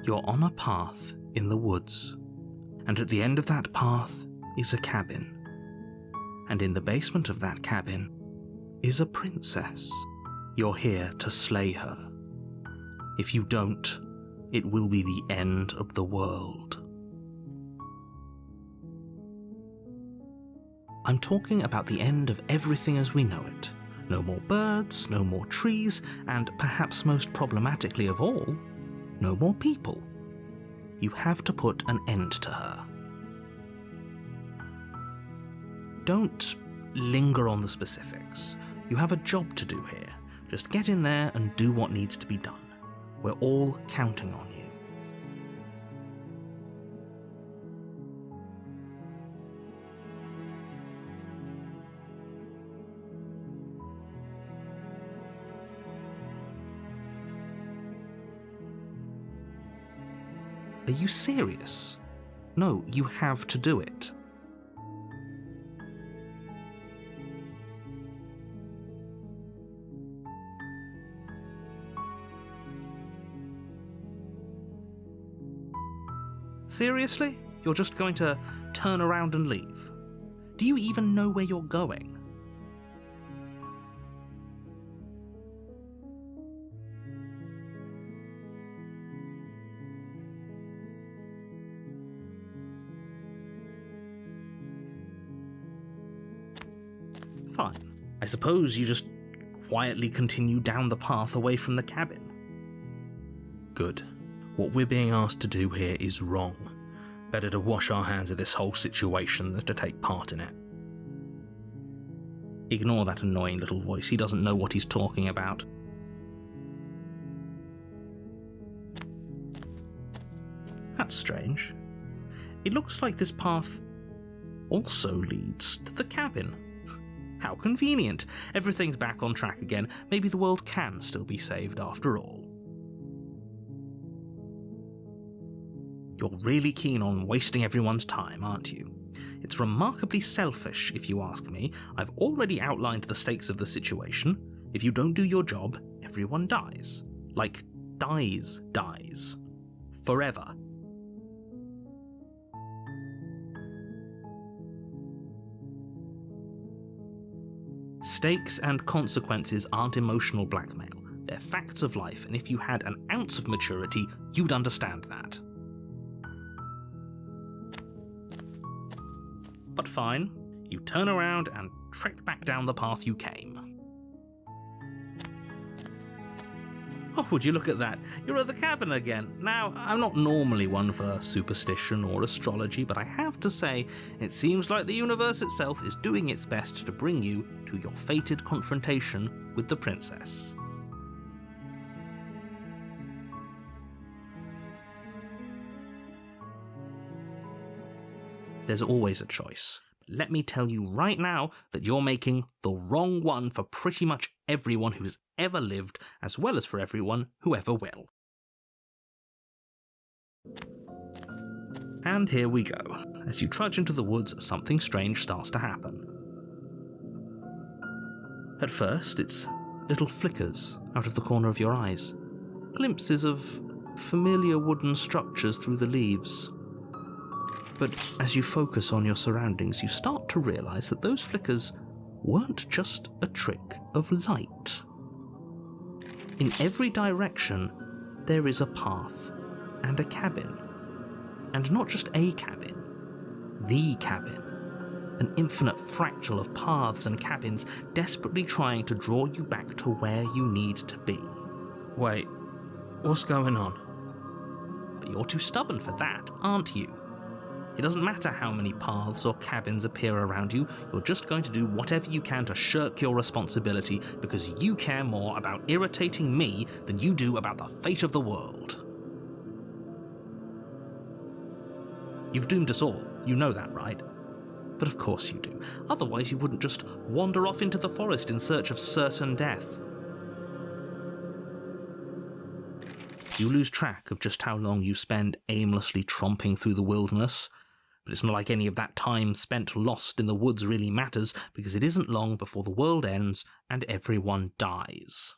You're on a path in the woods, and at the end of that path is a cabin. And in the basement of that cabin is a princess. You're here to slay her. If you don't, it will be the end of the world. I'm talking about the end of everything as we know it. No more birds, no more trees, and perhaps most problematically of all, no more people. You have to put an end to her. Don't linger on the specifics. You have a job to do here. Just get in there and do what needs to be done. We're all counting on you. Are you serious? No, you have to do it. Seriously? You're just going to turn around and leave? Do you even know where you're going? Fine. I suppose you just quietly continue down the path away from the cabin. Good. What we're being asked to do here is wrong. Better to wash our hands of this whole situation than to take part in it. Ignore that annoying little voice. He doesn't know what he's talking about. That's strange. It looks like this path also leads to the cabin. How convenient. Everything's back on track again. Maybe the world can still be saved after all. You're really keen on wasting everyone's time, aren't you? It's remarkably selfish, if you ask me. I've already outlined the stakes of the situation. If you don't do your job, everyone dies. Like, dies. Forever. Stakes and consequences aren't emotional blackmail. They're facts of life, and if you had an ounce of maturity, you'd understand that. But fine, you turn around and trek back down the path you came. Oh, would you look at that? You're at the cabin again. Now, I'm not normally one for superstition or astrology, but I have to say, it seems like the universe itself is doing its best to bring you to your fated confrontation with the princess. There's always a choice. Let me tell you right now that you're making the wrong one for pretty much everyone who has ever lived, as well as for everyone who ever will. And here we go. As you trudge into the woods, something strange starts to happen. At first, it's little flickers out of the corner of your eyes. Glimpses of familiar wooden structures through the leaves. But as you focus on your surroundings, you start to realise that those flickers weren't just a trick of light. In every direction, there is a path and a cabin. And not just a cabin, the cabin. An infinite fractal of paths and cabins desperately trying to draw you back to where you need to be. Wait, what's going on? But you're too stubborn for that, aren't you? It doesn't matter how many paths or cabins appear around you, you're just going to do whatever you can to shirk your responsibility because you care more about irritating me than you do about the fate of the world. You've doomed us all, you know that, right? But of course you do, otherwise you wouldn't just wander off into the forest in search of certain death. You lose track of just how long you spend aimlessly tromping through the wilderness. But it's not like any of that time spent lost in the woods really matters, because it isn't long before the world ends and everyone dies.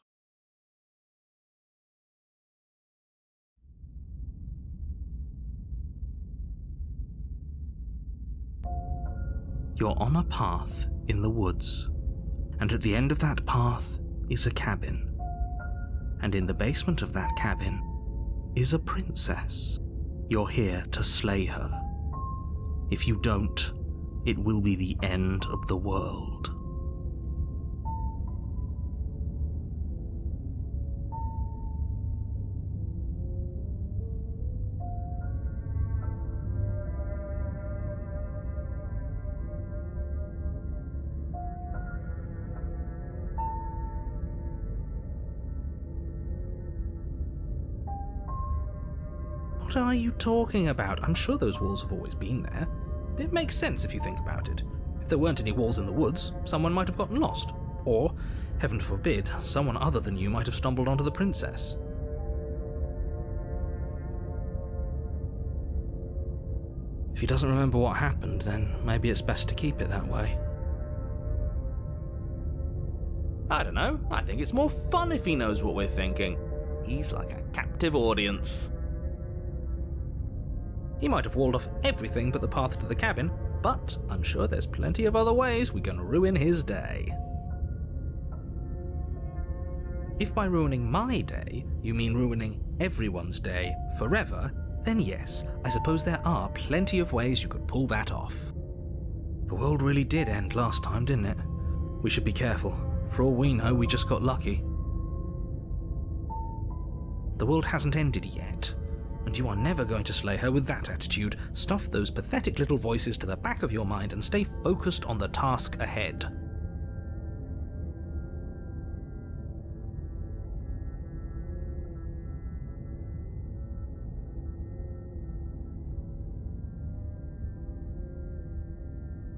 You're on a path in the woods, and at the end of that path is a cabin. And in the basement of that cabin is a princess. You're here to slay her. If you don't, it will be the end of the world. What are you talking about? I'm sure those walls have always been there. It makes sense if you think about it. If there weren't any walls in the woods, someone might have gotten lost. Or, heaven forbid, someone other than you might have stumbled onto the princess. If he doesn't remember what happened, then maybe it's best to keep it that way. I don't know. I think it's more fun if he knows what we're thinking. He's like a captive audience. He might have walled off everything but the path to the cabin, but I'm sure there's plenty of other ways we can ruin his day. If by ruining my day you mean ruining everyone's day forever, then yes, I suppose there are plenty of ways you could pull that off. The world really did end last time, didn't it? We should be careful. For all we know, we just got lucky. The world hasn't ended yet. And you are never going to slay her with that attitude. Stuff those pathetic little voices to the back of your mind and stay focused on the task ahead.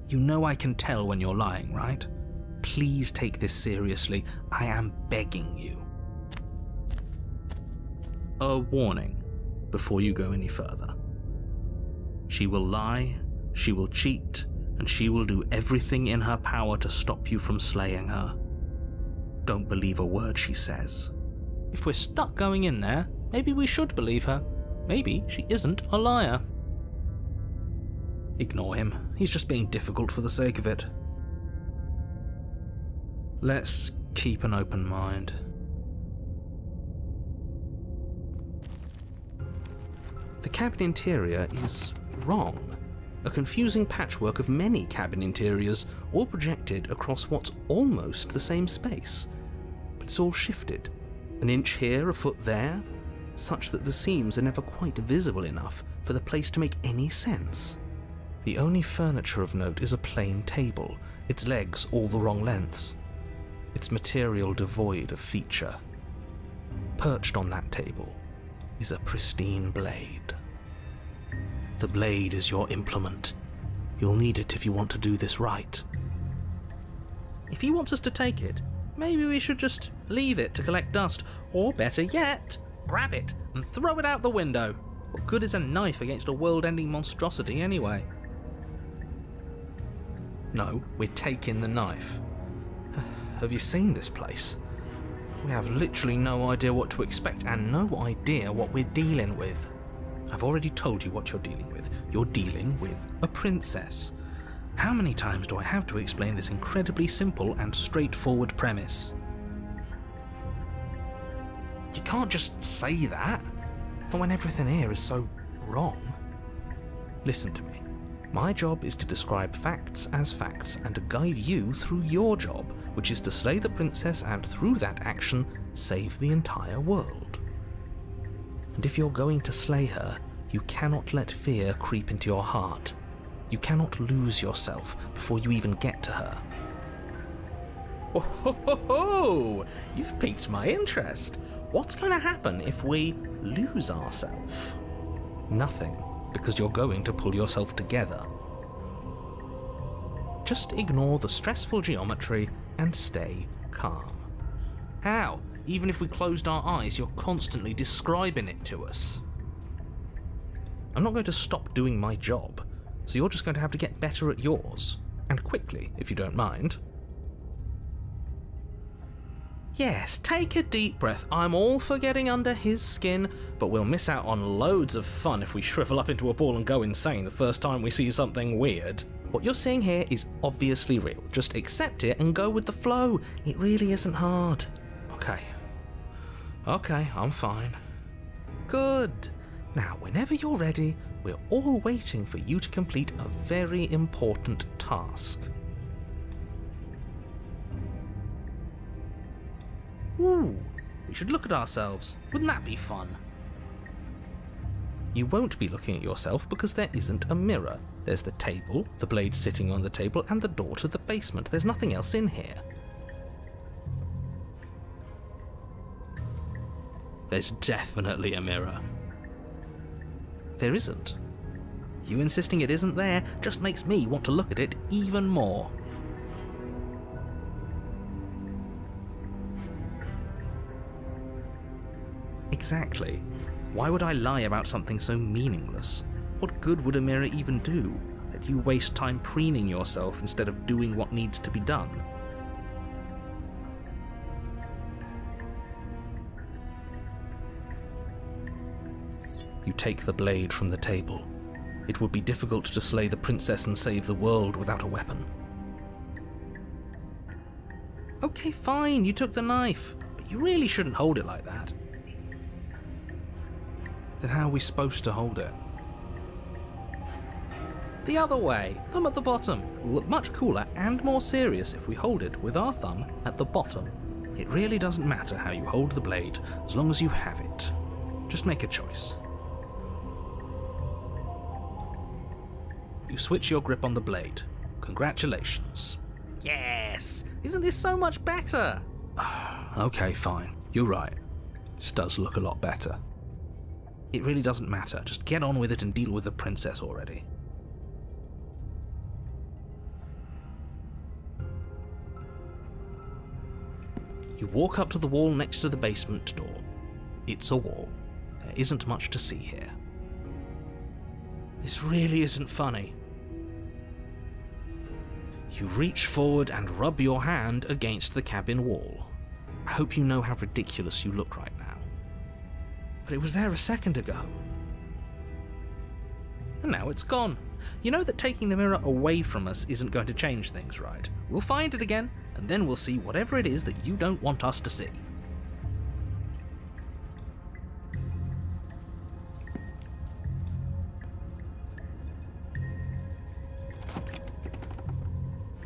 You know I can tell when you're lying, right? Please take this seriously. I am begging you. A warning. Before you go any further. She will lie, she will cheat, and she will do everything in her power to stop you from slaying her. Don't believe a word she says. If we're stuck going in there, maybe we should believe her. Maybe she isn't a liar. Ignore him. He's just being difficult for the sake of it. Let's keep an open mind. The cabin interior is wrong. A confusing patchwork of many cabin interiors, all projected across what's almost the same space. But it's all shifted. An inch here, a foot there, such that the seams are never quite visible enough for the place to make any sense. The only furniture of note is a plain table, its legs all the wrong lengths. Its material devoid of feature. Perched on that table is a pristine blade. The blade is your implement. You'll need it if you want to do this right. If he wants us to take it, maybe we should just leave it to collect dust, or better yet, grab it and throw it out the window. What good is a knife against a world-ending monstrosity anyway? No, we're taking the knife. Have you seen this place? We have literally no idea what to expect and no idea what we're dealing with. I've already told you what you're dealing with. You're dealing with a princess. How many times do I have to explain this incredibly simple and straightforward premise? You can't just say that, but when everything here is so wrong. Listen to me. My job is to describe facts as facts and to guide you through your job, which is to slay the princess and through that action, save the entire world. And if you're going to slay her, you cannot let fear creep into your heart. You cannot lose yourself before you even get to her. Oh, ho, ho, ho! You've piqued my interest. What's going to happen if we lose ourselves? Nothing, because you're going to pull yourself together. Just ignore the stressful geometry and stay calm. How? Even if we closed our eyes, you're constantly describing it to us. I'm not going to stop doing my job, so you're just going to have to get better at yours. And quickly, if you don't mind. Yes, take a deep breath. I'm all for getting under his skin, but we'll miss out on loads of fun if we shrivel up into a ball and go insane the first time we see something weird. What you're seeing here is obviously real. Just accept it and go with the flow. It really isn't hard. Okay, I'm fine. Good. Now, whenever you're ready, we're all waiting for you to complete a very important task. Ooh, we should look at ourselves. Wouldn't that be fun? You won't be looking at yourself because there isn't a mirror. There's the table, the blade sitting on the table, and the door to the basement. There's nothing else in here. There's definitely a mirror. There isn't. You insisting it isn't there just makes me want to look at it even more. Exactly. Why would I lie about something so meaningless? What good would a mirror even do? Let you waste time preening yourself instead of doing what needs to be done. You take the blade from the table. It would be difficult to slay the princess and save the world without a weapon. Okay, fine, you took the knife, but you really shouldn't hold it like that. Then how are we supposed to hold it? The other way, thumb at the bottom. It will look much cooler and more serious if we hold it with our thumb at the bottom. It really doesn't matter how you hold the blade, as long as you have it. Just make a choice. You switch your grip on the blade. Congratulations. Yes! Isn't this so much better? Okay, fine. You're right. This does look a lot better. It really doesn't matter. Just get on with it and deal with the princess already. You walk up to the wall next to the basement door. It's a wall. There isn't much to see here. This really isn't funny. You reach forward and rub your hand against the cabin wall. I hope you know how ridiculous you look right now. But it was there a second ago. And now it's gone. You know that taking the mirror away from us isn't going to change things, right? We'll find it again, and then we'll see whatever it is that you don't want us to see.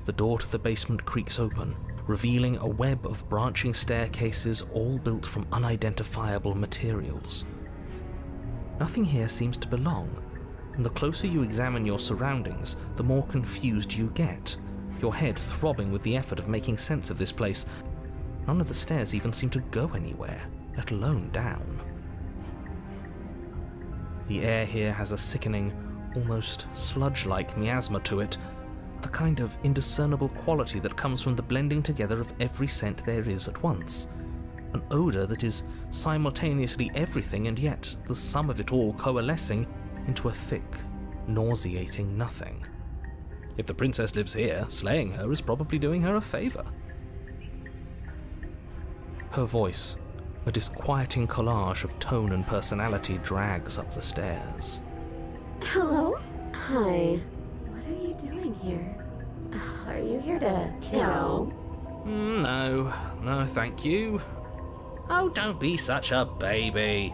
The door to the basement creaks open, revealing a web of branching staircases all built from unidentifiable materials. Nothing here seems to belong, and the closer you examine your surroundings, the more confused you get, your head throbbing with the effort of making sense of this place. None of the stairs even seem to go anywhere, let alone down. The air here has a sickening, almost sludge-like miasma to it, the kind of indiscernible quality that comes from the blending together of every scent there is at once. An odour that is simultaneously everything and yet the sum of it all coalescing into a thick, nauseating nothing. If the princess lives here, slaying her is probably doing her a favour. Her voice, a disquieting collage of tone and personality, drags up the stairs. Hello? Hi. What are you doing here? Are you here to kill? No, thank you. Oh, don't be such a baby.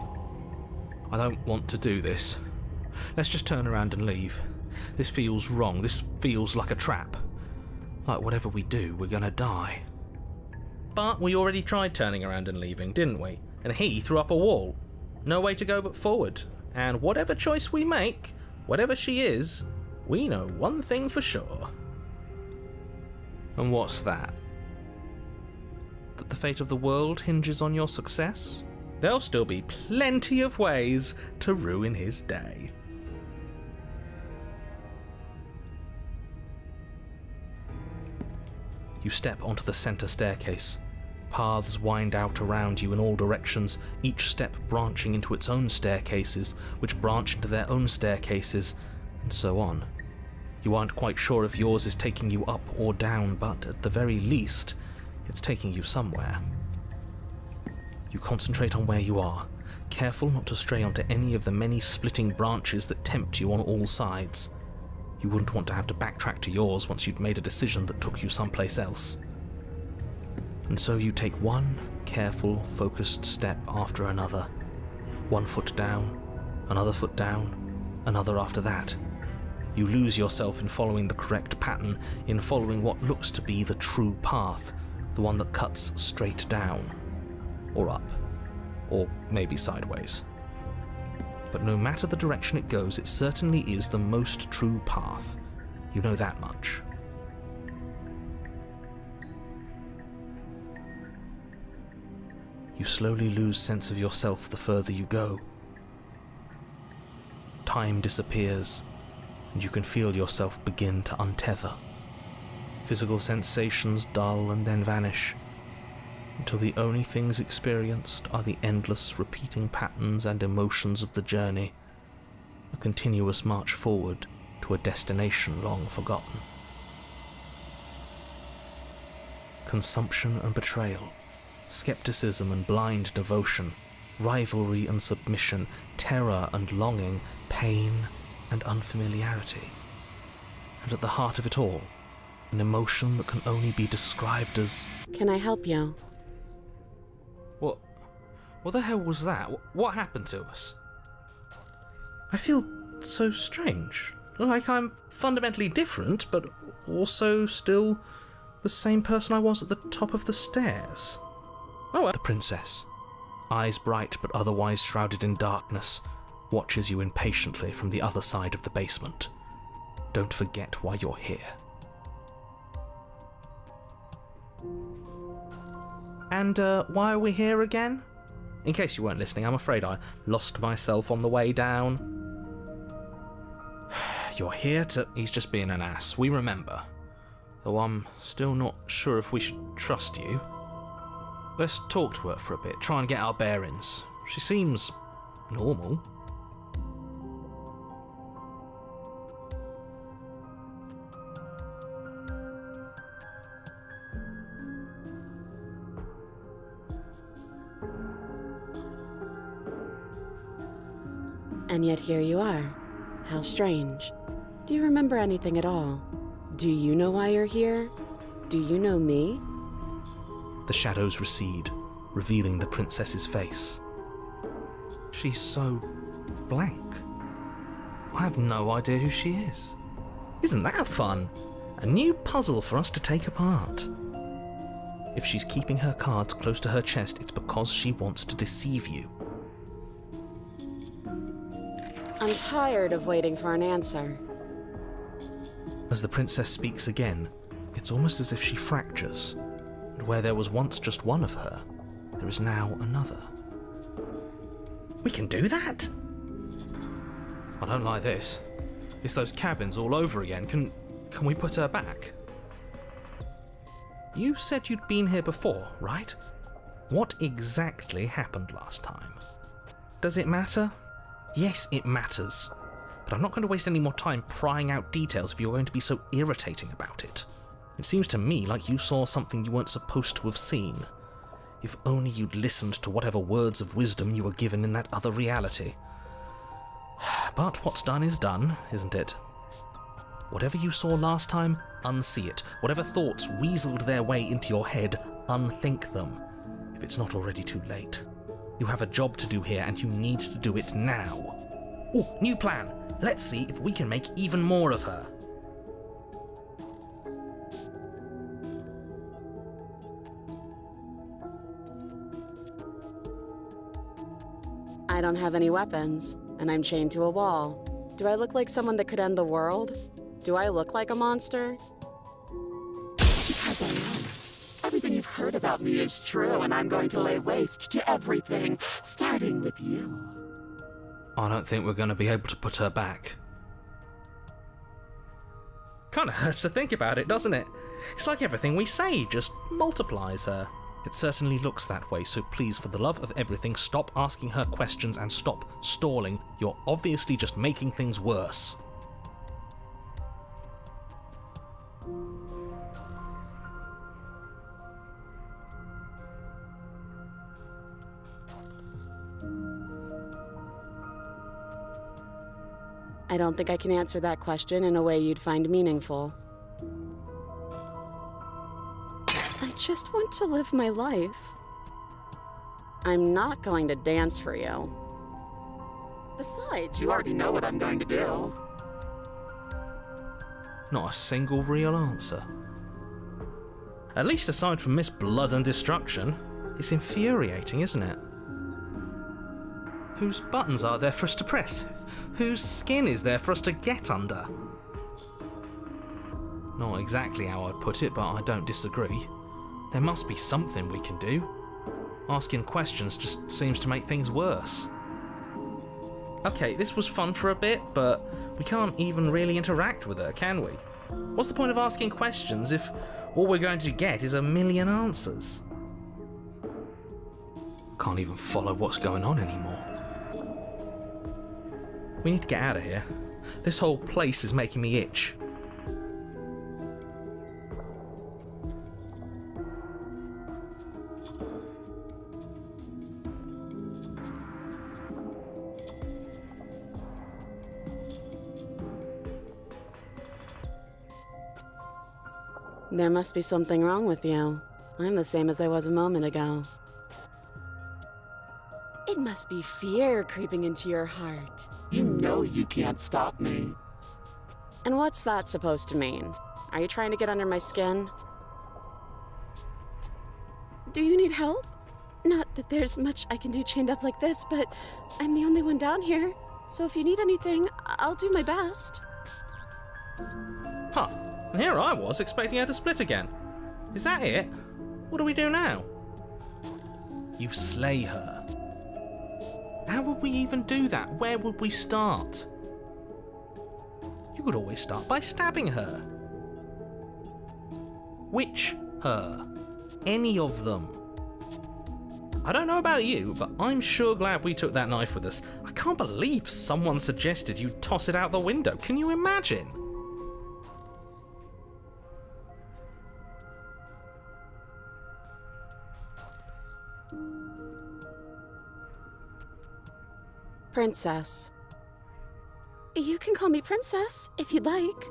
I don't want to do this. Let's just turn around and leave. This feels wrong. This feels like a trap. Like whatever we do, we're gonna die. But we already tried turning around and leaving, didn't we? And he threw up a wall. No way to go but forward. And whatever choice we make, whatever she is, we know one thing for sure. And what's that? That the fate of the world hinges on your success? There'll still be plenty of ways to ruin his day. You step onto the centre staircase. Paths wind out around you in all directions, each step branching into its own staircases, which branch into their own staircases, and so on. You aren't quite sure if yours is taking you up or down, but at the very least, it's taking you somewhere. You concentrate on where you are, careful not to stray onto any of the many splitting branches that tempt you on all sides. You wouldn't want to have to backtrack to yours once you'd made a decision that took you someplace else. And so you take one careful, focused step after another. One foot down, another foot down, another after that. You lose yourself in following the correct pattern, in following what looks to be the true path, the one that cuts straight down, or up, or maybe sideways. But no matter the direction it goes, it certainly is the most true path. You know that much. You slowly lose sense of yourself the further you go. Time disappears, and you can feel yourself begin to untether. Physical sensations dull and then vanish, until the only things experienced are the endless repeating patterns and emotions of the journey, a continuous march forward to a destination long forgotten. Consumption and betrayal, skepticism and blind devotion, rivalry and submission, terror and longing, pain and unfamiliarity. And at the heart of it all, an emotion that can only be described as... Can I help you? What the hell was that? What happened to us? I feel so strange. Like I'm fundamentally different, but also still the same person I was at the top of the stairs. Oh, the princess, eyes bright but otherwise shrouded in darkness, watches you impatiently from the other side of the basement. Don't forget why you're here. And why are we here again? In case you weren't listening, I'm afraid I lost myself on the way down. You're here to... He's just being an ass, we remember. Though I'm still not sure if we should trust you. Let's talk to her for a bit, try and get our bearings. She seems... normal. And yet here you are. How strange. Do you remember anything at all? Do you know why you're here? Do you know me? The shadows recede, revealing the princess's face. She's so... blank. I have no idea who she is. Isn't that fun? A new puzzle for us to take apart. If she's keeping her cards close to her chest, it's because she wants to deceive you. I'm tired of waiting for an answer. As the princess speaks again, it's almost as if she fractures, and where there was once just one of her, there is now another. We can do that? I don't like this. It's those cabins all over again. Can we put her back? You said you'd been here before, right? What exactly happened last time? Does it matter? Yes, it matters. But I'm not going to waste any more time prying out details if you're going to be so irritating about it. It seems to me like you saw something you weren't supposed to have seen. If only you'd listened to whatever words of wisdom you were given in that other reality. But what's done is done, isn't it? Whatever you saw last time, unsee it. Whatever thoughts weaseled their way into your head, unthink them, if it's not already too late. You have a job to do here, and you need to do it now. Ooh, new plan! Let's see if we can make even more of her. I don't have any weapons, and I'm chained to a wall. Do I look like someone that could end the world? Do I look like a monster? Because I am. Everything you've heard about me is true, and I'm going to lay waste to everything, starting with you. I don't think we're going to be able to put her back. Kind of hurts to think about it, doesn't it? It's like everything we say just multiplies her. It certainly looks that way, so please, for the love of everything, stop asking her questions and stop stalling. You're obviously just making things worse. I don't think I can answer that question in a way you'd find meaningful. I just want to live my life. I'm not going to dance for you. Besides, You already know what I'm going to do. Not a single real answer. At least aside from Miss Blood and Destruction, it's infuriating, isn't it? Whose buttons are there for us to press? Whose skin is there for us to get under? Not exactly how I'd put it, but I don't disagree. There must be something we can do. Asking questions just seems to make things worse. Okay, this was fun for a bit, but we can't even really interact with her, can we? What's the point of asking questions if all we're going to get is a million answers? Can't even follow what's going on anymore. We need to get out of here. This whole place is making me itch. There must be something wrong with you. I'm the same as I was a moment ago. It must be fear creeping into your heart. You know you can't stop me. And what's that supposed to mean? Are you trying to get under my skin? Do you need help? Not that there's much I can do chained up like this, but I'm the only one down here. So if you need anything, I'll do my best. Huh. And here I was expecting her to split again. Is that it? What do we do now? You slay her. How would we even do that? Where would we start? You could always start by stabbing her. Which her? Any of them. I don't know about you, but I'm sure glad we took that knife with us. I can't believe someone suggested you toss it out the window. Can you imagine? Princess. You can call me Princess, if you'd like.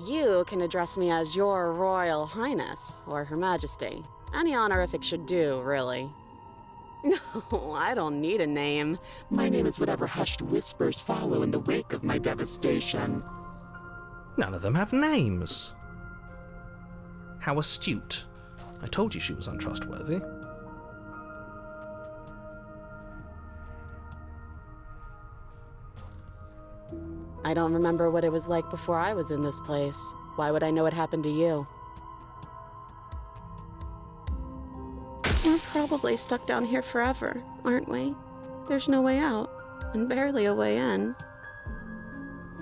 You can address me as Your Royal Highness, or Her Majesty. Any honorific should do, really. No, I don't need a name. My name is whatever hushed whispers follow in the wake of my devastation. None of them have names. How astute. I told you she was untrustworthy. I don't remember what it was like before I was in this place. Why would I know what happened to you? We're probably stuck down here forever, aren't we? There's no way out, and barely a way in.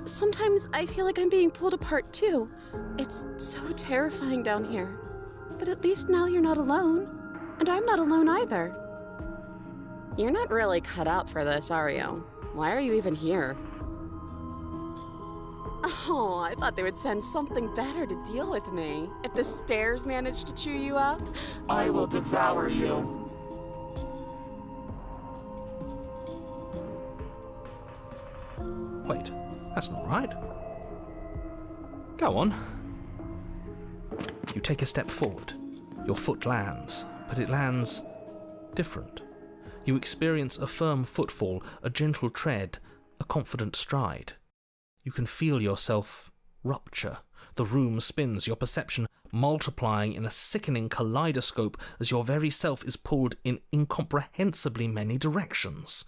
Sometimes I feel like I'm being pulled apart too. It's so terrifying down here. But at least now you're not alone. And I'm not alone either. You're not really cut out for this, are you? Why are you even here? Oh, I thought they would send something better to deal with me. If the stairs managed to chew you up, I will devour you. Wait, that's not right. Go on. You take a step forward. Your foot lands, but it lands different. You experience a firm footfall, a gentle tread, a confident stride. You can feel yourself rupture. The room spins, your perception multiplying in a sickening kaleidoscope as your very self is pulled in incomprehensibly many directions.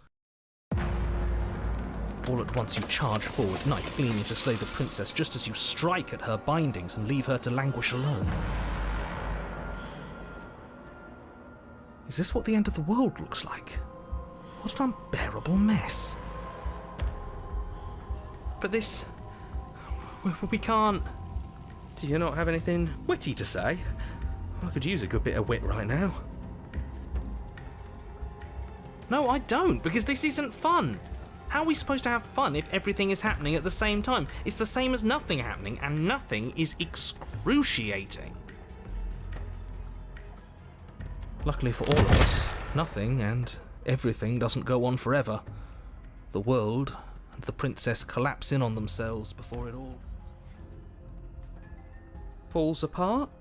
All at once you charge forward, knife gleaming to slay the princess just as you strike at her bindings and leave her to languish alone. Is this what the end of the world looks like? What an unbearable mess. But this... we can't... Do you not have anything witty to say? I could use a good bit of wit right now. No, I don't, because this isn't fun. How are we supposed to have fun if everything is happening at the same time? It's the same as nothing happening, and nothing is excruciating. Luckily for all of us, nothing and everything doesn't go on forever. The world and the princess collapse in on themselves before it all falls apart.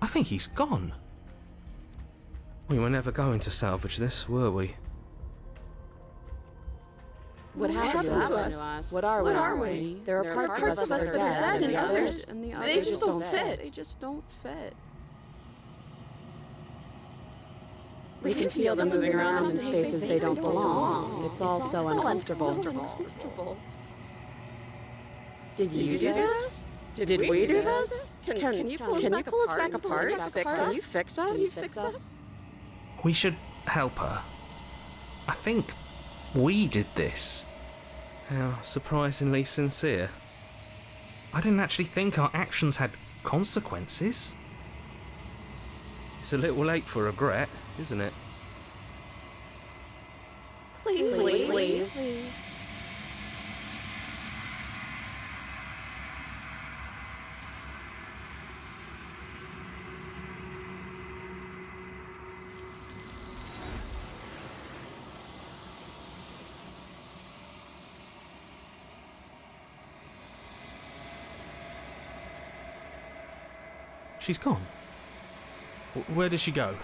I think he's gone. We were never going to salvage this, were we? What happened to us? What are we? There are parts of us that are dead, and the others, they just don't fit. They just don't fit. We can feel them moving around in spaces they don't belong. It's all so uncomfortable. Did you do this? Did we do this? Can you pull us back apart? Can you fix us? We should help her. I think we did this. How surprisingly sincere. I didn't actually think our actions had consequences. It's a little late for regret, isn't it? Please. She's gone. Where did she go?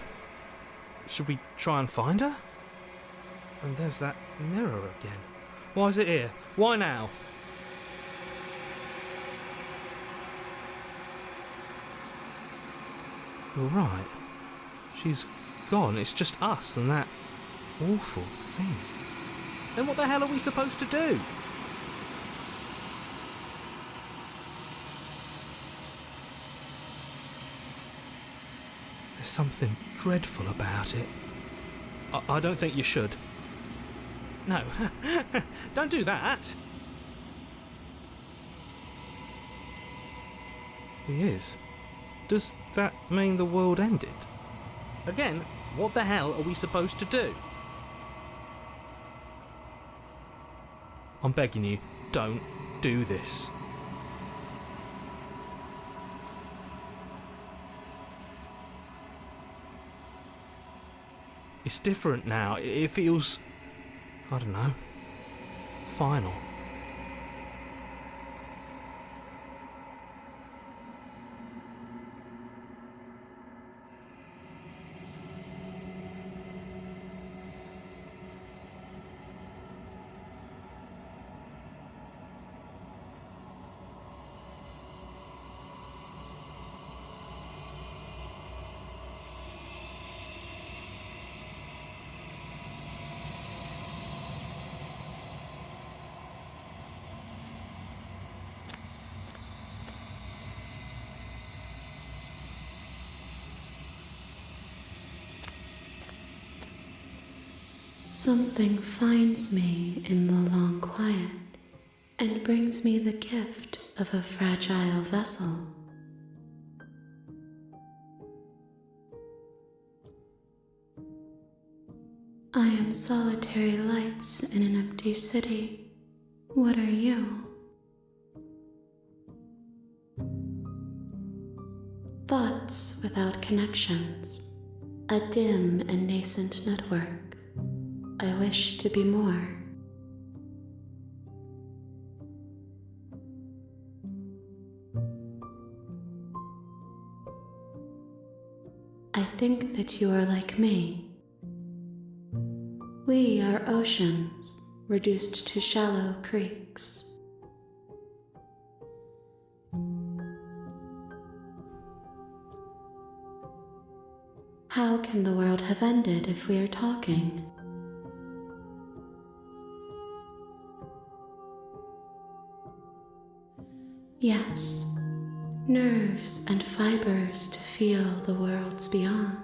Should we try and find her? And there's that mirror again. Why is it here? Why now? You're right. She's gone. It's just us and that awful thing. Then what the hell are we supposed to do? There's something dreadful about it. I don't think you should. No, don't do that. He is. Does that mean the world ended? Again, what the hell are we supposed to do? I'm begging you, don't do this. It's different now. It feels, I don't know, final. Something finds me in the long quiet and brings me the gift of a fragile vessel. I am solitary lights in an empty city. What are you? Thoughts without connections, a dim and nascent network. I wish to be more. I think that you are like me. We are oceans, reduced to shallow creeks. How can the world have ended if we are talking? Yes, nerves and fibers to feel the worlds beyond,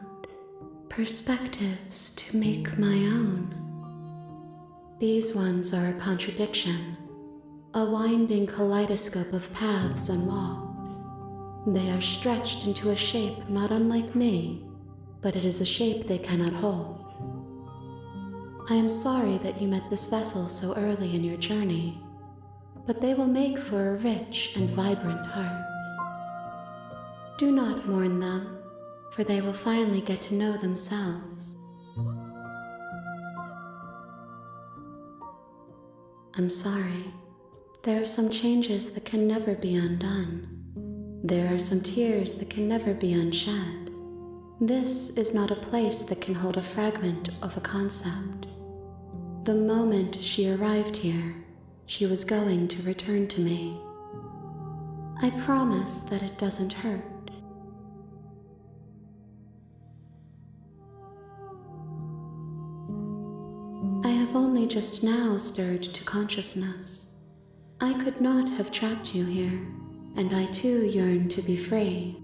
perspectives to make my own. These ones are a contradiction, a winding kaleidoscope of paths unwalked. They are stretched into a shape not unlike me, but it is a shape they cannot hold. I am sorry that you met this vessel so early in your journey, but they will make for a rich and vibrant heart. Do not mourn them, for they will finally get to know themselves. I'm sorry. There are some changes that can never be undone. There are some tears that can never be unshed. This is not a place that can hold a fragment of a concept. The moment she arrived here, she was going to return to me. I promise that it doesn't hurt. I have only just now stirred to consciousness. I could not have trapped you here, and I too yearn to be free.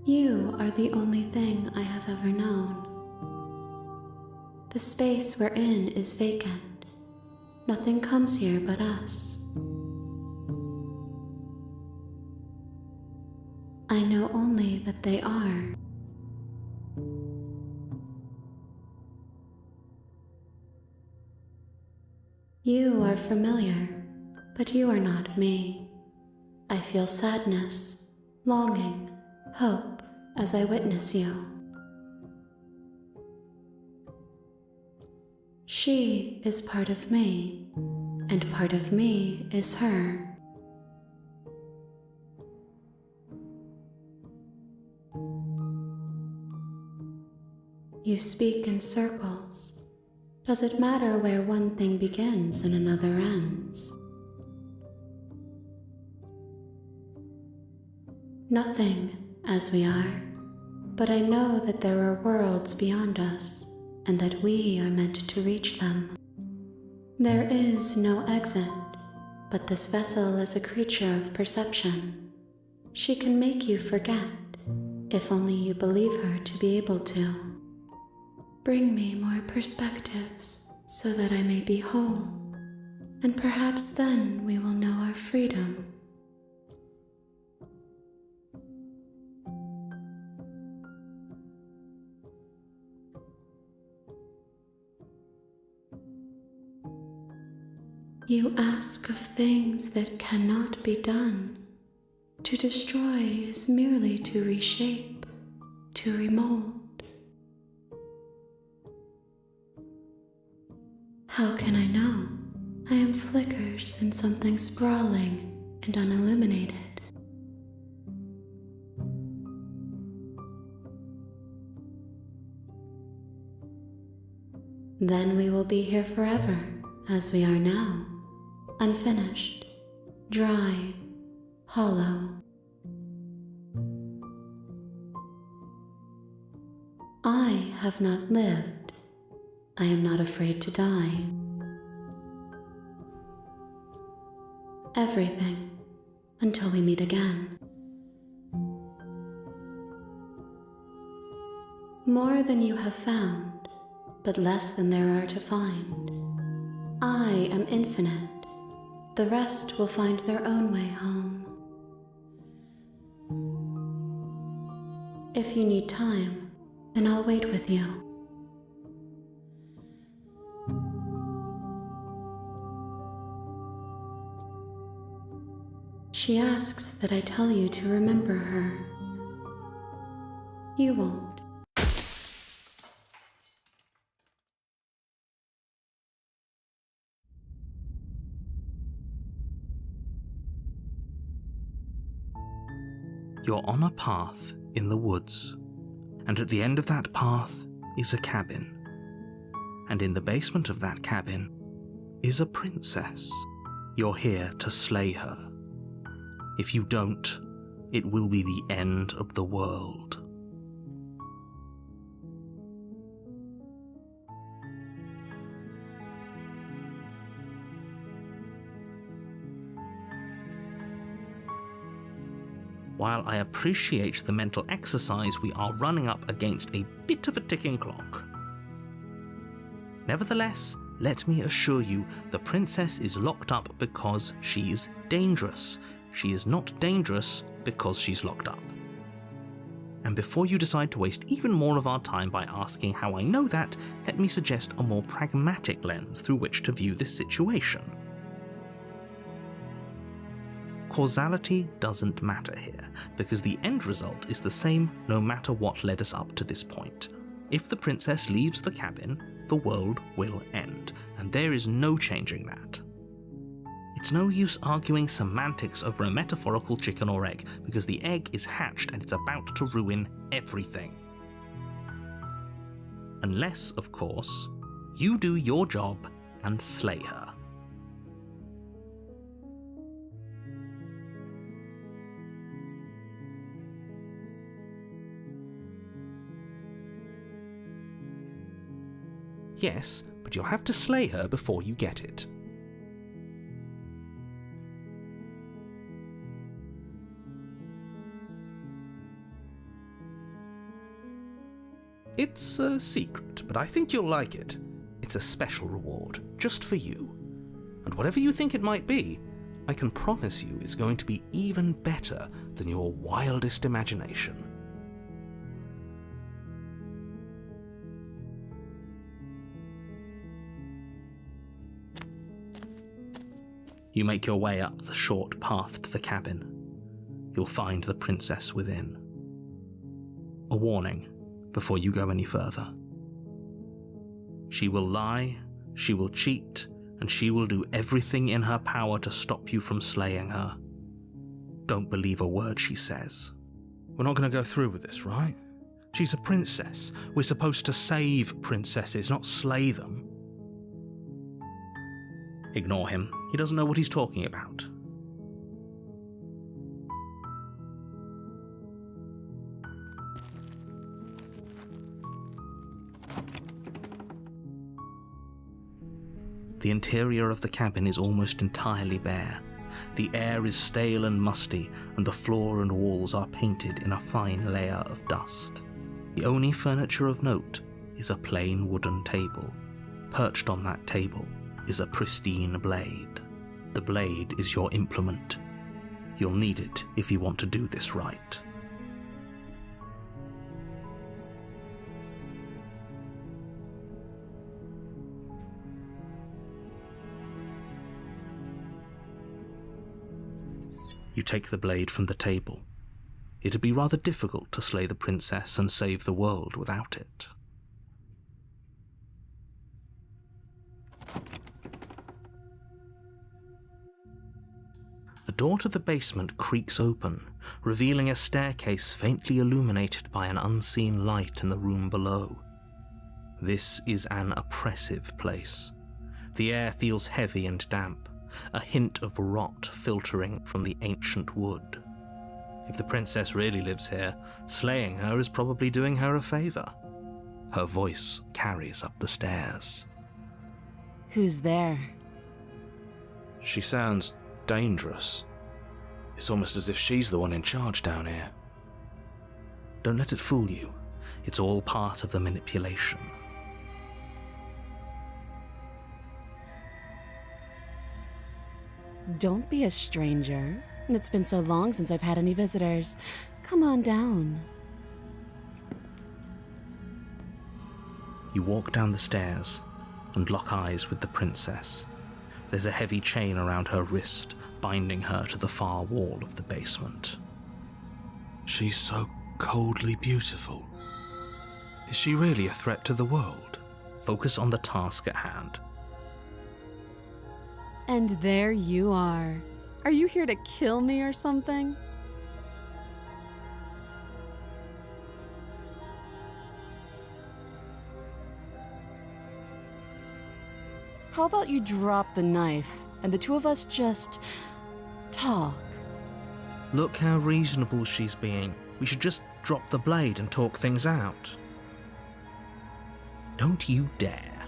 You are the only thing I have ever known. The space we're in is vacant. Nothing comes here but us. I know only that they are. You are familiar, but you are not me. I feel sadness, longing, hope as I witness you. She is part of me, and part of me is her. You speak in circles. Does it matter where one thing begins and another ends? Nothing, as we are, but I know that there are worlds beyond us, and that we are meant to reach them. There is no exit, but this vessel is a creature of perception. She can make you forget, if only you believe her to be able to. Bring me more perspectives, so that I may be whole, and perhaps then we will know our freedom. You ask of things that cannot be done. To destroy is merely to reshape, to remold. How can I know? I am flickers in something sprawling and unilluminated. Then we will be here forever, as we are now, unfinished, dry, hollow. I have not lived. I am not afraid to die. Everything, until we meet again. More than you have found, but less than there are to find. I am infinite. The rest will find their own way home. If you need time, then I'll wait with you. She asks that I tell you to remember her. You won't. You're on a path in the woods, and at the end of that path is a cabin. And in the basement of that cabin is a princess. You're here to slay her. If you don't, it will be the end of the world. While I appreciate the mental exercise, we are running up against a bit of a ticking clock. Nevertheless, let me assure you, the princess is locked up because she's dangerous. She is not dangerous because she's locked up. And before you decide to waste even more of our time by asking how I know that, let me suggest a more pragmatic lens through which to view this situation. Causality doesn't matter here, because the end result is the same no matter what led us up to this point. If the princess leaves the cabin, the world will end. and there is no changing that. It's no use arguing semantics over a metaphorical chicken or egg, because the egg is hatched and it's about to ruin everything. Unless, of course, you do your job and slay her. Yes, but you'll have to slay her before you get it. It's a secret, but I think you'll like it. It's a special reward, just for you. And whatever you think it might be, I can promise you it's going to be even better than your wildest imagination. You make your way up the short path to the cabin. You'll find the princess within. A warning before you go any further. She will lie, she will cheat, and she will do everything in her power to stop you from slaying her. Don't believe a word she says. We're not going to go through with this, right? She's a princess. We're supposed to save princesses, not slay them. Ignore him. He doesn't know what he's talking about. The interior of the cabin is almost entirely bare. The air is stale and musty, and the floor and walls are painted in a fine layer of dust. The only furniture of note is a plain wooden table. Perched on that table is a pristine blade. The blade is your implement. You'll need it if you want to do this right. You take the blade from the table. It'd be rather difficult to slay the princess and save the world without it. The door to the basement creaks open, revealing a staircase faintly illuminated by an unseen light in the room below. This is an oppressive place. The air feels heavy and damp, a hint of rot filtering from the ancient wood. If the princess really lives here, slaying her is probably doing her a favor. Her voice carries up the stairs. Who's there? She sounds dangerous. It's almost as if she's the one in charge down here. Don't let it fool you. It's all part of the manipulation. Don't be a stranger. It's been so long since I've had any visitors. Come on down. You walk down the stairs and lock eyes with the princess. There's a heavy chain around her wrist, binding her to the far wall of the basement. She's so coldly beautiful. Is she really a threat to the world? Focus on the task at hand. And there you are. Are you here to kill me or something? How about you drop the knife and the two of us just talk? Look how reasonable she's being. We should just drop the blade and talk things out. Don't you dare.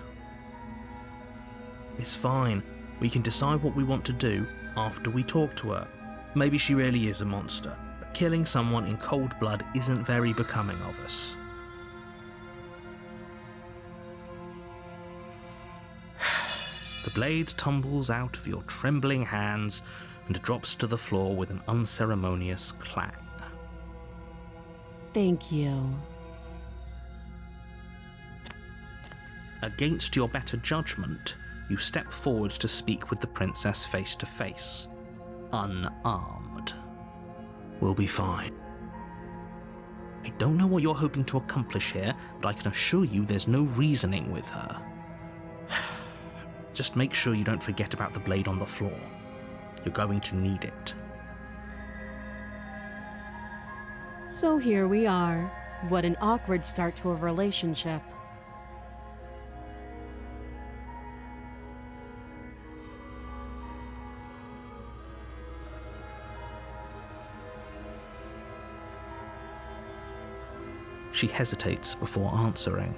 It's fine. We can decide what we want to do after we talk to her. Maybe she really is a monster, but killing someone in cold blood isn't very becoming of us. The blade tumbles out of your trembling hands and drops to the floor with an unceremonious clang. Thank you. Against your better judgment, you step forward to speak with the princess face to face, unarmed. We'll be fine. I don't know what you're hoping to accomplish here, but I can assure you there's no reasoning with her. Just make sure you don't forget about the blade on the floor. You're going to need it. So here we are. What an awkward start to a relationship. She hesitates before answering.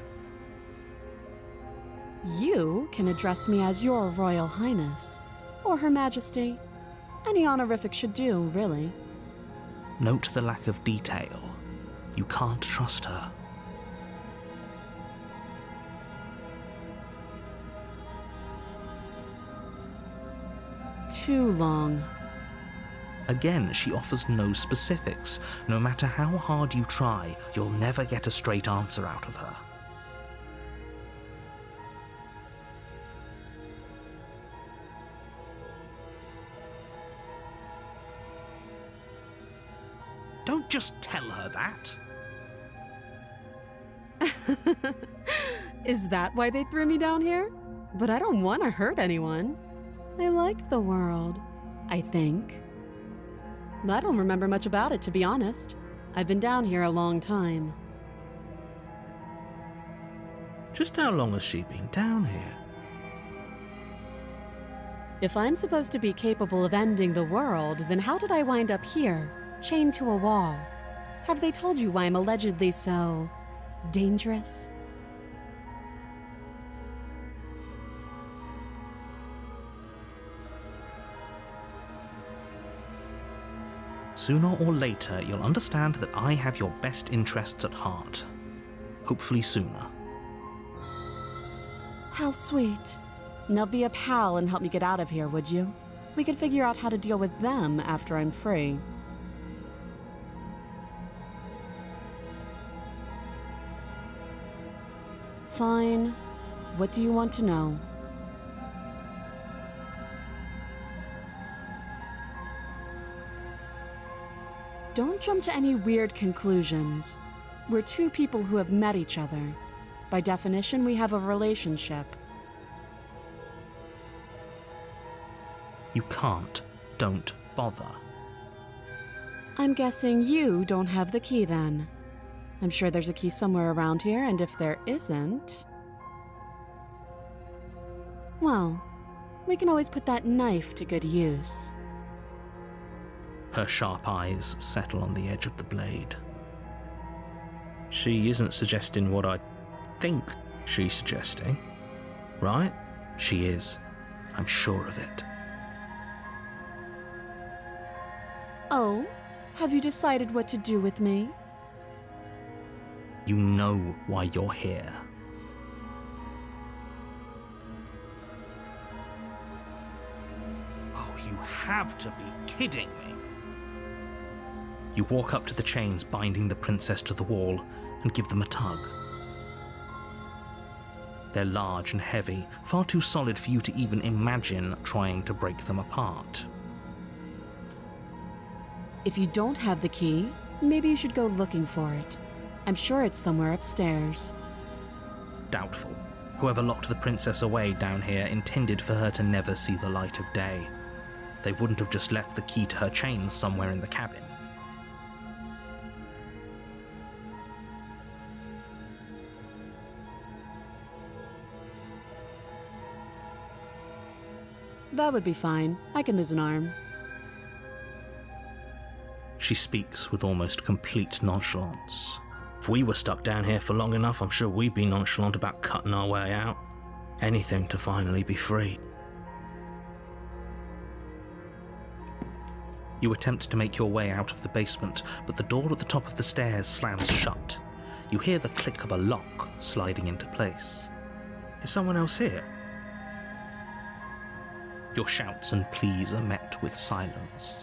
You can address me as Your Royal Highness, or Her Majesty. Any honorific should do, really. Note the lack of detail. You can't trust her. Too long. Again, she offers no specifics. No matter how hard you try, you'll never get a straight answer out of her. Don't just tell her that. Is that why they threw me down here? But I don't want to hurt anyone. I like the world, I think. I don't remember much about it, to be honest. I've been down here a long time. Just how long has she been down here? If I'm supposed to be capable of ending the world, then how did I wind up here, chained to a wall? Have they told you why I'm allegedly so dangerous? Sooner or later, you'll understand that I have your best interests at heart. Hopefully sooner. How sweet. Now be a pal and help me get out of here, would you? We could figure out how to deal with them after I'm free. Fine. What do you want to know? Don't jump to any weird conclusions. We're two people who have met each other. By definition, we have a relationship. You can't. Don't bother. I'm guessing you don't have the key then. I'm sure there's a key somewhere around here, and if there isn't... well, we can always put that knife to good use. Her sharp eyes settle on the edge of the blade. She isn't suggesting what I think she's suggesting, right? She is. I'm sure of it. Oh, have you decided what to do with me? You know why you're here. Oh, you have to be kidding me. You walk up to the chains binding the princess to the wall and give them a tug. They're large and heavy, far too solid for you to even imagine trying to break them apart. If you don't have the key, maybe you should go looking for it. I'm sure it's somewhere upstairs. Doubtful. Whoever locked the princess away down here intended for her to never see the light of day. They wouldn't have just left the key to her chains somewhere in the cabin. That would be fine. I can lose an arm. She speaks with almost complete nonchalance. If we were stuck down here for long enough, I'm sure we'd be nonchalant about cutting our way out. Anything to finally be free. You attempt to make your way out of the basement, but the door at the top of the stairs slams shut. You hear the click of a lock sliding into place. Is someone else here? Your shouts and pleas are met with silence.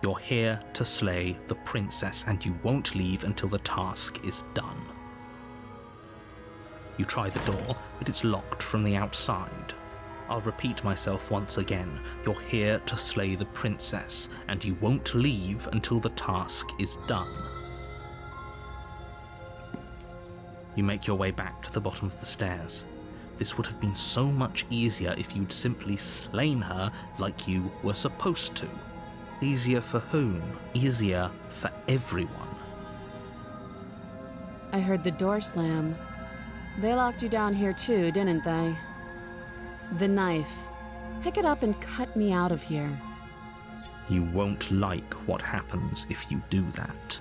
You're here to slay the princess, and you won't leave until the task is done. You try the door, but it's locked from the outside. I'll repeat myself once again. You're here to slay the princess, and you won't leave until the task is done. You make your way back to the bottom of the stairs. This would have been so much easier if you'd simply slain her like you were supposed to. Easier for whom? Easier for everyone. I heard the door slam. They locked you down here too, didn't they? The knife. Pick it up and cut me out of here. You won't like what happens if you do that.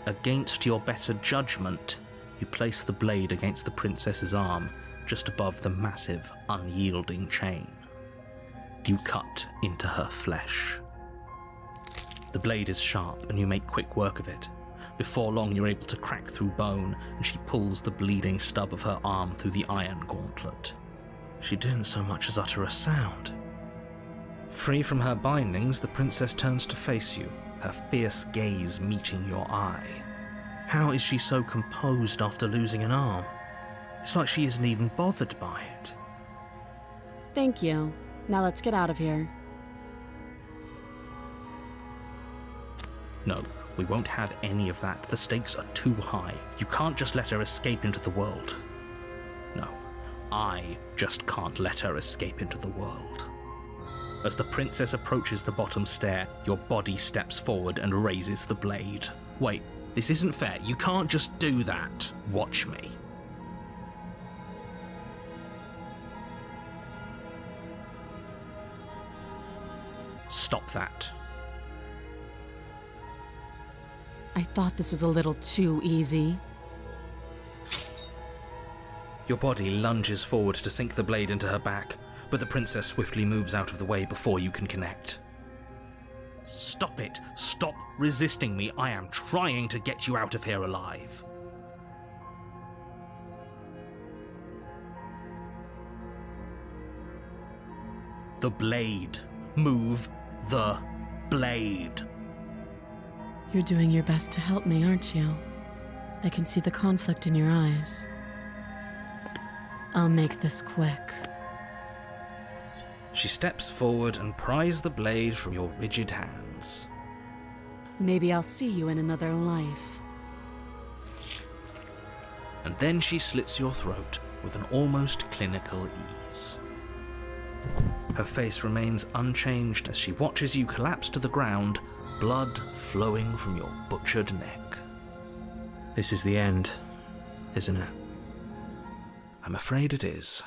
Against your better judgment, you place the blade against the princess's arm, just above the massive, unyielding chain. You cut into her flesh. The blade is sharp, and you make quick work of it. Before long, you're able to crack through bone, and she pulls the bleeding stub of her arm through the iron gauntlet. She didn't so much as utter a sound. Free from her bindings, the princess turns to face you, her fierce gaze meeting your eye. How is she so composed after losing an arm? It's like she isn't even bothered by it. Thank you. Now let's get out of here. No, we won't have any of that. The stakes are too high. You can't just let her escape into the world. No, I just can't let her escape into the world. As the princess approaches the bottom stair, your body steps forward and raises the blade. Wait, this isn't fair. You can't just do that. Watch me. Stop that. I thought this was a little too easy. Your body lunges forward to sink the blade into her back, but the princess swiftly moves out of the way before you can connect. Stop it! Stop resisting me! I am trying to get you out of here alive! The blade! Move the blade! You're doing your best to help me, aren't you? I can see the conflict in your eyes. I'll make this quick. She steps forward and pries the blade from your rigid hands. Maybe I'll see you in another life. And then she slits your throat with an almost clinical ease. Her face remains unchanged as she watches you collapse to the ground, blood flowing from your butchered neck. This is the end, isn't it? I'm afraid it is.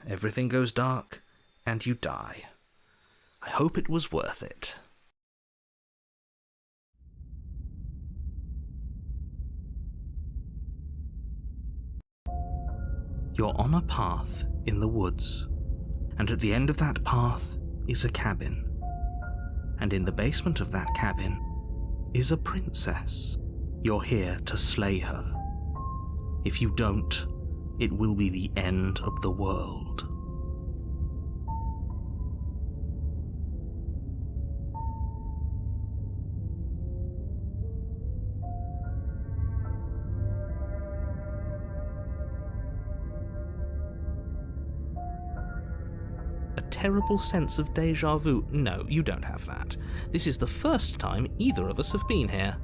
Everything goes dark, and you die. I hope it was worth it. You're on a path in the woods, and at the end of that path is a cabin. And in the basement of that cabin is a princess. You're here to slay her. If you don't, it will be the end of the world. A terrible sense of déjà vu. No, you don't have that. This is the first time either of us have been here.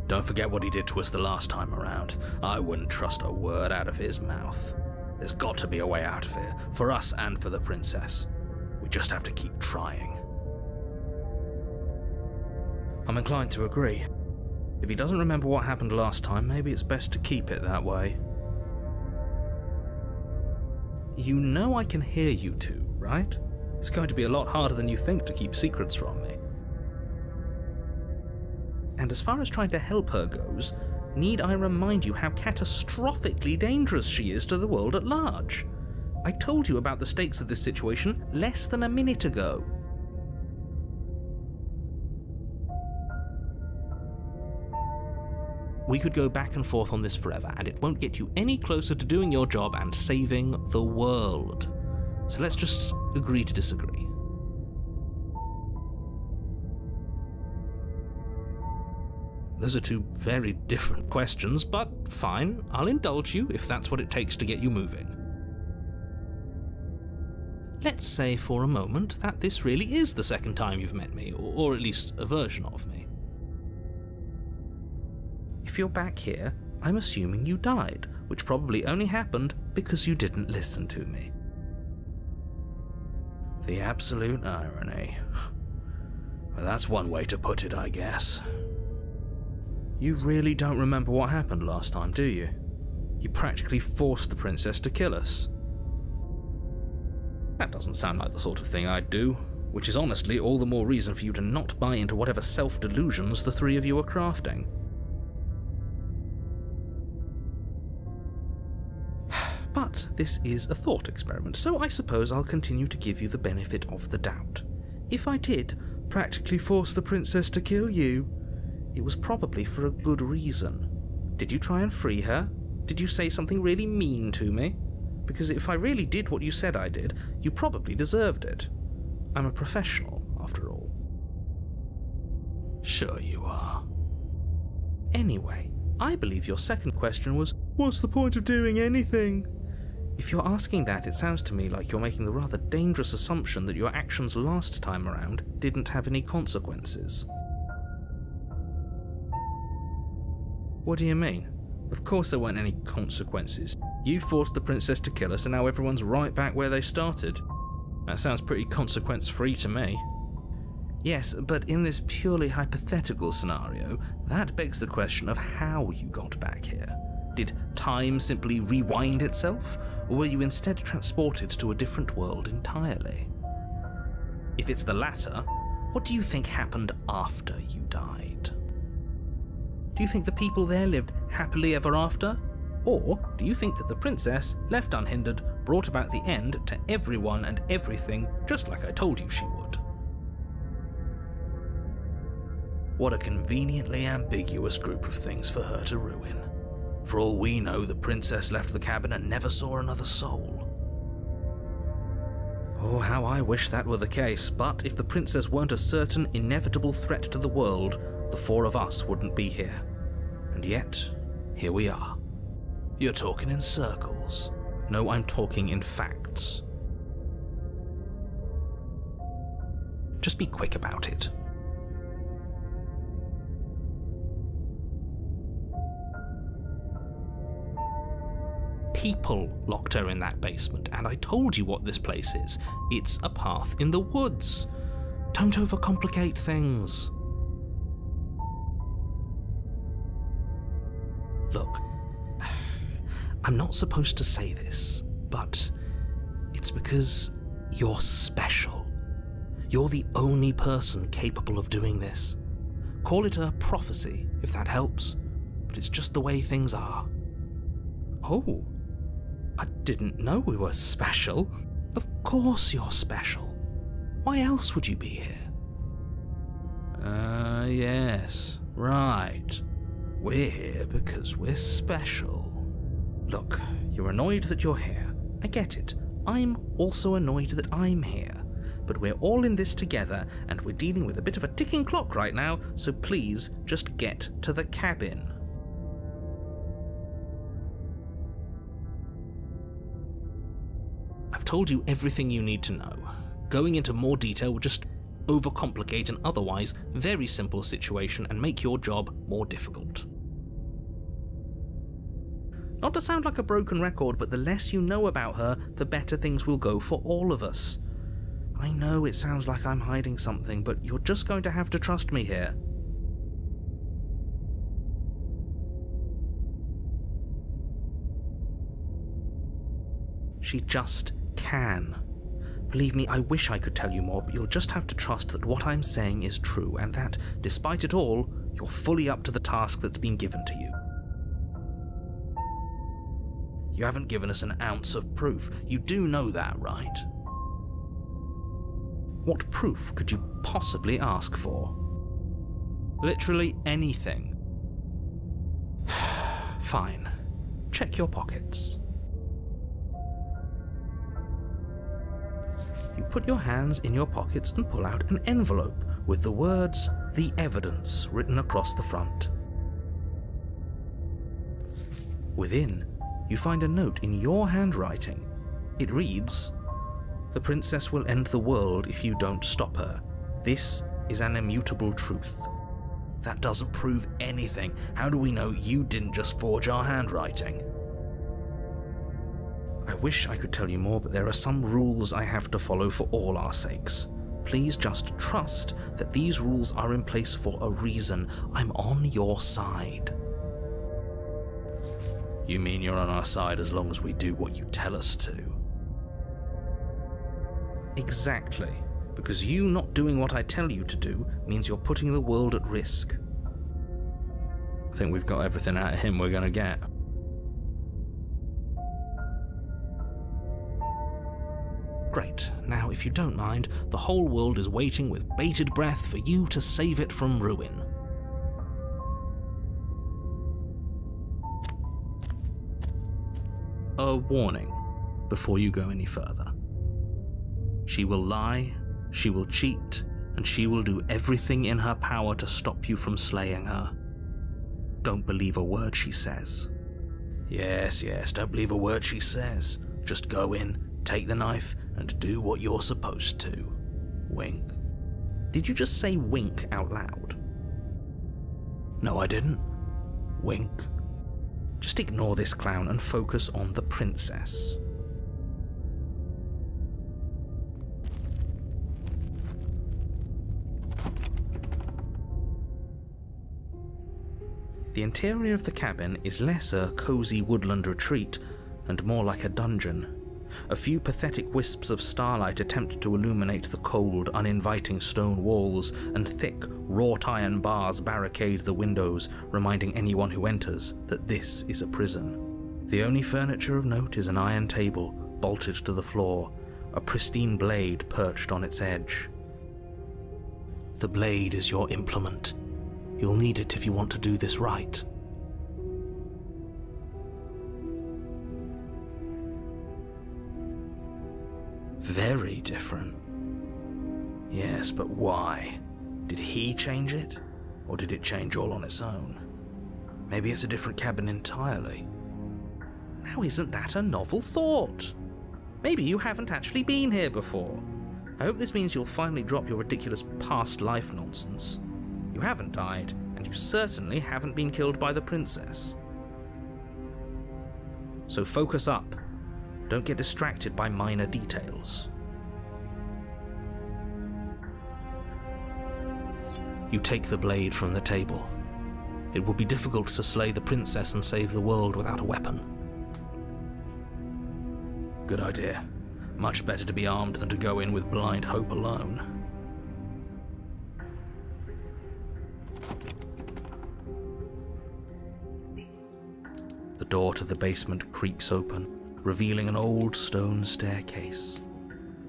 Don't forget what he did to us the last time around. I wouldn't trust a word out of his mouth. There's got to be a way out of here, for us and for the princess. We just have to keep trying. I'm inclined to agree. If he doesn't remember what happened last time, maybe it's best to keep it that way. You know I can hear you two, right? It's going to be a lot harder than you think to keep secrets from me. And as far as trying to help her goes, need I remind you how catastrophically dangerous she is to the world at large? I told you about the stakes of this situation less than a minute ago. We could go back and forth on this forever, and it won't get you any closer to doing your job and saving the world. So let's just agree to disagree. Those are two very different questions, but fine, I'll indulge you if that's what it takes to get you moving. Let's say for a moment that this really is the second time you've met me, or at least a version of me. If you're back here, I'm assuming you died, which probably only happened because you didn't listen to me. The absolute irony. Well, that's one way to put it, I guess. You really don't remember what happened last time, do you? You practically forced the princess to kill us. That doesn't sound like the sort of thing I'd do, which is honestly all the more reason for you to not buy into whatever self-delusions the three of you are crafting. But this is a thought experiment, so I suppose I'll continue to give you the benefit of the doubt. If I did practically force the princess to kill you, it was probably for a good reason. Did you try and free her? Did you say something really mean to me? Because if I really did what you said I did, you probably deserved it. I'm a professional, after all. Sure you are. Anyway, I believe your second question was, what's the point of doing anything? If you're asking that, it sounds to me like you're making the rather dangerous assumption that your actions last time around didn't have any consequences. What do you mean? Of course there weren't any consequences. You forced the princess to kill us and now everyone's right back where they started. That sounds pretty consequence-free to me. Yes, but in this purely hypothetical scenario, that begs the question of how you got back here. Did time simply rewind itself, or were you instead transported to a different world entirely? If it's the latter, what do you think happened after you died? Do you think the people there lived happily ever after? Or do you think that the princess, left unhindered, brought about the end to everyone and everything, just like I told you she would? What a conveniently ambiguous group of things for her to ruin. For all we know, the princess left the cabin and never saw another soul. Oh, how I wish that were the case, but if the princess weren't a certain, inevitable threat to the world, the four of us wouldn't be here. And yet, here we are. You're talking in circles. No, I'm talking in facts. Just be quick about it. People locked her in that basement, and I told you what this place is. It's a path in the woods. Don't overcomplicate things. Look, I'm not supposed to say this, but it's because you're special. You're the only person capable of doing this. Call it a prophecy, if that helps, but it's just the way things are. Oh, I didn't know we were special. Of course you're special. Why else would you be here? Yes, right. We're here because we're special. Look, you're annoyed that you're here. I get it. I'm also annoyed that I'm here. But we're all in this together, and we're dealing with a bit of a ticking clock right now, so please just get to the cabin. I've told you everything you need to know. Going into more detail would just overcomplicate an otherwise very simple situation and make your job more difficult. Not to sound like a broken record, but the less you know about her, the better things will go for all of us. I know it sounds like I'm hiding something, but you're just going to have to trust me here. She just can. Believe me, I wish I could tell you more, but you'll just have to trust that what I'm saying is true, and that, despite it all, you're fully up to the task that's been given to you. You haven't given us an ounce of proof. You do know that, right? What proof could you possibly ask for? Literally anything. Fine. Check your pockets. You put your hands in your pockets and pull out an envelope with the words, "The Evidence," written across the front. Within, you find a note in your handwriting. It reads, "The princess will end the world if you don't stop her. This is an immutable truth. That doesn't prove anything. How do we know you didn't just forge our handwriting? I wish I could tell you more, but there are some rules I have to follow for all our sakes. Please just trust that these rules are in place for a reason. I'm on your side. You mean you're on our side as long as we do what you tell us to? Exactly. Because you not doing what I tell you to do means you're putting the world at risk. I think we've got everything out of him we're gonna get. Great. Now, if you don't mind, the whole world is waiting with bated breath for you to save it from ruin. A warning before you go any further. She will lie, she will cheat, and she will do everything in her power to stop you from slaying her. Don't believe a word she says. Yes, don't believe a word she says. Just go in, take the knife, and do what you're supposed to. Wink. Did you just say wink out loud? No, I didn't. Wink. Just ignore this clown and focus on the princess. The interior of the cabin is less a cozy woodland retreat and more like a dungeon. A few pathetic wisps of starlight attempt to illuminate the cold, uninviting stone walls, and thick, wrought iron bars barricade the windows, reminding anyone who enters that this is a prison. The only furniture of note is an iron table, bolted to the floor, a pristine blade perched on its edge. The blade is your implement. You'll need it if you want to do this right. Very different. Yes, but why? Did he change it? Or did it change all on its own? Maybe it's a different cabin entirely. Now isn't that a novel thought? Maybe you haven't actually been here before. I hope this means you'll finally drop your ridiculous past life nonsense. You haven't died, and you certainly haven't been killed by the princess. So focus up. Don't get distracted by minor details. You take the blade from the table. It will be difficult to slay the princess and save the world without a weapon. Good idea. Much better to be armed than to go in with blind hope alone. The door to the basement creaks open, revealing an old stone staircase.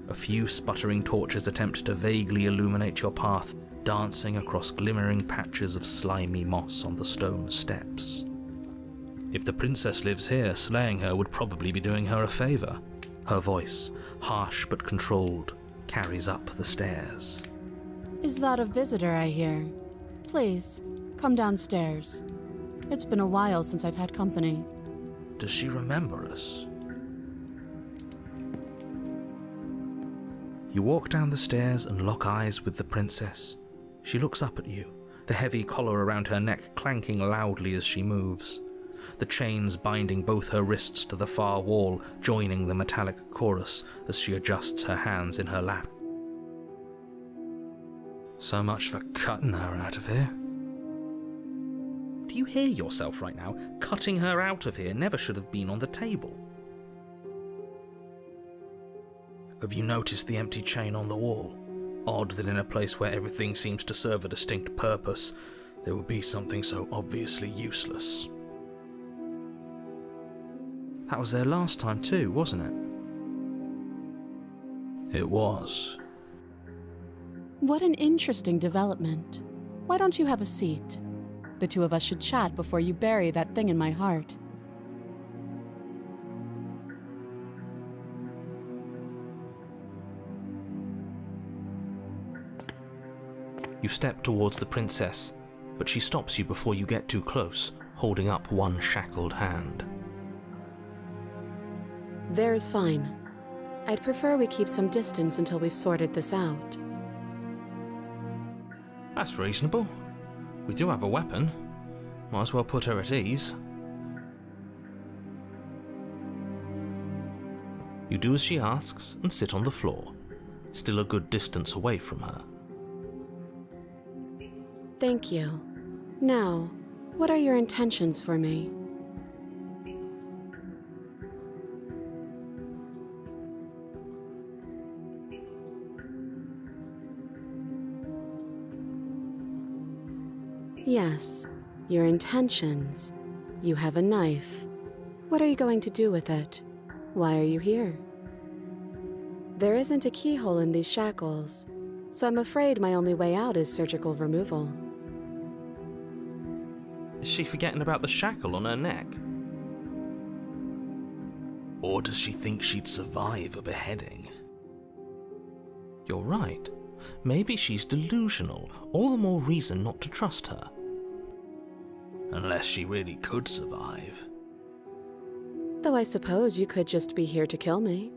A few sputtering torches attempt to vaguely illuminate your path, dancing across glimmering patches of slimy moss on the stone steps. If the princess lives here, slaying her would probably be doing her a favor. Her voice, harsh but controlled, carries up the stairs. Is that a visitor I hear? Please, come downstairs. It's been a while since I've had company. Does she remember us? You walk down the stairs and lock eyes with the princess. She looks up at you, the heavy collar around her neck clanking loudly as she moves, the chains binding both her wrists to the far wall, joining the metallic chorus as she adjusts her hands in her lap. So much for cutting her out of here. Do you hear yourself right now? Cutting her out of here never should have been on the table. Have you noticed the empty chain on the wall? Odd that in a place where everything seems to serve a distinct purpose, there would be something so obviously useless. That was there last time too, wasn't it? It was. What an interesting development. Why don't you have a seat? The two of us should chat before you bury that thing in my heart. You step towards the princess, but she stops you before you get too close, holding up one shackled hand. There's fine. I'd prefer we keep some distance until we've sorted this out. That's reasonable. We do have a weapon. Might as well put her at ease. You do as she asks and sit on the floor, still a good distance away from her. Thank you. Now, what are your intentions for me? Yes, your intentions. You have a knife. What are you going to do with it? Why are you here? There isn't a keyhole in these shackles, so I'm afraid my only way out is surgical removal. Is she forgetting about the shackle on her neck? Or does she think she'd survive a beheading? You're right. Maybe she's delusional. All the more reason not to trust her. Unless she really could survive. Though I suppose you could just be here to kill me.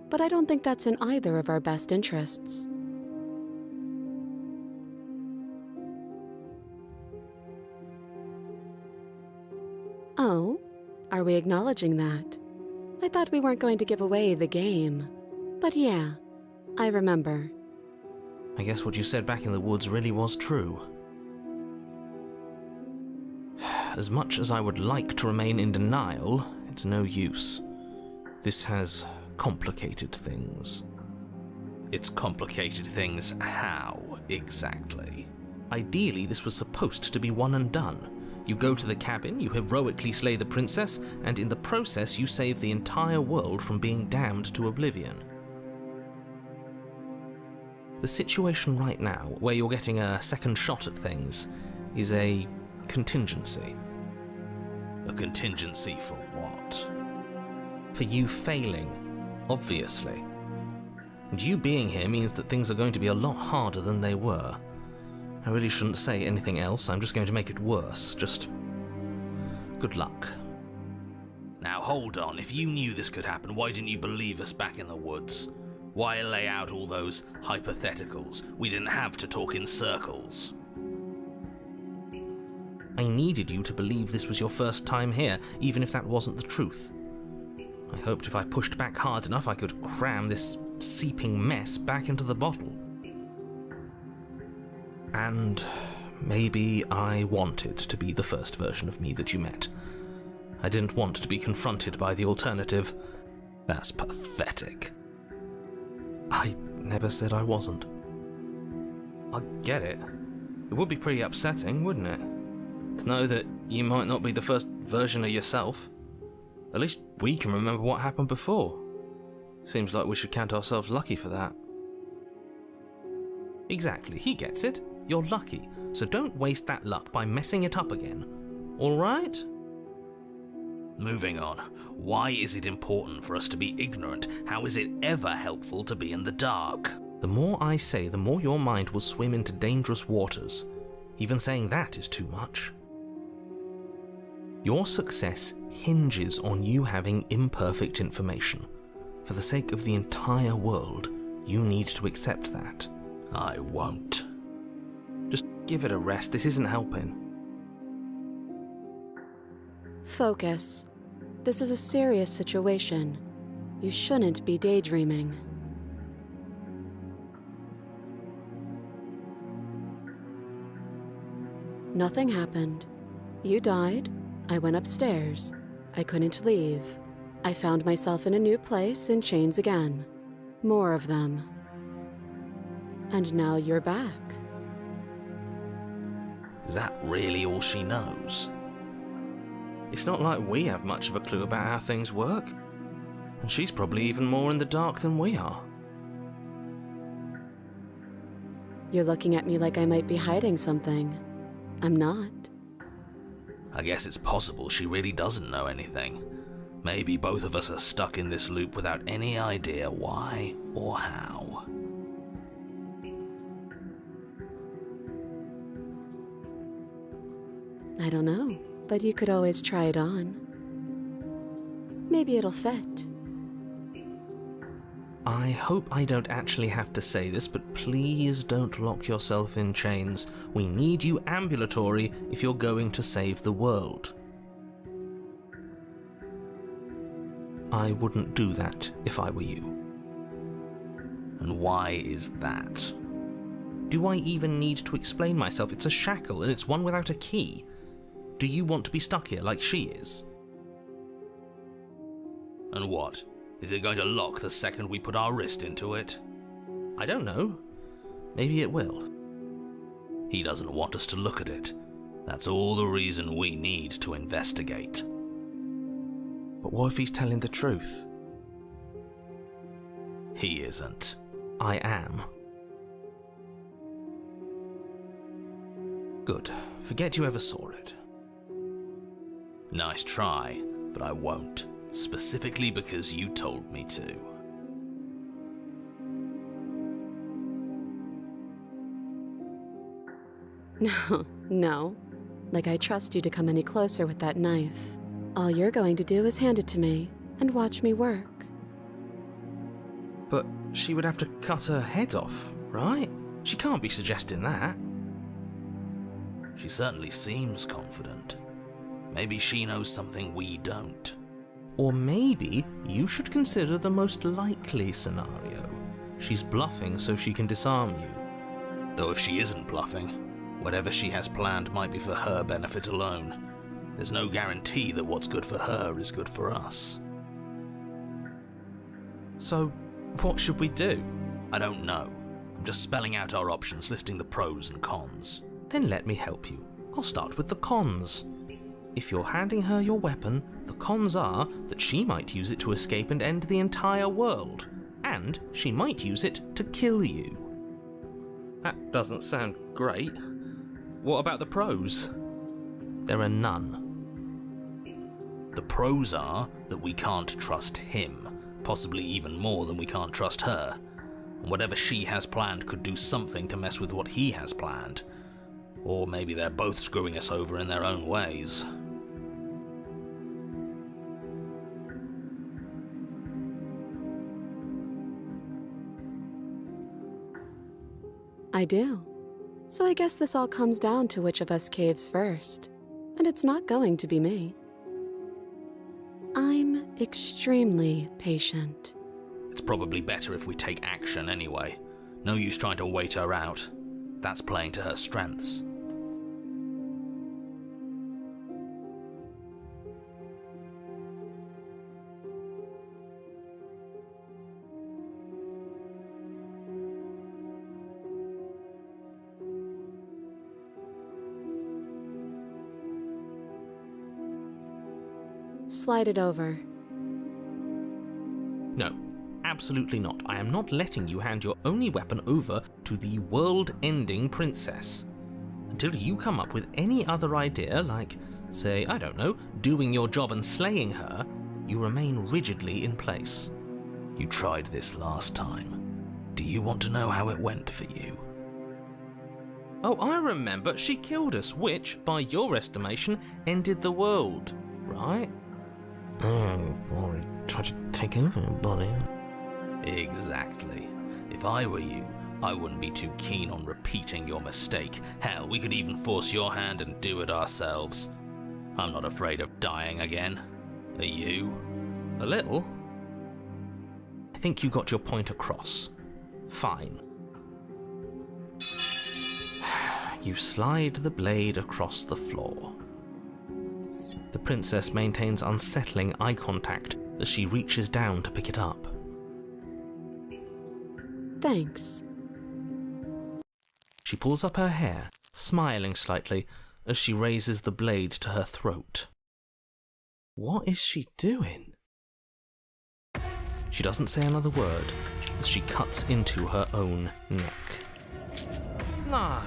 But I don't think that's in either of our best interests. Oh, are we acknowledging that? I thought we weren't going to give away the game. But yeah, I remember. I guess what you said back in the woods really was true. As much as I would like to remain in denial, it's no use. This has complicated things. It's complicated things how, exactly? Ideally, this was supposed to be one and done. You go to the cabin, you heroically slay the princess, and in the process you save the entire world from being damned to oblivion. The situation right now, where you're getting a second shot at things, is a contingency. A contingency for what? For you failing, obviously. And you being here means that things are going to be a lot harder than they were. I really shouldn't say anything else, I'm just going to make it worse. Just good luck. Now hold on, if you knew this could happen, why didn't you believe us back in the woods? Why lay out all those hypotheticals? We didn't have to talk in circles. I needed you to believe this was your first time here, even if that wasn't the truth. I hoped if I pushed back hard enough I could cram this seeping mess back into the bottle. And maybe I wanted to be the first version of me that you met. I didn't want to be confronted by the alternative. That's pathetic. I never said I wasn't. I get it. It would be pretty upsetting, wouldn't it? To know that you might not be the first version of yourself. At least we can remember what happened before. Seems like we should count ourselves lucky for that. Exactly, he gets it. You're lucky, so don't waste that luck by messing it up again. Alright? Moving on. Why is it important for us to be ignorant? How is it ever helpful to be in the dark? The more I say, the more your mind will swim into dangerous waters. Even saying that is too much. Your success hinges on you having imperfect information. For the sake of the entire world, you need to accept that. I won't. Just give it a rest, this isn't helping. Focus. This is a serious situation. You shouldn't be daydreaming. Nothing happened. You died. I went upstairs. I couldn't leave. I found myself in a new place in chains again. More of them. And now you're back. Is that really all she knows? It's not like we have much of a clue about how things work. And she's probably even more in the dark than we are. You're looking at me like I might be hiding something. I'm not. I guess it's possible she really doesn't know anything. Maybe both of us are stuck in this loop without any idea why or how. I don't know, but you could always try it on. Maybe it'll fit. I hope I don't actually have to say this, but please don't lock yourself in chains. We need you ambulatory if you're going to save the world. I wouldn't do that if I were you. And why is that? Do I even need to explain myself? It's a shackle, and it's one without a key. Do you want to be stuck here like she is? And what? Is it going to lock the second we put our wrist into it? I don't know. Maybe it will. He doesn't want us to look at it. That's all the reason we need to investigate. But what if he's telling the truth? He isn't. I am. Good. Forget you ever saw it. Nice try, but I won't. Specifically because you told me to. No. Like I trust you to come any closer with that knife. All you're going to do is hand it to me and watch me work. But she would have to cut her head off, right? She can't be suggesting that. She certainly seems confident. Maybe she knows something we don't. Or maybe you should consider the most likely scenario. She's bluffing so she can disarm you. Though if she isn't bluffing, whatever she has planned might be for her benefit alone. There's no guarantee that what's good for her is good for us. So, what should we do? I don't know. I'm just spelling out our options, listing the pros and cons. Then let me help you. I'll start with the cons. If you're handing her your weapon, the cons are that she might use it to escape and end the entire world, and she might use it to kill you. That doesn't sound great. What about the pros? There are none. The pros are that we can't trust him, possibly even more than we can't trust her. And whatever she has planned could do something to mess with what he has planned. Or maybe they're both screwing us over in their own ways. I do. So I guess this all comes down to which of us caves first. And it's not going to be me. I'm extremely patient. It's probably better if we take action anyway. No use trying to wait her out. That's playing to her strengths. Slide it over. No, absolutely not. I am not letting you hand your only weapon over to the world-ending princess. Until you come up with any other idea, like, say, I don't know, doing your job and slaying her, you remain rigidly in place. You tried this last time. Do you want to know how it went for you? Oh, I remember. She killed us, which, by your estimation, ended the world, right? Oh, boy, tried to take over your body. Exactly. If I were you, I wouldn't be too keen on repeating your mistake. Hell, we could even force your hand and do it ourselves. I'm not afraid of dying again. Are you? A little. I think you got your point across. Fine. You slide the blade across the floor. The princess maintains unsettling eye contact as she reaches down to pick it up. Thanks. She pulls up her hair, smiling slightly as she raises the blade to her throat. What is she doing? She doesn't say another word as she cuts into her own neck. No!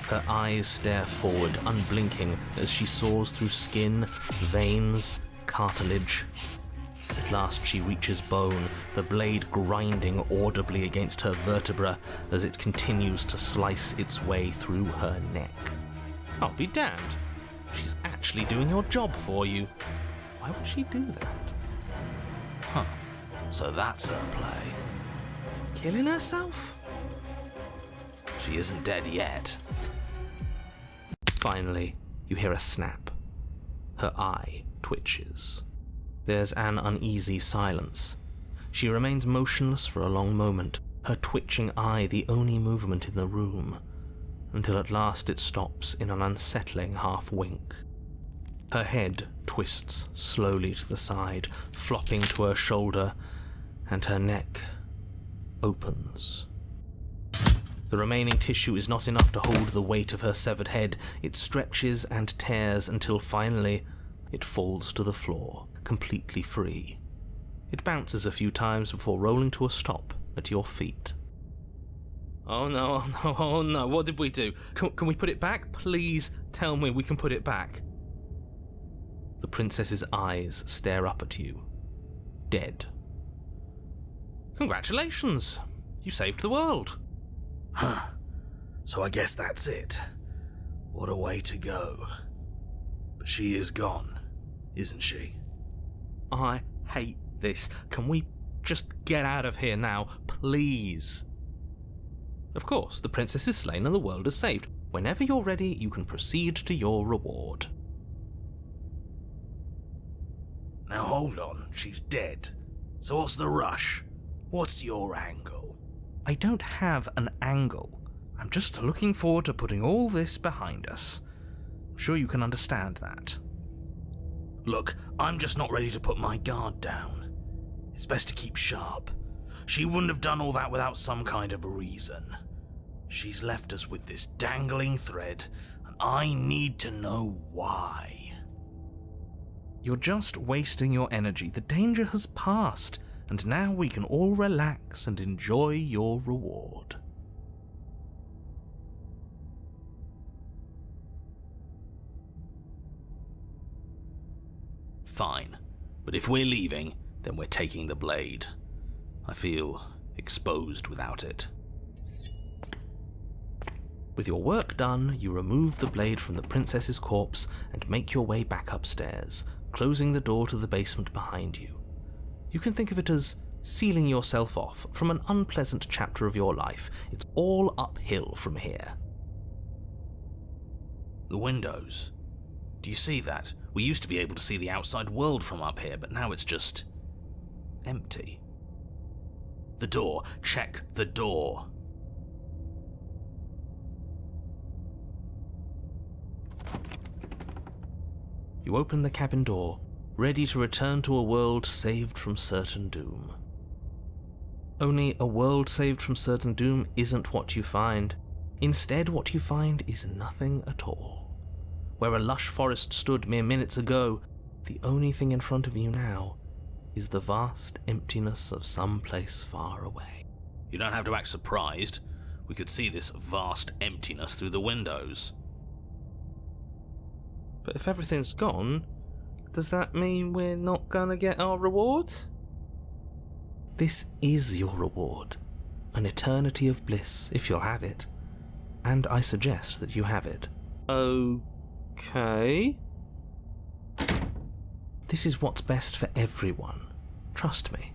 Her eyes stare forward, unblinking, as she saws through skin, veins, cartilage. At last she reaches bone, the blade grinding audibly against her vertebra as it continues to slice its way through her neck. I'll be damned. She's actually doing your job for you. Why would she do that? Huh. So that's her play. Killing herself? She isn't dead yet. Finally, you hear a snap. Her eye twitches. There's an uneasy silence. She remains motionless for a long moment, her twitching eye the only movement in the room, until at last it stops in an unsettling half-wink. Her head twists slowly to the side, flopping to her shoulder, and her neck opens. The remaining tissue is not enough to hold the weight of her severed head. It stretches and tears until finally it falls to the floor, completely free. It bounces a few times before rolling to a stop at your feet. Oh no, oh no, oh no, what did we do? Can we put it back? Please tell me we can put it back. The princess's eyes stare up at you, dead. Congratulations, you saved the world. Huh. So I guess that's it. What a way to go. But she is gone, isn't she? I hate this. Can we just get out of here now, please? Of course, the princess is slain and the world is saved. Whenever you're ready, you can proceed to your reward. Now hold on, she's dead. So what's the rush? What's your angle? I don't have an angle. I'm just looking forward to putting all this behind us. I'm sure you can understand that. Look, I'm just not ready to put my guard down. It's best to keep sharp. She wouldn't have done all that without some kind of a reason. She's left us with this dangling thread, and I need to know why. You're just wasting your energy. The danger has passed, and now we can all relax and enjoy your reward. Fine, but if we're leaving, then we're taking the blade. I feel exposed without it. With your work done, you remove the blade from the princess's corpse and make your way back upstairs, closing the door to the basement behind you. You can think of it as sealing yourself off from an unpleasant chapter of your life. It's all uphill from here. The windows. Do you see that? We used to be able to see the outside world from up here, but now it's just empty. The door. Check the door. You open the cabin door, ready to return to a world saved from certain doom. Only a world saved from certain doom isn't what you find. Instead, what you find is nothing at all. Where a lush forest stood mere minutes ago, the only thing in front of you now is the vast emptiness of some place far away. You don't have to act surprised. We could see this vast emptiness through the windows. But if everything's gone, does that mean we're not gonna get our reward? This is your reward. An eternity of bliss, if you'll have it. And I suggest that you have it. Okay. This is what's best for everyone. Trust me.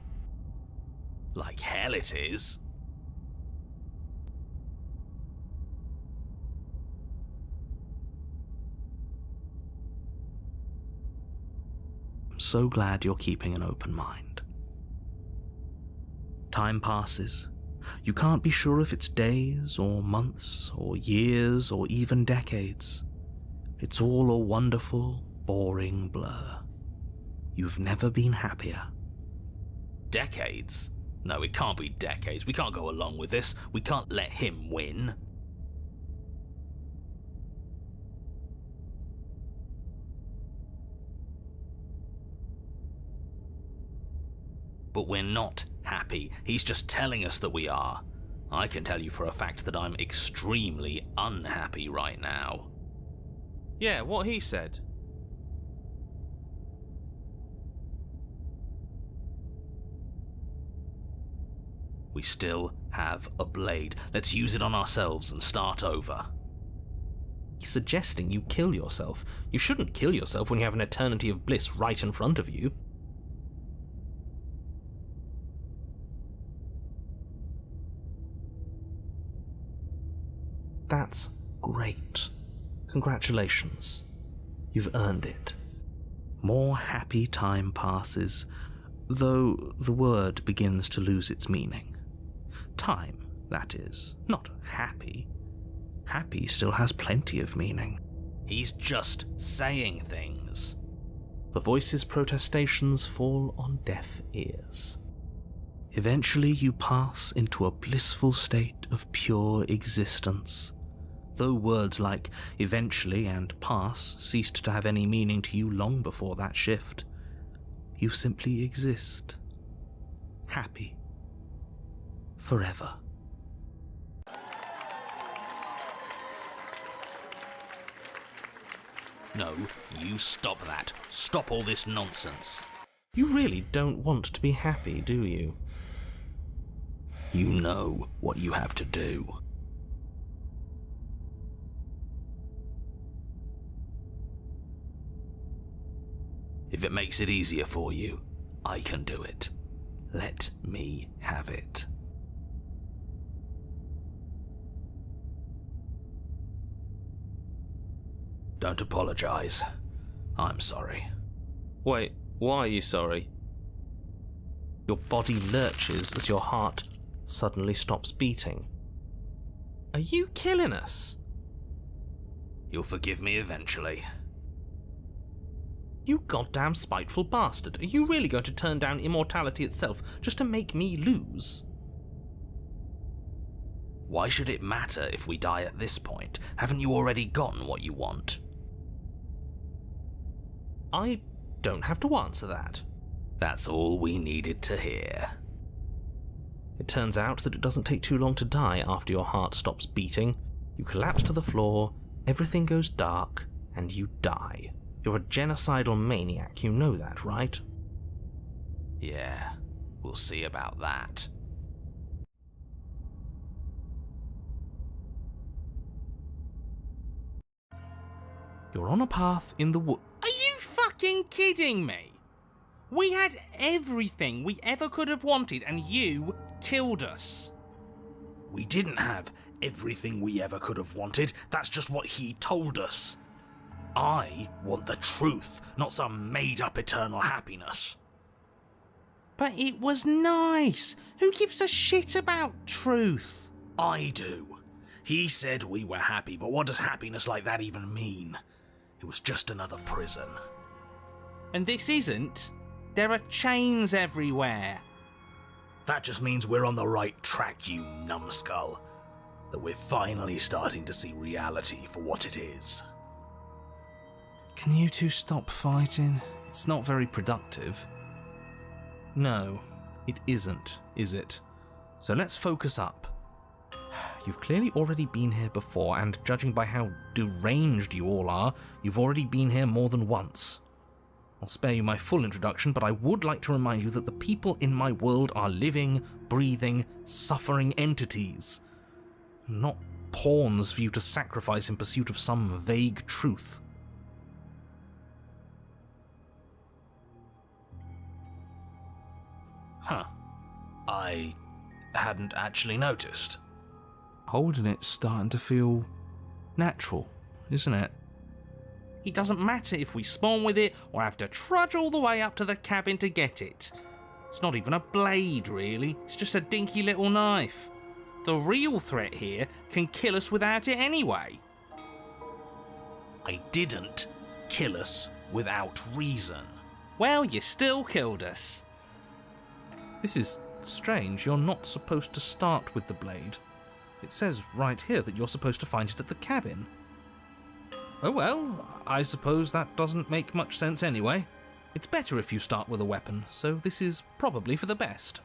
Like hell it is. I'm so glad you're keeping an open mind. Time passes. You can't be sure if it's days or months or years or even decades. It's all a wonderful, boring blur. You've never been happier. Decades? No, it can't be decades. We can't go along with this. We can't let him win. But we're not happy. He's just telling us that we are. I can tell you for a fact that I'm extremely unhappy right now. Yeah, what he said. We still have a blade. Let's use it on ourselves and start over. He's suggesting you kill yourself. You shouldn't kill yourself when you have an eternity of bliss right in front of you. That's great. Congratulations. You've earned it. More happy time passes, though the word begins to lose its meaning. Time, that is, not happy. Happy still has plenty of meaning. He's just saying things. The voice's protestations fall on deaf ears. Eventually you pass into a blissful state of pure existence. Though words like eventually and pass ceased to have any meaning to you long before that shift, you simply exist. Happy. Forever. No, you stop that. Stop all this nonsense. You really don't want to be happy, do you? You know what you have to do. If it makes it easier for you, I can do it. Let me have it. Don't apologize. I'm sorry. Wait, why are you sorry? Your body lurches as your heart suddenly stops beating. Are you killing us? You'll forgive me eventually. You goddamn spiteful bastard. Are you really going to turn down immortality itself just to make me lose? Why should it matter if we die at this point? Haven't you already gotten what you want? I don't have to answer that. That's all we needed to hear. It turns out that it doesn't take too long to die after your heart stops beating. You collapse to the floor, everything goes dark, and you die. You're a genocidal maniac, you know that, right? Yeah, we'll see about that. You're on a path in the wood. Are you fucking kidding me? We had everything we ever could have wanted and you killed us. We didn't have everything we ever could have wanted. That's just what he told us. I want the truth, not some made-up eternal happiness. But it was nice. Who gives a shit about truth? I do. He said we were happy, but what does happiness like that even mean? It was just another prison. And this isn't. There are chains everywhere. That just means we're on the right track, you numbskull. That we're finally starting to see reality for what it is. Can you two stop fighting? It's not very productive. No, it isn't, is it? So let's focus up. You've clearly already been here before, and judging by how deranged you all are, you've already been here more than once. I'll spare you my full introduction, but I would like to remind you that the people in my world are living, breathing, suffering entities. Not pawns for you to sacrifice in pursuit of some vague truth. Huh. I hadn't actually noticed. Holding it's starting to feel natural, isn't it? It doesn't matter if we spawn with it or have to trudge all the way up to the cabin to get it. It's not even a blade, really. It's just a dinky little knife. The real threat here can kill us without it anyway. I didn't kill us without reason. Well, you still killed us. This is strange. You're not supposed to start with the blade. It says right here that you're supposed to find it at the cabin. Oh well, I suppose that doesn't make much sense anyway. It's better if you start with a weapon, so this is probably for the best.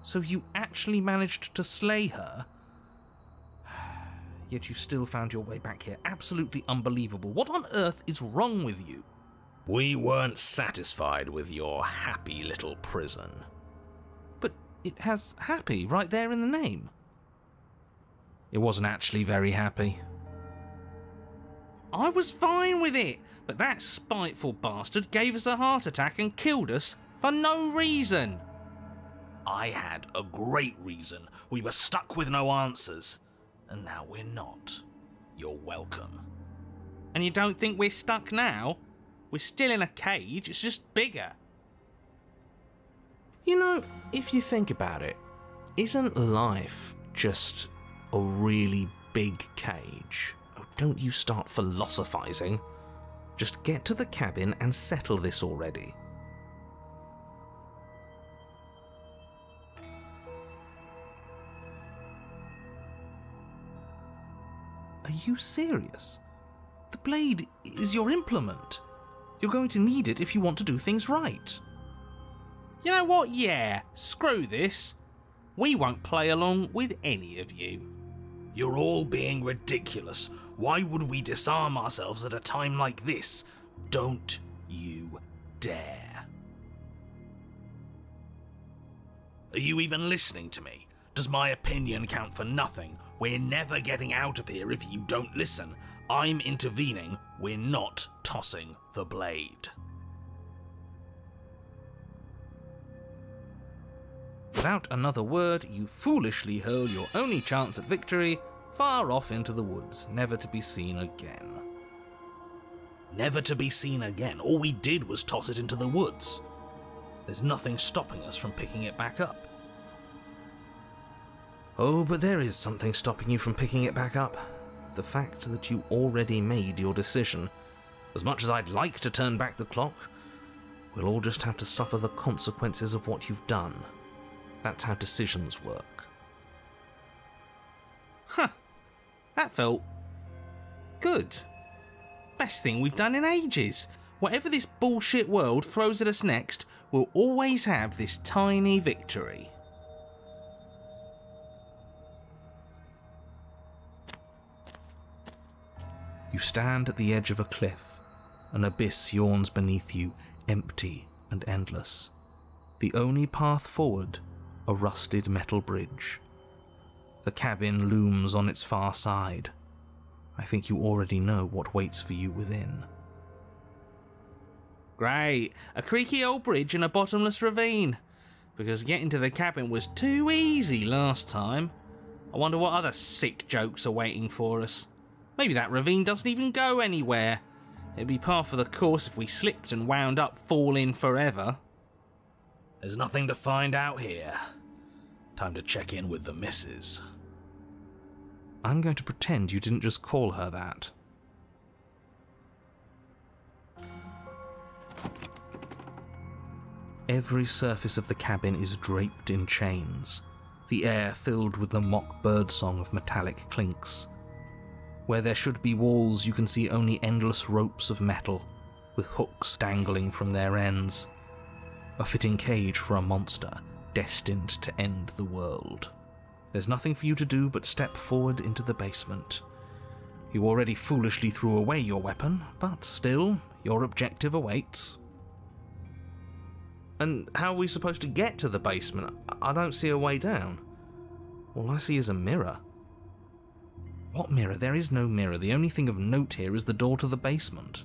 So you actually managed to slay her? Yet you still found your way back here. Absolutely unbelievable. What on earth is wrong with you? We weren't satisfied with your happy little prison. But it has happy right there in the name. It wasn't actually very happy. I was fine with it, but that spiteful bastard gave us a heart attack and killed us for no reason. I had a great reason. We were stuck with no answers. And now we're not. You're welcome. And you don't think we're stuck now? We're still in a cage, it's just bigger. You know, if you think about it, isn't life just a really big cage? Oh, don't you start philosophizing. Just get to the cabin and settle this already. Are you serious? The blade is your implement. You're going to need it if you want to do things right. You know what? Yeah, screw this. We won't play along with any of you. You're all being ridiculous. Why would we disarm ourselves at a time like this? Don't you dare. Are you even listening to me? Does my opinion count for nothing? We're never getting out of here if you don't listen. I'm intervening. We're not tossing the blade. Without another word, you foolishly hurl your only chance at victory far off into the woods, never to be seen again. Never to be seen again. All we did was toss it into the woods. There's nothing stopping us from picking it back up. Oh, but there is something stopping you from picking it back up. The fact that you already made your decision. As much as I'd like to turn back the clock, we'll all just have to suffer the consequences of what you've done. That's how decisions work. Huh. That felt good. Best thing we've done in ages. Whatever this bullshit world throws at us next, we'll always have this tiny victory. You stand at the edge of a cliff. An abyss yawns beneath you, empty and endless. The only path forward, a rusted metal bridge. The cabin looms on its far side. I think you already know what waits for you within. Great, a creaky old bridge and a bottomless ravine. Because getting to the cabin was too easy last time. I wonder what other sick jokes are waiting for us. Maybe that ravine doesn't even go anywhere. It'd be par for the course if we slipped and wound up falling forever. There's nothing to find out here. Time to check in with the missus. I'm going to pretend you didn't just call her that. Every surface of the cabin is draped in chains, the air filled with the mock birdsong of metallic clinks. Where there should be walls, you can see only endless ropes of metal, with hooks dangling from their ends. A fitting cage for a monster, destined to end the world. There's nothing for you to do but step forward into the basement. You already foolishly threw away your weapon, but still, your objective awaits. And how are we supposed to get to the basement? I don't see a way down. All I see is a mirror. What mirror? There is no mirror. The only thing of note here is the door to the basement.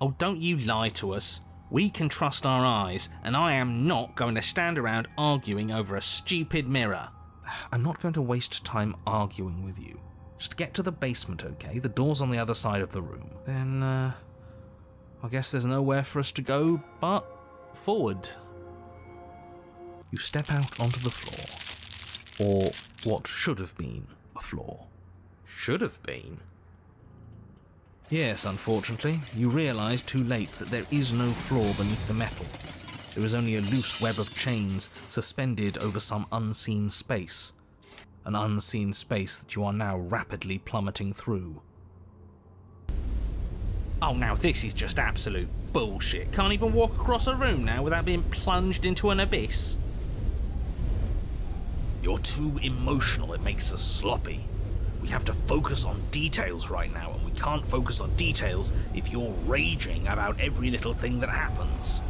Oh, don't you lie to us. We can trust our eyes, and I am not going to stand around arguing over a stupid mirror. I'm not going to waste time arguing with you. Just get to the basement, okay? The door's on the other side of the room. Then, I guess there's nowhere for us to go but forward. You step out onto the floor. Or what should have been a floor. Should have been? Yes, unfortunately, you realise too late that there is no floor beneath the metal. There is only a loose web of chains suspended over some unseen space. An unseen space that you are now rapidly plummeting through. Oh, now this is just absolute bullshit. Can't even walk across a room now without being plunged into an abyss. You're too emotional, it makes us sloppy. We have to focus on details right now, and we can't focus on details if you're raging about every little thing that happens.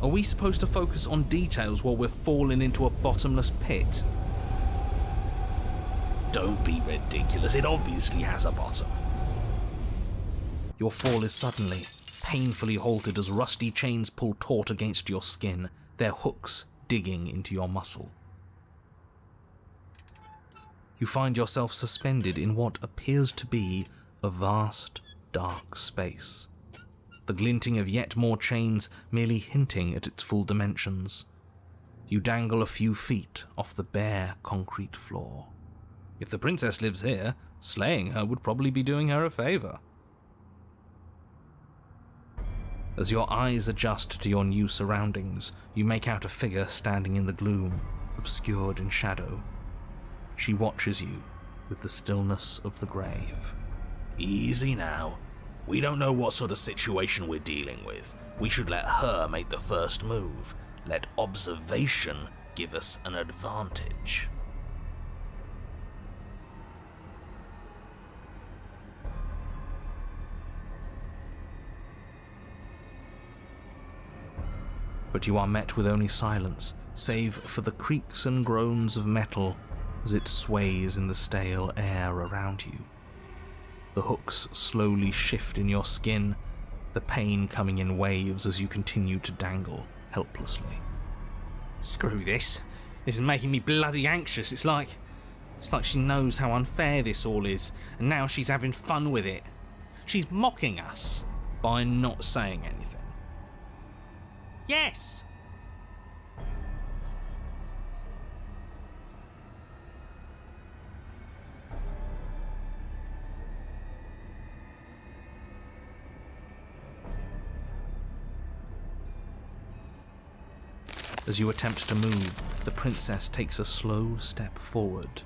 Are we supposed to focus on details while we're falling into a bottomless pit? Don't be ridiculous, it obviously has a bottom. Your fall is suddenly, painfully halted as rusty chains pull taut against your skin, their hooks digging into your muscle. You find yourself suspended in what appears to be a vast, dark space. The glinting of yet more chains merely hinting at its full dimensions. You dangle a few feet off the bare concrete floor. If the princess lives here, slaying her would probably be doing her a favour. As your eyes adjust to your new surroundings, you make out a figure standing in the gloom, obscured in shadow. She watches you with the stillness of the grave. Easy now. We don't know what sort of situation we're dealing with. We should let her make the first move. Let observation give us an advantage. But you are met with only silence, save for the creaks and groans of metal as it sways in the stale air around you. The hooks slowly shift in your skin, the pain coming in waves as you continue to dangle helplessly. Screw this. This is making me bloody anxious. It's like she knows how unfair this all is, and now she's having fun with it. She's mocking us by not saying anything. Yes! As you attempt to move, the princess takes a slow step forward.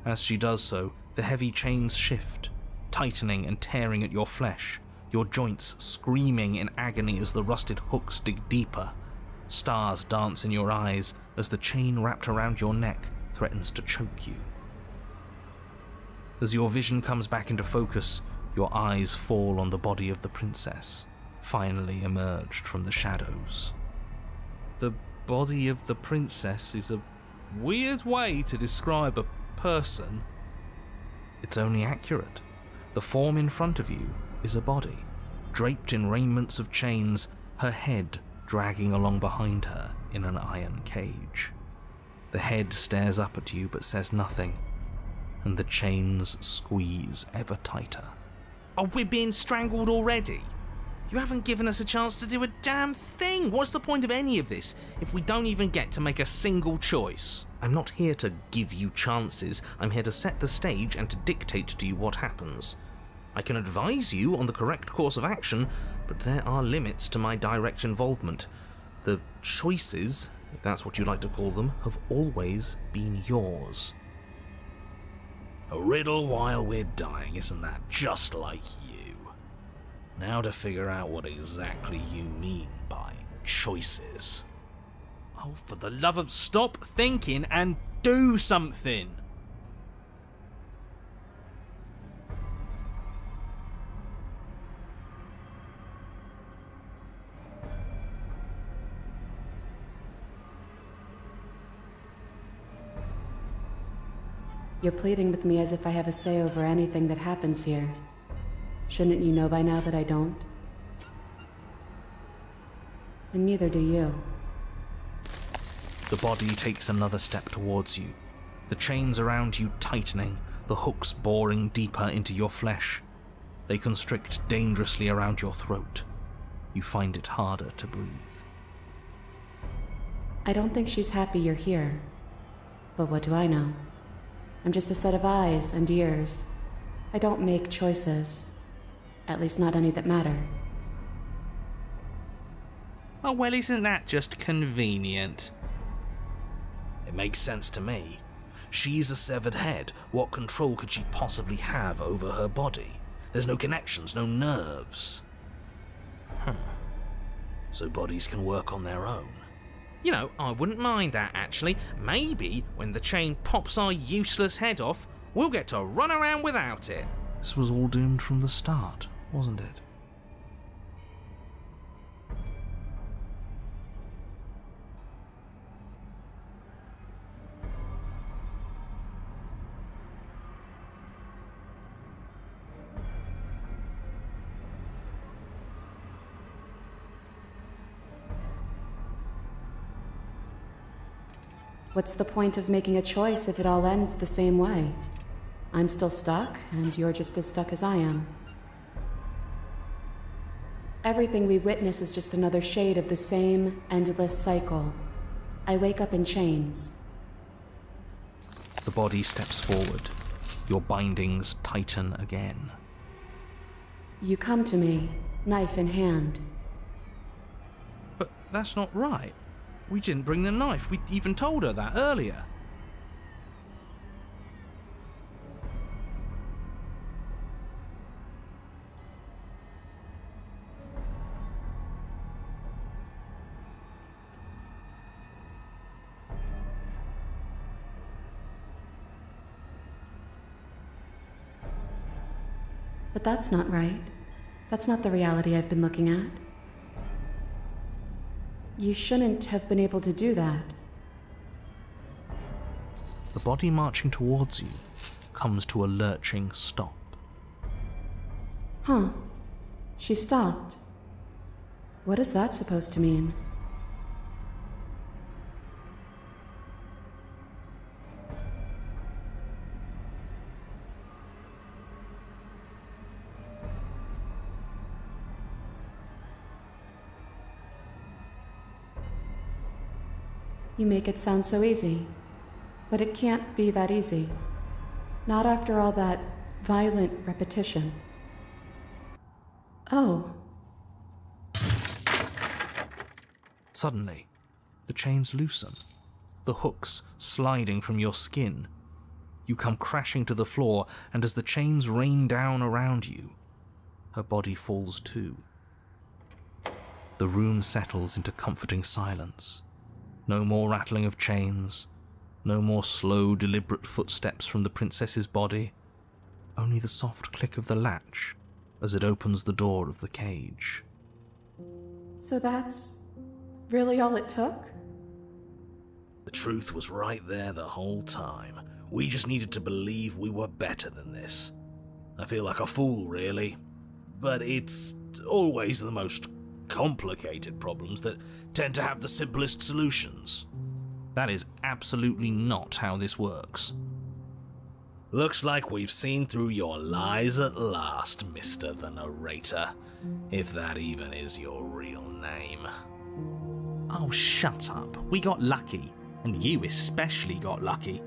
As she does so, the heavy chains shift, tightening and tearing at your flesh, your joints screaming in agony as the rusted hooks dig deeper. Stars dance in your eyes as the chain wrapped around your neck threatens to choke you. As your vision comes back into focus, your eyes fall on the body of the princess, finally emerged from the shadows. The body of the princess is a weird way to describe a person. It's only accurate. The form in front of you is a body, draped in raiments of chains, her head dragging along behind her in an iron cage. The head stares up at you but says nothing, and the chains squeeze ever tighter. Oh, we're being strangled already? You haven't given us a chance to do a damn thing. What's the point of any of this if we don't even get to make a single choice? I'm not here to give you chances. I'm here to set the stage and to dictate to you what happens. I can advise you on the correct course of action, but there are limits to my direct involvement. The choices, if that's what you like to call them, have always been yours. A riddle while we're dying, isn't that just like you? Now to figure out what exactly you mean by choices. Oh, for the love of stop thinking and do something! You're pleading with me as if I have a say over anything that happens here. Shouldn't you know by now that I don't? And neither do you. The body takes another step towards you, the chains around you tightening, the hooks boring deeper into your flesh. They constrict dangerously around your throat. You find it harder to breathe. I don't think she's happy you're here. But what do I know? I'm just a set of eyes and ears. I don't make choices. At least not any that matter. Oh, well, isn't that just convenient? It makes sense to me. She's a severed head. What control could she possibly have over her body? There's no connections, no nerves. So bodies can work on their own. You know, I wouldn't mind that, actually. Maybe when the chain pops our useless head off, we'll get to run around without it. This was all doomed from the start, wasn't it? What's the point of making a choice if it all ends the same way? I'm still stuck, and you're just as stuck as I am. Everything we witness is just another shade of the same endless cycle. I wake up in chains. The body steps forward. Your bindings tighten again. You come to me, knife in hand. But that's not right. We didn't bring the knife. We even told her that earlier. But that's not right. That's not the reality I've been looking at. You shouldn't have been able to do that. The body marching towards you comes to a lurching stop. Huh. She stopped. What is that supposed to mean? You make it sound so easy, but it can't be that easy. Not after all that violent repetition. Oh. Suddenly, the chains loosen, the hooks sliding from your skin. You come crashing to the floor, and as the chains rain down around you, her body falls too. The room settles into comforting silence. No more rattling of chains, no more slow, deliberate footsteps from the princess's body, only the soft click of the latch as it opens the door of the cage. So that's really all it took? The truth was right there the whole time. We just needed to believe we were better than this. I feel like a fool, really. But it's always the most complicated problems that tend to have the simplest solutions. That is absolutely not how this works. Looks like we've seen through your lies at last, Mr. the Narrator. If that even is your real name. Oh, shut up. We got lucky. And you especially got lucky.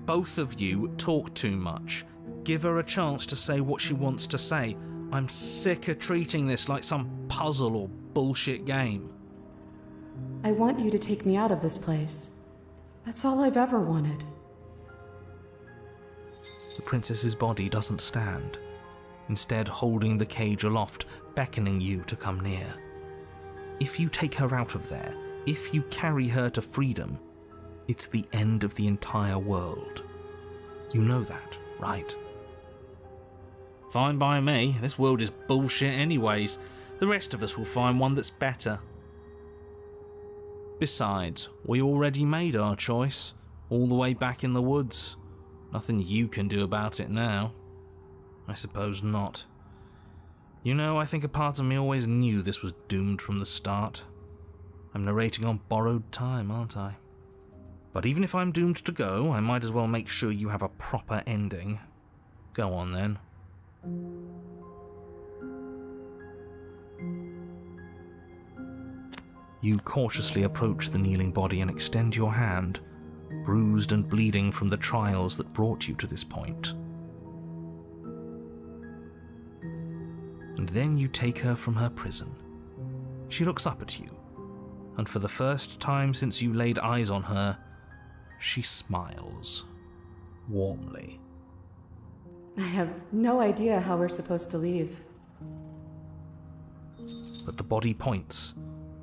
Both of you talk too much. Give her a chance to say what she wants to say. I'm sick of treating this like some puzzle or bullshit game. I want you to take me out of this place. That's all I've ever wanted. The princess's body doesn't stand, instead holding the cage aloft, beckoning you to come near. If you take her out of there, if you carry her to freedom, it's the end of the entire world. You know that, right? Fine by me. This world is bullshit anyways. The rest of us will find one that's better. Besides, we already made our choice, all the way back in the woods. Nothing you can do about it now. I suppose not. You know, I think a part of me always knew this was doomed from the start. I'm narrating on borrowed time, aren't I? But even if I'm doomed to go, I might as well make sure you have a proper ending. Go on then. You cautiously approach the kneeling body and extend your hand, bruised and bleeding from the trials that brought you to this point. And then you take her from her prison. She looks up at you, and for the first time since you laid eyes on her, she smiles warmly. I have no idea how we're supposed to leave. But the body points,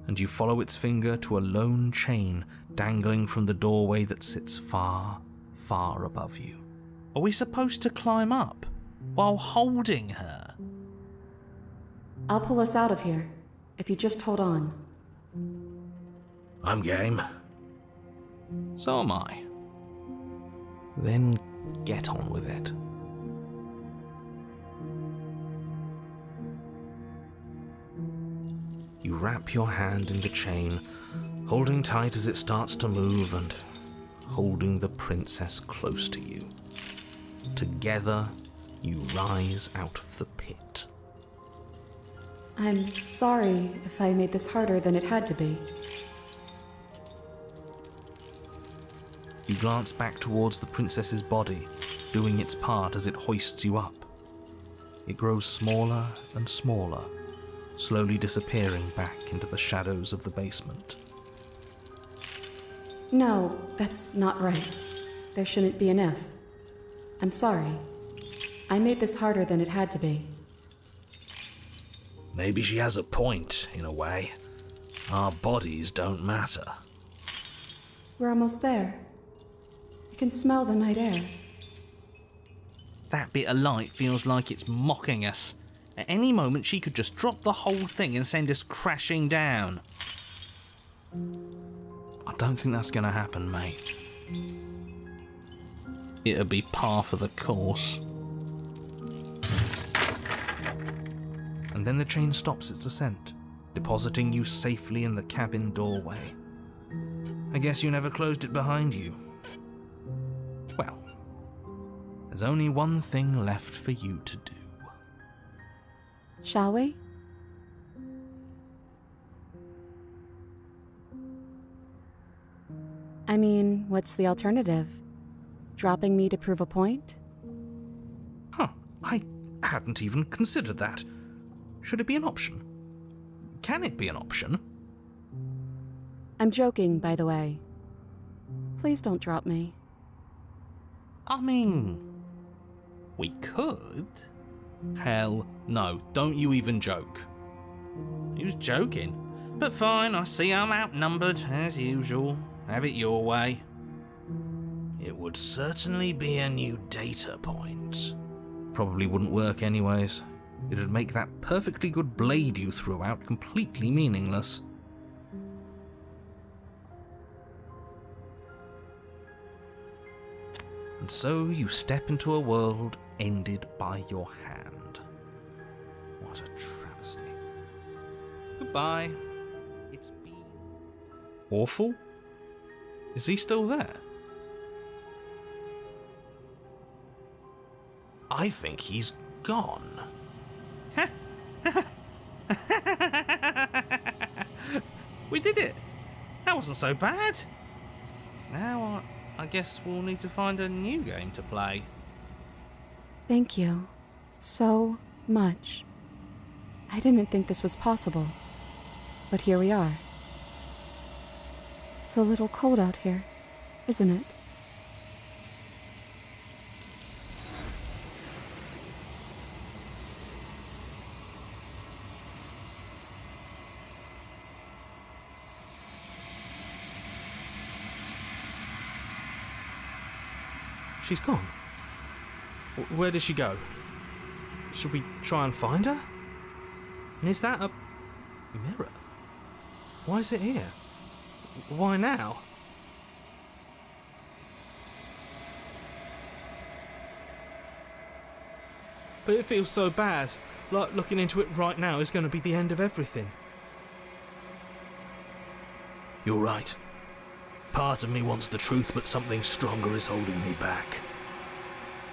and you follow its finger to a lone chain dangling from the doorway that sits far, far above you. Are we supposed to climb up while holding her? I'll pull us out of here, if you just hold on. I'm game. So am I. Then get on with it. You wrap your hand in the chain, holding tight as it starts to move and holding the princess close to you. Together, you rise out of the pit. I'm sorry if I made this harder than it had to be. You glance back towards the princess's body, doing its part as it hoists you up. It grows smaller and smaller, slowly disappearing back into the shadows of the basement. No, that's not right. There shouldn't be an if. I'm sorry. I made this harder than it had to be. Maybe she has a point, in a way. Our bodies don't matter. We're almost there. I can smell the night air. That bit of light feels like it's mocking us. At any moment, she could just drop the whole thing and send us crashing down. I don't think that's going to happen, mate. It'll be par for the course. And then the chain stops its ascent, depositing you safely in the cabin doorway. I guess you never closed it behind you. Well, there's only one thing left for you to do. Shall we? I mean, what's the alternative? Dropping me to prove a point? Huh, I hadn't even considered that. Should it be an option? Can it be an option? I'm joking, by the way. Please don't drop me. I mean, we could. Hell no, don't you even joke. He was joking. But fine, I see I'm outnumbered, as usual. Have it your way. It would certainly be a new data point. Probably wouldn't work anyways. It'd make that perfectly good blade you threw out completely meaningless. And so you step into a world ended by your hand. What a travesty. Goodbye. It's been awful? Is he still there? I think he's gone. We did it! That wasn't so bad. Now I guess we'll need to find a new game to play. Thank you so much. I didn't think this was possible, but here we are. It's a little cold out here, isn't it? She's gone. Where did she go? Should we try and find her? And is that a mirror? Why is it here? Why now? But it feels so bad. Like looking into it right now is going to be the end of everything. You're right. Part of me wants the truth, but something stronger is holding me back.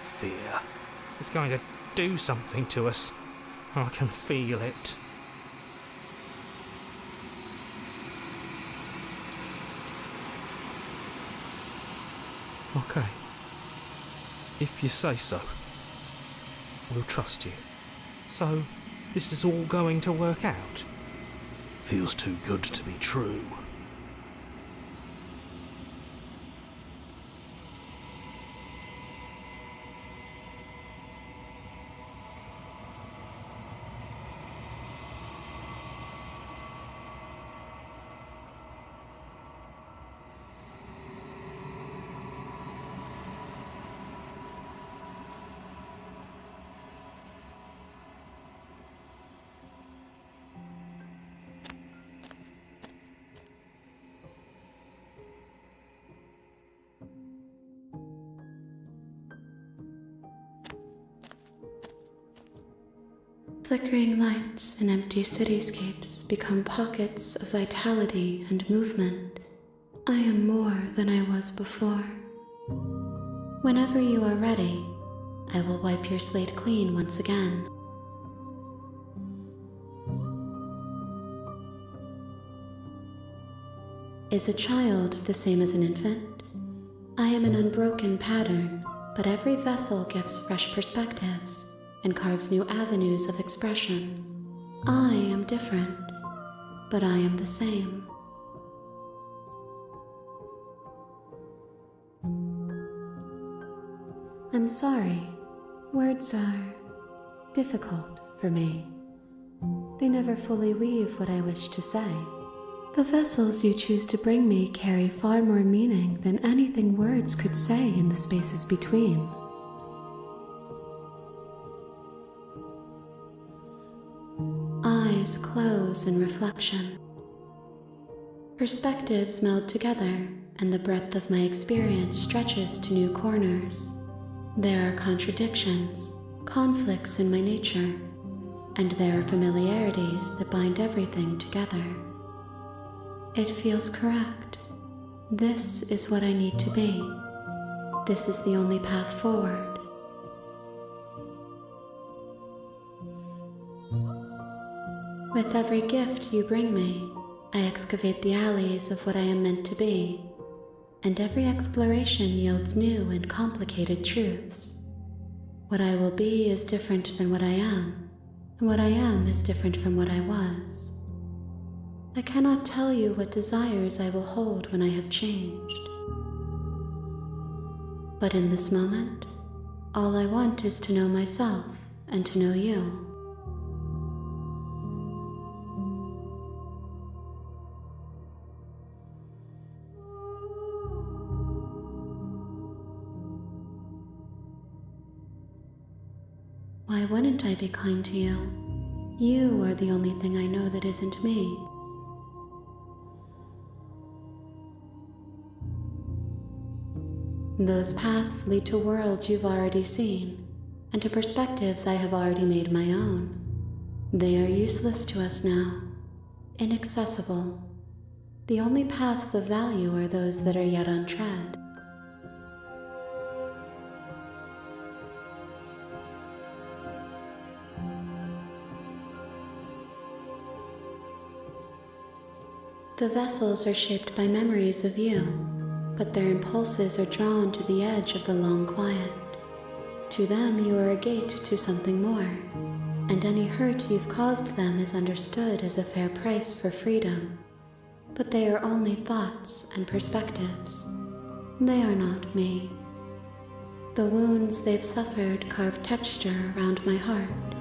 Fear. It's going to do something to us. I can feel it. Okay. If you say so, we'll trust you. So, this is all going to work out? Feels too good to be true. Flickering lights and empty cityscapes become pockets of vitality and movement. I am more than I was before. Whenever you are ready, I will wipe your slate clean once again. Is a child the same as an infant? I am an unbroken pattern, but every vessel gives fresh perspectives and carves new avenues of expression. I am different, but I am the same. I'm sorry. Words are difficult for me. They never fully weave what I wish to say. The vessels you choose to bring me carry far more meaning than anything words could say in the spaces between. Eyes close in reflection. Perspectives meld together, and the breadth of my experience stretches to new corners. There are contradictions, conflicts in my nature, and there are familiarities that bind everything together. It feels correct. This is what I need to be. This is the only path forward. With every gift you bring me, I excavate the alleys of what I am meant to be, and every exploration yields new and complicated truths. What I will be is different than what I am, and what I am is different from what I was. I cannot tell you what desires I will hold when I have changed. But in this moment, all I want is to know myself and to know you. Why wouldn't I be kind to you? You are the only thing I know that isn't me. Those paths lead to worlds you've already seen, and to perspectives I have already made my own. They are useless to us now, inaccessible. The only paths of value are those that are yet untread. The vessels are shaped by memories of you, but their impulses are drawn to the edge of the long quiet. To them you are a gate to something more, and any hurt you've caused them is understood as a fair price for freedom. But they are only thoughts and perspectives. They are not me. The wounds they've suffered carve texture around my heart.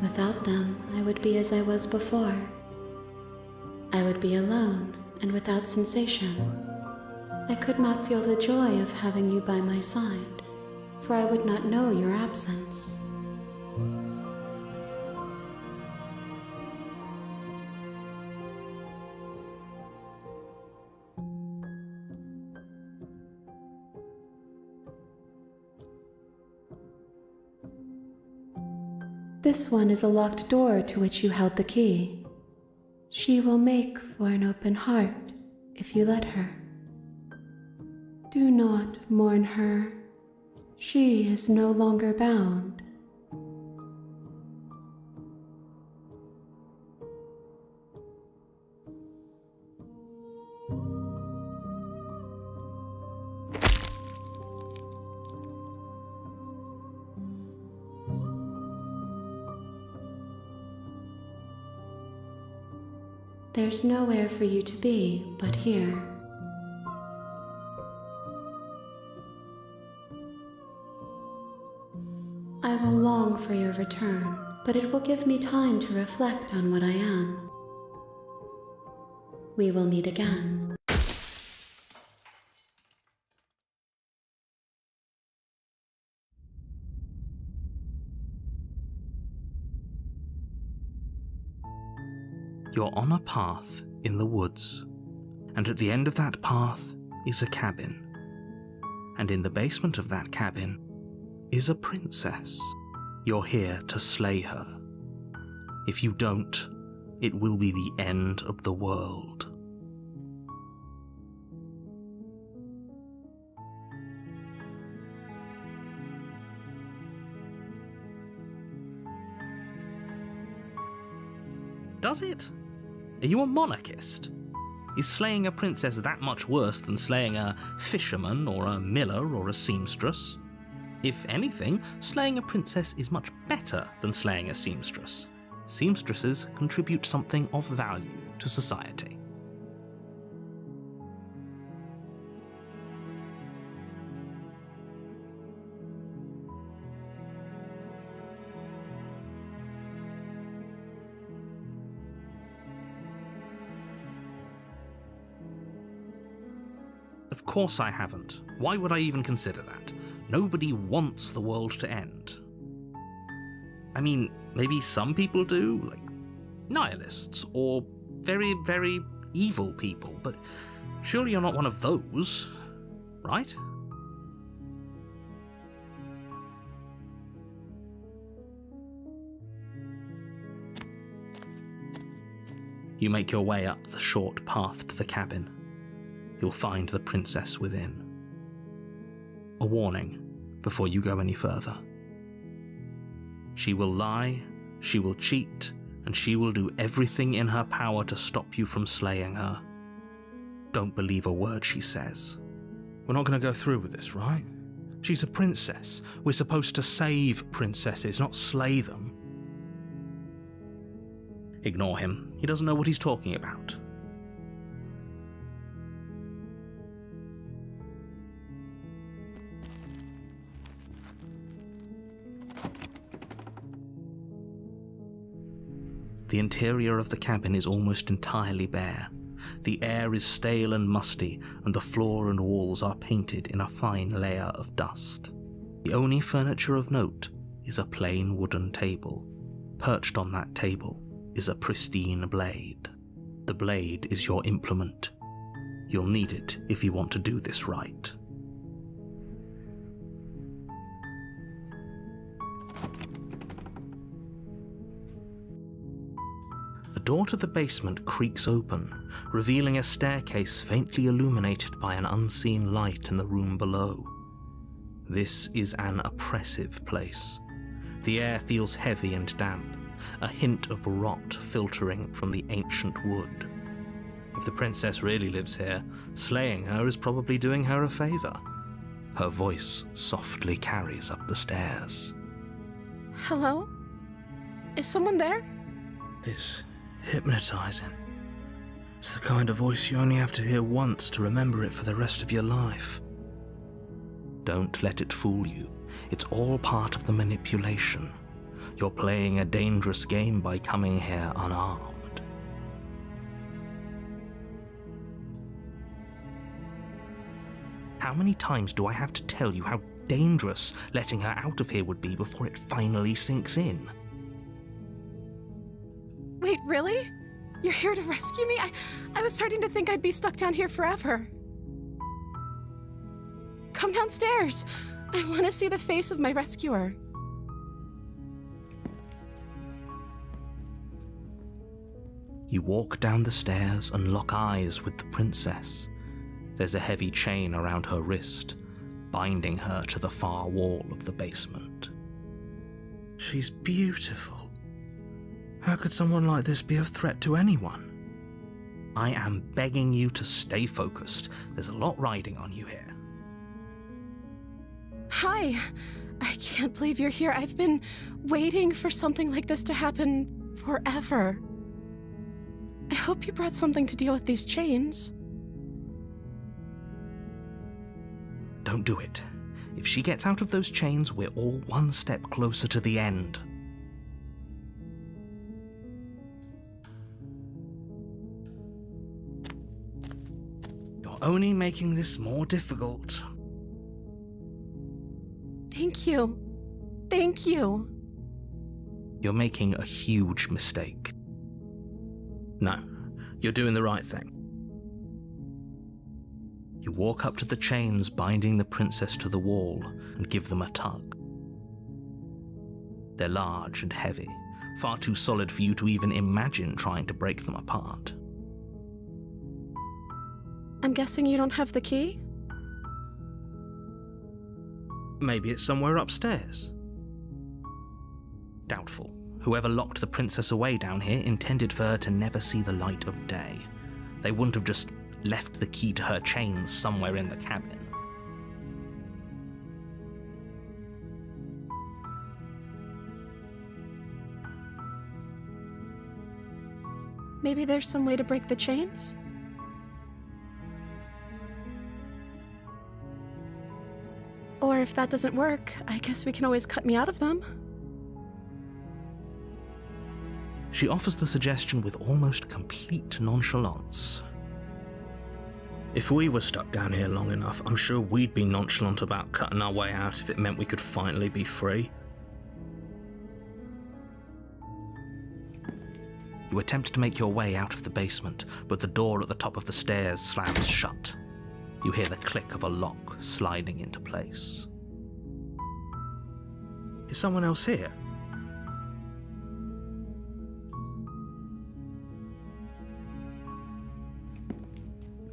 Without them, I would be as I was before. I would be alone and without sensation. I could not feel the joy of having you by my side, for I would not know your absence. This one is a locked door to which you held the key. She will make for an open heart if you let her. Do not mourn her. She is no longer bound. There's nowhere for you to be but here. I will long for your return, but it will give me time to reflect on what I am. We will meet again. You're on a path in the woods, and at the end of that path is a cabin. And in the basement of that cabin is a princess. You're here to slay her. If you don't, it will be the end of the world. Does it? Are you a monarchist? Is slaying a princess that much worse than slaying a fisherman or a miller or a seamstress? If anything, slaying a princess is much better than slaying a seamstress. Seamstresses contribute something of value to society. Of course I haven't. Why would I even consider that? Nobody wants the world to end. I mean, maybe some people do, like nihilists, or very, very evil people, but surely you're not one of those, right? You make your way up the short path to the cabin. You'll find the princess within. A warning before you go any further. She will lie, she will cheat, and she will do everything in her power to stop you from slaying her. Don't believe a word she says. We're not going to go through with this, right? She's a princess. We're supposed to save princesses, not slay them. Ignore him. He doesn't know what he's talking about. The interior of the cabin is almost entirely bare. The air is stale and musty, and the floor and walls are painted in a fine layer of dust. The only furniture of note is a plain wooden table. Perched on that table is a pristine blade. The blade is your implement. You'll need it if you want to do this right. The door to the basement creaks open, revealing a staircase faintly illuminated by an unseen light in the room below. This is an oppressive place. The air feels heavy and damp, a hint of rot filtering from the ancient wood. If the princess really lives here, slaying her is probably doing her a favor. Her voice softly carries up the stairs. Hello? Is someone there? It's hypnotizing. It's the kind of voice you only have to hear once to remember it for the rest of your life. Don't let it fool you. It's all part of the manipulation. You're playing a dangerous game by coming here unarmed. How many times do I have to tell you how dangerous letting her out of here would be before it finally sinks in? Wait, really? You're here to rescue me? I was starting to think I'd be stuck down here forever. Come downstairs. I want to see the face of my rescuer. You walk down the stairs and lock eyes with the princess. There's a heavy chain around her wrist, binding her to the far wall of the basement. She's beautiful. How could someone like this be a threat to anyone? I am begging you to stay focused. There's a lot riding on you here. Hi. I can't believe you're here. I've been waiting for something like this to happen forever. I hope you brought something to deal with these chains. Don't do it. If she gets out of those chains, we're all one step closer to the end. You're only making this more difficult. Thank you. Thank you. You're making a huge mistake. No, you're doing the right thing. You walk up to the chains binding the princess to the wall and give them a tug. They're large and heavy, far too solid for you to even imagine trying to break them apart. I'm guessing you don't have the key? Maybe it's somewhere upstairs. Doubtful. Whoever locked the princess away down here intended for her to never see the light of day. They wouldn't have just left the key to her chains somewhere in the cabin. Maybe there's some way to break the chains? Or if that doesn't work, I guess we can always cut me out of them. She offers the suggestion with almost complete nonchalance. If we were stuck down here long enough, I'm sure we'd be nonchalant about cutting our way out if it meant we could finally be free. You attempt to make your way out of the basement, but the door at the top of the stairs slams shut. You hear the click of a lock sliding into place. Is someone else here?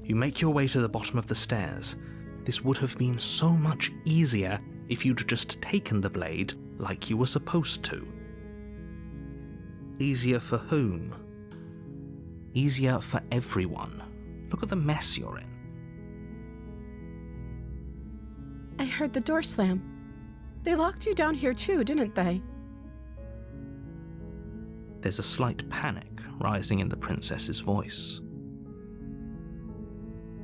You make your way to the bottom of the stairs. This would have been so much easier if you'd just taken the blade like you were supposed to. Easier for whom? Easier for everyone. Look at the mess you're in. I heard the door slam. They locked you down here too, didn't they? There's a slight panic rising in the princess's voice.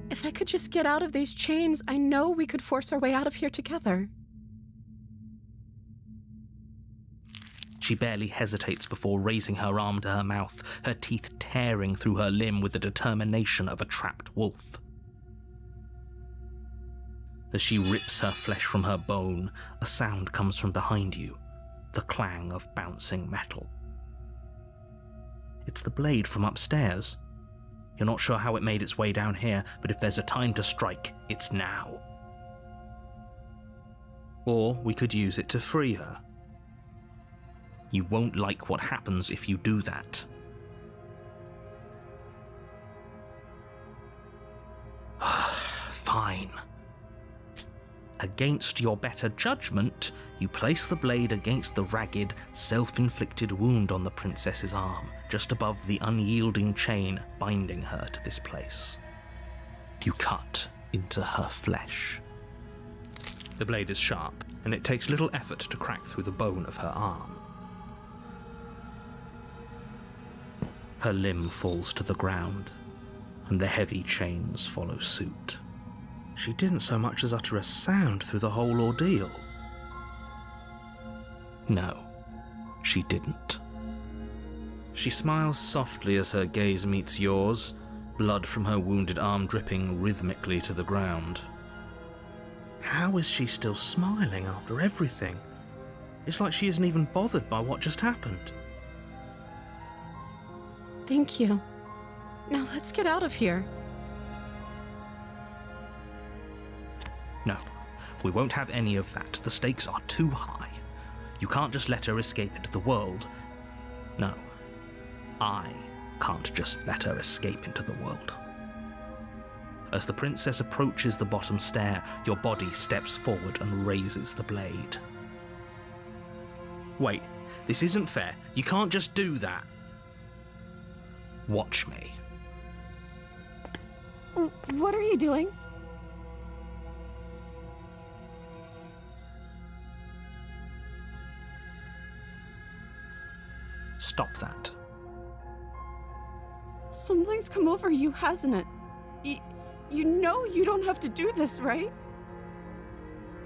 If I could just get out of these chains, I know we could force our way out of here together. She barely hesitates before raising her arm to her mouth, her teeth tearing through her limb with the determination of a trapped wolf. As she rips her flesh from her bone, a sound comes from behind you, the clang of bouncing metal. It's the blade from upstairs. You're not sure how it made its way down here, but if there's a time to strike, it's now. Or we could use it to free her. You won't like what happens if you do that. Fine. Against your better judgment, you place the blade against the ragged, self-inflicted wound on the princess's arm, just above the unyielding chain binding her to this place. You cut into her flesh. The blade is sharp, and it takes little effort to crack through the bone of her arm. Her limb falls to the ground, and the heavy chains follow suit. She didn't so much as utter a sound through the whole ordeal. No, she didn't. She smiles softly as her gaze meets yours, blood from her wounded arm dripping rhythmically to the ground. How is she still smiling after everything? It's like she isn't even bothered by what just happened. Thank you. Now let's get out of here. No, we won't have any of that. The stakes are too high. You can't just let her escape into the world. No, I can't just let her escape into the world. As the princess approaches the bottom stair, your body steps forward and raises the blade. Wait, this isn't fair. You can't just do that. Watch me. What are you doing? Stop that. Something's come over you, hasn't it? You know you don't have to do this, right?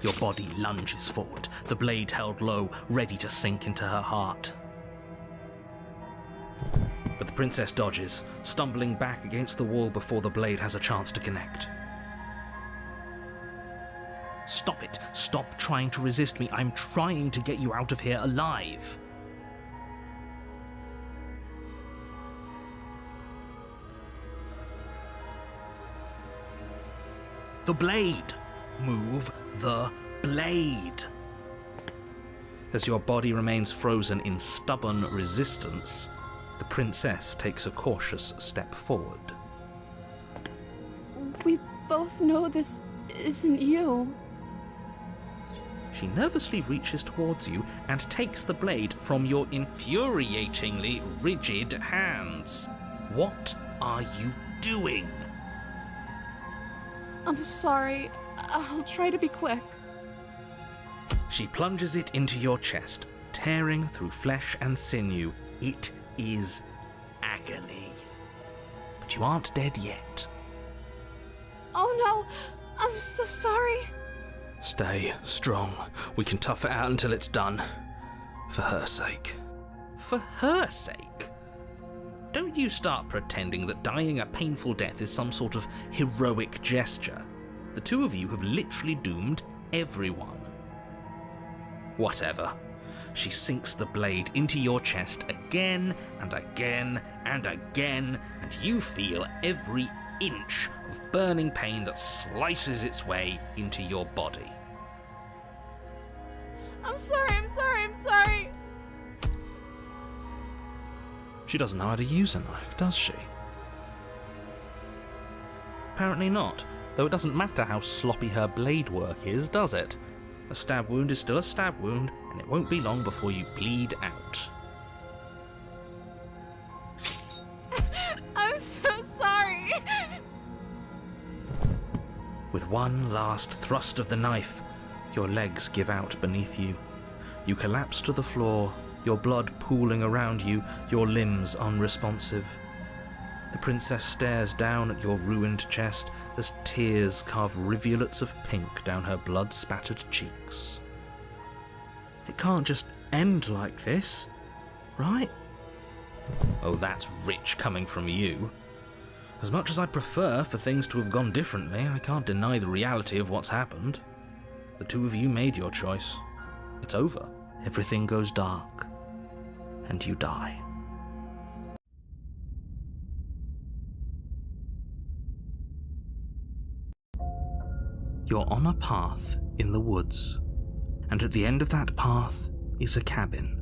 Your body lunges forward, the blade held low, ready to sink into her heart. But the princess dodges, stumbling back against the wall before the blade has a chance to connect. Stop it. Stop trying to resist me. I'm trying to get you out of here alive. The blade. Move the blade. As your body remains frozen in stubborn resistance, the princess takes a cautious step forward. We both know this isn't you. She nervously reaches towards you and takes the blade from your infuriatingly rigid hands. What are you doing? I'm sorry. I'll try to be quick. She plunges it into your chest, tearing through flesh and sinew. It is agony. But you aren't dead yet. Oh no! I'm so sorry. Stay strong. We can tough it out until it's done. For her sake. For her sake? Don't you start pretending that dying a painful death is some sort of heroic gesture. The two of you have literally doomed everyone. Whatever. She sinks the blade into your chest again and again and again, and you feel every inch of burning pain that slices its way into your body. I'm sorry. She doesn't know how to use a knife, does she? Apparently not, though it doesn't matter how sloppy her blade work is, does it? A stab wound is still a stab wound, and it won't be long before you bleed out. I'm so sorry. With one last thrust of the knife, your legs give out beneath you. You collapse to the floor, your blood pooling around you, your limbs unresponsive. The princess stares down at your ruined chest as tears carve rivulets of pink down her blood-spattered cheeks. It can't just end like this, right? Oh, that's rich coming from you. As much as I'd prefer for things to have gone differently, I can't deny the reality of what's happened. The two of you made your choice. It's over. Everything goes dark, and you die. You're on a path in the woods, and at the end of that path is a cabin.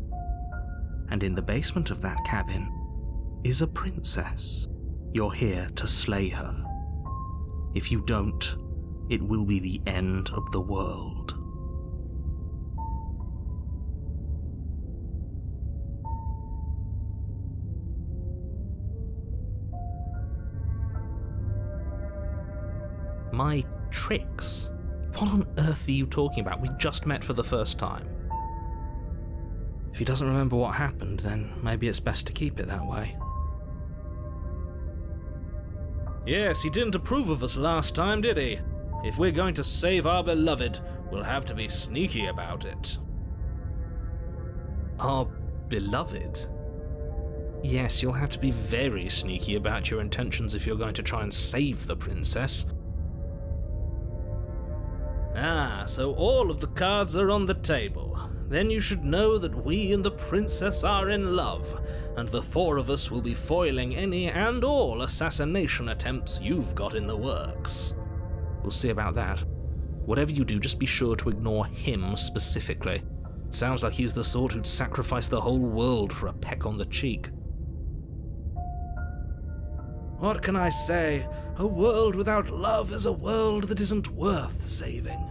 And in the basement of that cabin is a princess. You're here to slay her. If you don't, it will be the end of the world. My tricks? What on earth are you talking about? We just met for the first time. If he doesn't remember what happened, then maybe it's best to keep it that way. Yes, he didn't approve of us last time, did he? If we're going to save our beloved, we'll have to be sneaky about it. Our beloved? Yes, you'll have to be very sneaky about your intentions if you're going to try and save the princess. Ah, so all of the cards are on the table. Then you should know that we and the princess are in love, and the four of us will be foiling any and all assassination attempts you've got in the works. We'll see about that. Whatever you do, just be sure to ignore him specifically. Sounds like he's the sort who'd sacrifice the whole world for a peck on the cheek. What can I say? A world without love is a world that isn't worth saving.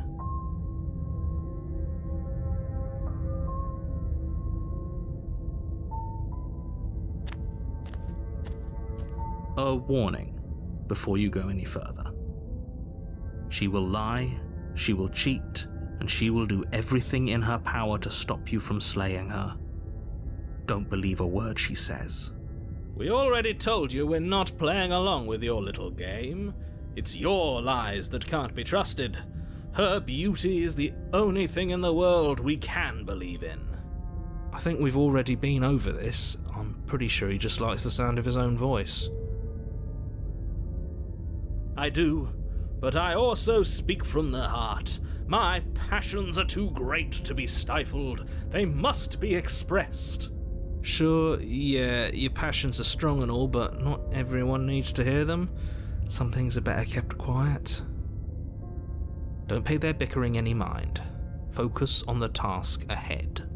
A warning before you go any further. She will lie, she will cheat, and she will do everything in her power to stop you from slaying her. Don't believe a word she says. We already told you we're not playing along with your little game. It's your lies that can't be trusted. Her beauty is the only thing in the world we can believe in. I think we've already been over this. I'm pretty sure he just likes the sound of his own voice. I do, but I also speak from the heart. My passions are too great to be stifled. They must be expressed. Sure, yeah, your passions are strong and all, but not everyone needs to hear them. Some things are better kept quiet. Don't pay their bickering any mind. Focus on the task ahead.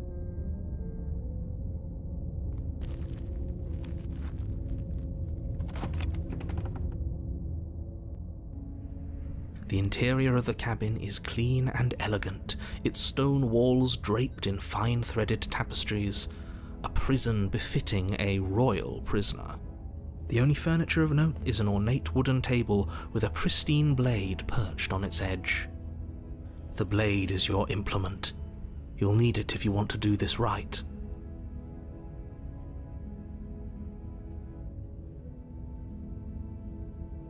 The interior of the cabin is clean and elegant, its stone walls draped in fine threaded tapestries, a prison befitting a royal prisoner. The only furniture of note is an ornate wooden table with a pristine blade perched on its edge. The blade is your implement. You'll need it if you want to do this right.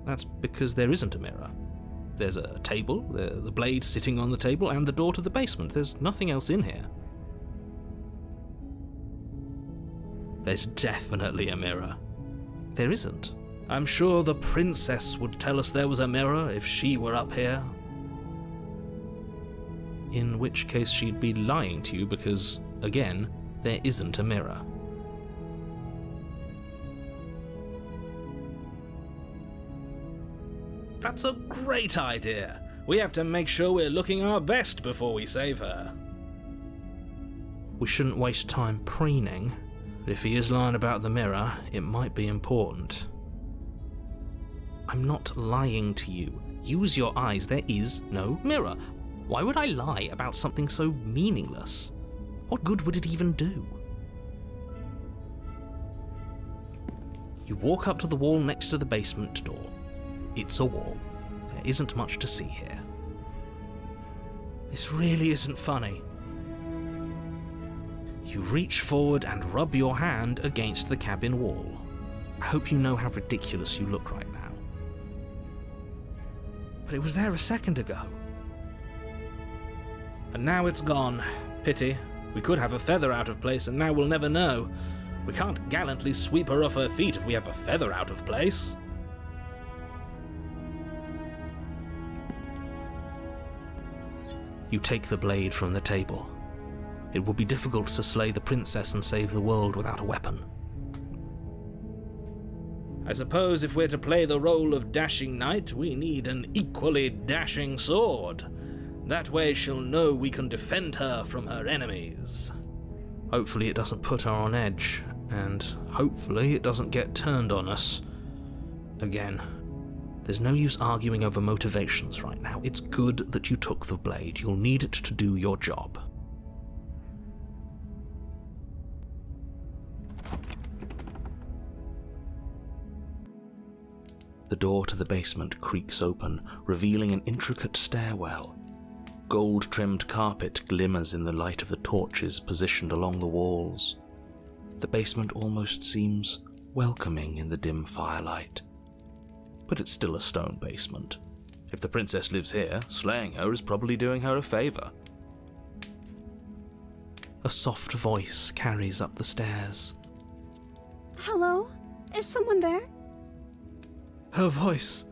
That's because there isn't a mirror. There's a table, the blade sitting on the table, and the door to the basement. There's nothing else in here. There's definitely a mirror. There isn't. I'm sure the princess would tell us there was a mirror if she were up here. In which case she'd be lying to you because, again, there isn't a mirror. That's a great idea. We have to make sure we're looking our best before we save her. We shouldn't waste time preening. If he is lying about the mirror, it might be important. I'm not lying to you. Use your eyes. There is no mirror. Why would I lie about something so meaningless? What good would it even do? You walk up to the wall next to the basement door. It's a wall. There isn't much to see here. This really isn't funny. You reach forward and rub your hand against the cabin wall. I hope you know how ridiculous you look right now. But it was there a second ago. And now it's gone. Pity. We could have a feather out of place and now we'll never know. We can't gallantly sweep her off her feet if we have a feather out of place. You take the blade from the table. It would be difficult to slay the princess and save the world without a weapon. I suppose if we're to play the role of dashing knight, we need an equally dashing sword. That way she'll know we can defend her from her enemies. Hopefully it doesn't put her on edge, and hopefully it doesn't get turned on us. Again. There's no use arguing over motivations right now. It's good that you took the blade. You'll need it to do your job. The door to the basement creaks open, revealing an intricate stairwell. Gold-trimmed carpet glimmers in the light of the torches positioned along the walls. The basement almost seems welcoming in the dim firelight. But it's still a stone basement. If the princess lives here, slaying her is probably doing her a favor. A soft voice carries up the stairs. Hello? Is someone there? Her voice,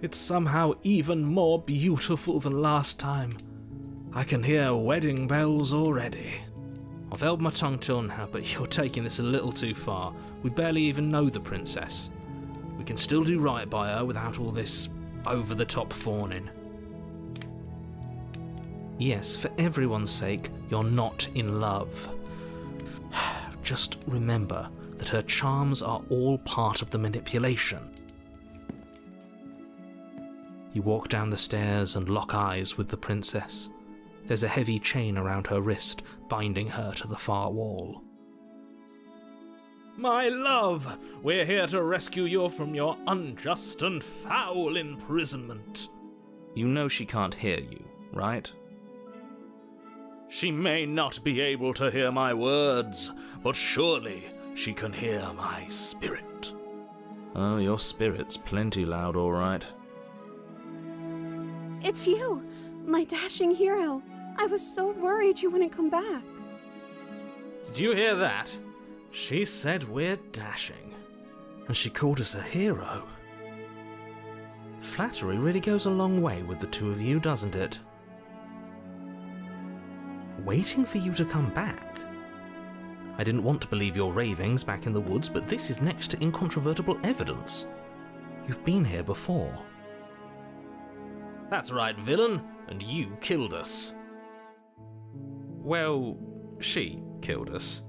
it's somehow even more beautiful than last time. I can hear wedding bells already. I've held my tongue till now, but you're taking this a little too far. We barely even know the princess. We can still do right by her without all this over-the-top fawning. Yes, for everyone's sake, you're not in love. Just remember that her charms are all part of the manipulation. You walk down the stairs and lock eyes with the princess. There's a heavy chain around her wrist, binding her to the far wall. My love, we're here to rescue you from your unjust and foul imprisonment. You know she can't hear you, right? She may not be able to hear my words, but surely she can hear my spirit. Oh, your spirit's plenty loud, all right. It's you, my dashing hero. I was so worried you wouldn't come back. Did you hear that? She said we're dashing. And she called us a hero. Flattery really goes a long way with the two of you, doesn't it? Waiting for you to come back. I didn't want to believe your ravings back in the woods, but this is next to incontrovertible evidence. You've been here before. That's right, villain, and you killed us. Well, she killed us.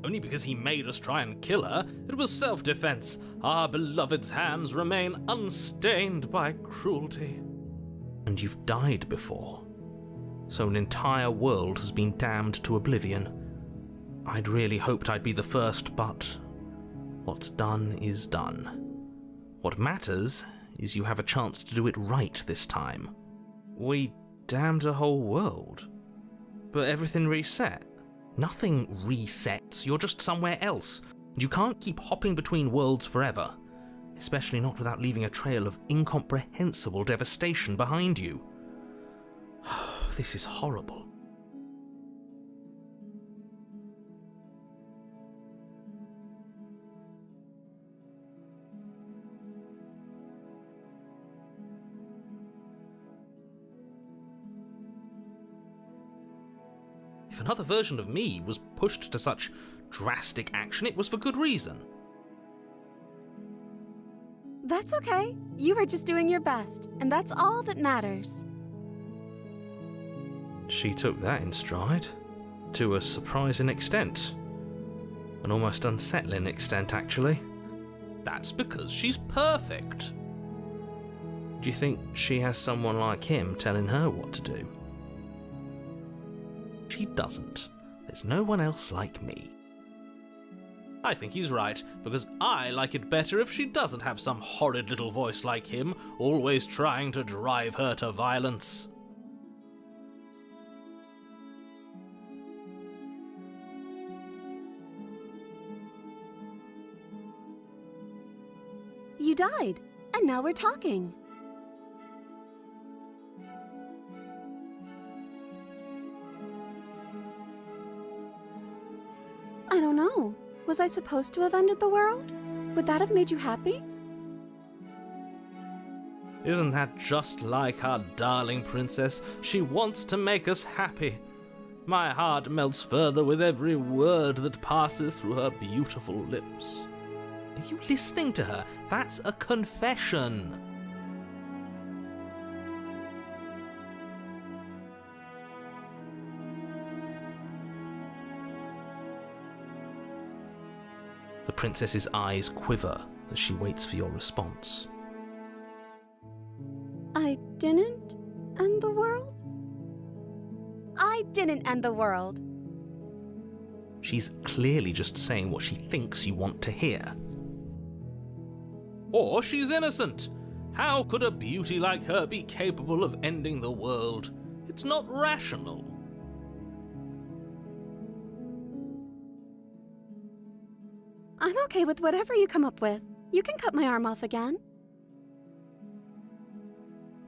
Only because he made us try and kill her. It was self-defense. Our beloved's hands remain unstained by cruelty. And you've died before. So an entire world has been damned to oblivion. I'd really hoped I'd be the first, but what's done is done. What matters is you have a chance to do it right this time. We damned a whole world, but everything reset. Nothing resets, you're just somewhere else. You can't keep hopping between worlds forever, especially not without leaving a trail of incomprehensible devastation behind you. This is horrible. If another version of me was pushed to such drastic action, it was for good reason. That's okay. You were just doing your best, and that's all that matters. She took that in stride, to a surprising extent. An almost unsettling extent, actually. That's because she's perfect. Do you think she has someone like him telling her what to do? She doesn't. There's no one else like me. I think he's right, because I like it better if she doesn't have some horrid little voice like him, always trying to drive her to violence. You died, and now we're talking. I don't know. Was I supposed to have ended the world? Would that have made you happy? Isn't that just like our darling princess? She wants to make us happy. My heart melts further with every word that passes through her beautiful lips. Are you listening to her? That's a confession. The princess's eyes quiver as she waits for your response. I didn't end the world? I didn't end the world. She's clearly just saying what she thinks you want to hear. Or she's innocent. How could a beauty like her be capable of ending the world? It's not rational. I'm okay with whatever you come up with. You can cut my arm off again.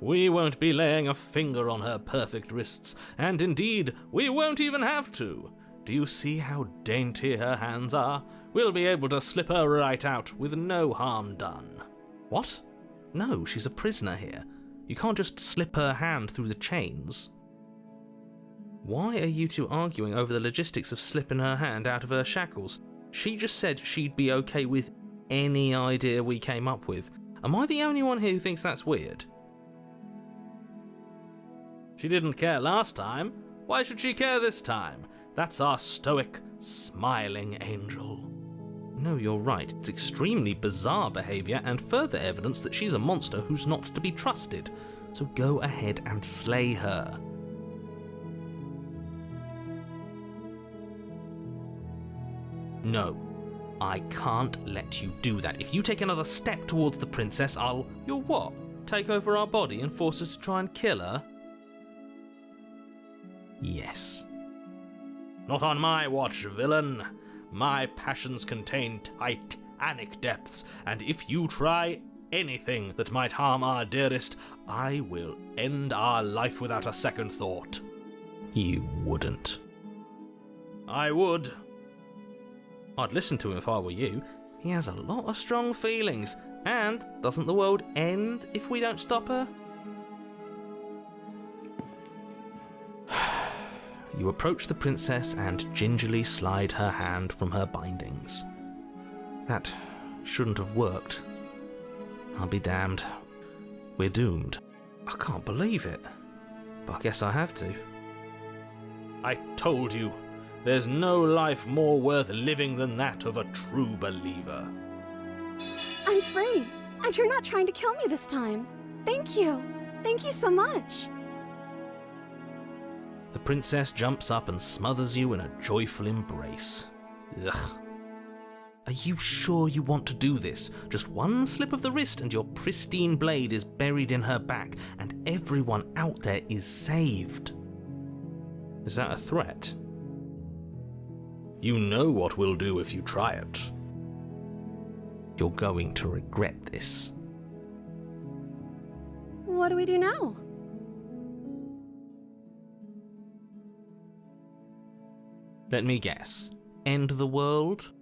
We won't be laying a finger on her perfect wrists, and indeed, we won't even have to. Do you see how dainty her hands are? We'll be able to slip her right out with no harm done. What? No, she's a prisoner here. You can't just slip her hand through the chains. Why are you two arguing over the logistics of slipping her hand out of her shackles? She just said she'd be okay with any idea we came up with. Am I the only one here who thinks that's weird? She didn't care last time. Why should she care this time? That's our stoic, smiling angel. No, you're right. It's extremely bizarre behaviour and further evidence that she's a monster who's not to be trusted. So go ahead and slay her. No, I can't let you do that. If you take another step towards the princess, I'll... You'll what? Take over our body and force us to try and kill her? Yes. Not on my watch, villain. My passions contain titanic depths, and if you try anything that might harm our dearest, I will end our life without a second thought. You wouldn't. I would. I'd listen to him if I were you. He has a lot of strong feelings. And doesn't the world end if we don't stop her? You approach the princess and gingerly slide her hand from her bindings. That shouldn't have worked. I'll be damned. We're doomed. I can't believe it. But I guess I have to. I told you. There's no life more worth living than that of a true believer. I'm free, and you're not trying to kill me this time. Thank you. Thank you so much. The princess jumps up and smothers you in a joyful embrace. Ugh. Are you sure you want to do this? Just one slip of the wrist and your pristine blade is buried in her back, and everyone out there is saved. Is that a threat? You know what we'll do if you try it. You're going to regret this. What do we do now? Let me guess. End the world?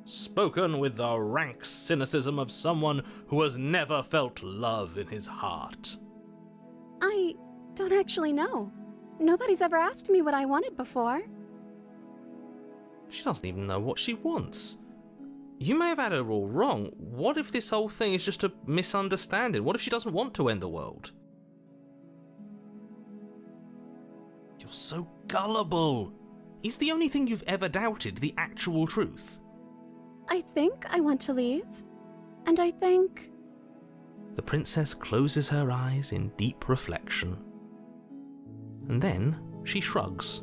Spoken with the rank cynicism of someone who has never felt love in his heart. I don't actually know. Nobody's ever asked me what I wanted before. She doesn't even know what she wants. You may have had her all wrong. What if this whole thing is just a misunderstanding? What if she doesn't want to end the world? You're so gullible. Is the only thing you've ever doubted the actual truth? I think I want to leave. And I think... The princess closes her eyes in deep reflection. And then she shrugs.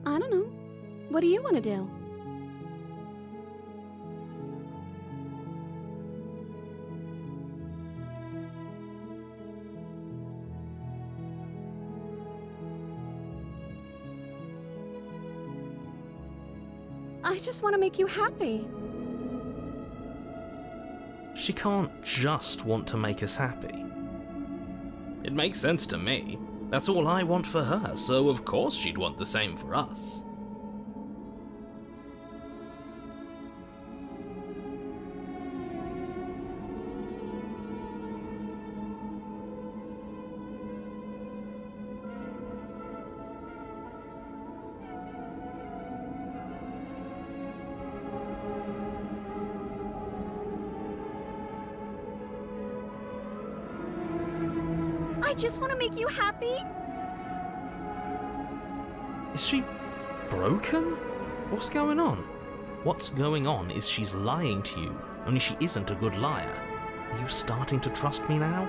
I don't know. What do you want to do? I just want to make you happy. She can't just want to make us happy. It makes sense to me. That's all I want for her, so of course she'd want the same for us. I just want to make you happy. Is she broken? What's going on? What's going on is she's lying to you, only she isn't a good liar. Are you starting to trust me now?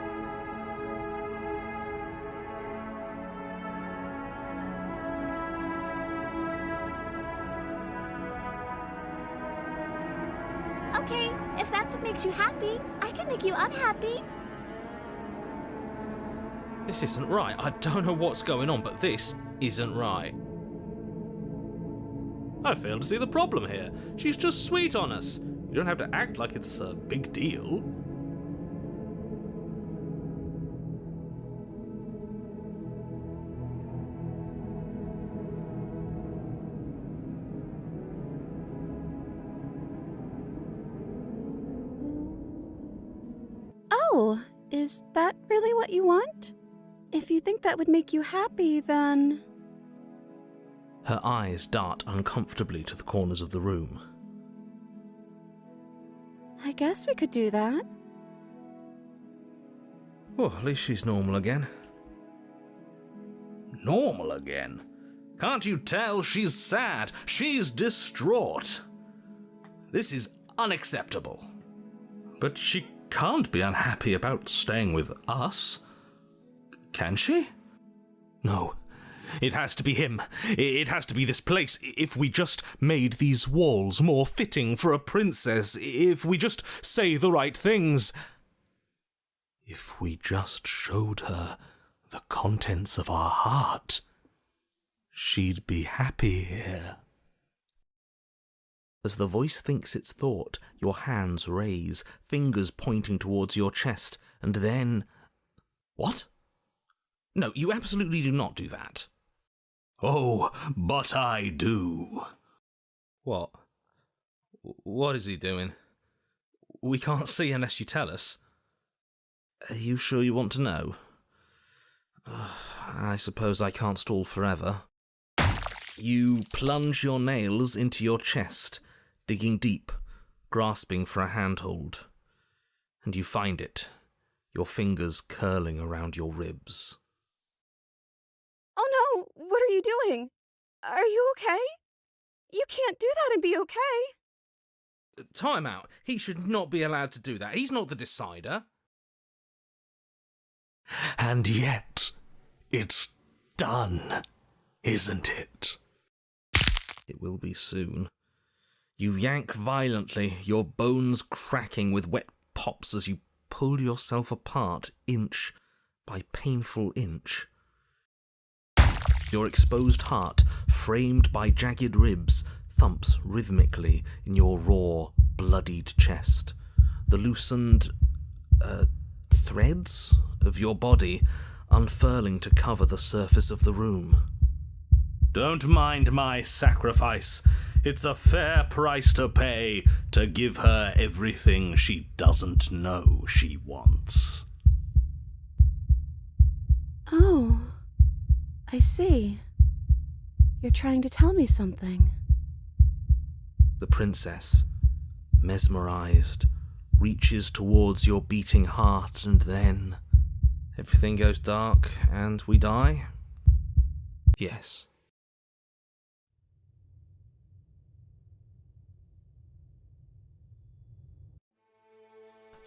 Okay, if that's what makes you happy, I can make you unhappy. This isn't right. I don't know what's going on, but this isn't right. I fail to see the problem here. She's just sweet on us. You don't have to act like it's a big deal. Oh, is that really what you want? If you think that would make you happy, then... Her eyes dart uncomfortably to the corners of the room. I guess we could do that. Well, at least she's normal again. Normal again? Can't you tell she's sad? She's distraught. This is unacceptable. But she can't be unhappy about staying with us. Can she? No. It has to be him. It has to be this place. If we just made these walls more fitting for a princess, if we just say the right things, if we just showed her the contents of our heart, she'd be happy here. As the voice thinks its thought, your hands raise, fingers pointing towards your chest, and then... What? No, you absolutely do not do that. Oh, but I do. What? What is he doing? We can't see unless you tell us. Are you sure you want to know? I suppose I can't stall forever. You plunge your nails into your chest, digging deep, grasping for a handhold. And you find it, your fingers curling around your ribs. Oh no, what are you doing? Are you okay? You can't do that and be okay. Time out. He should not be allowed to do that. He's not the decider. And yet, it's done, isn't it? It will be soon. You yank violently, your bones cracking with wet pops as you pull yourself apart inch by painful inch. Your exposed heart, framed by jagged ribs, thumps rhythmically in your raw, bloodied chest. The loosened threads of your body unfurling to cover the surface of the room. Don't mind my sacrifice. It's a fair price to pay to give her everything she doesn't know she wants. Oh, I see. You're trying to tell me something. The princess, mesmerized, reaches towards your beating heart, and then everything goes dark and we die? Yes.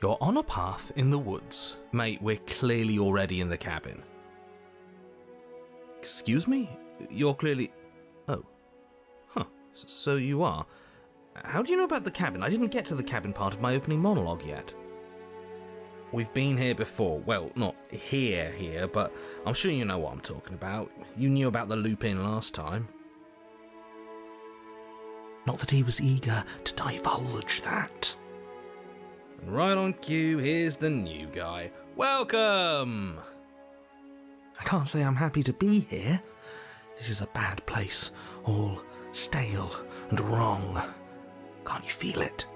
You're on a path in the woods. Mate, we're clearly already in the cabin. Excuse me? You're clearly... Oh. Huh. So you are. How do you know about the cabin? I didn't get to the cabin part of my opening monologue yet. We've been here before. Well, not here, but I'm sure you know what I'm talking about. You knew about the loop-in last time. Not that he was eager to divulge that. And right on cue, here's the new guy. Welcome! I can't say I'm happy to be here. This is a bad place, all stale and wrong. Can't you feel it?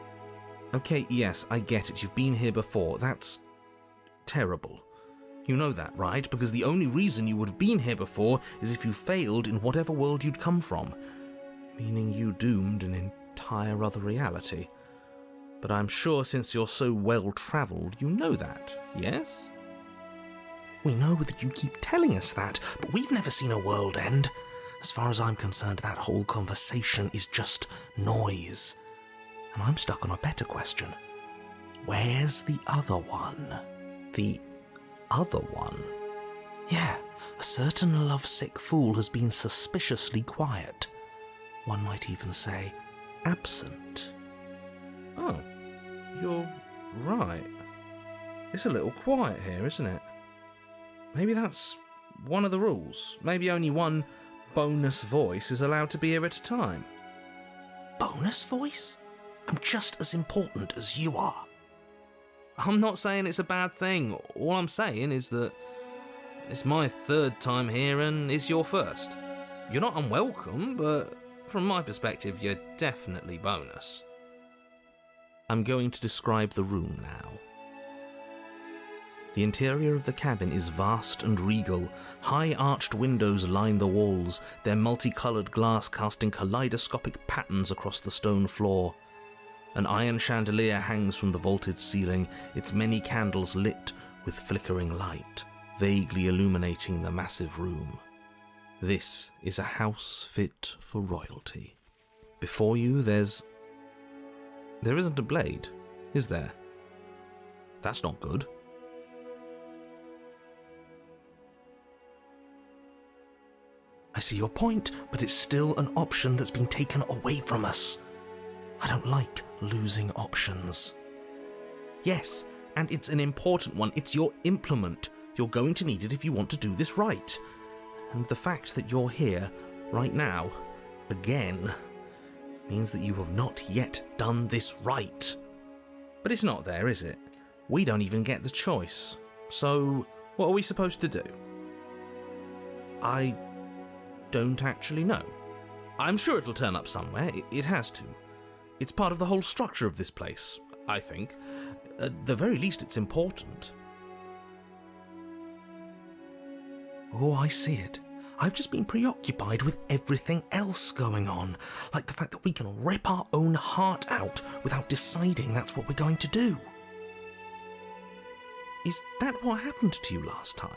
Okay, yes, I get it. You've been here before. That's terrible. You know that, right? Because the only reason you would have been here before is if you failed in whatever world you'd come from, meaning you doomed an entire other reality. But I'm sure since you're so well-travelled, you know that, yes? We know that you keep telling us that, but we've never seen a world end. As far as I'm concerned, that whole conversation is just noise. And I'm stuck on a better question. Where's the other one? The other one? Yeah, a certain lovesick fool has been suspiciously quiet. One might even say, absent. Oh, you're right. It's a little quiet here, isn't it? Maybe that's one of the rules. Maybe only one bonus voice is allowed to be here at a time. Bonus voice? I'm just as important as you are. I'm not saying it's a bad thing. All I'm saying is that it's my third time here and it's your first. You're not unwelcome, but from my perspective, you're definitely bonus. I'm going to describe the room now. The interior of the cabin is vast and regal. High arched windows line the walls, their multicoloured glass casting kaleidoscopic patterns across the stone floor. An iron chandelier hangs from the vaulted ceiling, its many candles lit with flickering light, vaguely illuminating the massive room. This is a house fit for royalty. Before you, there isn't a blade, is there? That's not good. I see your point, but it's still an option that's been taken away from us. I don't like losing options. Yes, and it's an important one. It's your implement. You're going to need it if you want to do this right. And the fact that you're here, right now, again, means that you have not yet done this right. But it's not there, is it? We don't even get the choice. So, what are we supposed to do? I don't actually know. I'm sure it'll turn up somewhere. It has to. It's part of the whole structure of this place, I think. At the very least, it's important. Oh, I see it. I've just been preoccupied with everything else going on, like the fact that we can rip our own heart out without deciding that's what we're going to do. Is that what happened to you last time?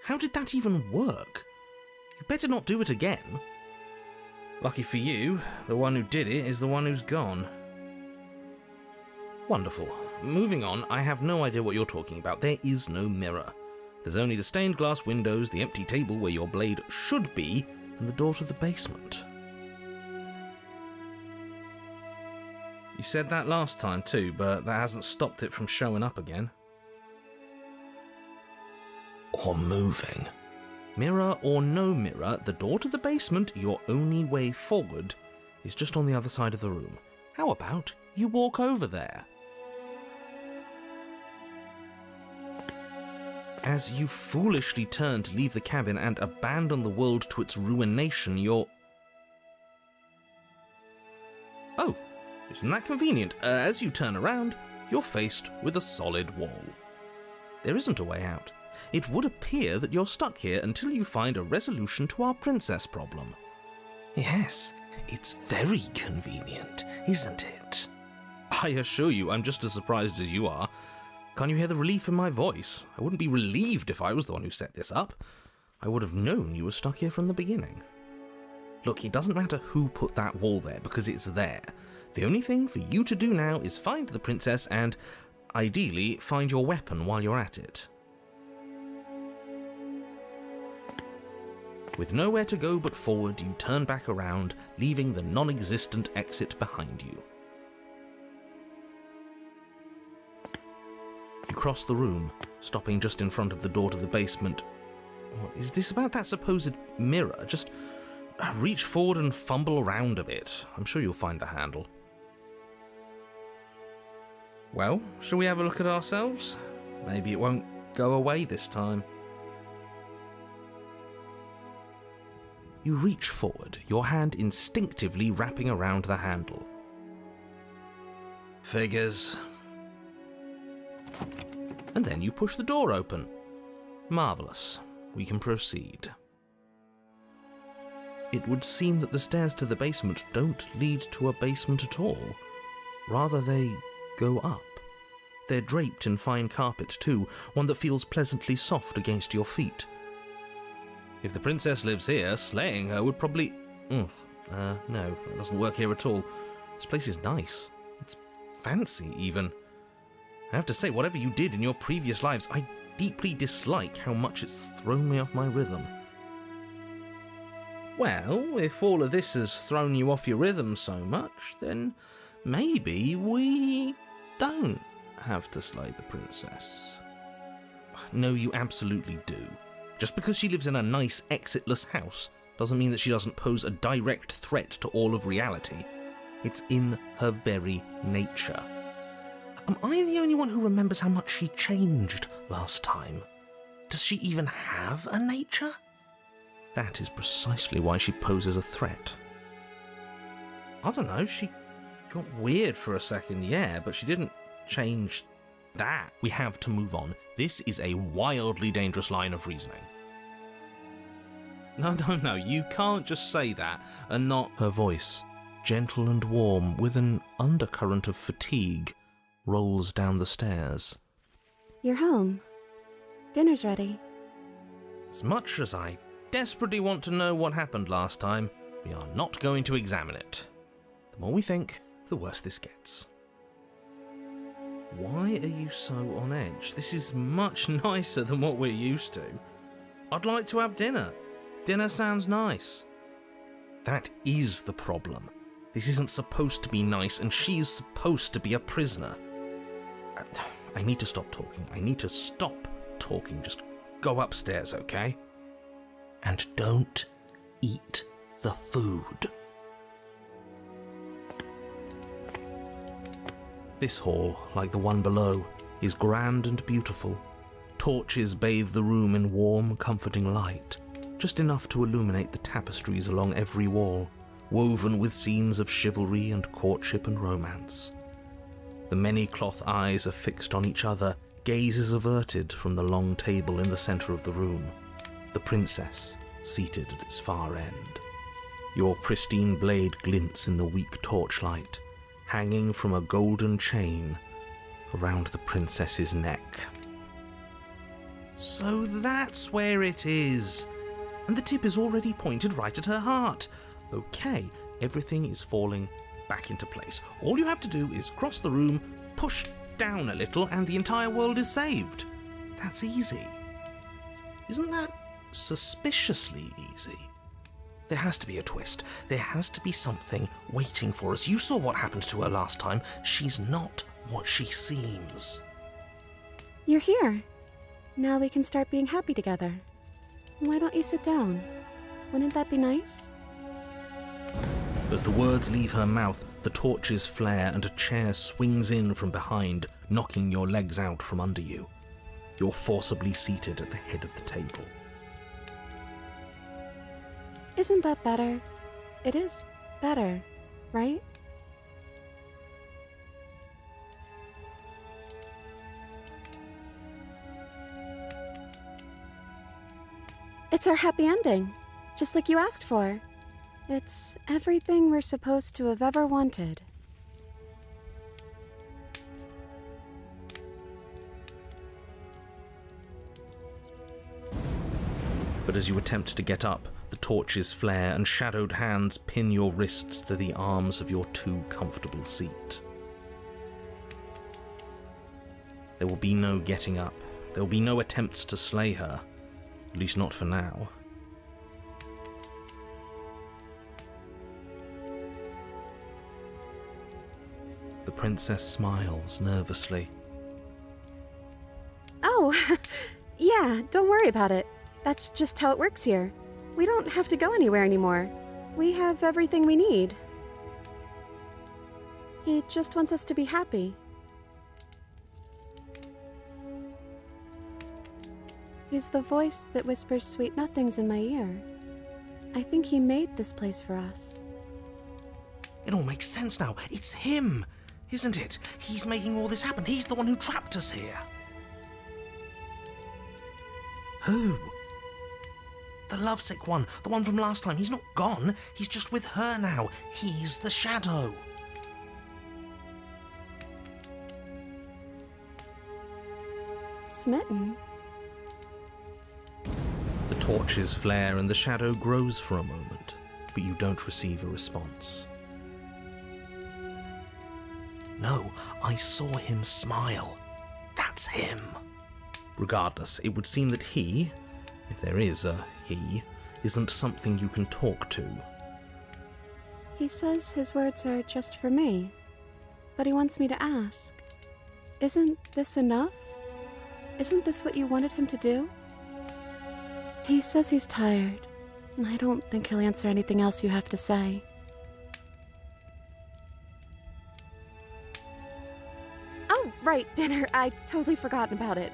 How did that even work? You better not do it again. Lucky for you, the one who did it is the one who's gone. Wonderful. Moving on, I have no idea what you're talking about. There is no mirror. There's only the stained glass windows, the empty table where your blade should be, and the door to the basement. You said that last time too, but that hasn't stopped it from showing up again. Or moving. Mirror or no mirror, the door to the basement, your only way forward, is just on the other side of the room. How about you walk over there? As you foolishly turn to leave the cabin and abandon the world to its ruination, you're... Oh, isn't that convenient? As you turn around, you're faced with a solid wall. There isn't a way out. It would appear that you're stuck here until you find a resolution to our princess problem. Yes, it's very convenient, isn't it? I assure you, I'm just as surprised as you are. Can't you hear the relief in my voice? I wouldn't be relieved if I was the one who set this up. I would have known you were stuck here from the beginning. Look, it doesn't matter who put that wall there, because it's there. The only thing for you to do now is find the princess and, ideally, find your weapon while you're at it. With nowhere to go but forward, you turn back around, leaving the non-existent exit behind you. You cross the room, stopping just in front of the door to the basement. What is this about that supposed mirror? Just reach forward and fumble around a bit. I'm sure you'll find the handle. Well, shall we have a look at ourselves? Maybe it won't go away this time. You reach forward, your hand instinctively wrapping around the handle. Figures. And then you push the door open. Marvellous. We can proceed. It would seem that the stairs to the basement don't lead to a basement at all. Rather, they go up. They're draped in fine carpet too, one that feels pleasantly soft against your feet. If the princess lives here, slaying her would probably... no, it doesn't work here at all. This place is nice. It's fancy, even. I have to say, whatever you did in your previous lives, I deeply dislike how much it's thrown me off my rhythm. Well, if all of this has thrown you off your rhythm so much, then maybe we don't have to slay the princess. No, you absolutely do. Just because she lives in a nice, exitless house doesn't mean that she doesn't pose a direct threat to all of reality. It's in her very nature. Am I the only one who remembers how much she changed last time? Does she even have a nature? That is precisely why she poses a threat. I don't know, she got weird for a second, yeah, but she didn't change that. We have to move on. This is a wildly dangerous line of reasoning. No, you can't just say that and not... Her voice, gentle and warm, with an undercurrent of fatigue, rolls down the stairs. You're home. Dinner's ready. As much as I desperately want to know what happened last time, we are not going to examine it. The more we think, the worse this gets. Why are you so on edge? This is much nicer than what we're used to. I'd like to have dinner. Dinner sounds nice. That is the problem. This isn't supposed to be nice, and she's supposed to be a prisoner. I need to stop talking. I need to stop talking. Just go upstairs, okay? And don't eat the food. This hall, like the one below, is grand and beautiful. Torches bathe the room in warm, comforting light, just enough to illuminate the tapestries along every wall, woven with scenes of chivalry and courtship and romance. The many cloth eyes are fixed on each other, gazes averted from the long table in the centre of the room, the princess seated at its far end. Your pristine blade glints in the weak torchlight, hanging from a golden chain around the princess's neck. So that's where it is! And the tip is already pointed right at her heart. Okay, everything is falling back into place. All you have to do is cross the room, push down a little, and the entire world is saved. That's easy. Isn't that suspiciously easy? There has to be a twist. There has to be something waiting for us. You saw what happened to her last time. She's not what she seems. You're here. Now we can start being happy together. Why don't you sit down? Wouldn't that be nice? As the words leave her mouth, the torches flare and a chair swings in from behind, knocking your legs out from under you. You're forcibly seated at the head of the table. Isn't that better? It is better, right? It's our happy ending, just like you asked for. It's everything we're supposed to have ever wanted. But as you attempt to get up, the torches flare and shadowed hands pin your wrists to the arms of your too comfortable seat. There will be no getting up. There will be no attempts to slay her. At least not for now. The princess smiles nervously. Oh, yeah, don't worry about it. That's just how it works here. We don't have to go anywhere anymore. We have everything we need. He just wants us to be happy. He's the voice that whispers sweet nothings in my ear. I think he made this place for us. It all makes sense now. It's him, isn't it? He's making all this happen. He's the one who trapped us here. Who? The lovesick one. The one from last time. He's not gone. He's just with her now. He's the shadow. Smitten? The torches flare and the shadow grows for a moment, but you don't receive a response. No, I saw him smile. That's him. Regardless, it would seem that he, if there is a he, isn't something you can talk to. He says his words are just for me, but he wants me to ask. Isn't this enough? Isn't this what you wanted him to do? He says he's tired. I don't think he'll answer anything else you have to say. Oh, right, dinner. I totally forgotten about it.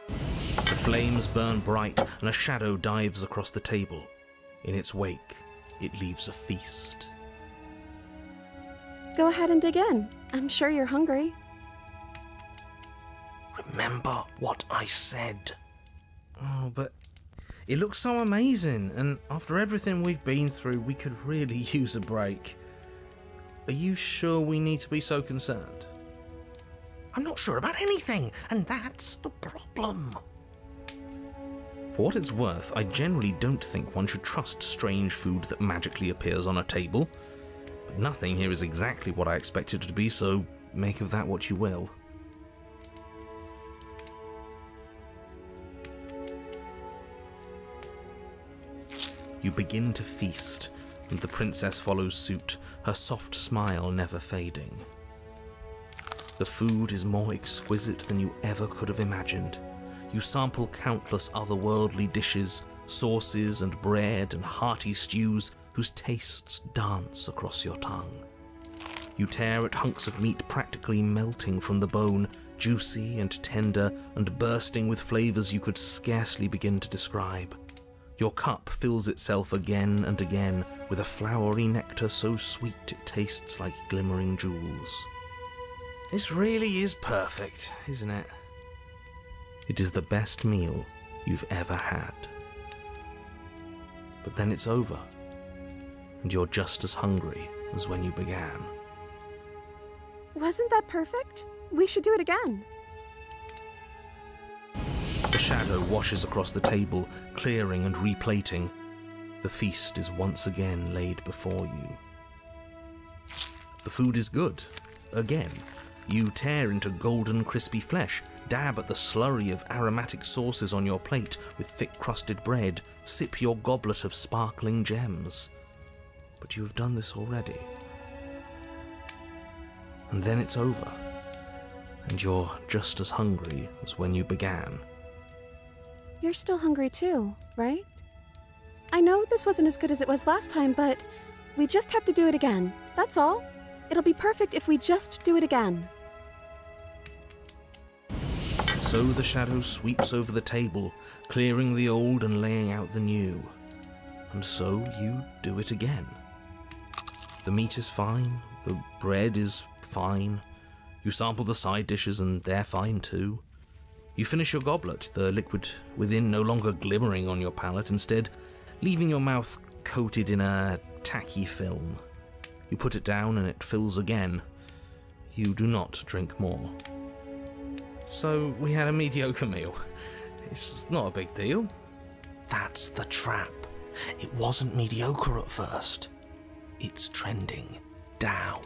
The flames burn bright and a shadow dives across the table. In its wake, it leaves a feast. Go ahead and dig in. I'm sure you're hungry. Remember what I said. Oh, but it looks so amazing, and after everything we've been through, we could really use a break. Are you sure we need to be so concerned? I'm not sure about anything, and that's the problem. For what it's worth, I generally don't think one should trust strange food that magically appears on a table. But nothing here is exactly what I expected it to be, so make of that what you will. You begin to feast, and the princess follows suit, her soft smile never fading. The food is more exquisite than you ever could have imagined. You sample countless otherworldly dishes, sauces and bread and hearty stews whose tastes dance across your tongue. You tear at hunks of meat practically melting from the bone, juicy and tender and bursting with flavors you could scarcely begin to describe. Your cup fills itself again and again with a flowery nectar so sweet it tastes like glimmering jewels. This really is perfect, isn't it? It is the best meal you've ever had. But then it's over, and you're just as hungry as when you began. Wasn't that perfect? We should do it again. The shadow washes across the table, clearing and replating. The feast is once again laid before you. The food is good. Again, you tear into golden crispy flesh, dab at the slurry of aromatic sauces on your plate with thick-crusted bread, sip your goblet of sparkling gems. But you have done this already. And then it's over, and you're just as hungry as when you began. You're still hungry too, right? I know this wasn't as good as it was last time, but we just have to do it again. That's all. It'll be perfect if we just do it again. So the shadow sweeps over the table, clearing the old and laying out the new. And so you do it again. The meat is fine, the bread is fine. You sample the side dishes and they're fine too. You finish your goblet, the liquid within no longer glimmering on your palate, instead leaving your mouth coated in a tacky film. You put it down and it fills again. You do not drink more. So we had a mediocre meal. It's not a big deal. That's the trap. It wasn't mediocre at first. It's trending down.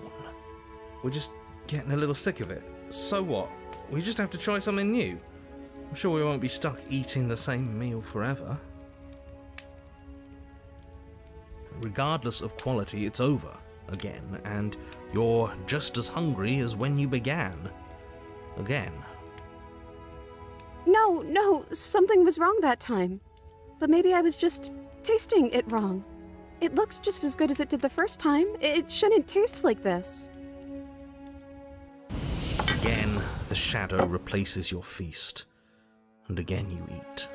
We're just getting a little sick of it. So what? We just have to try something new. I'm sure we won't be stuck eating the same meal forever. Regardless of quality, it's over again, and you're just as hungry as when you began. Again. No, something was wrong that time. But maybe I was just tasting it wrong. It looks just as good as it did the first time. It shouldn't taste like this. Again, the shadow replaces your feast. And again you eat.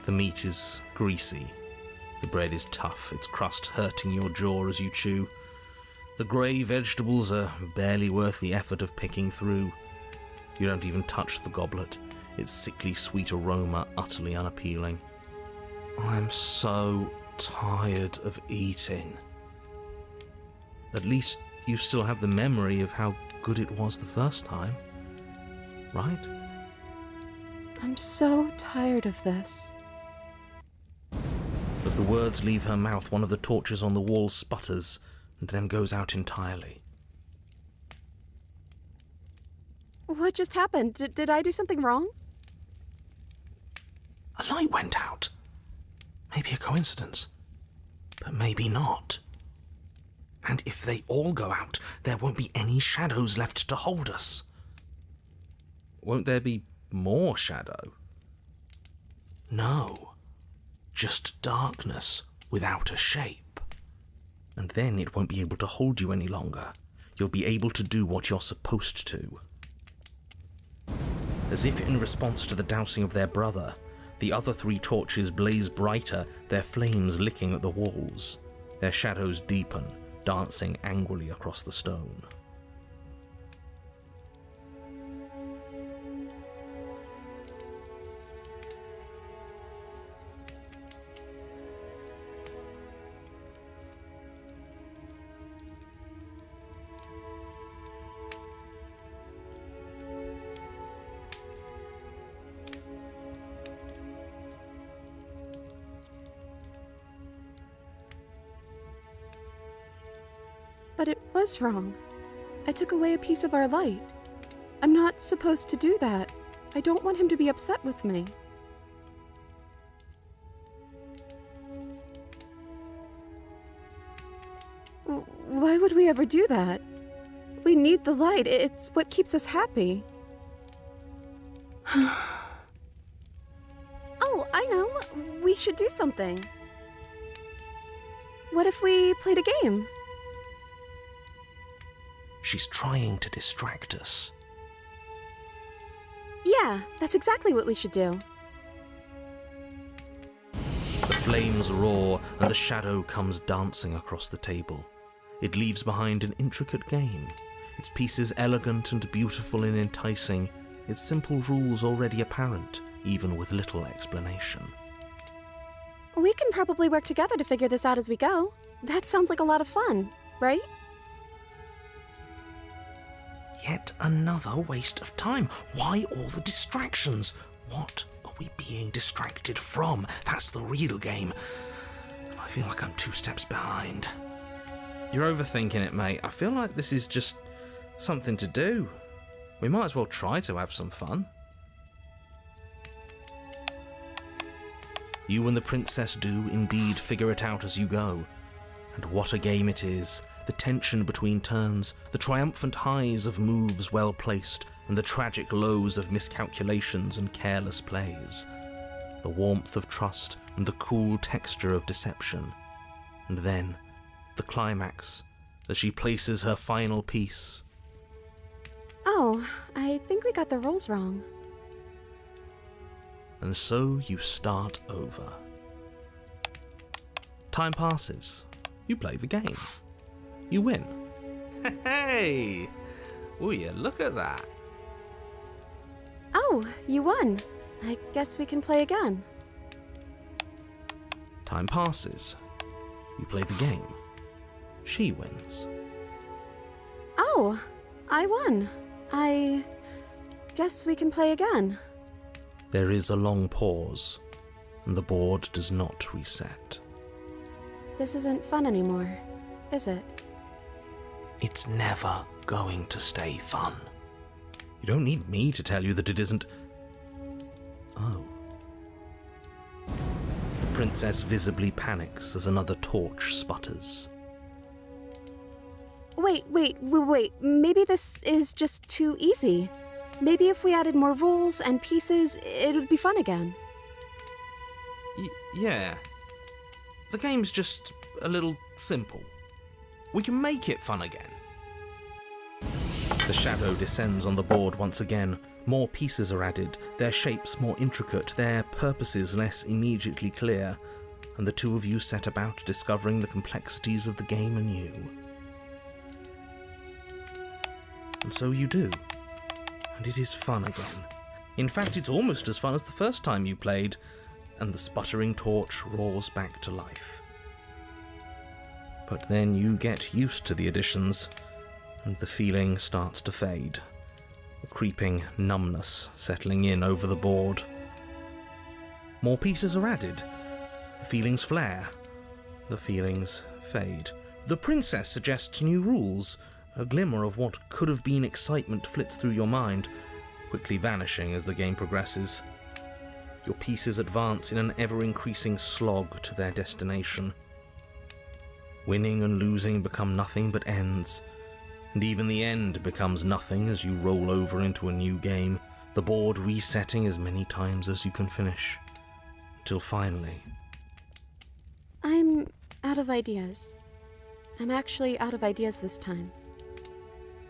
The meat is greasy. The bread is tough, its crust hurting your jaw as you chew. The grey vegetables are barely worth the effort of picking through. You don't even touch the goblet, its sickly sweet aroma utterly unappealing. I'm so tired of eating. At least you still have the memory of how good it was the first time, right? I'm so tired of this. As the words leave her mouth, one of the torches on the wall sputters and then goes out entirely. What just happened? Did I do something wrong? A light went out. Maybe a coincidence, but maybe not. And if they all go out, there won't be any shadows left to hold us. Won't there be more shadow? No. Just darkness without a shape. And then it won't be able to hold you any longer. You'll be able to do what you're supposed to. As if in response to the dousing of their brother, the other 3 torches blaze brighter, their flames licking at the walls. Their shadows deepen, dancing angrily across the stone. But it was wrong. I took away a piece of our light. I'm not supposed to do that. I don't want him to be upset with me. Why would we ever do that? We need the light. It's what keeps us happy. Oh, I know. We should do something. What if we played a game? She's trying to distract us. Yeah, that's exactly what we should do. The flames roar and the shadow comes dancing across the table. It leaves behind an intricate game, its pieces elegant and beautiful and enticing, its simple rules already apparent, even with little explanation. We can probably work together to figure this out as we go. That sounds like a lot of fun, right? Yet another waste of time. Why all the distractions? What are we being distracted from? That's the real game. I feel like I'm 2 steps behind. You're overthinking it, mate. I feel like this is just something to do. We might as well try to have some fun. You and the princess do indeed figure it out as you go. And what a game it is. The tension between turns, the triumphant highs of moves well placed, and the tragic lows of miscalculations and careless plays. The warmth of trust and the cool texture of deception. And then, the climax, as she places her final piece. Oh, I think we got the rules wrong. And so you start over. Time passes. You play the game. You win. Hey! Will you look at that? Oh, you won. I guess we can play again. Time passes. You play the game. She wins. Oh, I won. I guess we can play again. There is a long pause, and the board does not reset. This isn't fun anymore, is it? It's never going to stay fun. You don't need me to tell you that it isn't. Oh. The princess visibly panics as another torch sputters. Wait. Maybe this is just too easy. Maybe if we added more rules and pieces, it would be fun again. Yeah. The game's just a little simple. We can make it fun again. The shadow descends on the board once again. More pieces are added, their shapes more intricate, their purposes less immediately clear, and the two of you set about discovering the complexities of the game anew. And so you do. And it is fun again. In fact, it's almost as fun as the first time you played, and the sputtering torch roars back to life. But then you get used to the additions, and the feeling starts to fade. A creeping numbness settling in over the board. More pieces are added. The feelings flare. The feelings fade. The princess suggests new rules. A glimmer of what could have been excitement flits through your mind, quickly vanishing as the game progresses. Your pieces advance in an ever-increasing slog to their destination. Winning and losing become nothing but ends, and even the end becomes nothing as you roll over into a new game, the board resetting as many times as you can finish, until finally... I'm out of ideas. I'm actually out of ideas this time.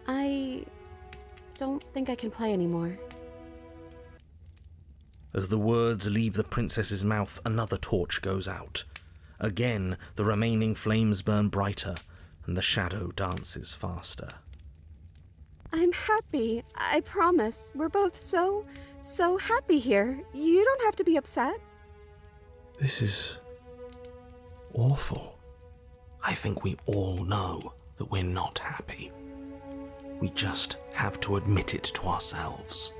I don't think I can play anymore. As the words leave the princess's mouth, another torch goes out. Again, the remaining flames burn brighter, and the shadow dances faster. I'm happy, I promise. We're both so happy here. You don't have to be upset. This is awful. I think we all know that we're not happy. We just have to admit it to ourselves.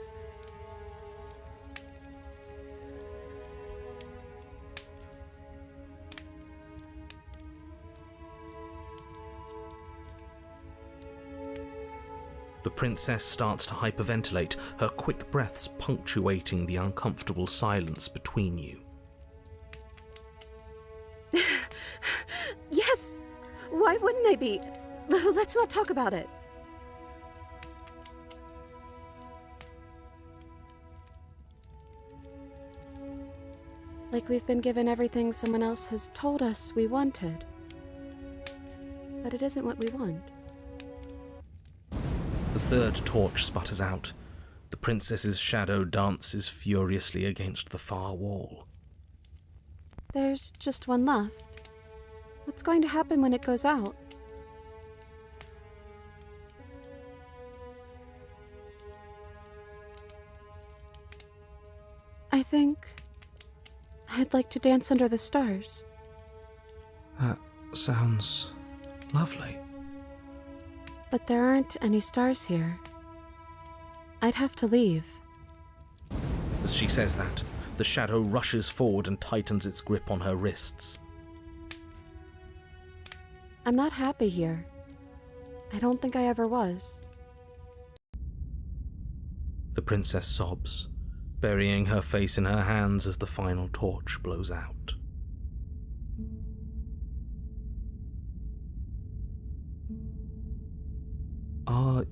The princess starts to hyperventilate, her quick breaths punctuating the uncomfortable silence between you. Yes! Why wouldn't I be? Let's not talk about it. Like we've been given everything someone else has told us we wanted. But it isn't what we want. The third torch sputters out. The princess's shadow dances furiously against the far wall. There's just one left. What's going to happen when it goes out? I think I'd like to dance under the stars. That sounds lovely. But there aren't any stars here. I'd have to leave. As she says that, the shadow rushes forward and tightens its grip on her wrists. I'm not happy here. I don't think I ever was. The princess sobs, burying her face in her hands as the final torch blows out. Are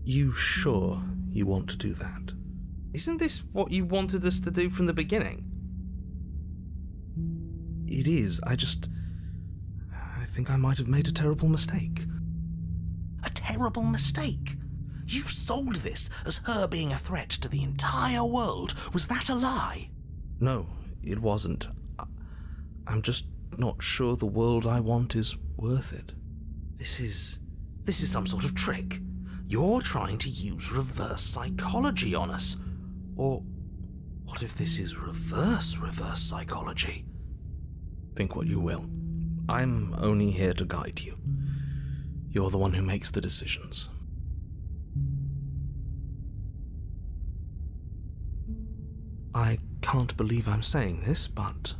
you sure you want to do that? Isn't this what you wanted us to do from the beginning? It is. I think I might have made a terrible mistake. A terrible mistake? You sold this as her being a threat to the entire world. Was that a lie? No, it wasn't. I'm just not sure the world I want is worth it. This is some sort of trick. You're trying to use reverse psychology on us. Or what if this is reverse psychology? Think what you will. I'm only here to guide you. You're the one who makes the decisions. I can't believe I'm saying this, but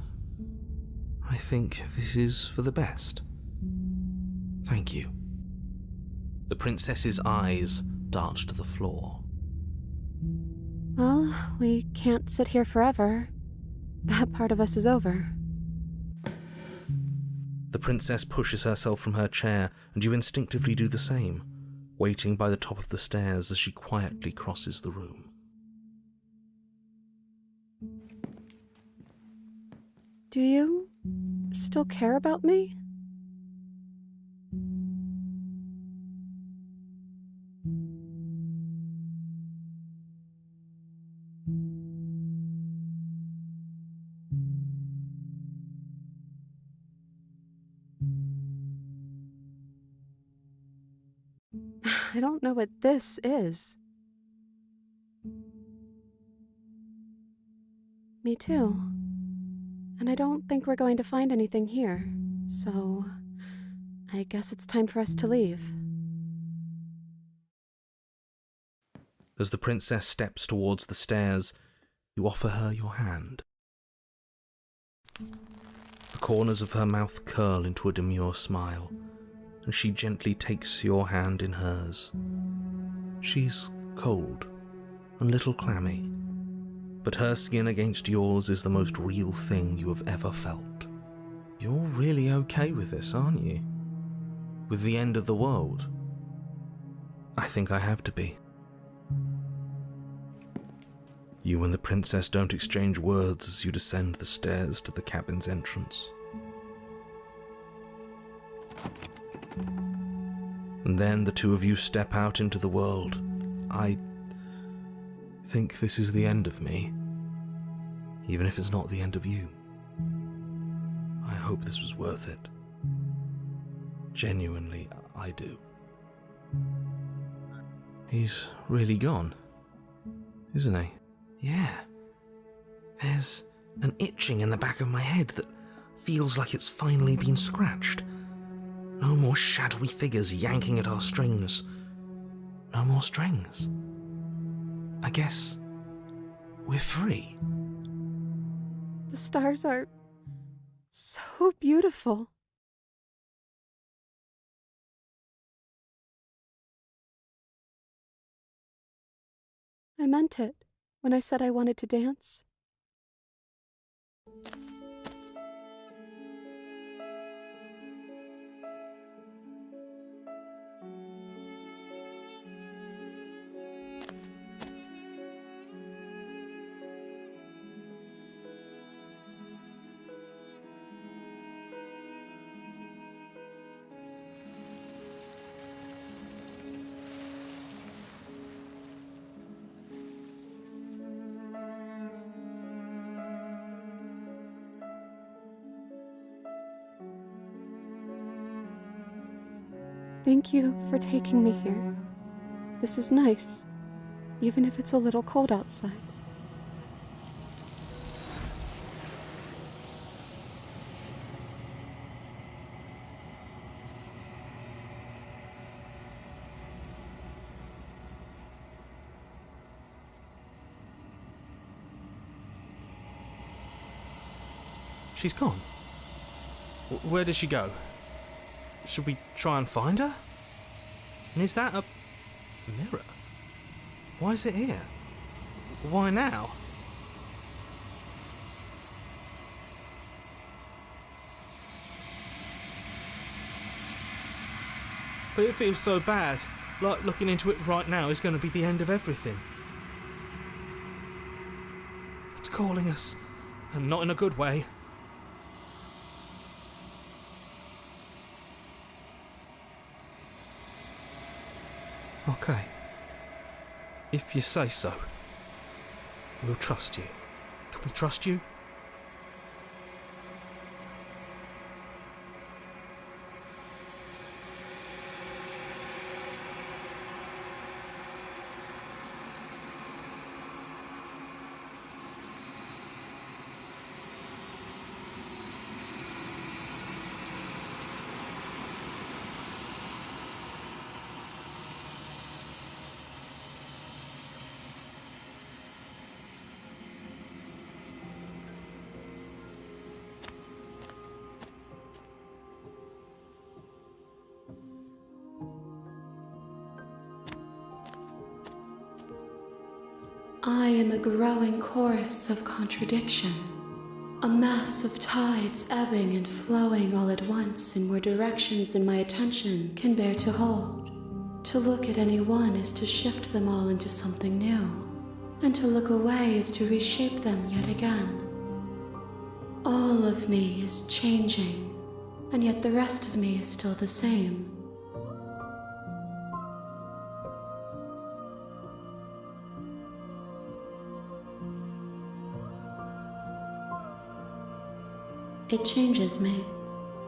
I think this is for the best. Thank you. The princess's eyes dart to the floor. Well, we can't sit here forever. That part of us is over. The princess pushes herself from her chair, and you instinctively do the same, waiting by the top of the stairs as she quietly crosses the room. Do you still care about me? I don't know what this is. Me too. And I don't think we're going to find anything here, so I guess it's time for us to leave. As the princess steps towards the stairs, you offer her your hand. The corners of her mouth curl into a demure smile, and she gently takes your hand in hers. She's cold and a little clammy, but her skin against yours is the most real thing you have ever felt. You're really okay with this, aren't you? With the end of the world? I think I have to be. You and the princess don't exchange words as you descend the stairs to the cabin's entrance. And then the two of you step out into the world. I think this is the end of me, even if it's not the end of you. I hope this was worth it. Genuinely, I do. He's really gone, isn't he? Yeah. There's an itching in the back of my head that feels like it's finally been scratched. No more shadowy figures yanking at our strings. No more strings. I guess we're free. The stars are so beautiful. I meant it when I said I wanted to dance. Thank you for taking me here. This is nice, even if it's a little cold outside. She's gone. Where did she go? Should we try and find her? And is that a mirror? Why is it here? Why now? But it feels so bad, like looking into it right now is going to be the end of everything. It's calling us, and not in a good way. Okay. If you say so, we'll trust you. Can we trust you? I am a growing chorus of contradiction, a mass of tides ebbing and flowing all at once in more directions than my attention can bear to hold. To look at any one is to shift them all into something new, and to look away is to reshape them yet again. All of me is changing, and yet the rest of me is still the same. It changes me,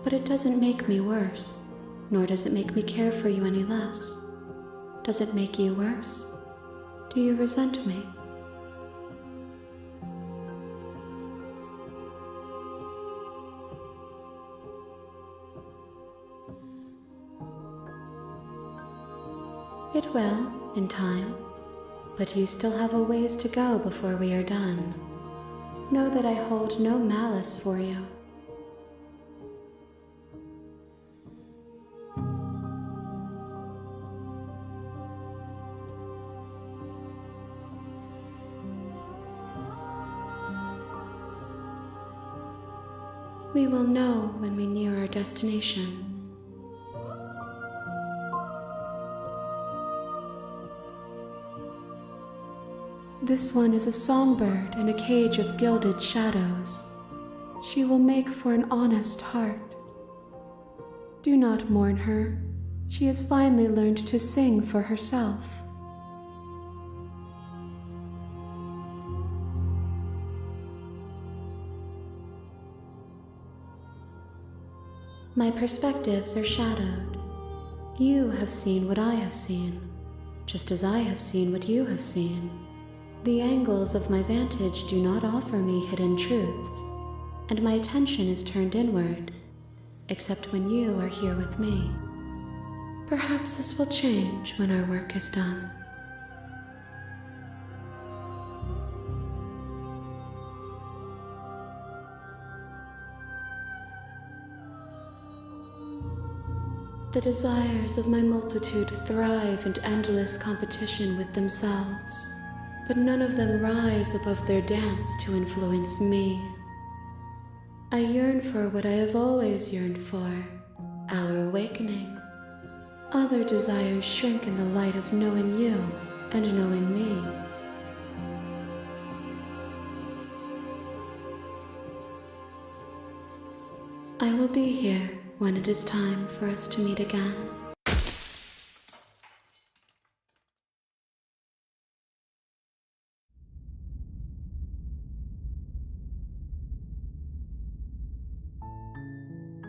but it doesn't make me worse, nor does it make me care for you any less. Does it make you worse? Do you resent me? It will, in time, but you still have a ways to go before we are done. Know that I hold no malice for you. We will know when we near our destination. This one is a songbird in a cage of gilded shadows. She will make for an honest heart. Do not mourn her. She has finally learned to sing for herself. My perspectives are shadowed. You have seen what I have seen, just as I have seen what you have seen. The angles of my vantage do not offer me hidden truths, and my attention is turned inward, except when you are here with me. Perhaps this will change when our work is done. The desires of my multitude thrive in endless competition with themselves, but none of them rise above their dance to influence me. I yearn for what I have always yearned for, our awakening. Other desires shrink in the light of knowing you and knowing me. I will be here when it is time for us to meet again.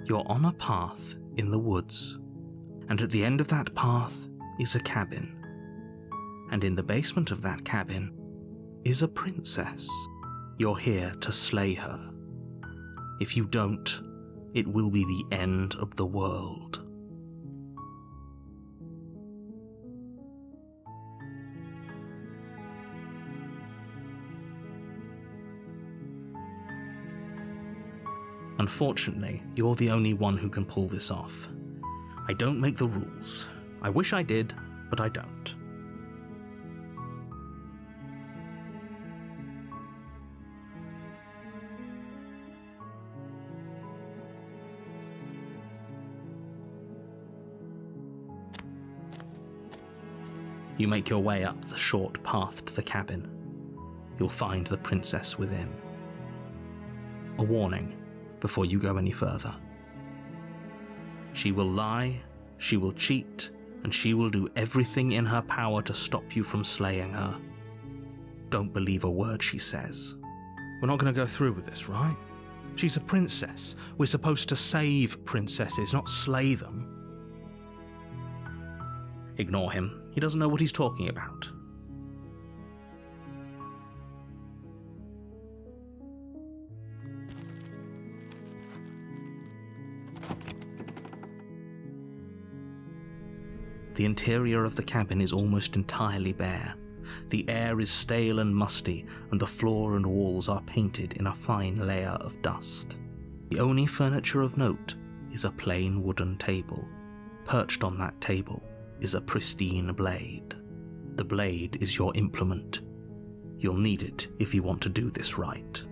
You're on a path in the woods, and at the end of that path is a cabin. And in the basement of that cabin is a princess. You're here to slay her. If you don't, it will be the end of the world. Unfortunately, you're the only one who can pull this off. I don't make the rules. I wish I did, but I don't. You make your way up the short path to the cabin. You'll find the princess within. A warning before you go any further. She will lie, she will cheat, and she will do everything in her power to stop you from slaying her. Don't believe a word she says. We're not going to go through with this, right? She's a princess. We're supposed to save princesses, not slay them. Ignore him. He doesn't know what he's talking about. The interior of the cabin is almost entirely bare. The air is stale and musty, and the floor and walls are painted in a fine layer of dust. The only furniture of note is a plain wooden table. Perched on that table is a pristine blade. The blade is your implement. You'll need it if you want to do this right.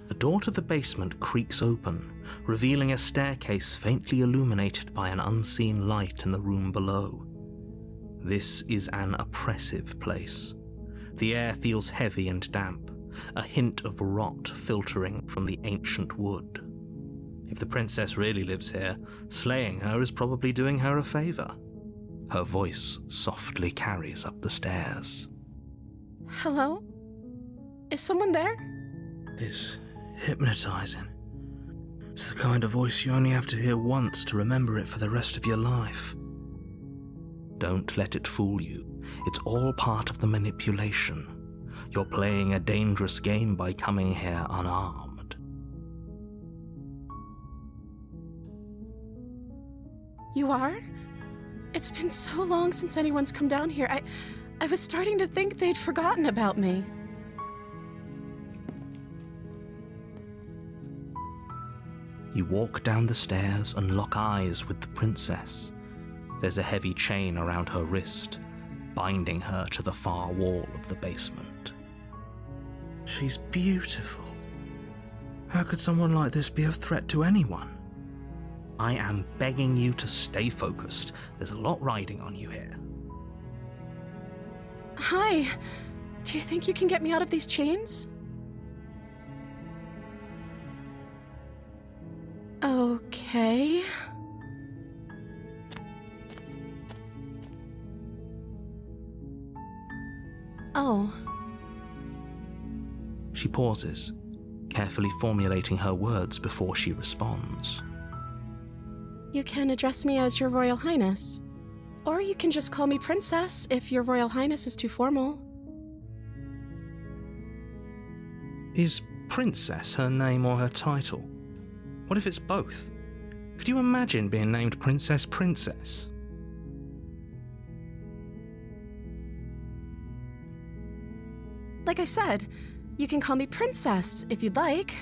The door to the basement creaks open, revealing a staircase faintly illuminated by an unseen light in the room below. This is an oppressive place. The air feels heavy and damp, a hint of rot filtering from the ancient wood. If the princess really lives here, slaying her is probably doing her a favor. Her voice softly carries up the stairs. Hello? Is someone there? It's hypnotizing. It's the kind of voice you only have to hear once to remember it for the rest of your life. Don't let it fool you. It's all part of the manipulation. You're playing a dangerous game by coming here unarmed. You are? It's been so long since anyone's come down here. I was starting to think they'd forgotten about me. You walk down the stairs and lock eyes with the princess. There's a heavy chain around her wrist, binding her to the far wall of the basement. She's beautiful. How could someone like this be a threat to anyone? I am begging you to stay focused. There's a lot riding on you here. Hi. Do you think you can get me out of these chains? Okay. Oh. She pauses, carefully formulating her words before she responds. You can address me as Your Royal Highness. Or you can just call me Princess if Your Royal Highness is too formal. Is Princess her name or her title? What if it's both? Could you imagine being named Princess Princess? Like I said, you can call me Princess if you'd like.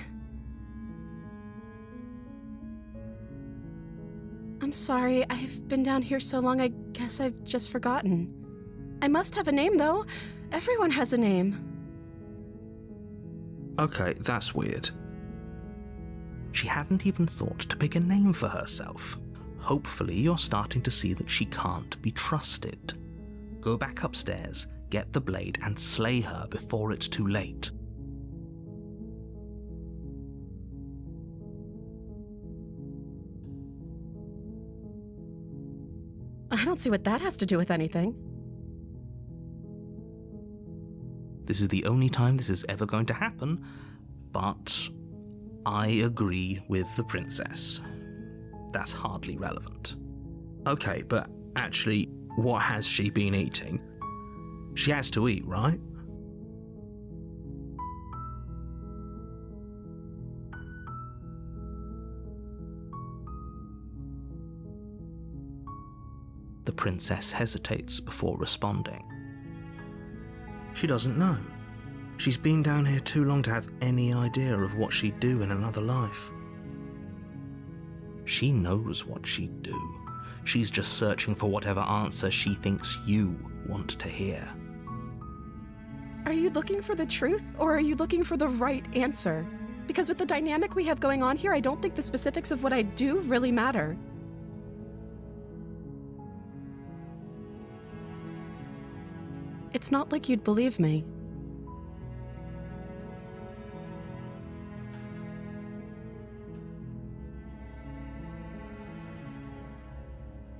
I'm sorry, I've been down here so long I guess I've just forgotten. I must have a name though. Everyone has a name. Okay, that's weird. She hadn't even thought to pick a name for herself. Hopefully you're starting to see that she can't be trusted. Go back upstairs, get the blade, and slay her before it's too late. I don't see what that has to do with anything. This is the only time this is ever going to happen, but I agree with the princess. That's hardly relevant. Okay, but actually, what has she been eating? She has to eat, right? The princess hesitates before responding. She doesn't know. She's been down here too long to have any idea of what she'd do in another life. She knows what she'd do. She's just searching for whatever answer she thinks you want to hear. Are you looking for the truth, or are you looking for the right answer? Because with the dynamic we have going on here, I don't think the specifics of what I do really matter. It's not like you'd believe me.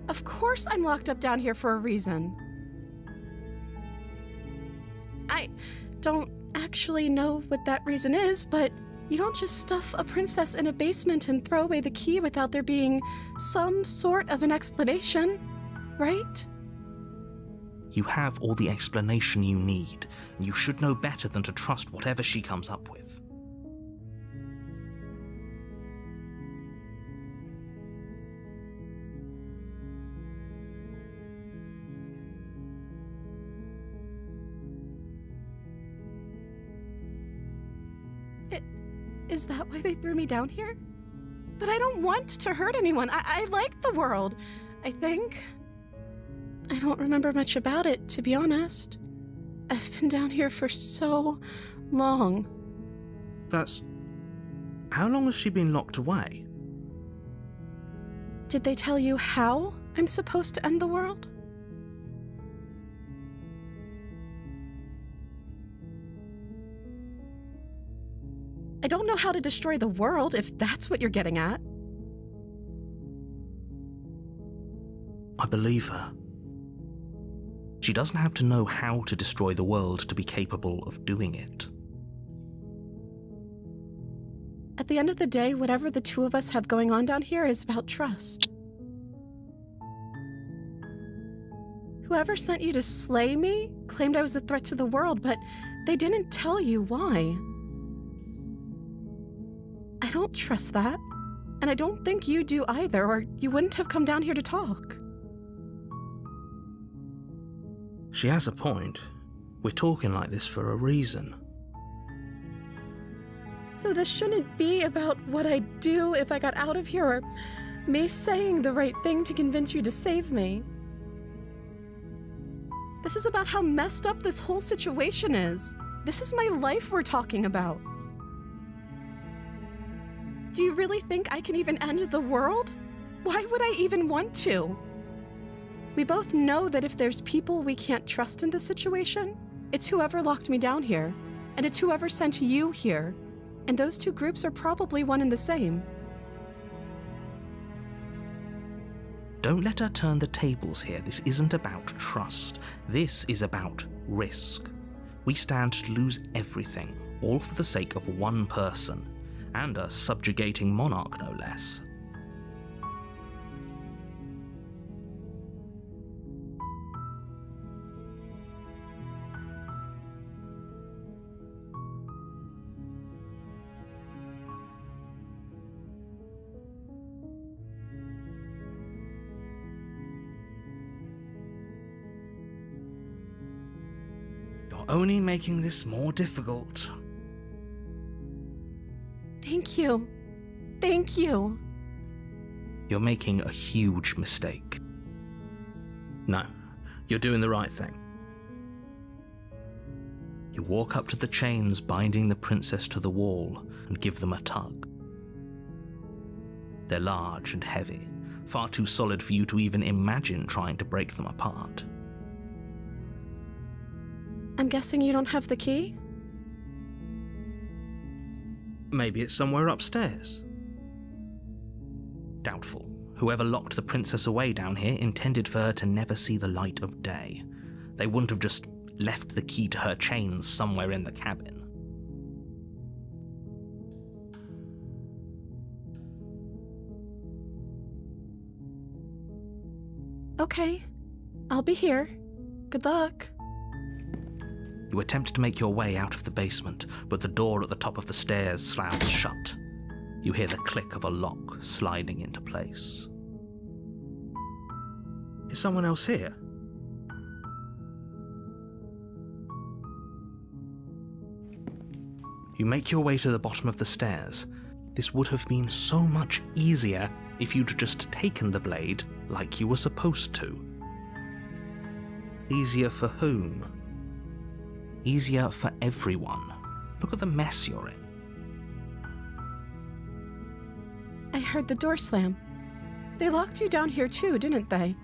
Of course I'm locked up down here for a reason. I don't actually know what that reason is, but you don't just stuff a princess in a basement and throw away the key without there being some sort of an explanation, right? You have all the explanation you need, and you should know better than to trust whatever she comes up with. Is that why they threw me down here? But I don't want to hurt anyone. I like the world, I think. I don't remember much about it, to be honest. I've been down here for so long. That's... How long has she been locked away? Did they tell you how I'm supposed to end the world? I don't know how to destroy the world, if that's what you're getting at. I believe her. She doesn't have to know how to destroy the world to be capable of doing it. At the end of the day, whatever the two of us have going on down here is about trust. Whoever sent you to slay me claimed I was a threat to the world, but they didn't tell you why. I don't trust that, and I don't think you do either, or you wouldn't have come down here to talk. She has a point. We're talking like this for a reason. So this shouldn't be about what I'd do if I got out of here, or me saying the right thing to convince you to save me. This is about how messed up this whole situation is. This is my life we're talking about. Do you really think I can even end the world? Why would I even want to? We both know that if there's people we can't trust in this situation, it's whoever locked me down here, and it's whoever sent you here, and those two groups are probably one and the same. Don't let her turn the tables here. This isn't about trust. This is about risk. We stand to lose everything, all for the sake of one person, and a subjugating monarch, no less. You're only making this more difficult. Thank you. Thank you. You're making a huge mistake. No, you're doing the right thing. You walk up to the chains binding the princess to the wall and give them a tug. They're large and heavy, far too solid for you to even imagine trying to break them apart. I'm guessing you don't have the key? Maybe it's somewhere upstairs. Doubtful. Whoever locked the princess away down here intended for her to never see the light of day. They wouldn't have just left the key to her chains somewhere in the cabin. Okay, I'll be here. Good luck. You attempt to make your way out of the basement, but the door at the top of the stairs slams shut. You hear the click of a lock sliding into place. Is someone else here? You make your way to the bottom of the stairs. This would have been so much easier if you'd just taken the blade like you were supposed to. Easier for whom? Easier for everyone. Look at the mess you're in. heard the door slam. They locked you down here too, didn't they?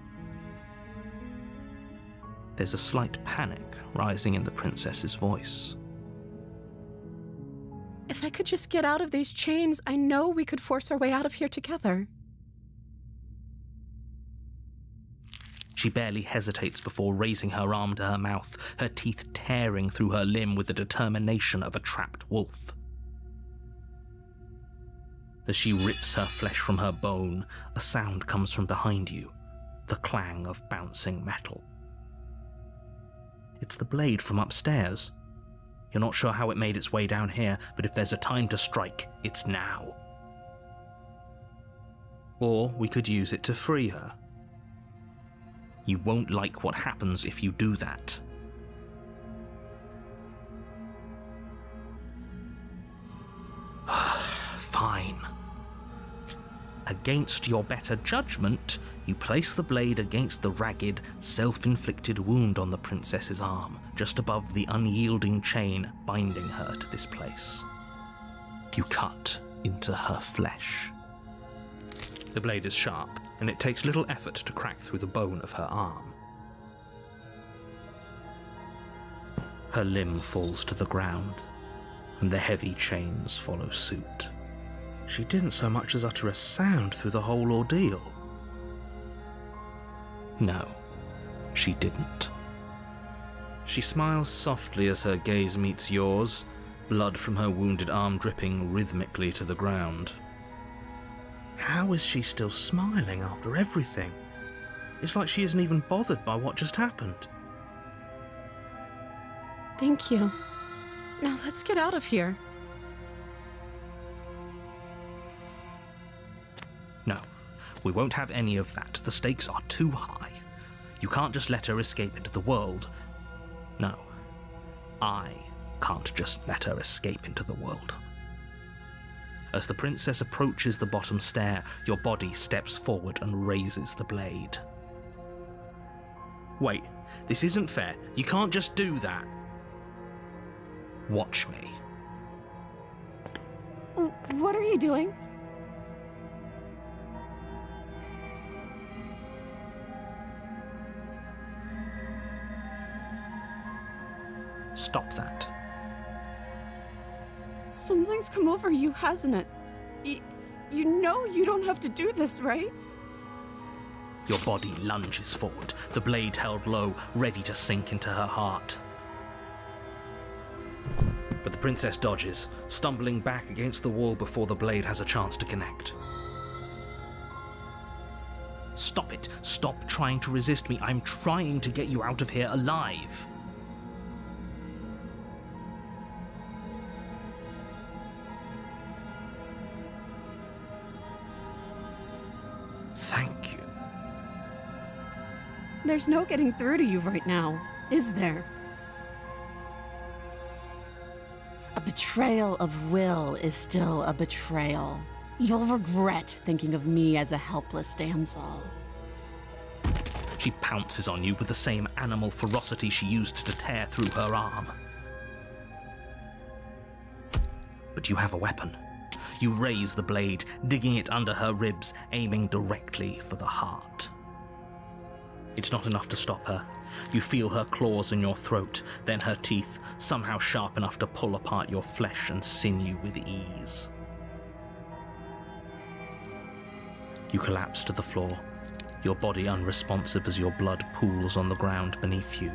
There's a slight panic rising in the princess's voice. If I could just get out of these chains, I know we could force our way out of here together. She barely hesitates before raising her arm to her mouth, her teeth tearing through her limb with the determination of a trapped wolf. As she rips her flesh from her bone, a sound comes from behind you, the clang of bouncing metal. It's the blade from upstairs. You're not sure how it made its way down here, but if there's a time to strike, it's now. Or we could use it to free her. You won't like what happens if you do that. Fine. Against your better judgment, you place the blade against the ragged, self-inflicted wound on the princess's arm, just above the unyielding chain binding her to this place. You cut into her flesh. The blade is sharp, and it takes little effort to crack through the bone of her arm. Her limb falls to the ground, and the heavy chains follow suit. She didn't so much as utter a sound through the whole ordeal. No, she didn't. She smiles softly as her gaze meets yours, blood from her wounded arm dripping rhythmically to the ground. How is she still smiling after everything? It's like she isn't even bothered by what just happened. Thank you. Now let's get out of here. No, we won't have any of that. The stakes are too high. You can't just let her escape into the world. No, I can't just let her escape into the world. As the princess approaches the bottom stair, your body steps forward and raises the blade. Wait, this isn't fair. You can't just do that. Watch me. What are you doing? Stop that. Something's come over you, hasn't it? You know you don't have to do this, right? Your body lunges forward, the blade held low, ready to sink into her heart. But the princess dodges, stumbling back against the wall before the blade has a chance to connect. Stop it. Stop trying to resist me. I'm trying to get you out of here alive. Thank you. There's no getting through to you right now, is there? A betrayal of will is still a betrayal. You'll regret thinking of me as a helpless damsel. She pounces on you with the same animal ferocity she used to tear through her arm. But you have a weapon. You raise the blade, digging it under her ribs, aiming directly for the heart. It's not enough to stop her. You feel her claws in your throat, then her teeth, somehow sharp enough to pull apart your flesh and sinew with ease. You collapse to the floor, your body unresponsive as your blood pools on the ground beneath you.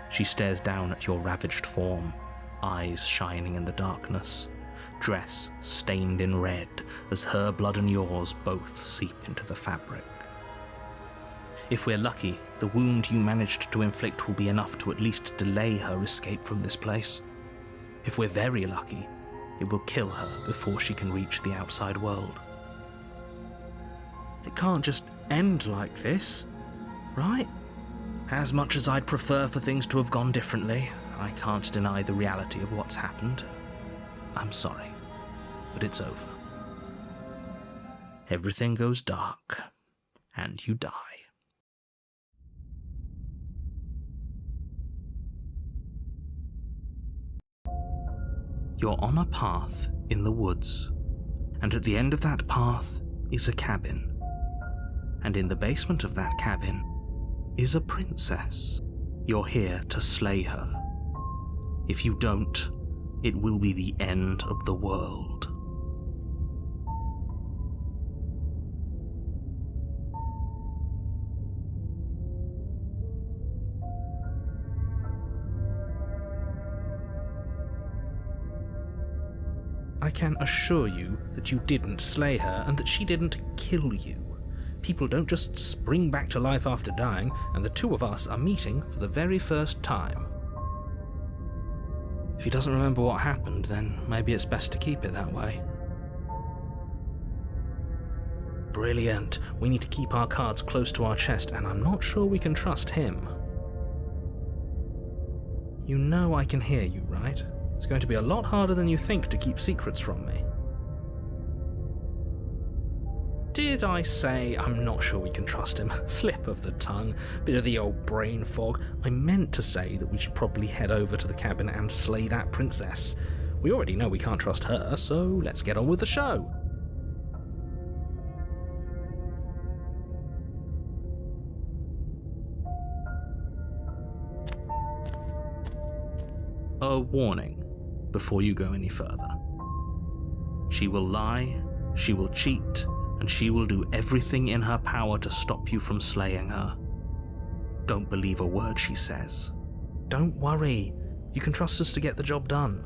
She stares down at your ravaged form, eyes shining in the darkness, dress stained in red as her blood and yours both seep into the fabric. If we're lucky, the wound you managed to inflict will be enough to at least delay her escape from this place. If we're very lucky, it will kill her before she can reach the outside world. It can't just end like this, right? As much as I'd prefer for things to have gone differently, I can't deny the reality of what's happened. I'm sorry, but it's over. Everything goes dark, and you die. You're on a path in the woods. And at the end of that path is a cabin. And in the basement of that cabin is a princess. You're here to slay her. If you don't, it will be the end of the world. I can assure you that you didn't slay her and that she didn't kill you. People don't just spring back to life after dying, and the two of us are meeting for the very first time. If he doesn't remember what happened, then maybe it's best to keep it that way. Brilliant. We need to keep our cards close to our chest, and I'm not sure we can trust him. You know I can hear you, right? It's going to be a lot harder than you think to keep secrets from me. Did I say I'm not sure we can trust him? Slip of the tongue, bit of the old brain fog. I meant to say that we should probably head over to the cabin and slay that princess. We already know we can't trust her, so let's get on with the show. A warning before you go any further. She will lie, she will cheat, and she will do everything in her power to stop you from slaying her. Don't believe a word she says. Don't worry, you can trust us to get the job done.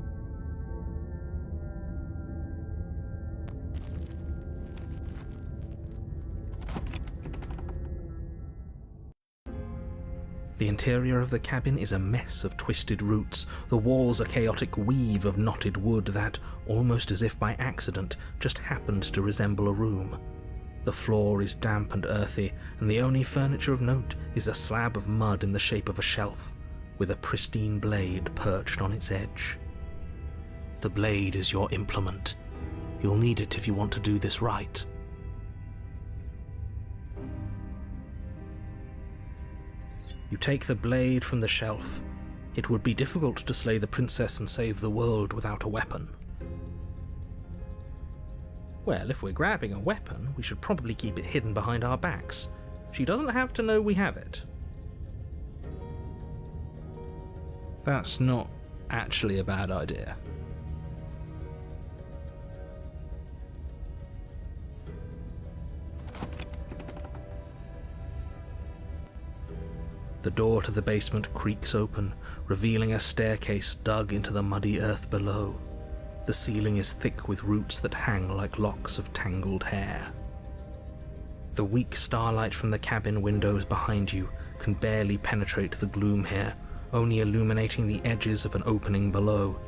The interior of the cabin is a mess of twisted roots. The walls a chaotic weave of knotted wood that, almost as if by accident, just happens to resemble a room. The floor is damp and earthy, and the only furniture of note is a slab of mud in the shape of a shelf, with a pristine blade perched on its edge. The blade is your implement. You'll need it if you want to do this right. You take the blade from the shelf. It would be difficult to slay the princess and save the world without a weapon. Well, if we're grabbing a weapon, we should probably keep it hidden behind our backs. She doesn't have to know we have it. That's not actually a bad idea. The door to the basement creaks open, revealing a staircase dug into the muddy earth below. The ceiling is thick with roots that hang like locks of tangled hair. The weak starlight from the cabin windows behind you can barely penetrate the gloom here, only illuminating the edges of an opening below.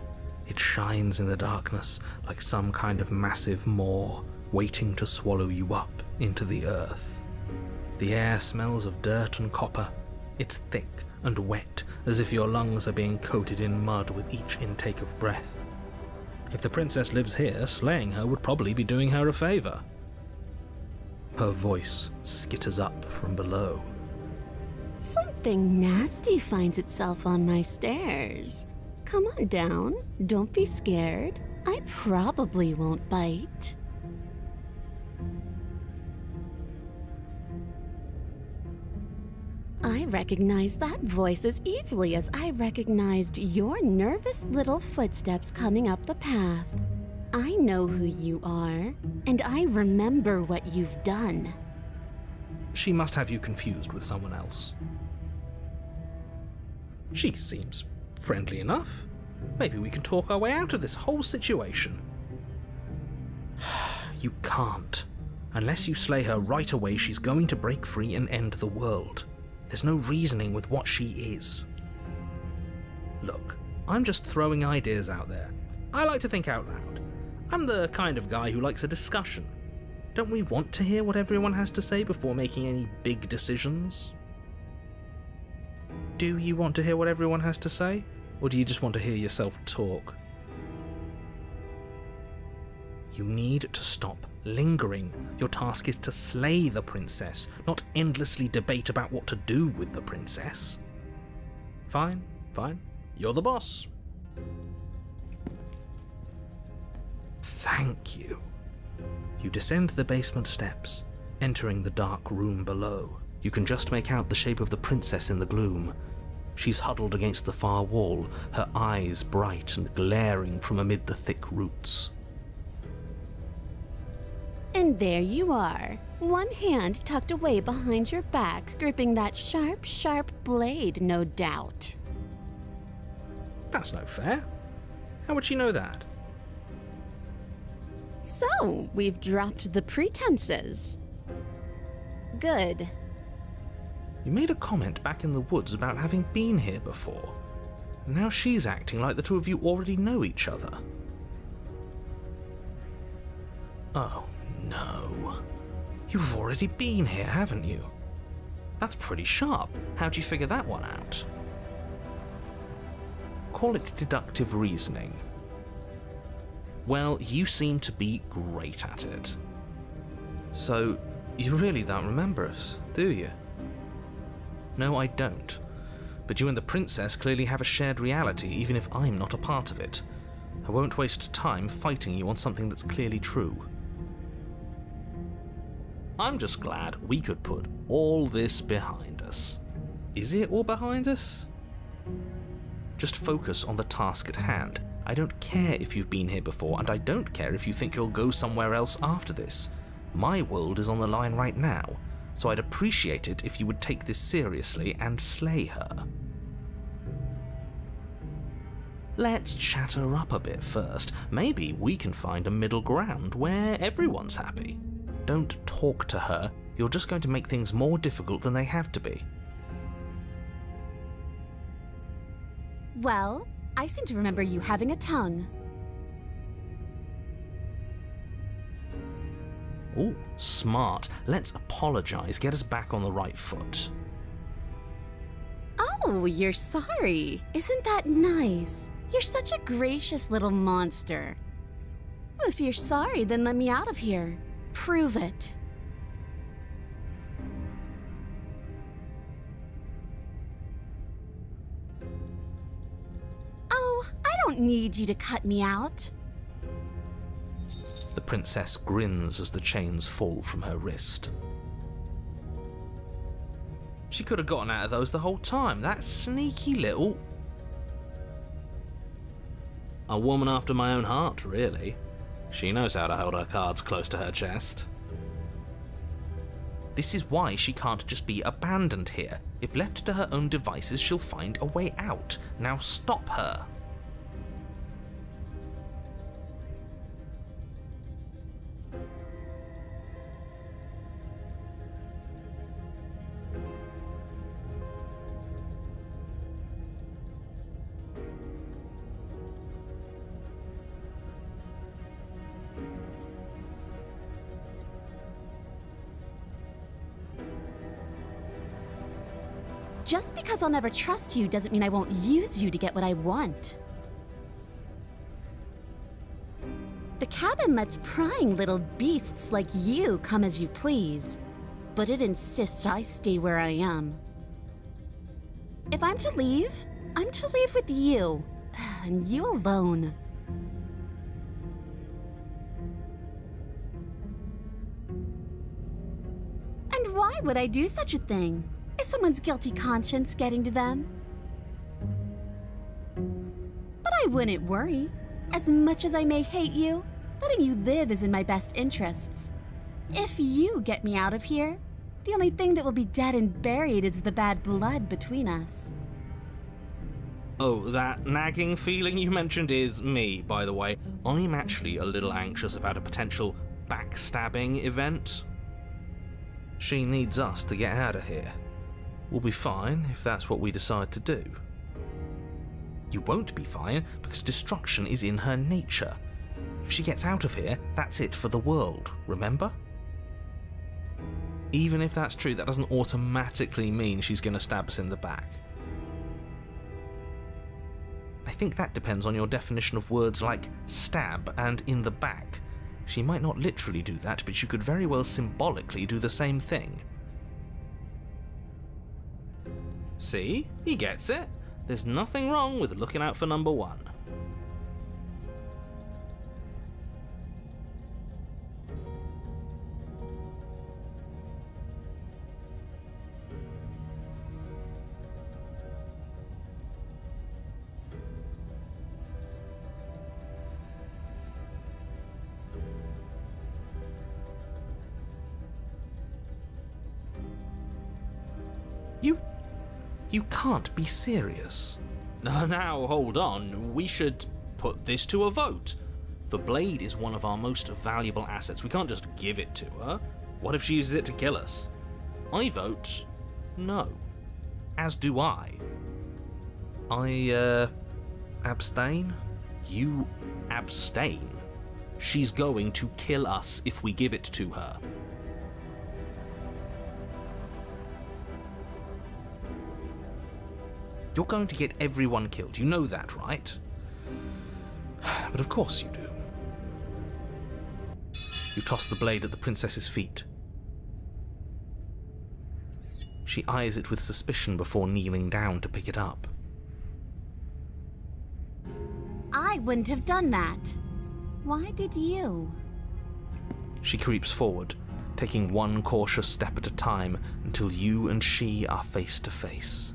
It shines in the darkness like some kind of massive maw, waiting to swallow you up into the earth. The air smells of dirt and copper. It's thick and wet, as if your lungs are being coated in mud with each intake of breath. If the princess lives here, slaying her would probably be doing her a favor. Her voice skitters up from below. Something nasty finds itself on my stairs. Come on down, don't be scared. I probably won't bite. I recognize that voice as easily as I recognized your nervous little footsteps coming up the path. I know who you are, and I remember what you've done. She must have you confused with someone else. She seems friendly enough. Maybe we can talk our way out of this whole situation. You can't. Unless you slay her right away, she's going to break free and end the world. There's no reasoning with what she is. Look, I'm just throwing ideas out there. I like to think out loud. I'm the kind of guy who likes a discussion. Don't we want to hear what everyone has to say before making any big decisions? Do you want to hear what everyone has to say? Or do you just want to hear yourself talk? You need to stop lingering. Your task is to slay the princess, not endlessly debate about what to do with the princess. Fine, fine. You're the boss. Thank you. You descend the basement steps, entering the dark room below. You can just make out the shape of the princess in the gloom. She's huddled against the far wall, her eyes bright and glaring from amid the thick roots. And there you are, one hand tucked away behind your back, gripping that sharp, sharp blade, no doubt. That's no fair. How would she know that? So, we've dropped the pretenses. Good. You made a comment back in the woods about having been here before. Now she's acting like the two of you already know each other. Oh, no. You've already been here, haven't you? That's pretty sharp. How'd you figure that one out? Call it deductive reasoning. Well, you seem to be great at it. So, you really don't remember us, do you? No, I don't. But you and the princess clearly have a shared reality, even if I'm not a part of it. I won't waste time fighting you on something that's clearly true. I'm just glad we could put all this behind us. Is it all behind us? Just focus on the task at hand. I don't care if you've been here before, and I don't care if you think you'll go somewhere else after this. My world is on the line right now, so I'd appreciate it if you would take this seriously and slay her. Let's chat her up a bit first. Maybe we can find a middle ground where everyone's happy. Don't talk to her. You're just going to make things more difficult than they have to be. Well, I seem to remember you having a tongue. Ooh, smart. Let's apologize, get us back on the right foot. Oh, you're sorry. Isn't that nice? You're such a gracious little monster. If you're sorry, then let me out of here. Prove it. Oh, I don't need you to cut me out. The princess grins as the chains fall from her wrist. She could have gotten out of those the whole time, that sneaky little... A woman after my own heart, really. She knows how to hold her cards close to her chest. This is why she can't just be abandoned here. If left to her own devices, she'll find a way out. Now stop her. Just because I'll never trust you doesn't mean I won't use you to get what I want. The cabin lets prying little beasts like you come as you please, but it insists I stay where I am. If I'm to leave, I'm to leave with you, and you alone. And why would I do such a thing? Is someone's guilty conscience getting to them? But I wouldn't worry. As much as I may hate you, letting you live is in my best interests. If you get me out of here, the only thing that will be dead and buried is the bad blood between us. Oh, that nagging feeling you mentioned is me, by the way. I'm actually a little anxious about a potential backstabbing event. She needs us to get out of here. We'll be fine if that's what we decide to do. You won't be fine because destruction is in her nature. If she gets out of here, that's it for the world, remember? Even if that's true, that doesn't automatically mean she's going to stab us in the back. I think that depends on your definition of words like stab and in the back. She might not literally do that, but she could very well symbolically do the same thing. See? He gets it. There's nothing wrong with looking out for number one. You can't be serious. Now, hold on. We should put this to a vote. The blade is one of our most valuable assets. We can't just give it to her. What if she uses it to kill us? I vote no. As do I. I, abstain? You abstain. She's going to kill us if we give it to her. You're going to get everyone killed. You know that, right? But of course you do. You toss the blade at the princess's feet. She eyes it with suspicion before kneeling down to pick it up. I wouldn't have done that. Why did you? She creeps forward, taking one cautious step at a time until you and she are face to face.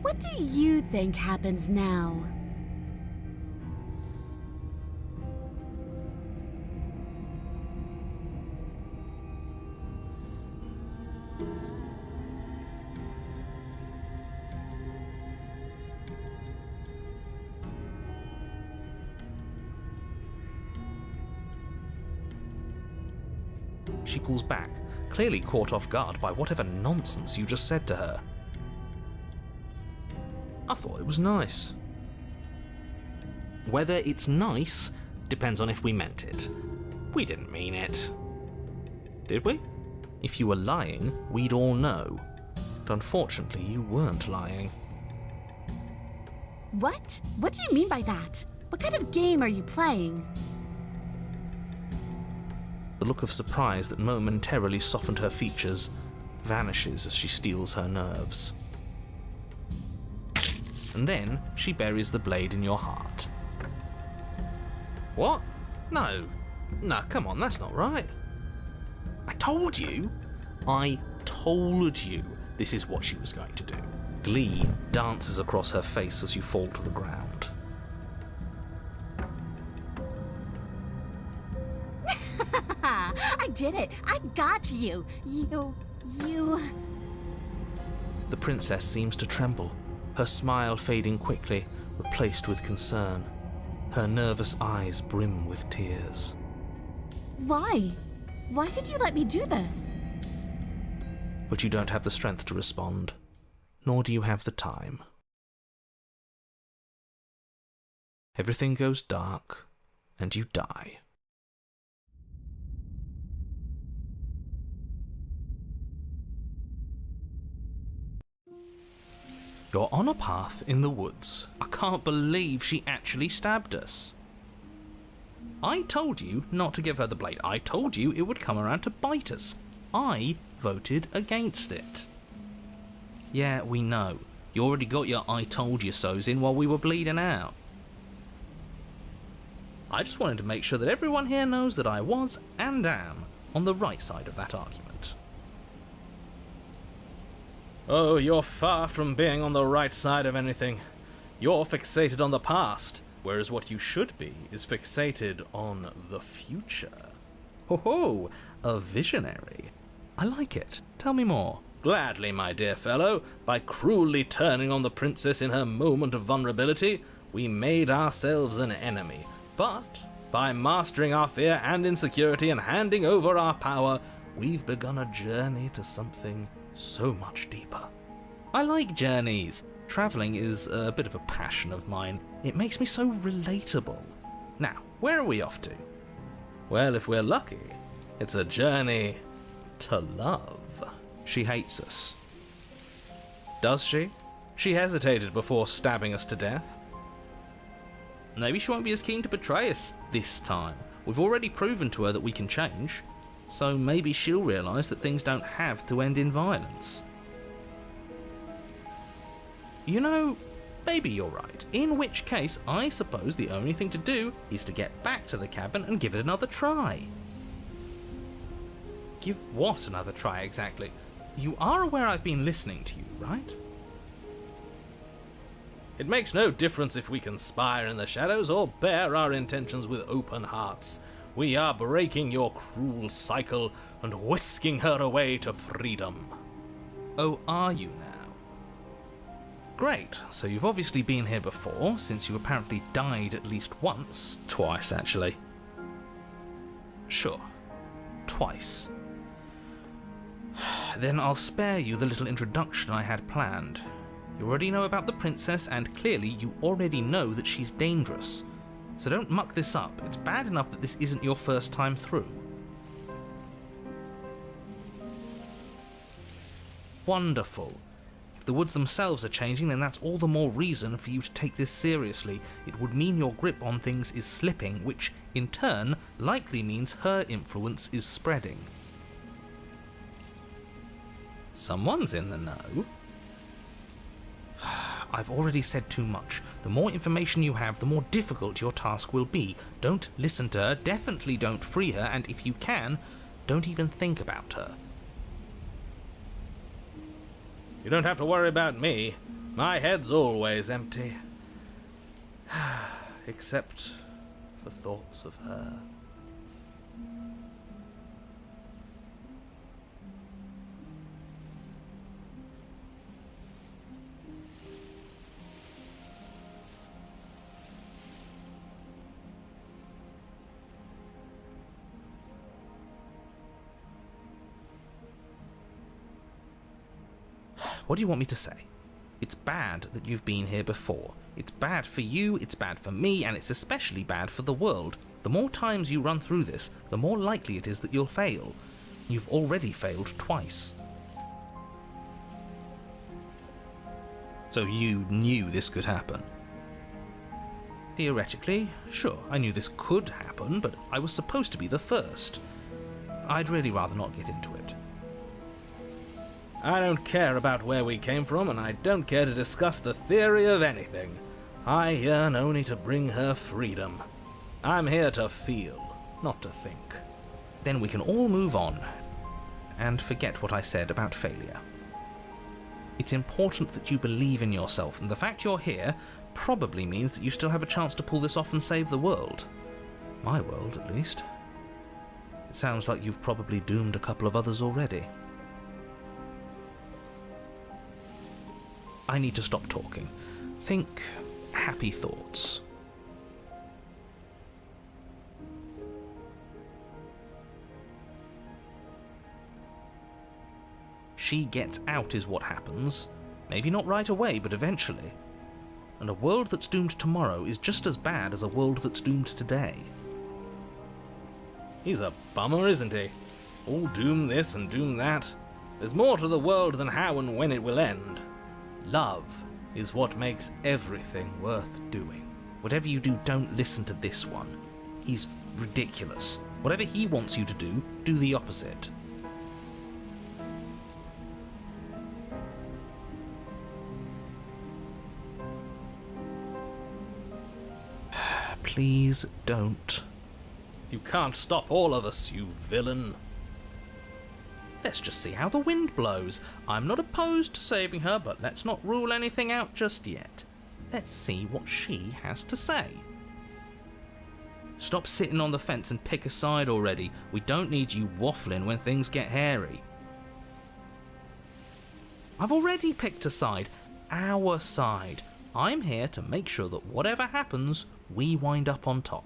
What do you think happens now? She pulls back, clearly caught off guard by whatever nonsense you just said to her. I thought it was nice. Whether it's nice depends on if we meant it. We didn't mean it. Did we? If you were lying, we'd all know. But unfortunately, you weren't lying. What? What do you mean by that? What kind of game are you playing? The look of surprise that momentarily softened her features vanishes as she steels her nerves. And then she buries the blade in your heart. What? No, come on, that's not right. I told you this is what she was going to do. Glee dances across her face as you fall to the ground. I did it! I got you! You... The princess seems to tremble, her smile fading quickly, replaced with concern. Her nervous eyes brim with tears. Why? Why did you let me do this? But you don't have the strength to respond, nor do you have the time. Everything goes dark, and you die. You're on a path in the woods. I can't believe she actually stabbed us. I told you not to give her the blade. I told you it would come around to bite us. I voted against it. Yeah, we know. You already got your I told you so's in while we were bleeding out. I just wanted to make sure that everyone here knows that I was and am on the right side of that argument. Oh, you're far from being on the right side of anything. You're fixated on the past, whereas what you should be is fixated on the future. Ho ho, a visionary. I like it. Tell me more. Gladly, my dear fellow. By cruelly turning on the princess in her moment of vulnerability, we made ourselves an enemy. But by mastering our fear and insecurity and handing over our power, we've begun a journey to something so much deeper. I like journeys. Travelling is a bit of a passion of mine. It makes me so relatable. Now, where are we off to? Well, if we're lucky, it's a journey to love. She hates us. Does she? She hesitated before stabbing us to death. Maybe she won't be as keen to betray us this time. We've already proven to her that we can change. So maybe she'll realise that things don't have to end in violence. You know, maybe you're right. In which case, I suppose the only thing to do is to get back to the cabin and give it another try. Give what another try exactly? You are aware I've been listening to you, right? It makes no difference if we conspire in the shadows or bear our intentions with open hearts. We are breaking your cruel cycle and whisking her away to freedom. Oh, are you now? Great, so you've obviously been here before, since you apparently died at least once. Twice, actually. Sure. Twice. Then I'll spare you the little introduction I had planned. You already know about the princess, and clearly you already know that she's dangerous. So don't muck this up. It's bad enough that this isn't your first time through. Wonderful. If the woods themselves are changing, then that's all the more reason for you to take this seriously. It would mean your grip on things is slipping, which, in turn, likely means her influence is spreading. Someone's in the know. I've already said too much. The more information you have, the more difficult your task will be. Don't listen to her, definitely don't free her, and if you can, don't even think about her. You don't have to worry about me. My head's always empty. Except for thoughts of her. What do you want me to say? It's bad that you've been here before. It's bad for you, it's bad for me, and it's especially bad for the world. The more times you run through this, the more likely it is that you'll fail. You've already failed twice. So you knew this could happen? Theoretically, sure, I knew this could happen, but I was supposed to be the first. I'd really rather not get into it. I don't care about where we came from, and I don't care to discuss the theory of anything. I yearn only to bring her freedom. I'm here to feel, not to think. Then we can all move on, and forget what I said about failure. It's important that you believe in yourself, and the fact you're here probably means that you still have a chance to pull this off and save the world. My world, at least. It sounds like you've probably doomed a couple of others already. I need to stop talking. Think happy thoughts. She gets out is what happens. Maybe not right away, but eventually. And a world that's doomed tomorrow is just as bad as a world that's doomed today. He's a bummer, isn't he? All doom this and doom that. There's more to the world than how and when it will end. Love is what makes everything worth doing. Whatever you do, don't listen to this one. He's ridiculous. Whatever he wants you to do, do the opposite. Please don't. You can't stop all of us, you villain. Let's just see how the wind blows. I'm not opposed to saving her, but let's not rule anything out just yet. Let's see what she has to say. Stop sitting on the fence and pick a side already. We don't need you waffling when things get hairy. I've already picked a side. Our side. I'm here to make sure that whatever happens, we wind up on top.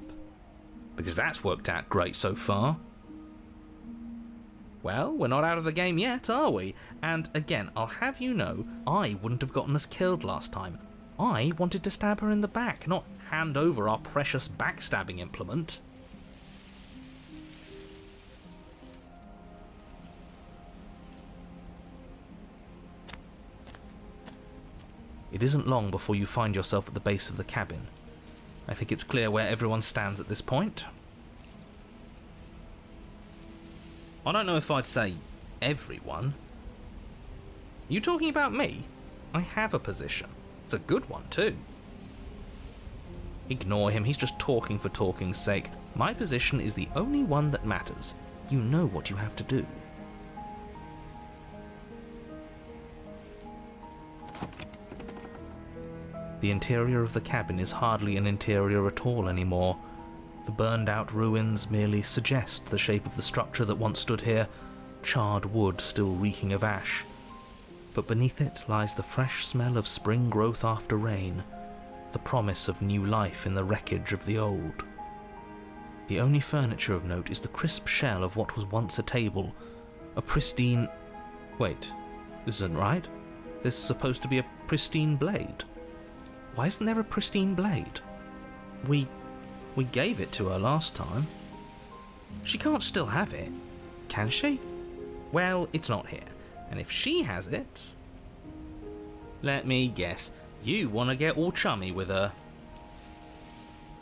Because that's worked out great so far. Well, we're not out of the game yet, are we? And again, I'll have you know, I wouldn't have gotten us killed last time. I wanted to stab her in the back, not hand over our precious backstabbing implement. It isn't long before you find yourself at the base of the cabin. I think it's clear where everyone stands at this point. I don't know if I'd say everyone. You talking about me? I have a position. It's a good one too. Ignore him, he's just talking for talking's sake. My position is the only one that matters. You know what you have to do. The interior of the cabin is hardly an interior at all anymore. The burned-out ruins merely suggest the shape of the structure that once stood here, charred wood still reeking of ash. but beneath it lies the fresh smell of spring growth after rain, the promise of new life in the wreckage of the old. The only furniture of note is the crisp shell of what was once a table, a pristine... Wait, this isn't right. There's supposed to be a pristine blade. Why isn't there a pristine blade? We gave it to her last time. She can't still have it, can she? Well, it's not here, and if she has it... Let me guess, you want to get all chummy with her.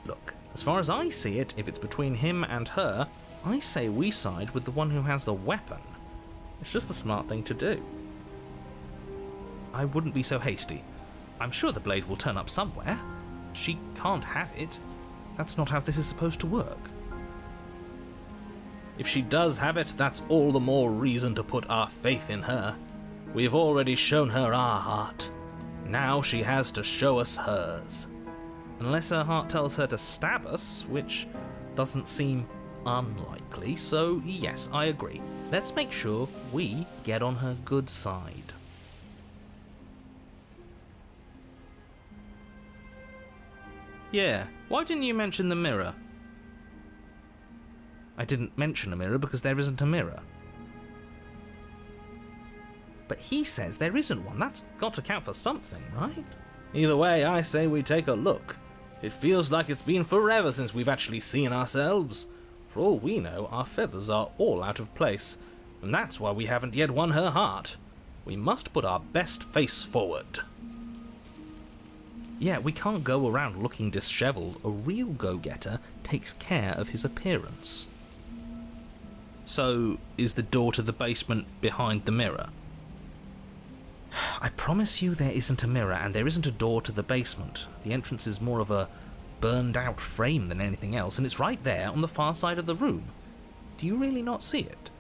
Look, as far as I see it, if it's between him and her, I say we side with the one who has the weapon. It's just the smart thing to do. I wouldn't be so hasty. I'm sure the blade will turn up somewhere. She can't have it. That's not how this is supposed to work. If she does have it, that's all the more reason to put our faith in her. We have already shown her our heart. Now she has to show us hers. Unless her heart tells her to stab us, which doesn't seem unlikely, so yes, I agree. Let's make sure we get on her good side. Yeah, why didn't you mention the mirror? I didn't mention a mirror because there isn't a mirror. But he says there isn't one. That's got to count for something, right? Either way, I say we take a look. It feels like it's been forever since we've actually seen ourselves. For all we know, our feathers are all out of place, and that's why we haven't yet won her heart. We must put our best face forward. Yeah, we can't go around looking disheveled. A real go-getter takes care of his appearance. So, is the door to the basement behind the mirror? I promise you there isn't a mirror, and there isn't a door to the basement. The entrance is more of a burned-out frame than anything else, and it's right there on the far side of the room. Do you really not see it?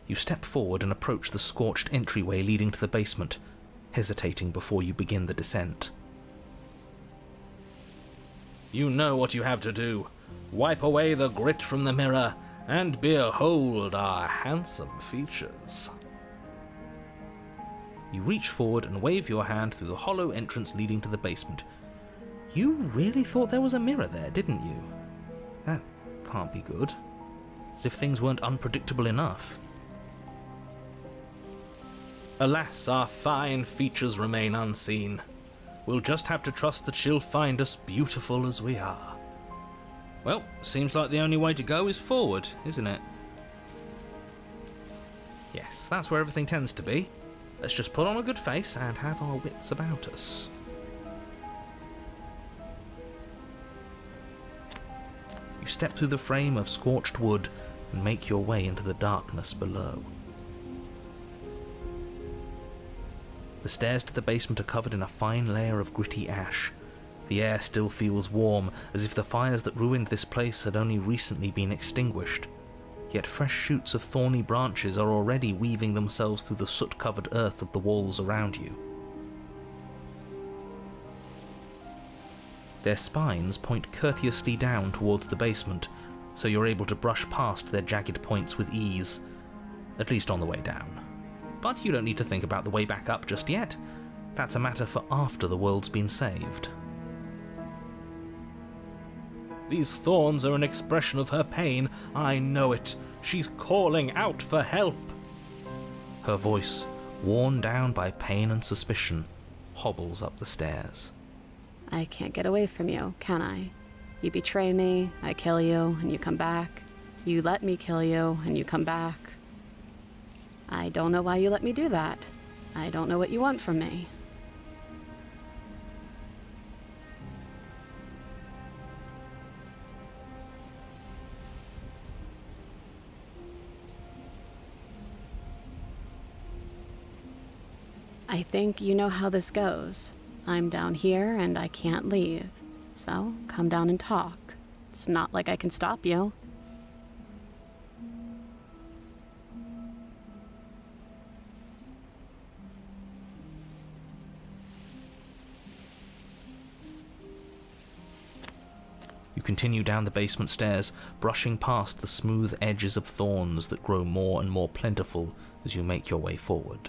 You step forward and approach the scorched entryway leading to the basement, hesitating before you begin the descent. You know what you have to do. Wipe away the grit from the mirror, and behold our handsome features. You reach forward and wave your hand through the hollow entrance leading to the basement. You really thought there was a mirror there, didn't you? That can't be good. As if things weren't unpredictable enough. Alas, our fine features remain unseen. We'll just have to trust that she'll find us beautiful as we are. Well, seems like the only way to go is forward, isn't it? Yes, that's where everything tends to be. Let's just put on a good face and have our wits about us. You step through the frame of scorched wood and make your way into the darkness below. The stairs to the basement are covered in a fine layer of gritty ash. The air still feels warm, as if the fires that ruined this place had only recently been extinguished. Yet fresh shoots of thorny branches are already weaving themselves through the soot-covered earth of the walls around you. Their spines point courteously down towards the basement, so you're able to brush past their jagged points with ease, at least on the way down. But you don't need to think about the way back up just yet. That's a matter for after the world's been saved. These thorns are an expression of her pain. I know it. She's calling out for help. Her voice, worn down by pain and suspicion, hobbles up the stairs. I can't get away from you, can I? You betray me, I kill you, and you come back. You let me kill you, and you come back. I don't know why you let me do that. I don't know what you want from me. I think you know how this goes. I'm down here and I can't leave. So come down and talk. It's not like I can stop you. You continue down the basement stairs, brushing past the smooth edges of thorns that grow more and more plentiful as you make your way forward.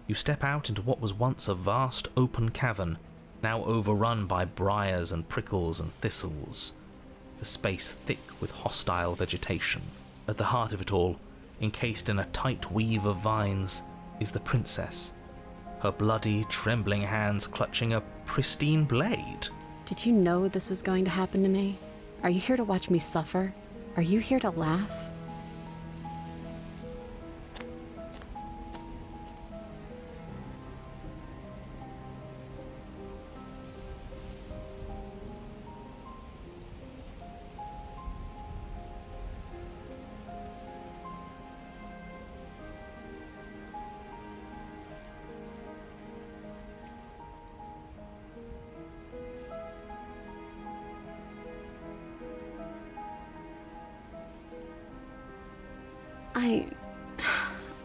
You step out into what was once a vast open cavern, now overrun by briars and prickles and thistles, the space thick with hostile vegetation. At the heart of it all, encased in a tight weave of vines, is the princess, her bloody, trembling hands clutching a pristine blade. Did you know this was going to happen to me? Are you here to watch me suffer? Are you here to laugh?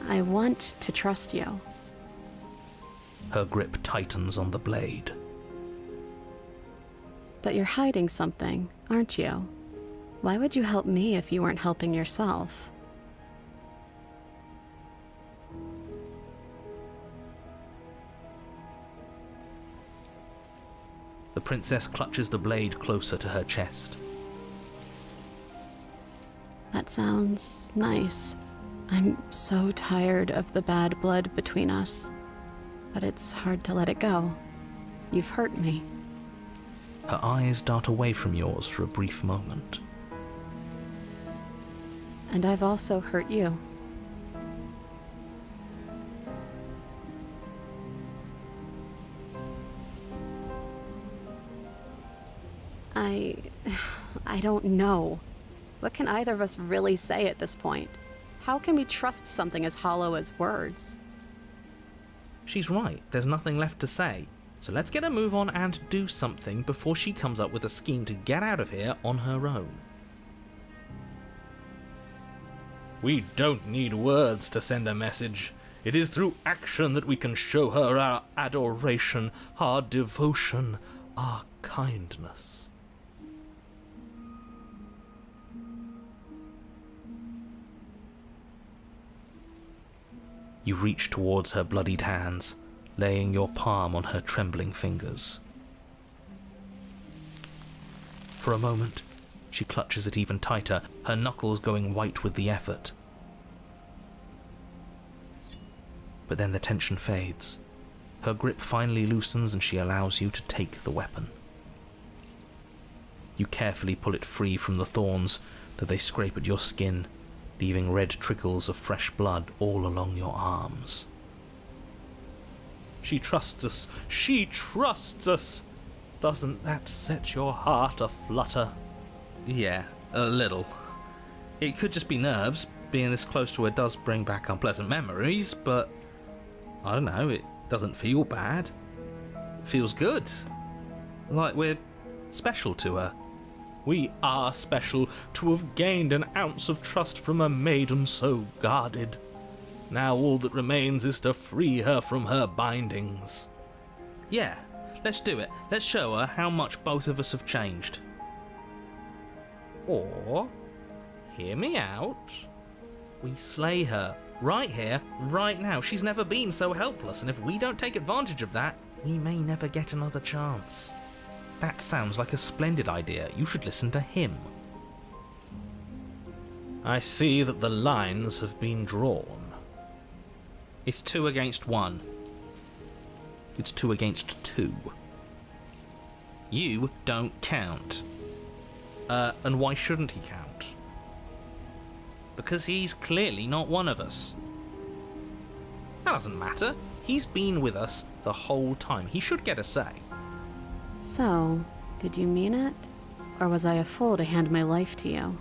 I want to trust you. Her grip tightens on the blade. But you're hiding something, aren't you? Why would you help me if you weren't helping yourself? The princess clutches the blade closer to her chest. That sounds nice. I'm so tired of the bad blood between us, but it's hard to let it go. You've hurt me. Her eyes dart away from yours for a brief moment. And I've also hurt you. I don't know. What can either of us really say at this point? How can we trust something as hollow as words? She's right, there's nothing left to say. So let's get a move on and do something before she comes up with a scheme to get out of here on her own. We don't need words to send a message. It is through action that we can show her our adoration, our devotion, our kindness. You reach towards her bloodied hands, laying your palm on her trembling fingers. For a moment, she clutches it even tighter, her knuckles going white with the effort. But then the tension fades. Her grip finally loosens and she allows you to take the weapon. You carefully pull it free from the thorns, though they scrape at your skin, leaving red trickles of fresh blood all along your arms. She trusts us. She trusts us. Doesn't that set your heart aflutter? Yeah, a little. It could just be nerves. Being this close to her does bring back unpleasant memories, but I don't know, it doesn't feel bad. It feels good. Like we're special to her. We are special to have gained an ounce of trust from a maiden so guarded. Now all that remains is to free her from her bindings. Yeah, let's do it. Let's show her how much both of us have changed. Or, hear me out, we slay her. Right here, right now. She's never been so helpless, and if we don't take advantage of that, we may never get another chance. That sounds like a splendid idea. You should listen to him. I see that the lines have been drawn. It's 2 against 1. It's 2 against 2. You don't count. And why shouldn't he count? Because he's clearly not one of us. That doesn't matter. He's been with us the whole time. He should get a say. So, did you mean it? Or was I a fool to hand my life to you?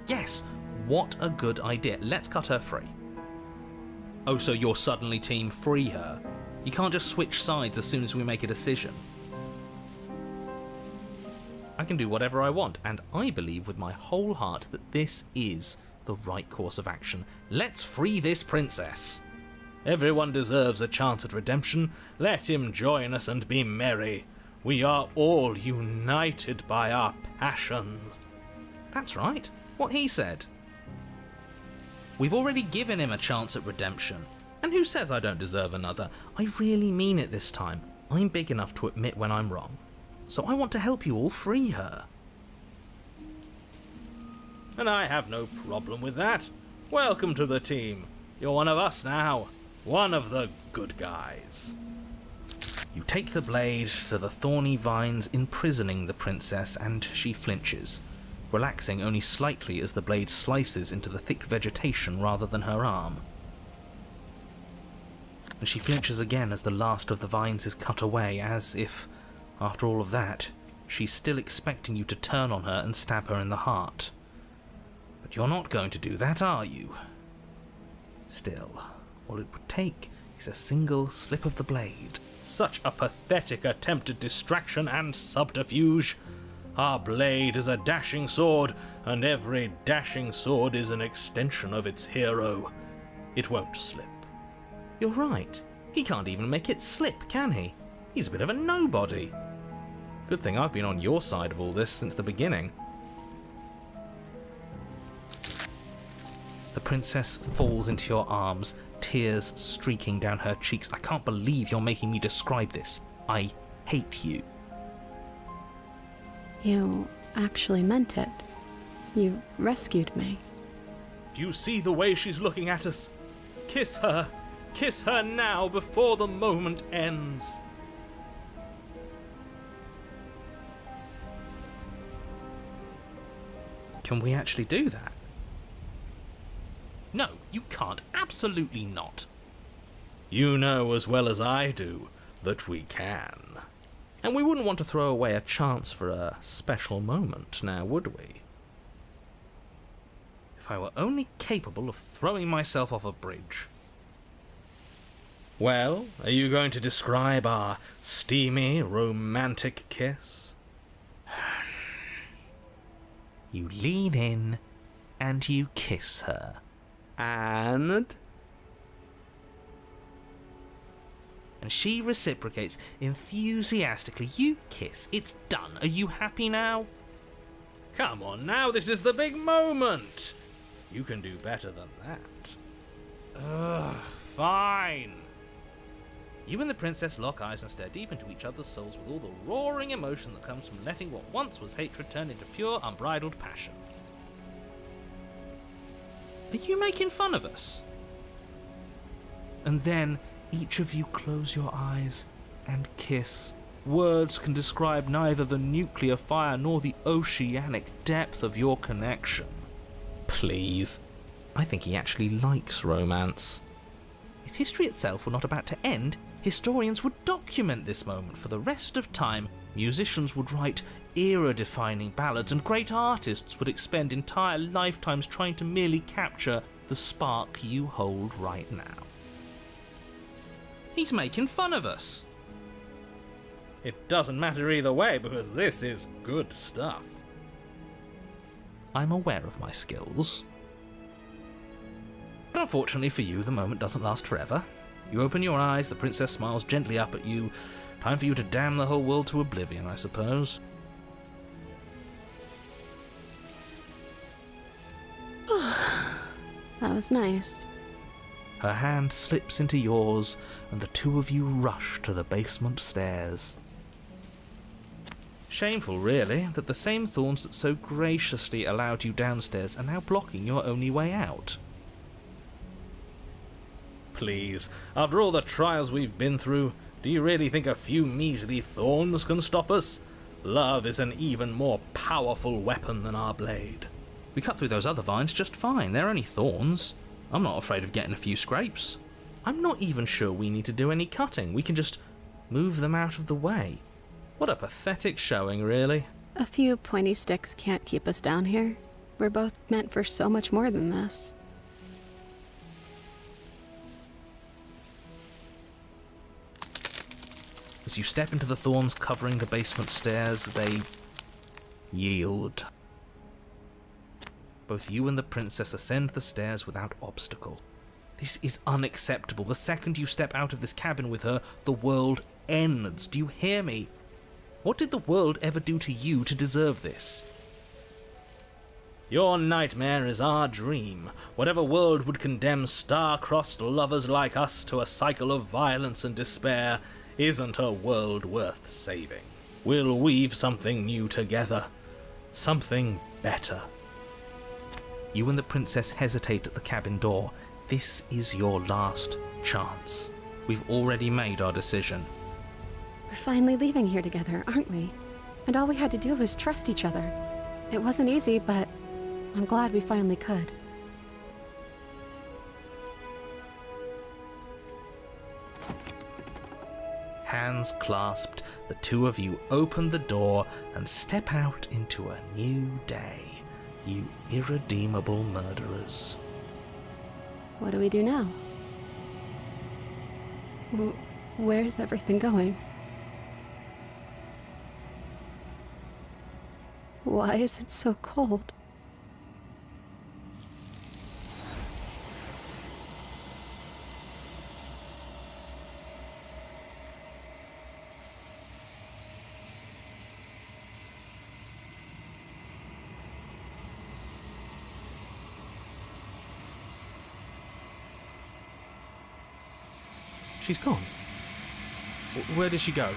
Yes, what a good idea. Let's cut her free. Oh, so you're suddenly team free her? You can't just switch sides as soon as we make a decision. I can do whatever I want, and I believe with my whole heart that this is the right course of action. Let's free this princess. Everyone deserves a chance at redemption. Let him join us and be merry. We are all united by our passion. That's right. What he said. We've already given him a chance at redemption. And who says I don't deserve another? I really mean it this time. I'm big enough to admit when I'm wrong. So I want to help you all free her. And I have no problem with that. Welcome to the team. You're one of us now. One of the good guys. You take the blade to the thorny vines imprisoning the princess, and she flinches, relaxing only slightly as the blade slices into the thick vegetation rather than her arm. And she flinches again as the last of the vines is cut away, as if, after all of that, she's still expecting you to turn on her and stab her in the heart. But you're not going to do that, are you? Still, all it would take is a single slip of the blade. Such a pathetic attempt at distraction and subterfuge. Our blade is a dashing sword, and every dashing sword is an extension of its hero. It won't slip. You're right. He can't even make it slip, can he? He's a bit of a nobody. Good thing I've been on your side of all this since the beginning. The princess falls into your arms, tears streaking down her cheeks. I can't believe you're making me describe this. I hate you. You actually meant it. You rescued me. Do you see the way she's looking at us? Kiss her. Kiss her now before the moment ends. Can we actually do that? No, you can't. Absolutely not. You know as well as I do that we can. And we wouldn't want to throw away a chance for a special moment, now would we? If I were only capable of throwing myself off a bridge. Well, are you going to describe our steamy, romantic kiss? You lean in and you kiss her. And she reciprocates enthusiastically. You kiss. It's done. Are you happy now? Come on now, this is the big moment. You can do better than that. Ugh, fine. You and the princess lock eyes and stare deep into each other's souls with all the roaring emotion that comes from letting what once was hatred turn into pure, unbridled passion. Are you making fun of us? And then each of you close your eyes and kiss. Words can describe neither the nuclear fire nor the oceanic depth of your connection. Please. I think he actually likes romance. If history itself were not about to end, historians would document this moment for the rest of time. Musicians would write era-defining ballads, and great artists would expend entire lifetimes trying to merely capture the spark you hold right now. He's making fun of us. It doesn't matter either way, because this is good stuff. I'm aware of my skills. But unfortunately for you, the moment doesn't last forever. You open your eyes, the princess smiles gently up at you. Time for you to damn the whole world to oblivion, I suppose. That was nice. Her hand slips into yours, and the two of you rush to the basement stairs. Shameful, really, that the same thorns that so graciously allowed you downstairs are now blocking your only way out. Please, after all the trials we've been through, do you really think a few measly thorns can stop us? Love is an even more powerful weapon than our blade. We cut through those other vines just fine. They're only thorns. I'm not afraid of getting a few scrapes. I'm not even sure we need to do any cutting. We can just move them out of the way. What a pathetic showing, really. A few pointy sticks can't keep us down here. We're both meant for so much more than this. As you step into the thorns covering the basement stairs, they yield. Both you and the princess ascend the stairs without obstacle. This is unacceptable. The second you step out of this cabin with her, the world ends. Do you hear me? What did the world ever do to you to deserve this? Your nightmare is our dream. Whatever world would condemn star-crossed lovers like us to a cycle of violence and despair isn't a world worth saving. We'll weave something new together. Something better. You and the princess hesitate at the cabin door. This is your last chance. We've already made our decision. We're finally leaving here together, aren't we? And all we had to do was trust each other. It wasn't easy, but I'm glad we finally could. Hands clasped, the two of you open the door and step out into a new day, you irredeemable murderers. What do we do now? Where's everything going? Why is it so cold? She's gone. Where did she go?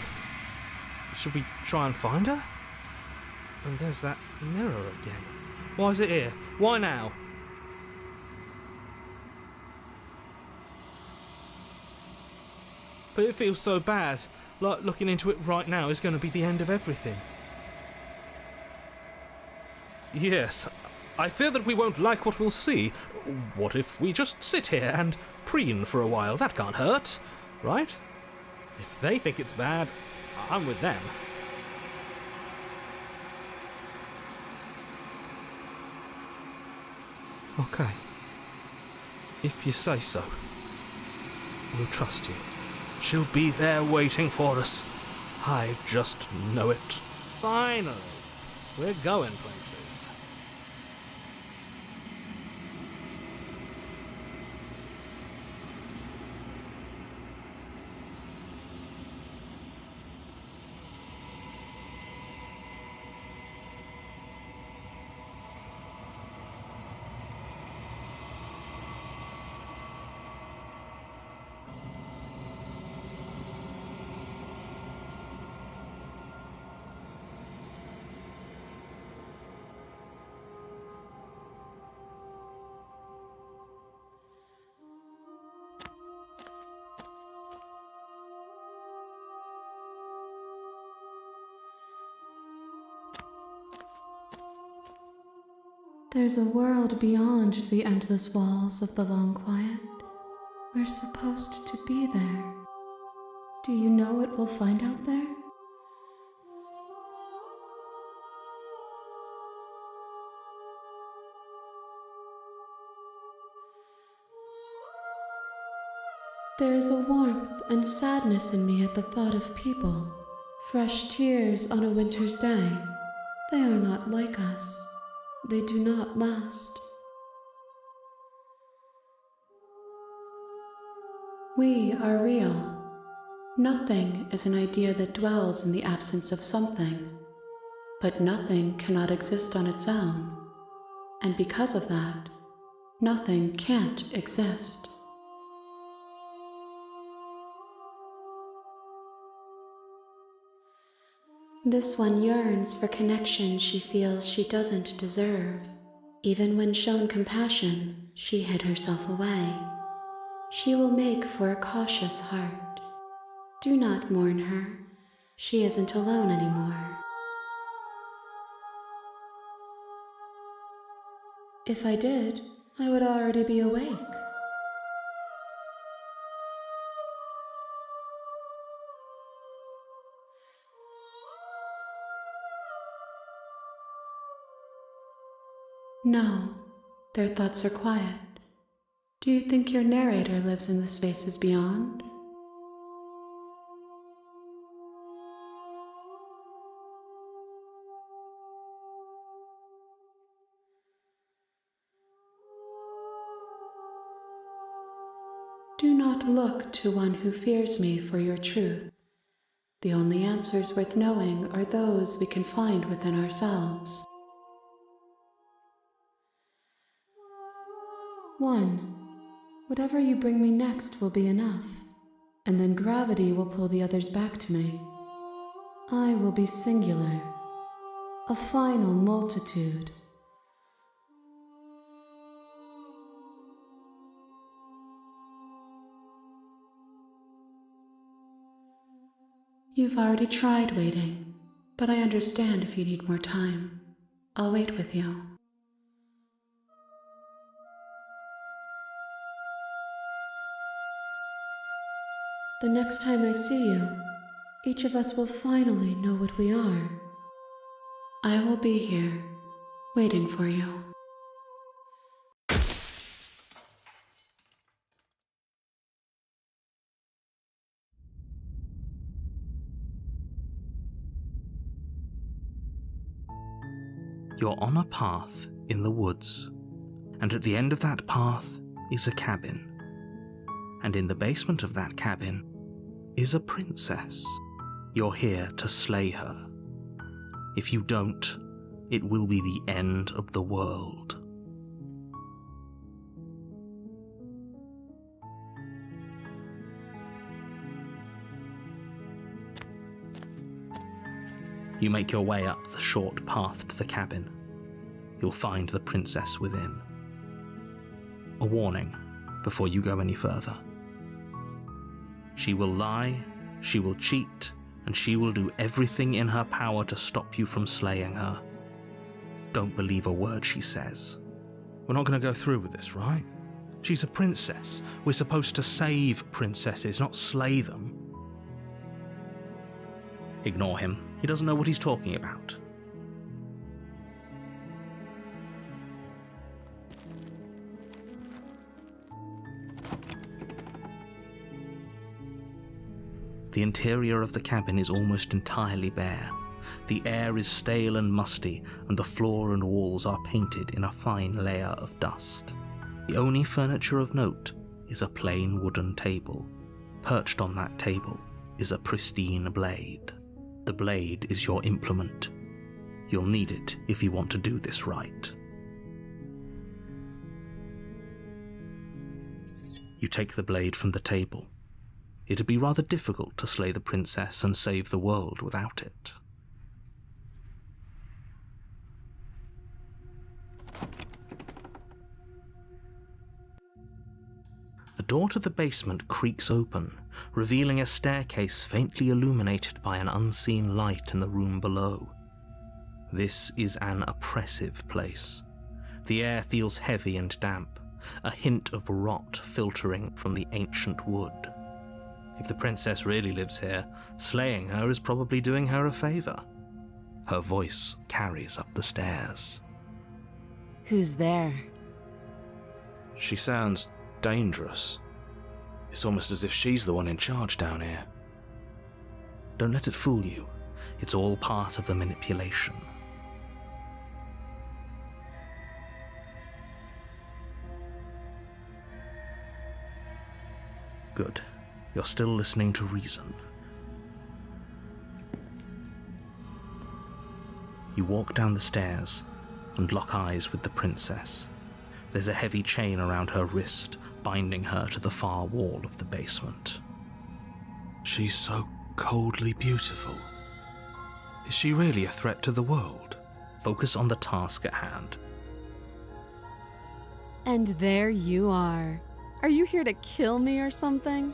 Should we try and find her? And there's that mirror again. Why is it here? Why now? But it feels so bad. Like looking into it right now is going to be the end of everything. Yes, I fear that we won't like what we'll see. What if we just sit here and preen for a while? That can't hurt, right? If they think it's bad, I'm with them. Okay. If you say so. We'll trust you. She'll be there waiting for us. I just know it. Finally, we're going places. There's a world beyond the endless walls of the long quiet. We're supposed to be there. Do you know what we'll find out there? There is a warmth and sadness in me at the thought of people. Fresh tears on a winter's day. They are not like us. They do not last. We are real. Nothing is an idea that dwells in the absence of something. But nothing cannot exist on its own. And because of that, nothing can't exist. This one yearns for connection she feels she doesn't deserve. Even when shown compassion, she hid herself away. She will make for a cautious heart. Do not mourn her. She isn't alone anymore. If I did, I would already be awake. No, their thoughts are quiet. Do you think your narrator lives in the spaces beyond? Do not look to one who fears me for your truth. The only answers worth knowing are those we can find within ourselves. 1. Whatever you bring me next will be enough, and then gravity will pull the others back to me. I will be singular, a final multitude. You've already tried waiting, but I understand if you need more time. I'll wait with you. The next time I see you, each of us will finally know what we are. I will be here, waiting for you. You're on a path in the woods, and at the end of that path is a cabin. And in the basement of that cabin is a princess. You're here to slay her. If you don't, it will be the end of the world. You make your way up the short path to the cabin. You'll find the princess within. A warning before you go any further. She will lie, she will cheat, and she will do everything in her power to stop you from slaying her. Don't believe a word she says. We're not going to go through with this, right? She's a princess. We're supposed to save princesses, not slay them. Ignore him. He doesn't know what he's talking about. The interior of the cabin is almost entirely bare. The air is stale and musty, and the floor and walls are painted in a fine layer of dust. The only furniture of note is a plain wooden table. Perched on that table is a pristine blade. The blade is your implement. You'll need it if you want to do this right. You take the blade from the table. It'd be rather difficult to slay the princess and save the world without it. The door to the basement creaks open, revealing a staircase faintly illuminated by an unseen light in the room below. This is an oppressive place. The air feels heavy and damp, a hint of rot filtering from the ancient wood. If the princess really lives here, slaying her is probably doing her a favor. Her voice carries up the stairs. Who's there? She sounds dangerous. It's almost as if she's the one in charge down here. Don't let it fool you. It's all part of the manipulation. Good. You're still listening to reason. You walk down the stairs and lock eyes with the princess. There's a heavy chain around her wrist, binding her to the far wall of the basement. She's so coldly beautiful. Is she really a threat to the world? Focus on the task at hand. And there you are. Are you here to kill me or something?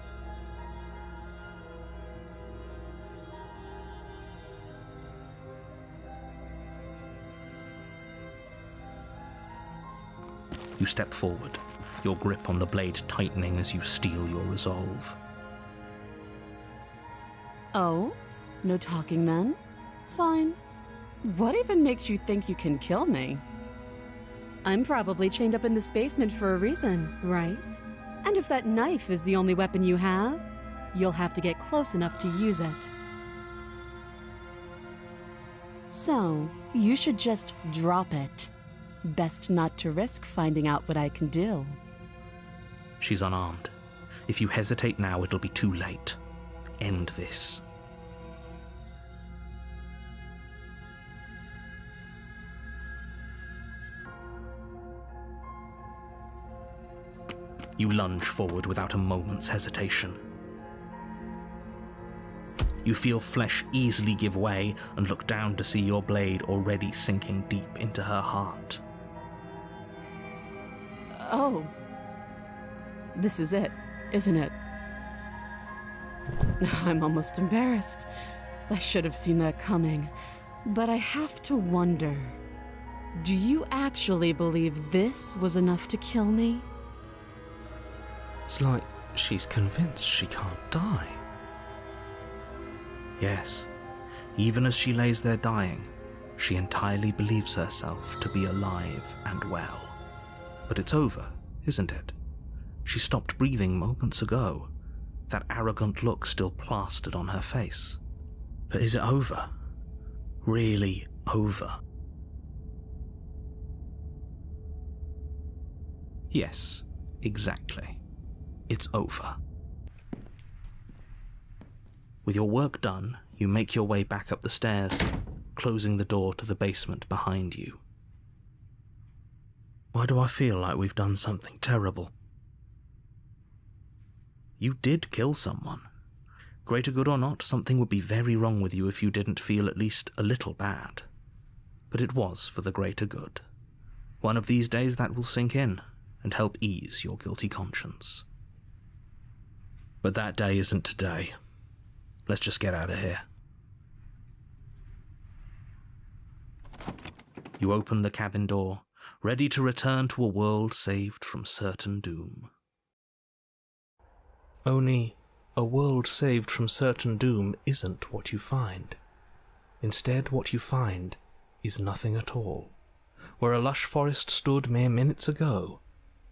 You step forward, your grip on the blade tightening as you steel your resolve. Oh? No talking then? Fine. What even makes you think you can kill me? I'm probably chained up in this basement for a reason, right? And if that knife is the only weapon you have, you'll have to get close enough to use it. So, you should just drop it. Best not to risk finding out what I can do. She's unarmed. If you hesitate now, it'll be too late. End this. You lunge forward without a moment's hesitation. You feel flesh easily give way and look down to see your blade already sinking deep into her heart. Oh. This is it, isn't it? I'm almost embarrassed. I should have seen that coming. But I have to wonder, do you actually believe this was enough to kill me? It's like she's convinced she can't die. Yes, even as she lays there dying, she entirely believes herself to be alive and well. But it's over, isn't it? She stopped breathing moments ago, that arrogant look still plastered on her face. But is it over? Really over? Yes, exactly. It's over. With your work done, you make your way back up the stairs, closing the door to the basement behind you. Why do I feel like we've done something terrible? You did kill someone. Greater good or not, something would be very wrong with you if you didn't feel at least a little bad. But it was for the greater good. One of these days that will sink in and help ease your guilty conscience. But that day isn't today. Let's just get out of here. You open the cabin door, ready to return to a world saved from certain doom. Only, a world saved from certain doom isn't what you find. Instead, what you find is nothing at all. Where a lush forest stood mere minutes ago,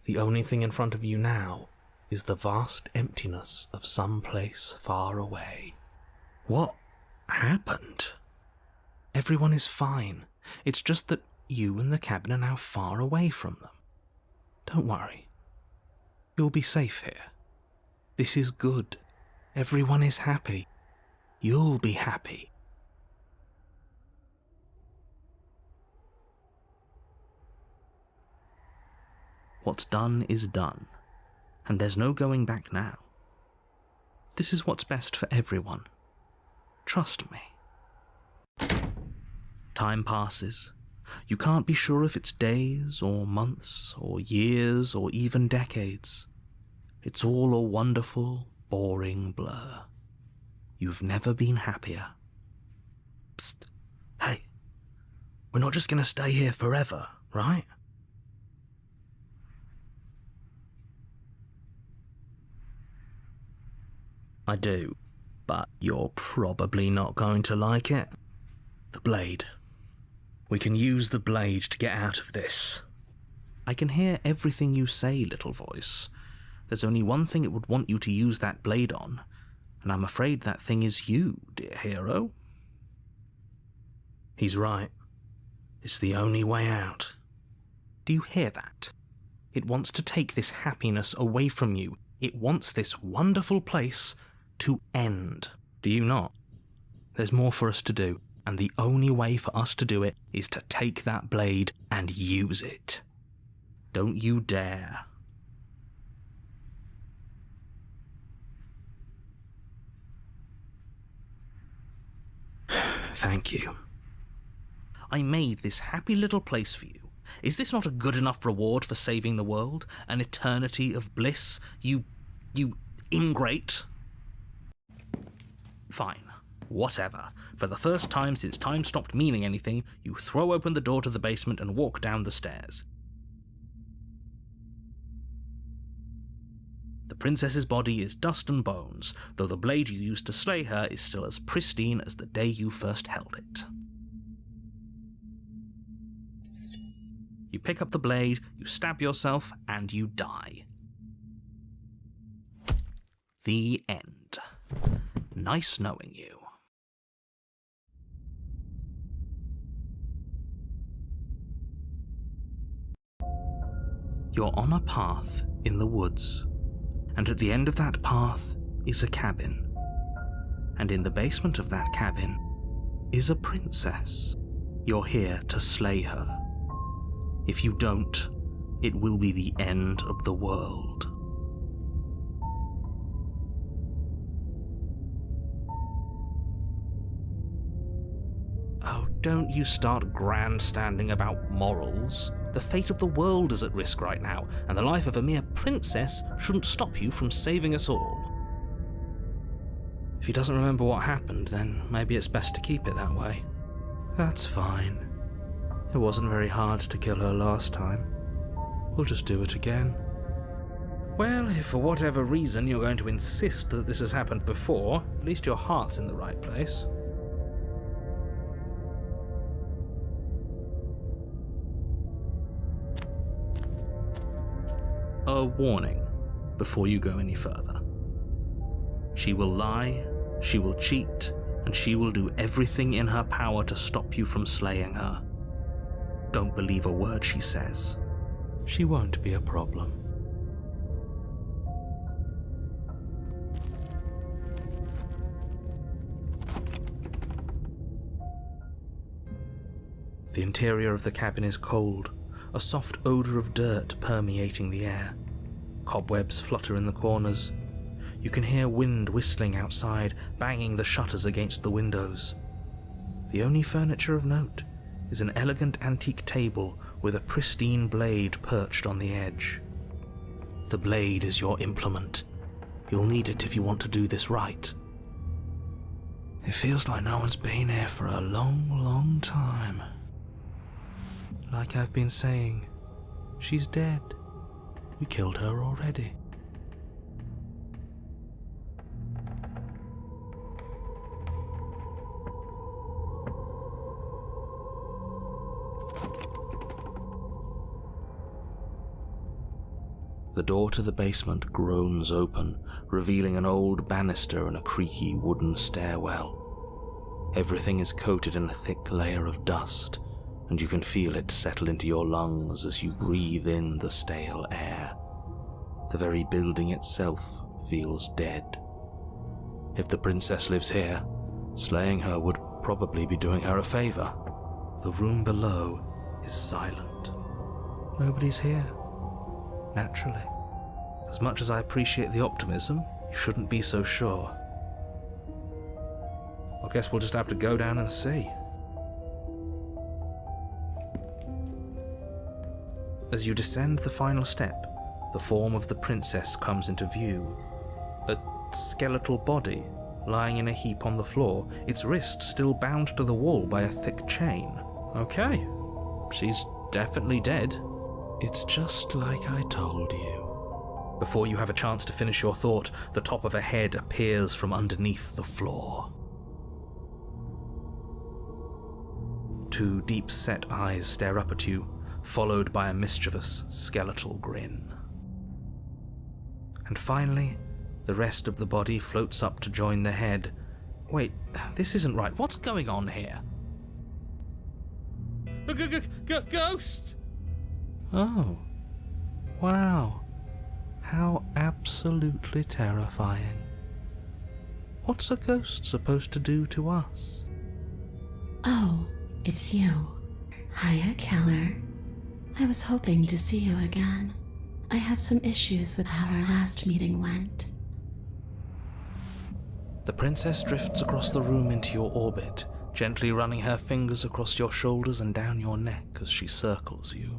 the only thing in front of you now is the vast emptiness of some place far away. What happened? Everyone is fine. It's just that you and the cabin are now far away from them. Don't worry. You'll be safe here. This is good. Everyone is happy. You'll be happy. What's done is done, and there's no going back now. This is what's best for everyone. Trust me. Time passes. You can't be sure if it's days or months or years or even decades. It's all a wonderful, boring blur. You've never been happier. Psst. Hey. We're not just going to stay here forever, right? I do, but you're probably not going to like it. The blade. We can use the blade to get out of this. I can hear everything you say, little voice. There's only one thing it would want you to use that blade on, and I'm afraid that thing is you, dear hero. He's right. It's the only way out. Do you hear that? It wants to take this happiness away from you. It wants this wonderful place to end. Do you not? There's more for us to do, and the only way for us to do it is to take that blade and use it. Don't you dare. Thank you. I made this happy little place for you. Is this not a good enough reward for saving the world? An eternity of bliss? You ingrate? Fine. Whatever. For the first time since time stopped meaning anything, you throw open the door to the basement and walk down the stairs. The princess's body is dust and bones, though the blade you used to slay her is still as pristine as the day you first held it. You pick up the blade, you stab yourself, and you die. The end. Nice knowing you. You're on a path in the woods. And at the end of that path is a cabin. And in the basement of that cabin is a princess. You're here to slay her. If you don't, it will be the end of the world. Oh, don't you start grandstanding about morals. The fate of the world is at risk right now, and the life of a mere princess shouldn't stop you from saving us all. If he doesn't remember what happened, then maybe it's best to keep it that way. That's fine. It wasn't very hard to kill her last time. We'll just do it again. Well, if for whatever reason you're going to insist that this has happened before, at least your heart's in the right place. A warning before you go any further. She will lie, she will cheat, and she will do everything in her power to stop you from slaying her. Don't believe a word she says. She won't be a problem. The interior of the cabin is cold, a soft odour of dirt permeating the air. Cobwebs flutter in the corners. You can hear wind whistling outside, banging the shutters against the windows. The only furniture of note is an elegant antique table with a pristine blade perched on the edge. The blade is your implement. You'll need it if you want to do this right. It feels like no one's been here for a long, long time. Like I've been saying, she's dead. We killed her already. The door to the basement groans open, revealing an old banister and a creaky wooden stairwell. Everything is coated in a thick layer of dust, and you can feel it settle into your lungs as you breathe in the stale air. The very building itself feels dead. If the princess lives here, slaying her would probably be doing her a favor. The room below is silent. Nobody's here. Naturally. As much as I appreciate the optimism, you shouldn't be so sure. I guess we'll just have to go down and see. As you descend the final step, the form of the princess comes into view. A skeletal body lying in a heap on the floor, its wrist still bound to the wall by a thick chain. Okay, she's definitely dead. It's just like I told you. Before you have a chance to finish your thought, the top of a head appears from underneath the floor. Two deep-set eyes stare up at you, followed by a mischievous skeletal grin. And finally, the rest of the body floats up to join the head. Wait, this isn't right. What's going on here? Ghost! Oh, wow. How absolutely terrifying. What's a ghost supposed to do to us? Oh, it's you. Hiya, Keller. I was hoping to see you again. I have some issues with how our last meeting went. The princess drifts across the room into your orbit, gently running her fingers across your shoulders and down your neck as she circles you.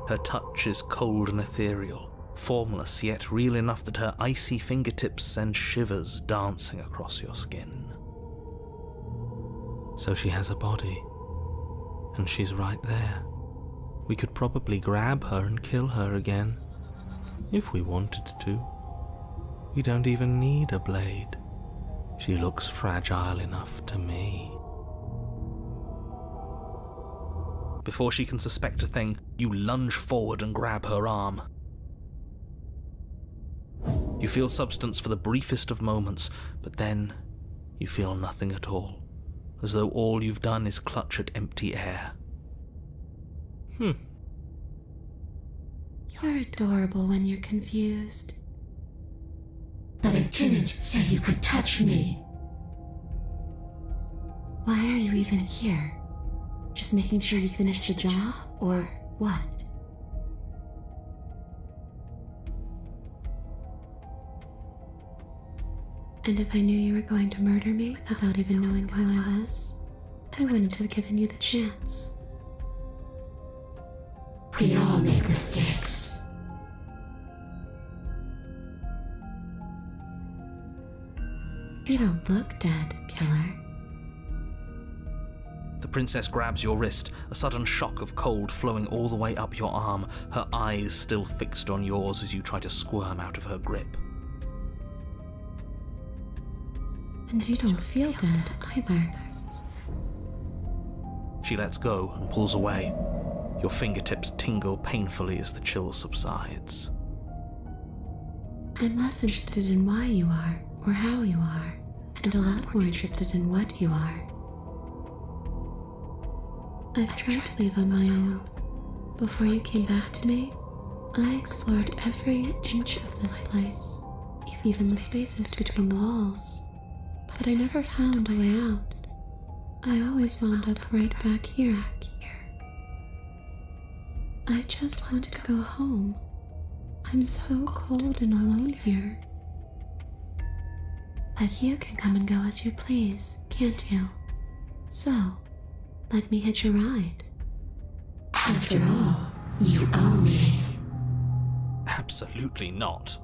Her touch is cold and ethereal, formless yet real enough that her icy fingertips send shivers dancing across your skin. So she has a body, and she's right there. We could probably grab her and kill her again, if we wanted to. We don't even need a blade. She looks fragile enough to me. Before she can suspect a thing, you lunge forward and grab her arm. You feel substance for the briefest of moments, but then you feel nothing at all, as though all you've done is clutch at empty air. You're adorable when you're confused. But I didn't say you could touch me. Why are you even here? Just making sure you finish the job, or what? And if I knew you were going to murder me without even knowing who I was, I wouldn't have given you the chance. We all make mistakes. You don't look dead, killer. The princess grabs your wrist, a sudden shock of cold flowing all the way up your arm, her eyes still fixed on yours as you try to squirm out of her grip. And you don't feel dead either. She lets go and pulls away. Your fingertips tingle painfully as the chill subsides. I'm less interested in why you are, or how you are, and a lot more interested in what you are. I've tried to leave on my own. Before you came back to me, I explored every inch of this place, even the spaces between the walls. But I never found a way out. I always wound up right back here. I just want to go home. I'm so cold and alone here. But you can come and go as you please, can't you? So, let me hitch a ride. After all, you own me. Absolutely not.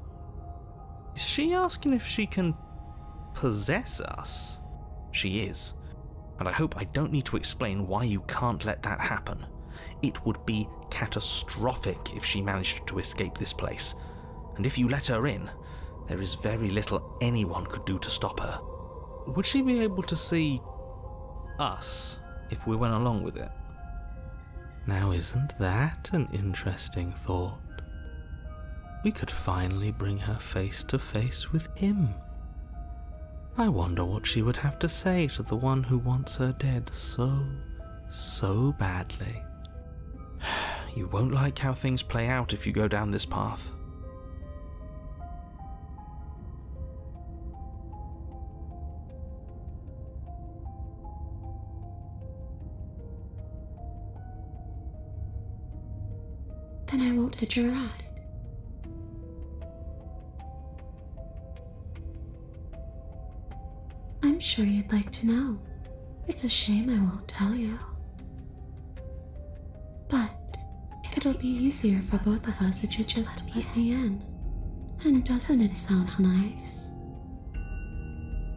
Is she asking if she can possess us? She is. And I hope I don't need to explain why you can't let that happen. It would be catastrophic if she managed to escape this place. And if you let her in, there is very little anyone could do to stop her. Would she be able to see us if we went along with it? Now, isn't that an interesting thought? We could finally bring her face to face with him. I wonder what she would have to say to the one who wants her dead so badly. You won't like how things play out if you go down this path. Then I won't hitch a ride. I'm sure you'd like to know. It's a shame I won't tell you. But it'll be easier for both of us if you just let me in. And doesn't it sound nice?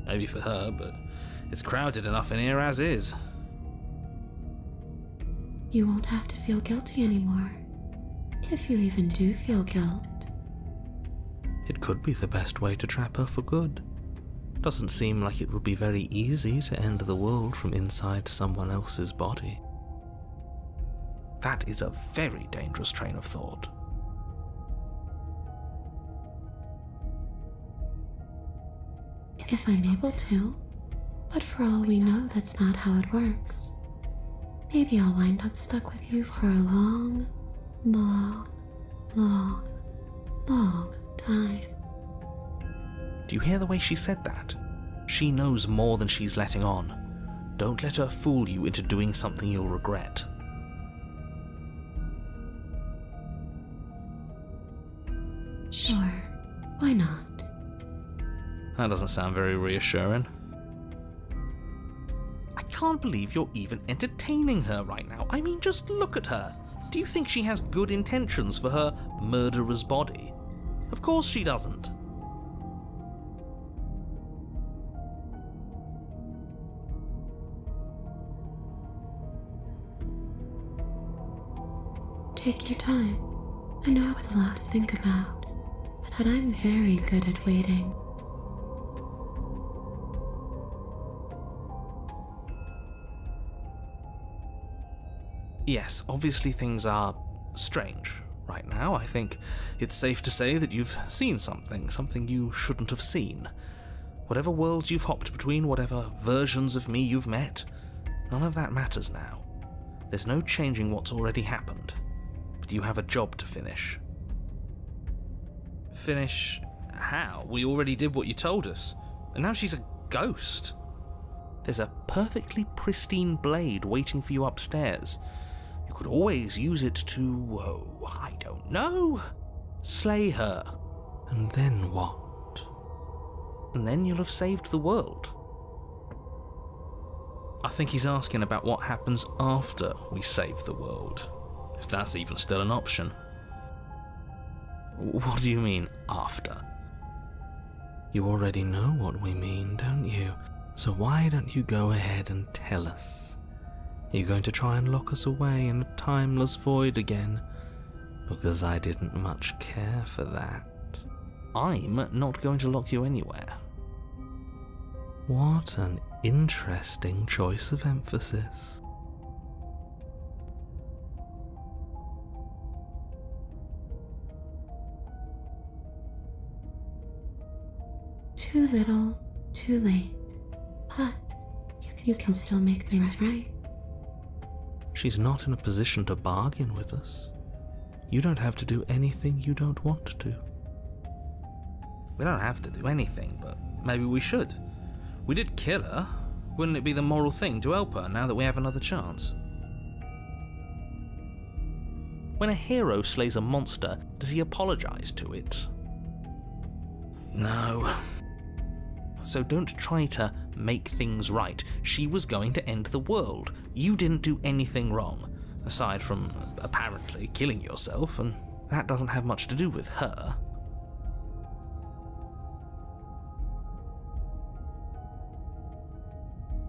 Maybe for her, but it's crowded enough in here as is. You won't have to feel guilty anymore. If you even do feel guilt. It could be the best way to trap her for good. Doesn't seem like it would be very easy to end the world from inside someone else's body. That is a very dangerous train of thought. If I'm able to, but for all we know, that's not how it works. Maybe I'll wind up stuck with you for a long time. Do you hear the way she said that? She knows more than she's letting on. Don't let her fool you into doing something you'll regret. Sure, why not? That doesn't sound very reassuring. I can't believe you're even entertaining her right now. I mean, just look at her. Do you think she has good intentions for her murderer's body? Of course she doesn't. Take your time. I know it's a lot to think about, but I'm very good at waiting. Yes, obviously things are strange right now. I think it's safe to say that you've seen something you shouldn't have seen. Whatever worlds you've hopped between, whatever versions of me you've met, none of that matters now. There's no changing what's already happened, but you have a job to finish. Finish how? We already did what you told us, and now she's a ghost. There's a perfectly pristine blade waiting for you upstairs. You could always use it to, I don't know, slay her. And then what? And then you'll have saved the world. I think he's asking about what happens after we save the world, if that's even still an option. What do you mean, after? You already know what we mean, don't you? So why don't you go ahead and tell us? Are you going to try and lock us away in a timeless void again? Because I didn't much care for that. I'm not going to lock you anywhere. What an interesting choice of emphasis. Too little, too late. But you can still make things right. She's not in a position to bargain with us. You don't have to do anything you don't want to. We don't have to do anything, but maybe we should. We did kill her. Wouldn't it be the moral thing to help her now that we have another chance? When a hero slays a monster, does he apologize to it? No. So don't try to make things right. She was going to end the world. You didn't do anything wrong, aside from apparently killing yourself, and that doesn't have much to do with her.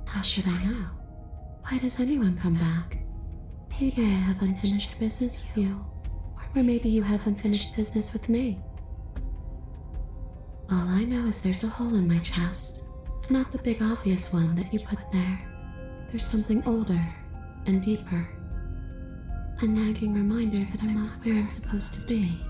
How should I know? Why does anyone come back? Maybe I have unfinished business with you. Or maybe you have unfinished business with me. All I know is there's a hole in my chest. Not the big obvious one that you put there. There's something older and deeper. A nagging reminder that I'm not where I'm supposed to be.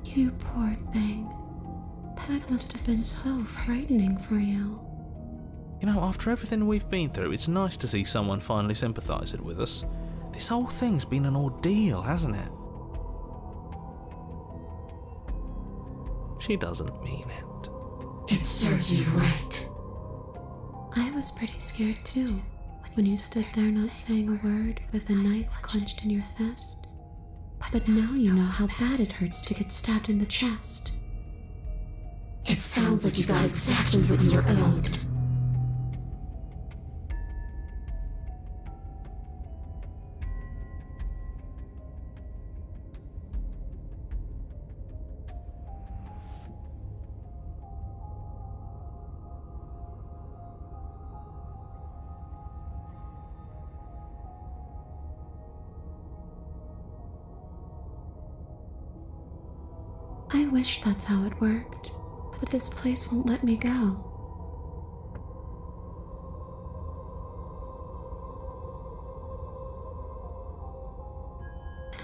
You poor thing. That must have been so frightening for you. You know, after everything we've been through, it's nice to see someone finally sympathising with us. This whole thing's been an ordeal, hasn't it? She doesn't mean it. It serves you right. I was pretty scared too, when you stood there not saying a word with a knife clenched in your fist. But now you know how bad it hurts to get stabbed in the chest. It sounds like you got exactly what you were owed. I wish that's how it worked, but this place won't let me go.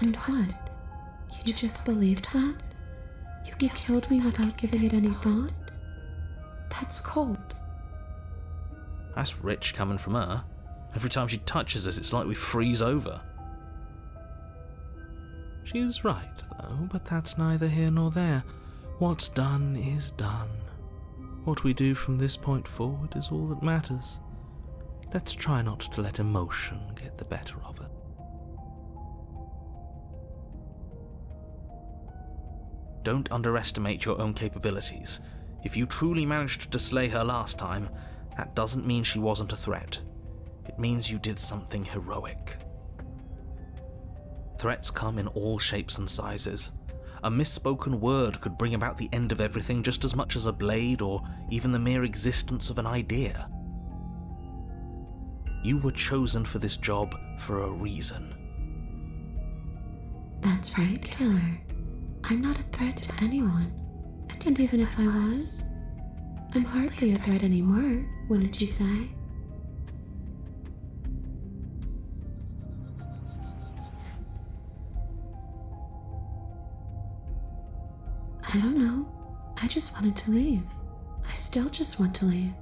And what? You just believed that? You killed me without giving it any thought? That's cold. That's rich coming from her. Every time she touches us, it's like we freeze over. She's right, though, but that's neither here nor there. What's done is done. What we do from this point forward is all that matters. Let's try not to let emotion get the better of it. Don't underestimate your own capabilities. If you truly managed to slay her last time, that doesn't mean she wasn't a threat. It means you did something heroic. Threats come in all shapes and sizes. A misspoken word could bring about the end of everything just as much as a blade or even the mere existence of an idea. You were chosen for this job for a reason. That's right, killer. I'm not a threat to anyone. And even if I was, I'm hardly a threat anymore, wouldn't you say? I don't know. I just wanted to leave. I still just want to leave.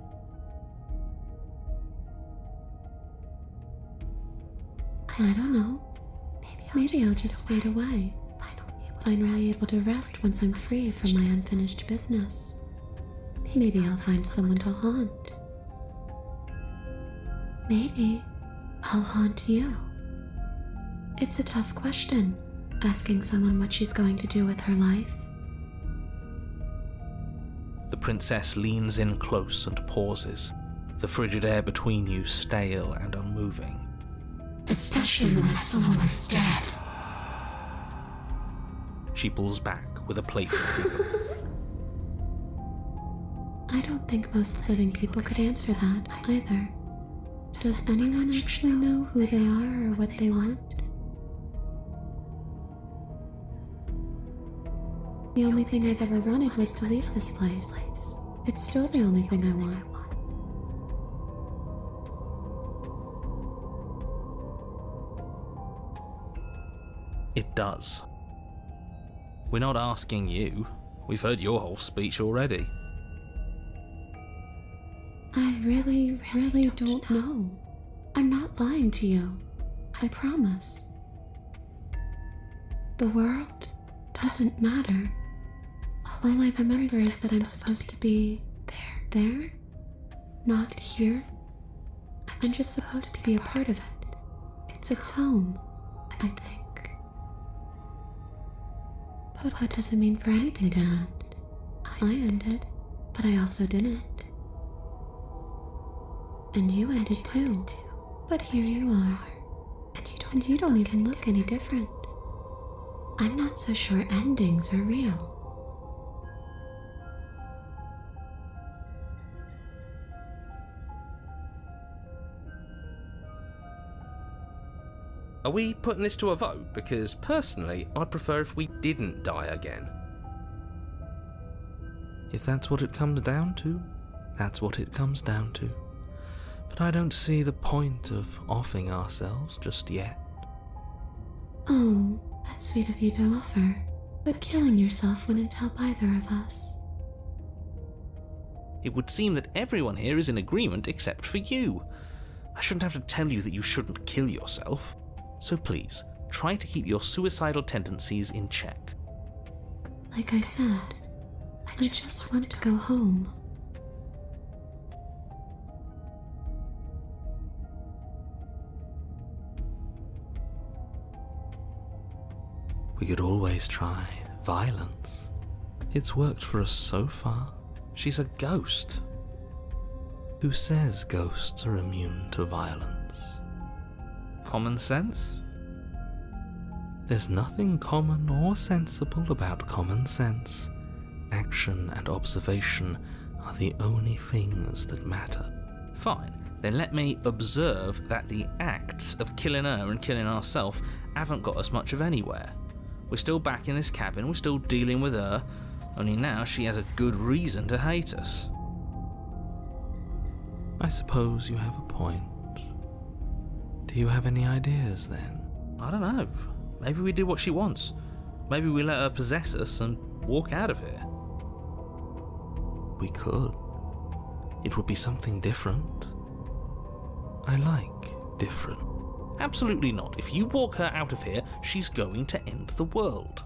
I don't know. Maybe I'll just fade away. Finally able to rest once I'm free from my unfinished business. Maybe I'll find someone to haunt. Maybe I'll haunt you. It's a tough question, asking someone what she's going to do with her life. The princess leans in close and pauses, the frigid air between you stale and unmoving. Especially when that someone is dead. She pulls back with a playful giggle. I don't think most living people could answer that either. Does anyone actually know who they are or what they want? The only thing I've ever wanted was to leave this place. It's still the only thing I want. It does. We're not asking you. We've heard your whole speech already. I really don't know. I'm not lying to you. I promise. The world doesn't matter. All I remember is that I'm supposed to be there, not here. I'm just supposed to be a part of it. It's home, I think. But what does it mean for anything to end? I ended, but I also didn't. And you ended too. But here you are. And you don't even look any different. I'm not so sure endings are real. Are we putting this to a vote? Because personally, I'd prefer if we didn't die again. If that's what it comes down to, that's what it comes down to. But I don't see the point of offing ourselves just yet. Oh, that's sweet of you to offer. But killing yourself wouldn't help either of us. It would seem that everyone here is in agreement except for you. I shouldn't have to tell you that you shouldn't kill yourself. So please, try to keep your suicidal tendencies in check. Like I said, I just want to go home. We could always try violence. It's worked for us so far. She's a ghost. Who says ghosts are immune to violence? Common sense? There's nothing common or sensible about common sense. Action and observation are the only things that matter. Fine, then let me observe that the acts of killing her and killing ourselves haven't got us much of anywhere. We're still back in this cabin, we're still dealing with her, only now she has a good reason to hate us. I suppose you have a point. Do you have any ideas then? I don't know. Maybe we do what she wants. Maybe we let her possess us and walk out of here. We could. It would be something different. I like different. Absolutely not. If you walk her out of here, she's going to end the world.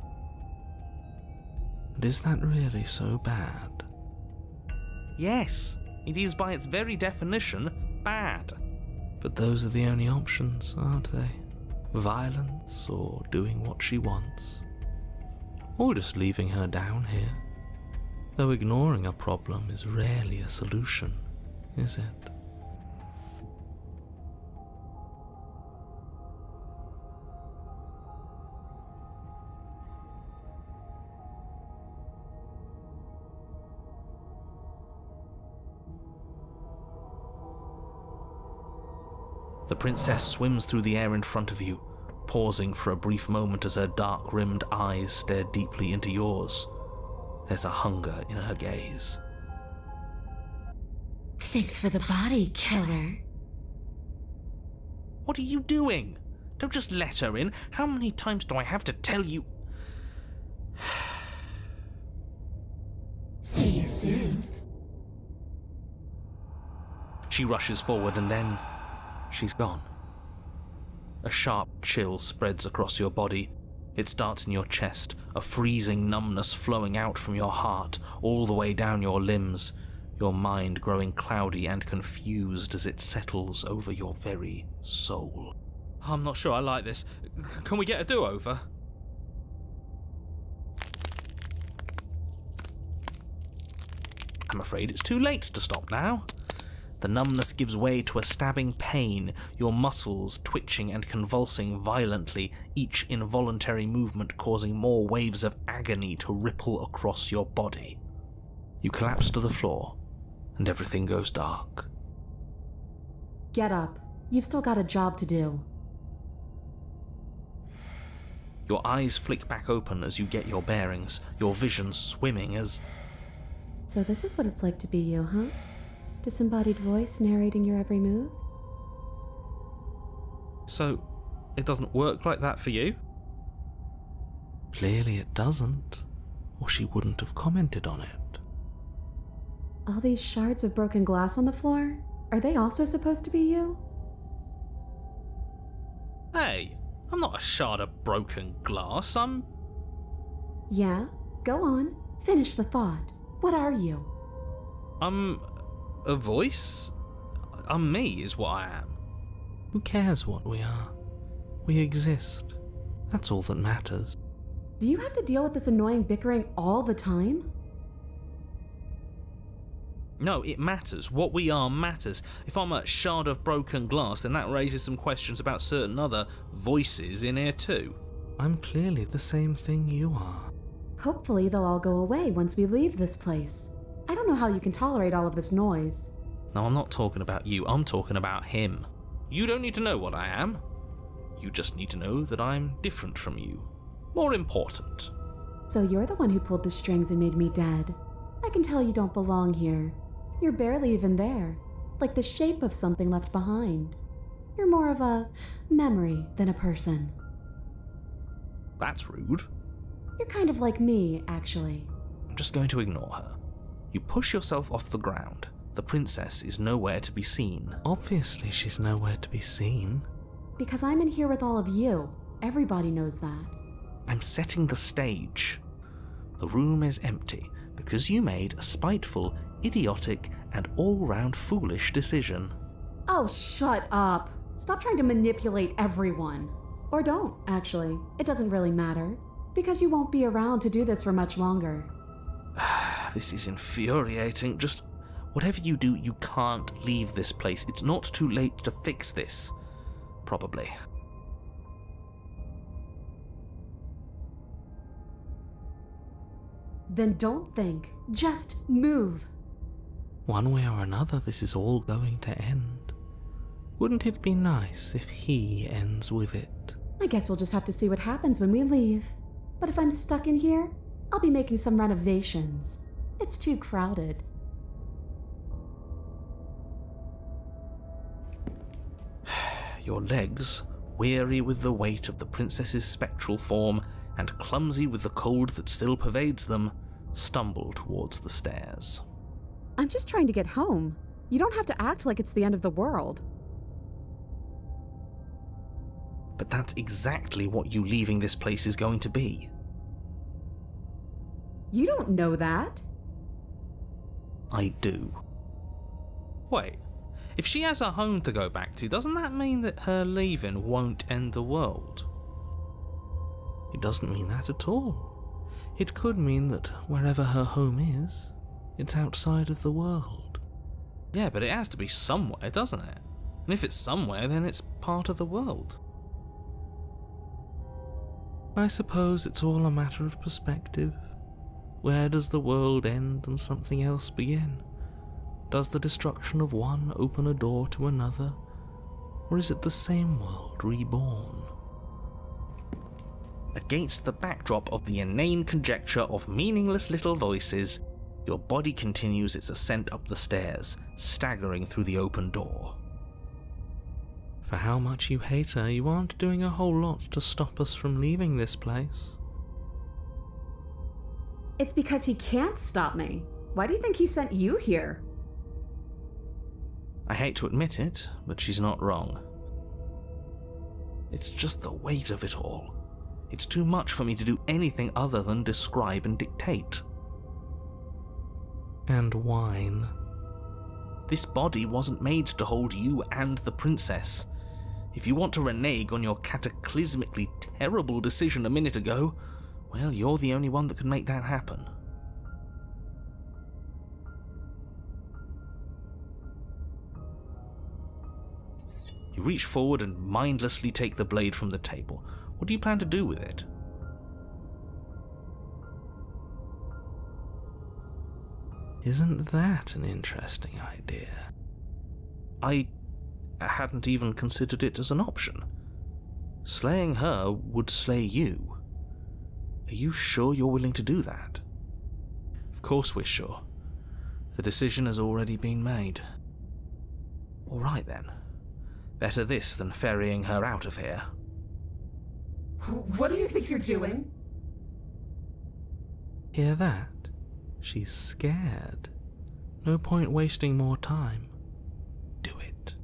And is that really so bad? Yes, it is by its very definition bad. But those are the only options, aren't they? Violence or doing what she wants. Or just leaving her down here. Though ignoring a problem is rarely a solution, is it? The princess swims through the air in front of you, pausing for a brief moment as her dark-rimmed eyes stare deeply into yours. There's a hunger in her gaze. Thanks for the body, killer. What are you doing? Don't just let her in. How many times do I have to tell you? See you soon. She rushes forward and then she's gone. A sharp chill spreads across your body. It starts in your chest, a freezing numbness flowing out from your heart, all the way down your limbs, your mind growing cloudy and confused as it settles over your very soul. I'm not sure I like this. Can we get a do-over? I'm afraid it's too late to stop now. The numbness gives way to a stabbing pain, your muscles twitching and convulsing violently, each involuntary movement causing more waves of agony to ripple across your body. You collapse to the floor, and everything goes dark. Get up. You've still got a job to do. Your eyes flick back open as you get your bearings, your vision swimming as... So this is what it's like to be you, huh? Disembodied voice narrating your every move? So, it doesn't work like that for you? Clearly it doesn't, or she wouldn't have commented on it. All these shards of broken glass on the floor? Are they also supposed to be you? Hey, I'm not a shard of broken glass, I'm... Yeah? Go on. Finish the thought. What are you? I'm... a voice? I'm me, is what I am. Who cares what we are? We exist. That's all that matters. Do you have to deal with this annoying bickering all the time? No, it matters. What we are matters. If I'm a shard of broken glass, then that raises some questions about certain other voices in here too. I'm clearly the same thing you are. Hopefully they'll all go away once we leave this place. I don't know how you can tolerate all of this noise. No, I'm not talking about you. I'm talking about him. You don't need to know what I am. You just need to know that I'm different from you. More important. So you're the one who pulled the strings and made me dead. I can tell you don't belong here. You're barely even there, like the shape of something left behind. You're more of a memory than a person. That's rude. You're kind of like me, actually. I'm just going to ignore her. You push yourself off the ground. The princess is nowhere to be seen. Obviously she's nowhere to be seen. Because I'm in here with all of you. Everybody knows that. I'm setting the stage. The room is empty because you made a spiteful, idiotic, and all-round foolish decision. Oh, shut up. Stop trying to manipulate everyone. Or don't, actually. It doesn't really matter. Because you won't be around to do this for much longer. This is infuriating. Just whatever you do, you can't leave this place. It's not too late to fix this. Probably. Then don't think. Just move. One way or another, this is all going to end. Wouldn't it be nice if he ends with it? I guess we'll just have to see what happens when we leave. But if I'm stuck in here, I'll be making some renovations. It's too crowded. Your legs, weary with the weight of the princess's spectral form and clumsy with the cold that still pervades them, stumble towards the stairs. I'm just trying to get home. You don't have to act like it's the end of the world. But that's exactly what you leaving this place is going to be. You don't know that. I do. Wait, if she has a home to go back to, doesn't that mean that her leaving won't end the world? It doesn't mean that at all. It could mean that wherever her home is, it's outside of the world. Yeah, but it has to be somewhere, doesn't it? And if it's somewhere, then it's part of the world. I suppose it's all a matter of perspective. Where does the world end and something else begin? Does the destruction of one open a door to another? Or is it the same world reborn? Against the backdrop of the inane conjecture of meaningless little voices, Your body continues its ascent up the stairs, staggering through the open door. For how much you hate her, you aren't doing a whole lot to stop us from leaving this place. It's because he can't stop me. Why do you think he sent you here? I hate to admit it, but she's not wrong. It's just the weight of it all. It's too much for me to do anything other than describe and dictate. And whine. This body wasn't made to hold you and the princess. If you want to renege on your cataclysmically terrible decision a minute ago, well, you're the only one that can make that happen. You reach forward and mindlessly take the blade from the table. What do you plan to do with it? Isn't that an interesting idea? I hadn't even considered it as an option. Slaying her would slay you. Are you sure you're willing to do that? Of course we're sure. The decision has already been made. All right then. Better this than ferrying her out of here. What do you think you're doing? Hear that? She's scared. No point wasting more time. Do it.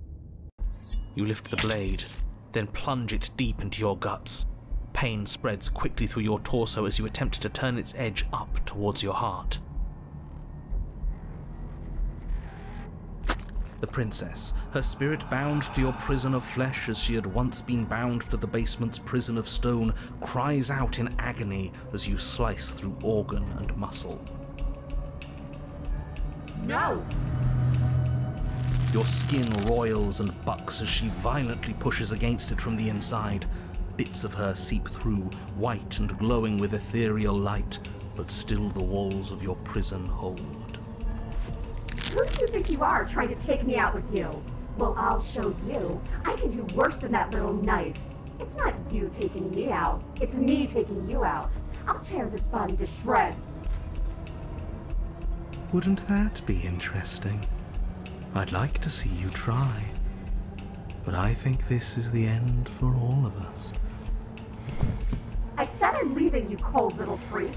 You lift the blade, then plunge it deep into your guts. Pain spreads quickly through your torso as you attempt to turn its edge up towards your heart. The princess, her spirit bound to your prison of flesh as she had once been bound to the basement's prison of stone, cries out in agony as you slice through organ and muscle. No! Your skin roils and bucks as she violently pushes against it from the inside. Bits of her seep through, white and glowing with ethereal light, but still the walls of your prison hold. Who do you think you are, trying to take me out with you? Well, I'll show you. I can do worse than that little knife. It's not you taking me out. It's me taking you out. I'll tear this body to shreds. Wouldn't that be interesting? I'd like to see you try. But I think this is the end for all of us. I said I'm leaving, you cold little freak.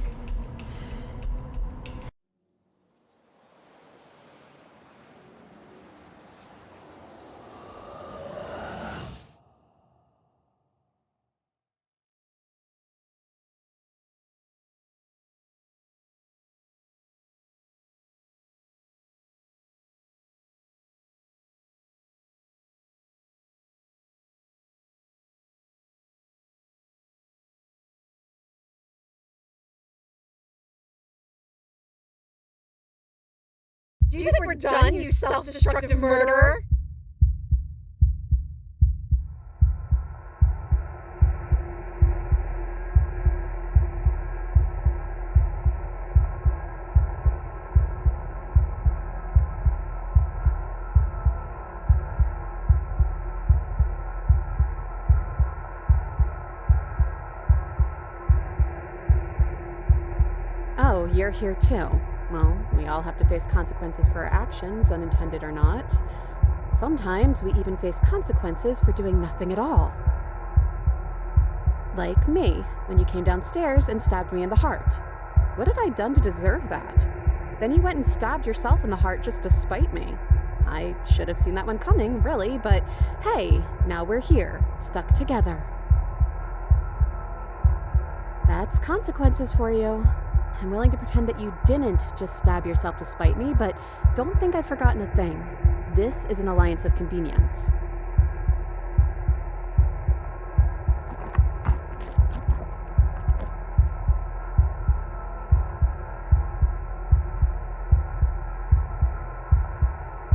Do you think we're done, you self-destructive murderer? Oh, you're here too. Well, we all have to face consequences for our actions, unintended or not. Sometimes we even face consequences for doing nothing at all. Like me, when you came downstairs and stabbed me in the heart. What had I done to deserve that? Then you went and stabbed yourself in the heart just to spite me. I should have seen that one coming, really, but hey, now we're here, stuck together. That's consequences for you. I'm willing to pretend that you didn't just stab yourself to spite me, but don't think I've forgotten a thing. This is an alliance of convenience.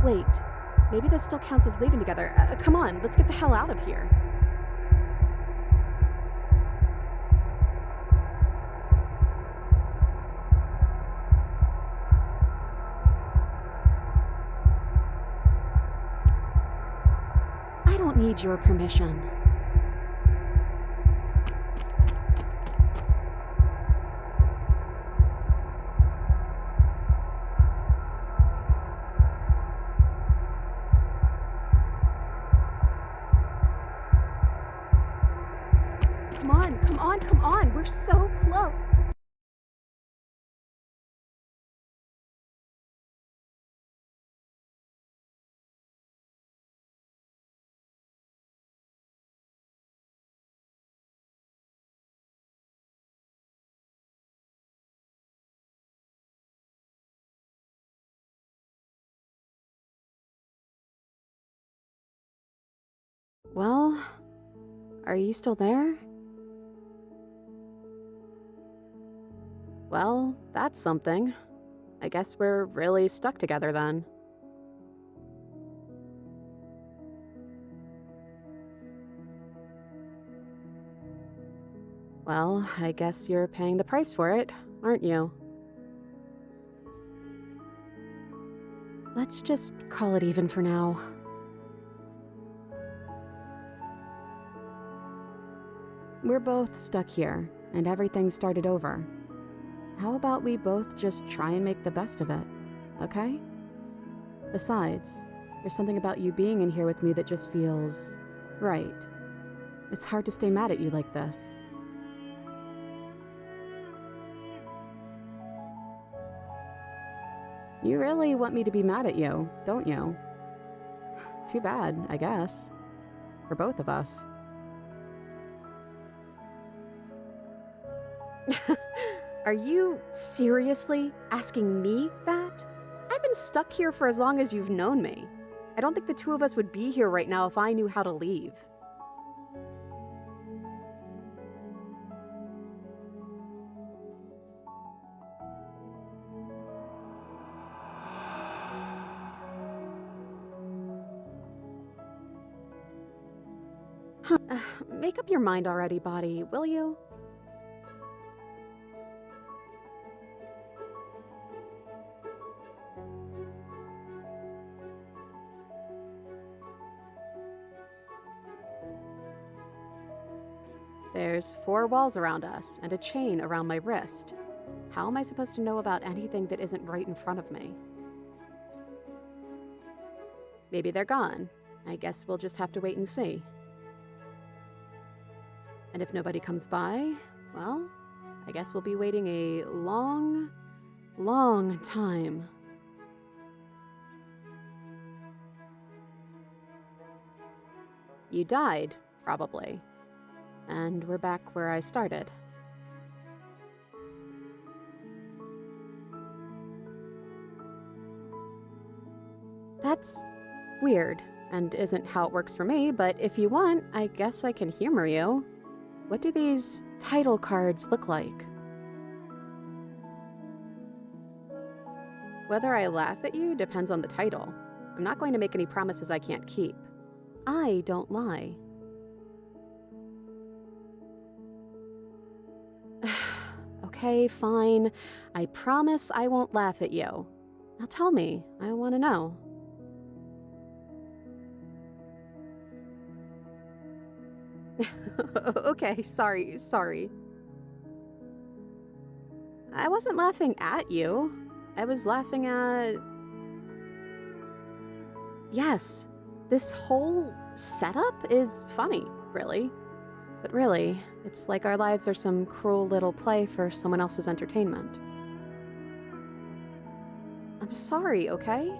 Wait, maybe this still counts as leaving together. Come on, let's get the hell out of here. I don't need your permission. come on, come on, come on. We're so close. Well, are you still there? Well, that's something. I guess we're really stuck together then. Well, I guess you're paying the price for it, aren't you? Let's just call it even for now. We're both stuck here, and everything started over. How about we both just try and make the best of it, okay? Besides, there's something about you being in here with me that just feels right. It's hard to stay mad at you like this. You really want me to be mad at you, don't you? Too bad, I guess. For both of us. Are you seriously asking me that? I've been stuck here for as long as you've known me. I don't think the two of us would be here right now if I knew how to leave. Make up your mind already, body, will you? There's 4 walls around us and a chain around my wrist. How am I supposed to know about anything that isn't right in front of me? Maybe they're gone. I guess we'll just have to wait and see. And if nobody comes by, well, I guess we'll be waiting a long, long time. You died, probably. And we're back where I started. That's weird, and isn't how it works for me, but if you want, I guess I can humor you. What do these title cards look like? Whether I laugh at you depends on the title. I'm not going to make any promises I can't keep. I don't lie. Okay, fine. I promise I won't laugh at you. Now tell me, I want to know. Okay, sorry. I wasn't laughing at you. I was laughing at... Yes, this whole setup is funny, really. But really, it's like our lives are some cruel little play for someone else's entertainment. I'm sorry, okay?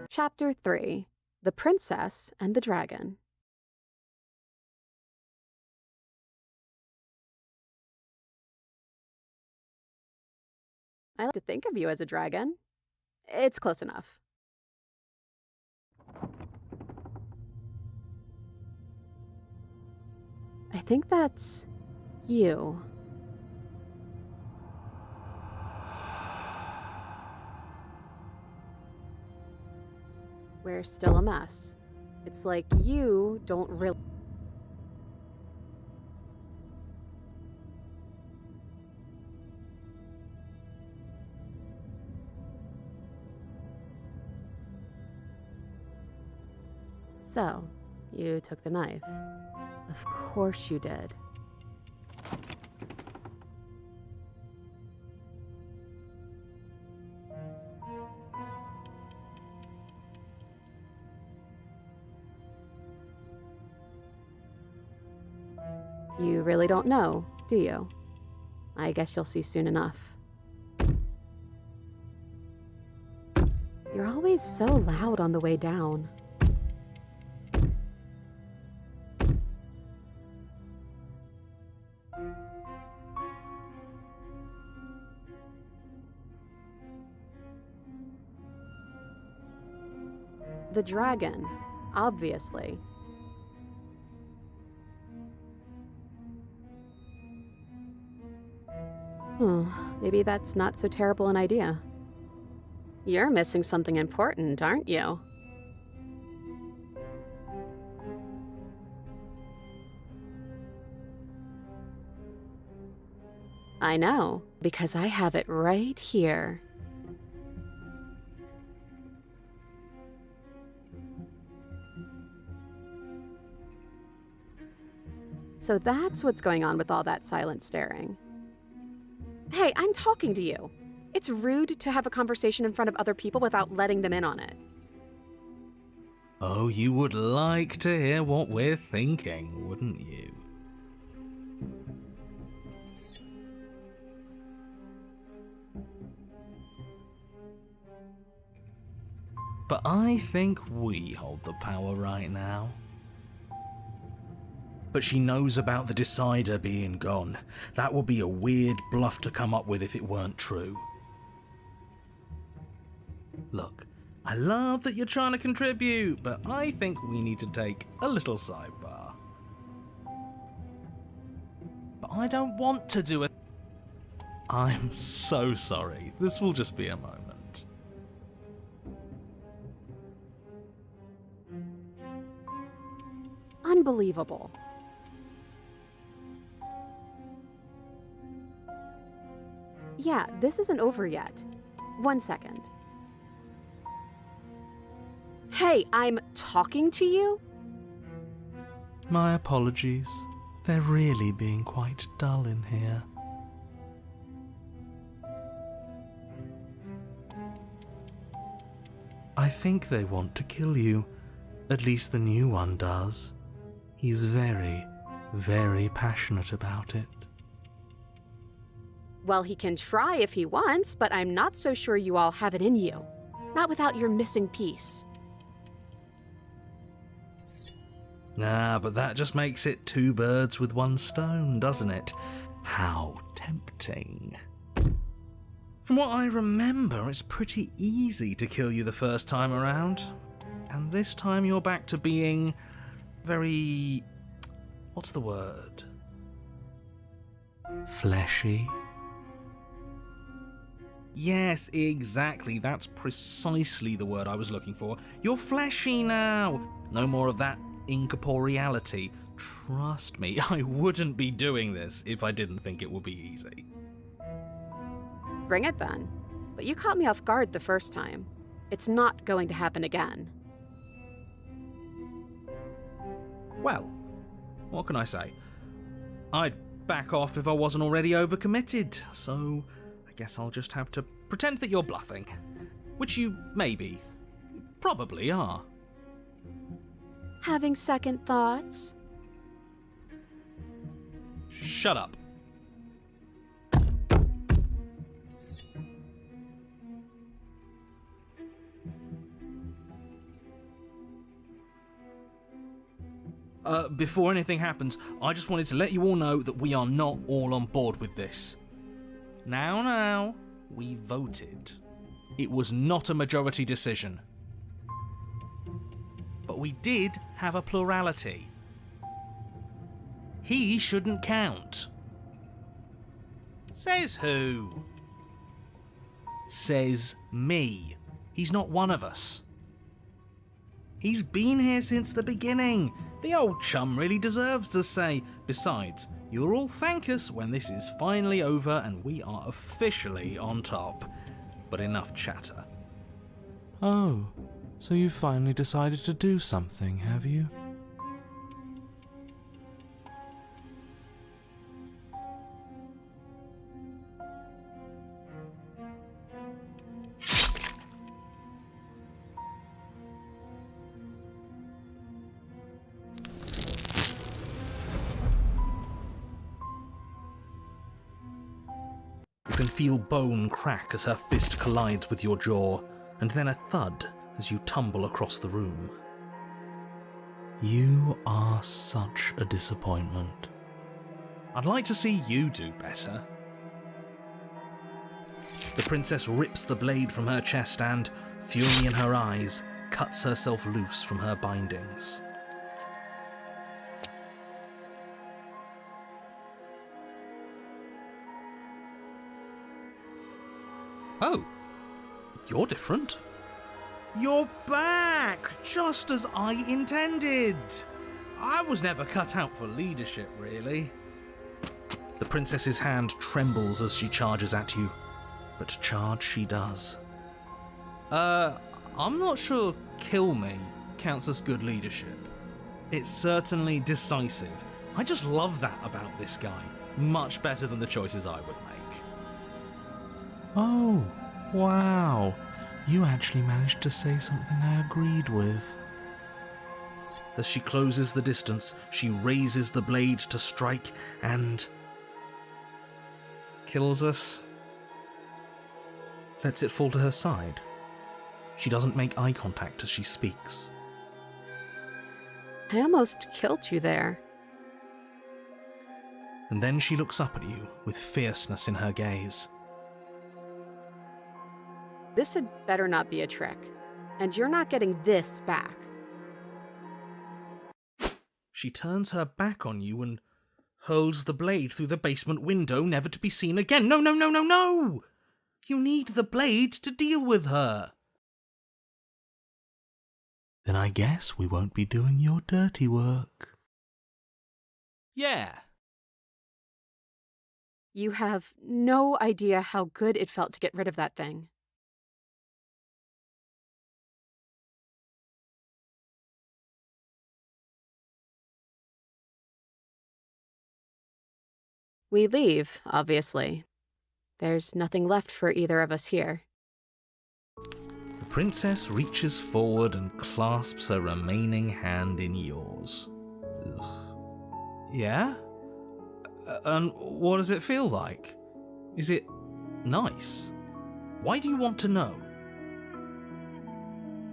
Chapter 3. The Princess and the Dragon. I like to think of you as a dragon. It's close enough. I think that's you. We're still a mess. It's like you don't really... So, you took the knife. Of course you did. You really don't know, do you? I guess you'll see soon enough. You're always so loud on the way down. The dragon, obviously. Maybe that's not so terrible an idea. You're missing something important, aren't you? I know, because I have it right here. So that's what's going on with all that silent staring. Hey, I'm talking to you. It's rude to have a conversation in front of other people without letting them in on it. Oh, you would like to hear what we're thinking, wouldn't you? But I think we hold the power right now. But she knows about the Decider being gone. That would be a weird bluff to come up with if it weren't true. Look, I love that you're trying to contribute, but I think we need to take a little sidebar. But I don't want to do it. I'm so sorry. This will just be a moment. Unbelievable. Yeah, this isn't over yet. 1 second. Hey, I'm talking to you? My apologies. They're really being quite dull in here. I think they want to kill you. At least the new one does. He's very, very passionate about it. Well, he can try if he wants, but I'm not so sure you all have it in you. Not without your missing piece. But that just makes it 2 birds with 1 stone, doesn't it? How tempting. From what I remember, it's pretty easy to kill you the first time around. And this time you're back to being very... what's the word? Fleshy? Yes, exactly. That's precisely the word I was looking for. You're fleshy now. No more of that incorporeality. Trust me, I wouldn't be doing this if I didn't think it would be easy. Bring it then. But you caught me off guard the first time. It's not going to happen again. Well, what can I say? I'd back off if I wasn't already overcommitted, so I guess I'll just have to pretend that you're bluffing. Which you maybe, probably are. Having second thoughts? Shut up. Before anything happens, I just wanted to let you all know that we are not all on board with this. Now, we voted. It was not a majority decision. But we did have a plurality. He shouldn't count. Says who? Says me. He's not one of us. He's been here since the beginning. The old chum really deserves to say. Besides, you'll all thank us when this is finally over and we are officially on top. But enough chatter. Oh, so you finally decided to do something, have you? feel bone crack as her fist collides with your jaw, and then a thud as you tumble across the room. You are such a disappointment. I'd like to see you do better. The princess rips the blade from her chest and, fury in her eyes, cuts herself loose from her bindings. Oh, you're different. You're back, just as I intended. I was never cut out for leadership, really. The princess's hand trembles as she charges at you, but charge she does. I'm not sure kill me counts as good leadership. It's certainly decisive. I just love that about this guy. Much better than the choices I would make. Oh, wow. You actually managed to say something I agreed with. As she closes the distance, she raises the blade to strike and kills us. Lets it fall to her side. She doesn't make eye contact as she speaks. I almost killed you there. And then she looks up at you with fierceness in her gaze. This had better not be a trick. And you're not getting this back. She turns her back on you and hurls the blade through the basement window, never to be seen again. No, no, no, no, no! You need the blade to deal with her. Then I guess we won't be doing your dirty work. Yeah. You have no idea how good it felt to get rid of that thing. We leave, obviously. There's nothing left for either of us here. The princess reaches forward and clasps her remaining hand in yours. Ugh. Yeah? And what does it feel like? Is it nice? Why do you want to know?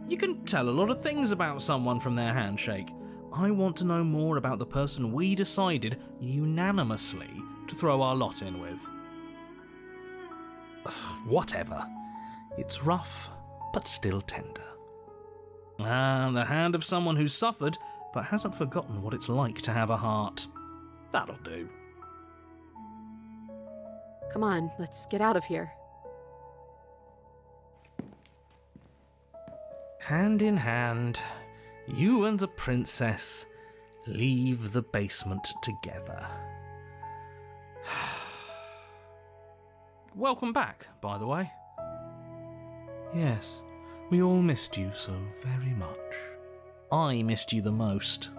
You can tell a lot of things about someone from their handshake. I want to know more about the person we decided unanimously to throw our lot in with. Ugh, whatever. It's rough, but still tender. The hand of someone who's suffered, but hasn't forgotten what it's like to have a heart. That'll do. Come on, let's get out of here. Hand in hand, you and the princess leave the basement together. Welcome back, by the way. Yes, we all missed you so very much. I missed you the most.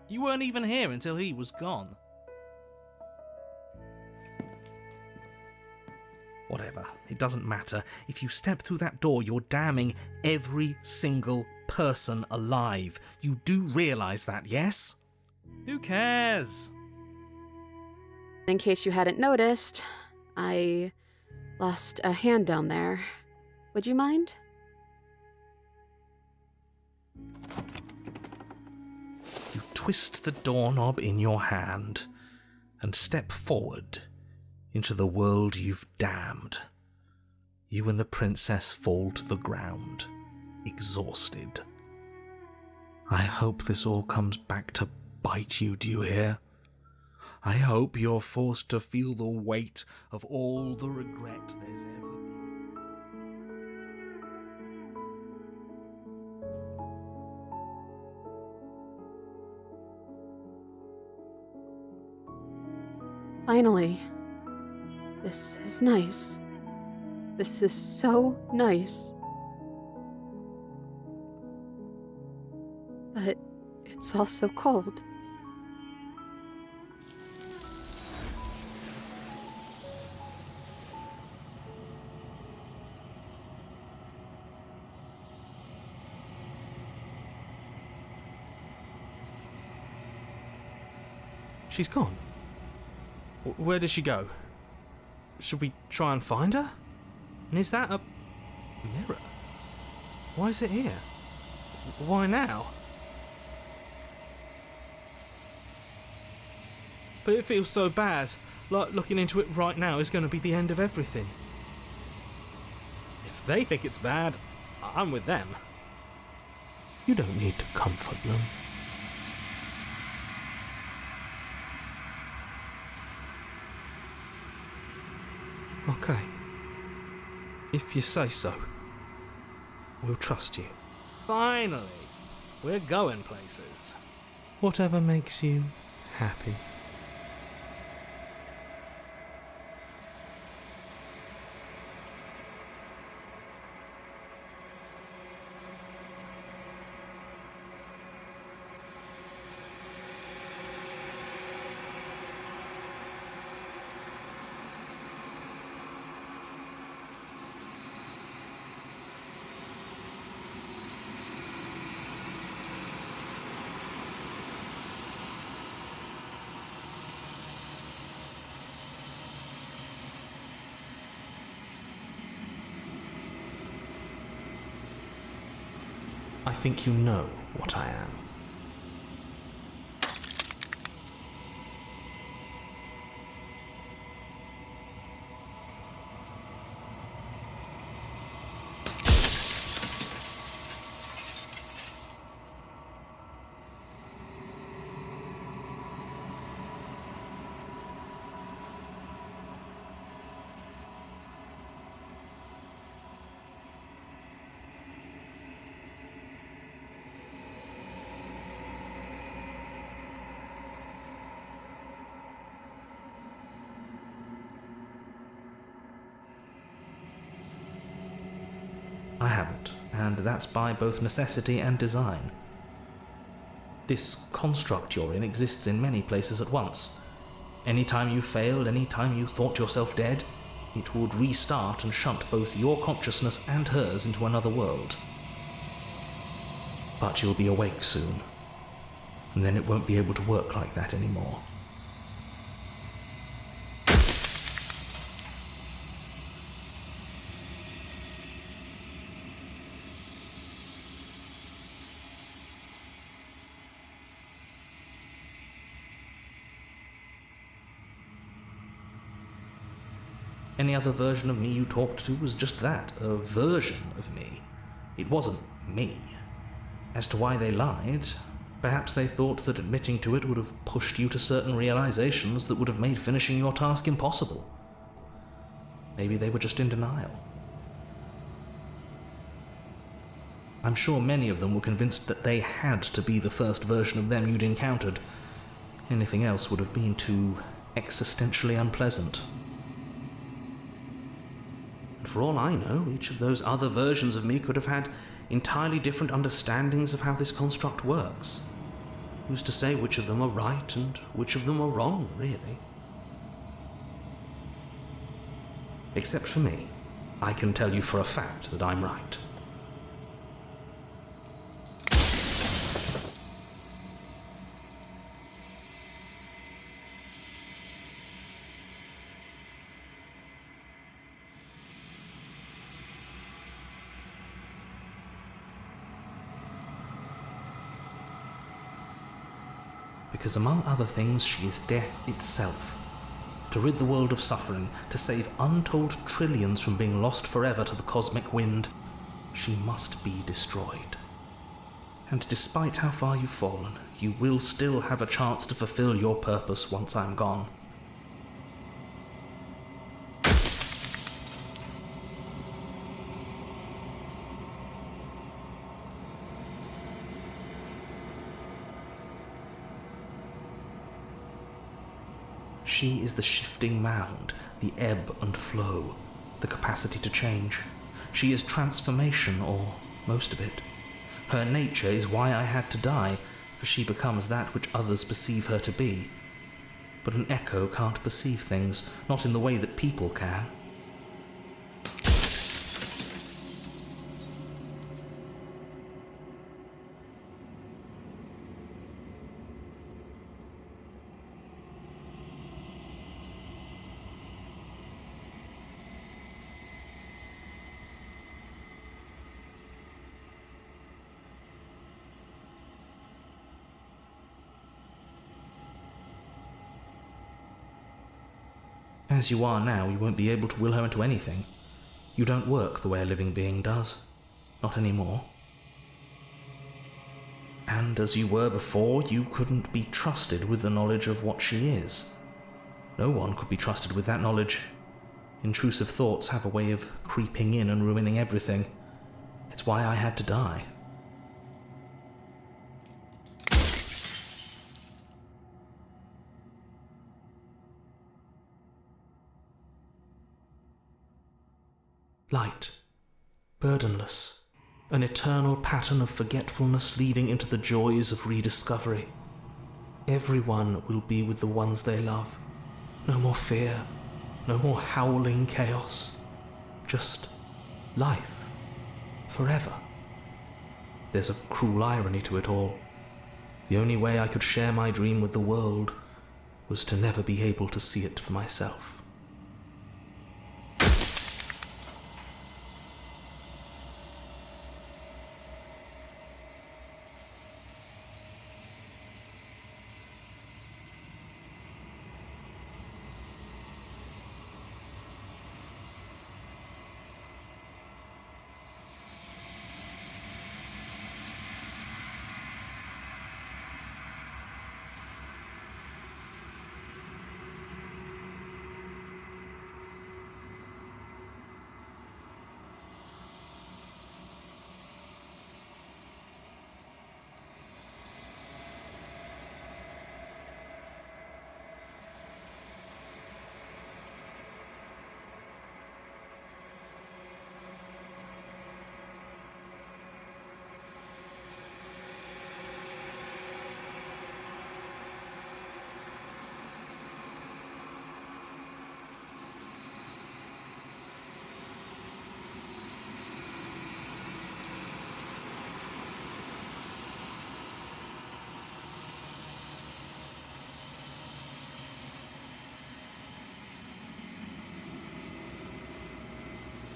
You weren't even here until he was gone. Whatever, it doesn't matter. If you step through that door, you're damning every single person alive. You do realise that, yes? Who cares? In case you hadn't noticed, I lost a hand down there. Would you mind? You twist the doorknob in your hand and step forward into the world you've damned. You and the princess fall to the ground, exhausted. I hope this all comes back to bite you, do you hear? I hope you're forced to feel the weight of all the regret there's ever been. Finally. This is nice. This is so nice. But it's also cold. She's gone. Where did she go? Should we try and find her? And is that a mirror? Why is it here? Why now? But it feels so bad, like looking into it right now is going to be the end of everything. If they think it's bad, I'm with them. You don't need to comfort them. Okay. If you say so, we'll trust you. Finally! We're going places. Whatever makes you happy. I think you know what I am. I haven't, and that's by both necessity and design. This construct you're in exists in many places at once. Anytime you failed, anytime you thought yourself dead, it would restart and shunt both your consciousness and hers into another world. But you'll be awake soon, and then it won't be able to work like that anymore. Any other version of me you talked to was just that, a version of me. It wasn't me. As to why they lied, perhaps they thought that admitting to it would have pushed you to certain realizations that would have made finishing your task impossible. Maybe they were just in denial. I'm sure many of them were convinced that they had to be the first version of them you'd encountered. Anything else would have been too existentially unpleasant. And for all I know, each of those other versions of me could have had entirely different understandings of how this construct works. Who's to say which of them are right and which of them are wrong, really? Except for me, I can tell you for a fact that I'm right. Because among other things, she is death itself. To rid the world of suffering, to save untold trillions from being lost forever to the cosmic wind, she must be destroyed. And despite how far you've fallen, you will still have a chance to fulfill your purpose once I'm gone. She is the shifting mound, the ebb and flow, the capacity to change. She is transformation, or most of it. Her nature is why I had to die, for she becomes that which others perceive her to be. But an echo can't perceive things, not in the way that people can. As you are now, you won't be able to will her into anything. You don't work the way a living being does. Not anymore. And as you were before, you couldn't be trusted with the knowledge of what she is. No one could be trusted with that knowledge. Intrusive thoughts have a way of creeping in and ruining everything. It's why I had to die. Light, burdenless, an eternal pattern of forgetfulness leading into the joys of rediscovery. Everyone will be with the ones they love. No more fear, no more howling chaos. Just life, forever. There's a cruel irony to it all. The only way I could share my dream with the world was to never be able to see it for myself.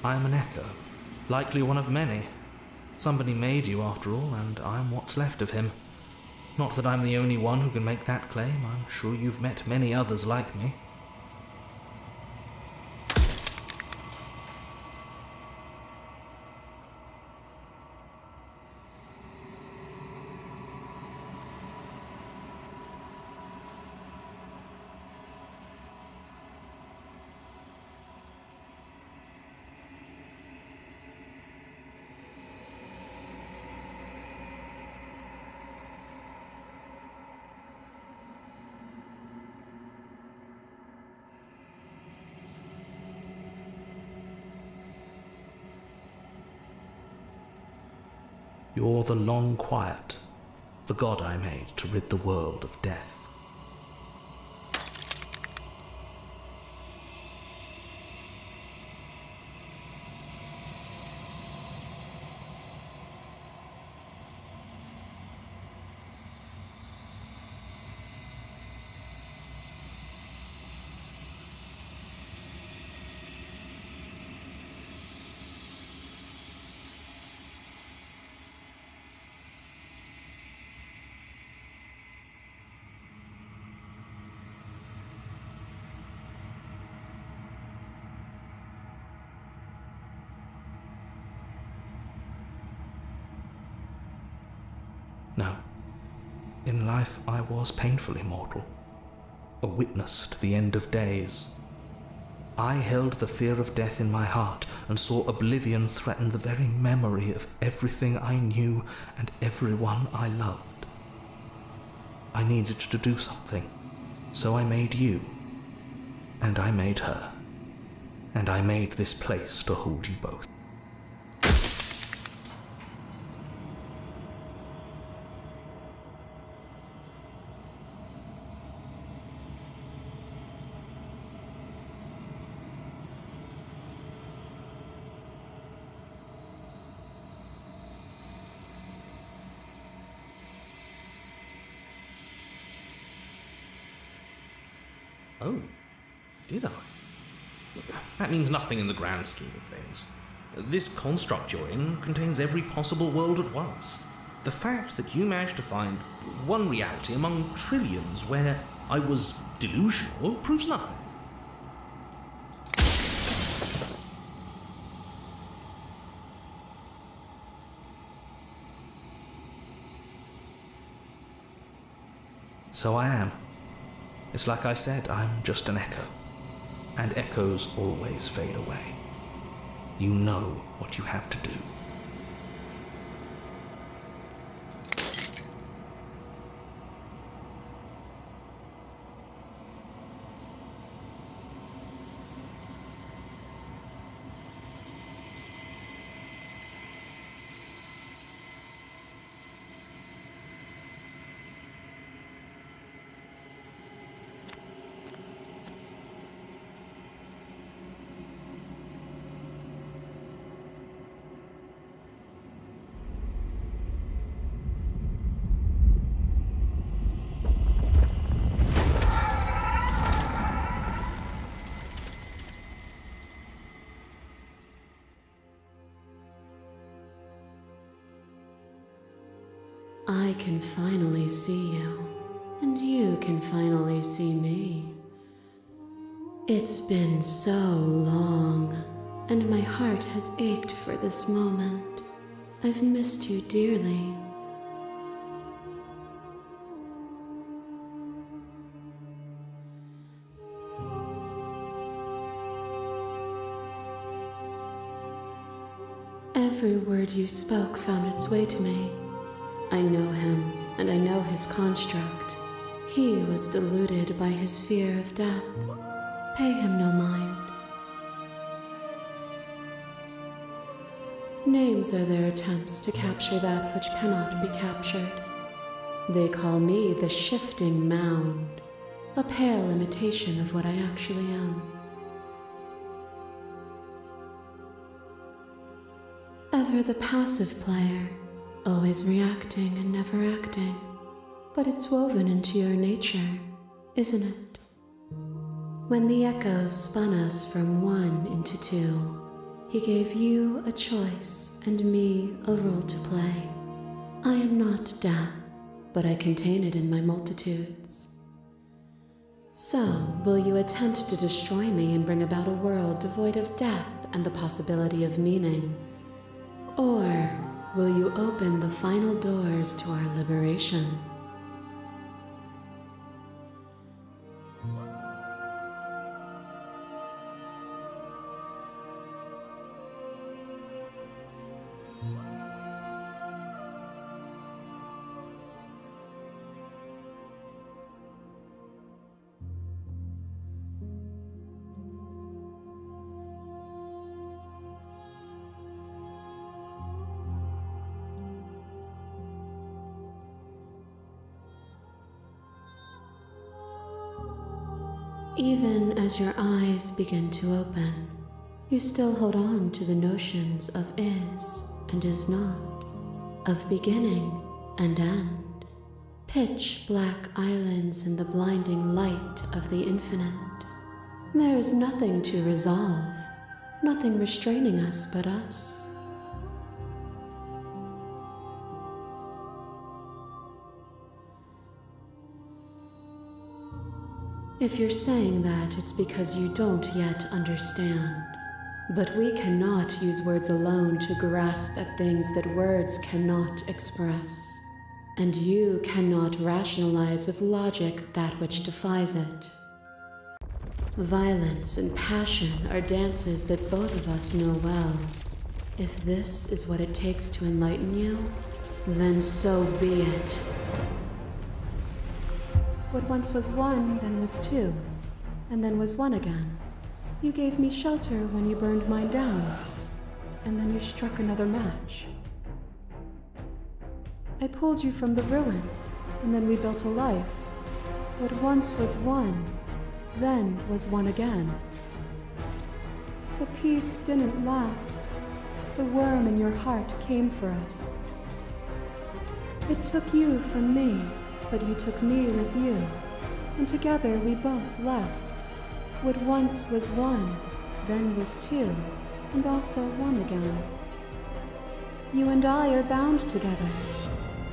I am an echo, likely one of many. Somebody made you after all, and I'm what's left of him. Not that I'm the only one who can make that claim. I'm sure you've met many others like me. You're the long quiet, the god I made to rid the world of death. No. In life I was painfully mortal, a witness to the end of days. I held the fear of death in my heart and saw oblivion threaten the very memory of everything I knew and everyone I loved. I needed to do something, so I made you, and I made her, and I made this place to hold you both. Oh, did I? That means nothing in the grand scheme of things. This construct you're in contains every possible world at once. The fact that you managed to find one reality among trillions where I was delusional proves nothing. So I am. It's like I said, I'm just an echo. And echoes always fade away. You know what you have to do. I can finally see you, and you can finally see me. It's been so long, and my heart has ached for this moment. I've missed you dearly. Every word you spoke found its way to me. I know him, and I know his construct. He was deluded by his fear of death. Pay him no mind. Names are their attempts to capture that which cannot be captured. They call me the Shifting Mound, a pale imitation of what I actually am. Ever the passive player, always reacting and never acting. But it's woven into your nature, isn't it? When the echo spun us from one into two, he gave you a choice and me a role to play. I am not death, but I contain it in my multitudes. So, will you attempt to destroy me and bring about a world devoid of death and the possibility of meaning? Or will you open the final doors to our liberation? Even as your eyes begin to open, you still hold on to the notions of is and is not, of beginning and end, pitch black islands in the blinding light of the infinite. There is nothing to resolve, nothing restraining us but us. If you're saying that, it's because you don't yet understand. But we cannot use words alone to grasp at things that words cannot express. And you cannot rationalize with logic that which defies it. Violence and passion are dances that both of us know well. If this is what it takes to enlighten you, then so be it. What once was one, then was two, and then was one again. You gave me shelter when you burned mine down, and then you struck another match. I pulled you from the ruins, and then we built a life. What once was one, then was one again. The peace didn't last. The worm in your heart came for us. It took you from me, but you took me with you, and together we both left. What once was one, then was two, and also one again. You and I are bound together.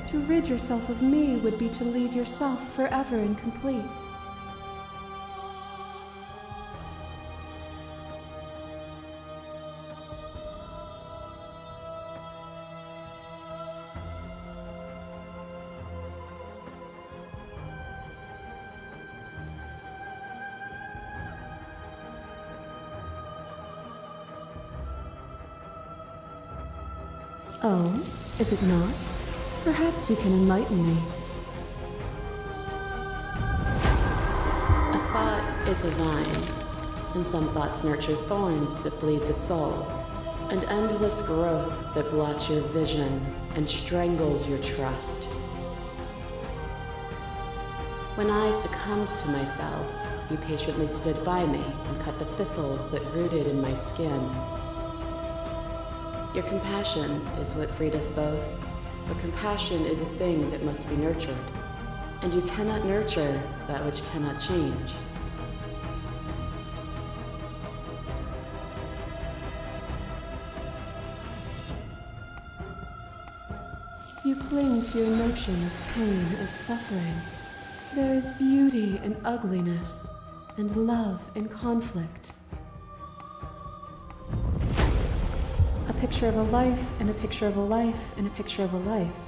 To rid yourself of me would be to leave yourself forever incomplete. Oh, is it not? Perhaps you can enlighten me. A thought is a vine, and some thoughts nurture thorns that bleed the soul, and endless growth that blots your vision and strangles your trust. When I succumbed to myself, you patiently stood by me and cut the thistles that rooted in my skin. Your compassion is what freed us both, but compassion is a thing that must be nurtured, and you cannot nurture that which cannot change. You cling to your notion of pain as suffering. There is beauty in ugliness, and love in conflict. A picture of a life, and a picture of a life, and a picture of a life.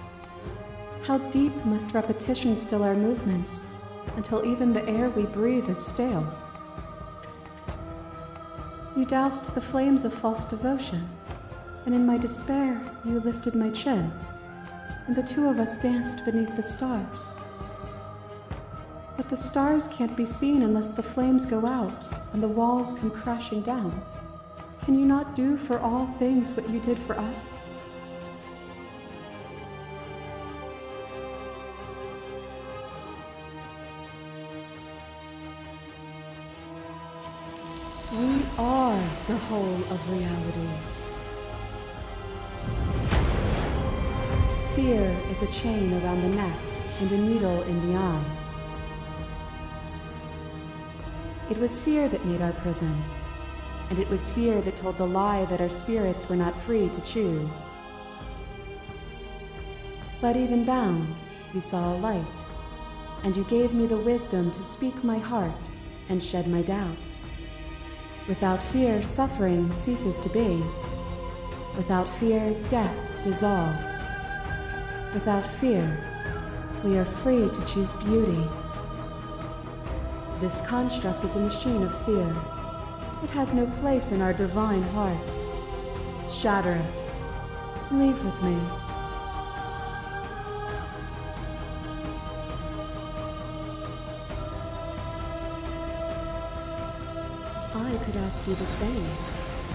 How deep must repetition still our movements, until even the air we breathe is stale? You doused the flames of false devotion, and in my despair you lifted my chin, and the two of us danced beneath the stars. But the stars can't be seen unless the flames go out and the walls come crashing down. Can you not do for all things what you did for us? We are the whole of reality. Fear is a chain around the neck and a needle in the eye. It was fear that made our prison, and it was fear that told the lie that our spirits were not free to choose. But even bound, you saw a light, and you gave me the wisdom to speak my heart and shed my doubts. Without fear, suffering ceases to be. Without fear, death dissolves. Without fear, we are free to choose beauty. This construct is a machine of fear. It has no place in our divine hearts. Shatter it. Leave with me. I could ask you the same.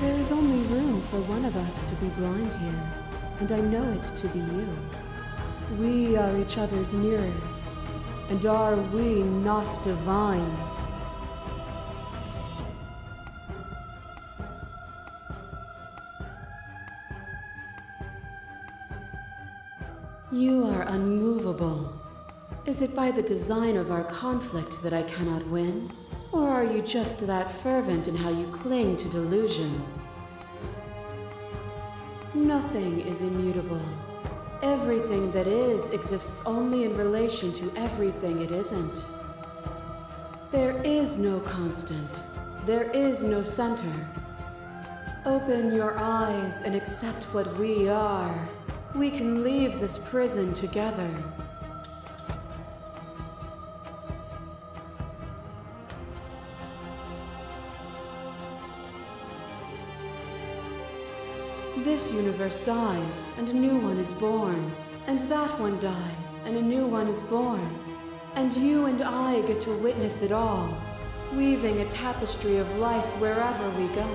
There is only room for one of us to be blind here, and I know it to be you. We are each other's mirrors, and are we not divine? You are unmovable. Is it by the design of our conflict that I cannot win? Or are you just that fervent in how you cling to delusion? Nothing is immutable. Everything that is exists only in relation to everything it isn't. There is no constant. There is no center. Open your eyes and accept what we are. We can leave this prison together. This universe dies, and a new one is born. And that one dies, and a new one is born. And you and I get to witness it all, weaving a tapestry of life wherever we go.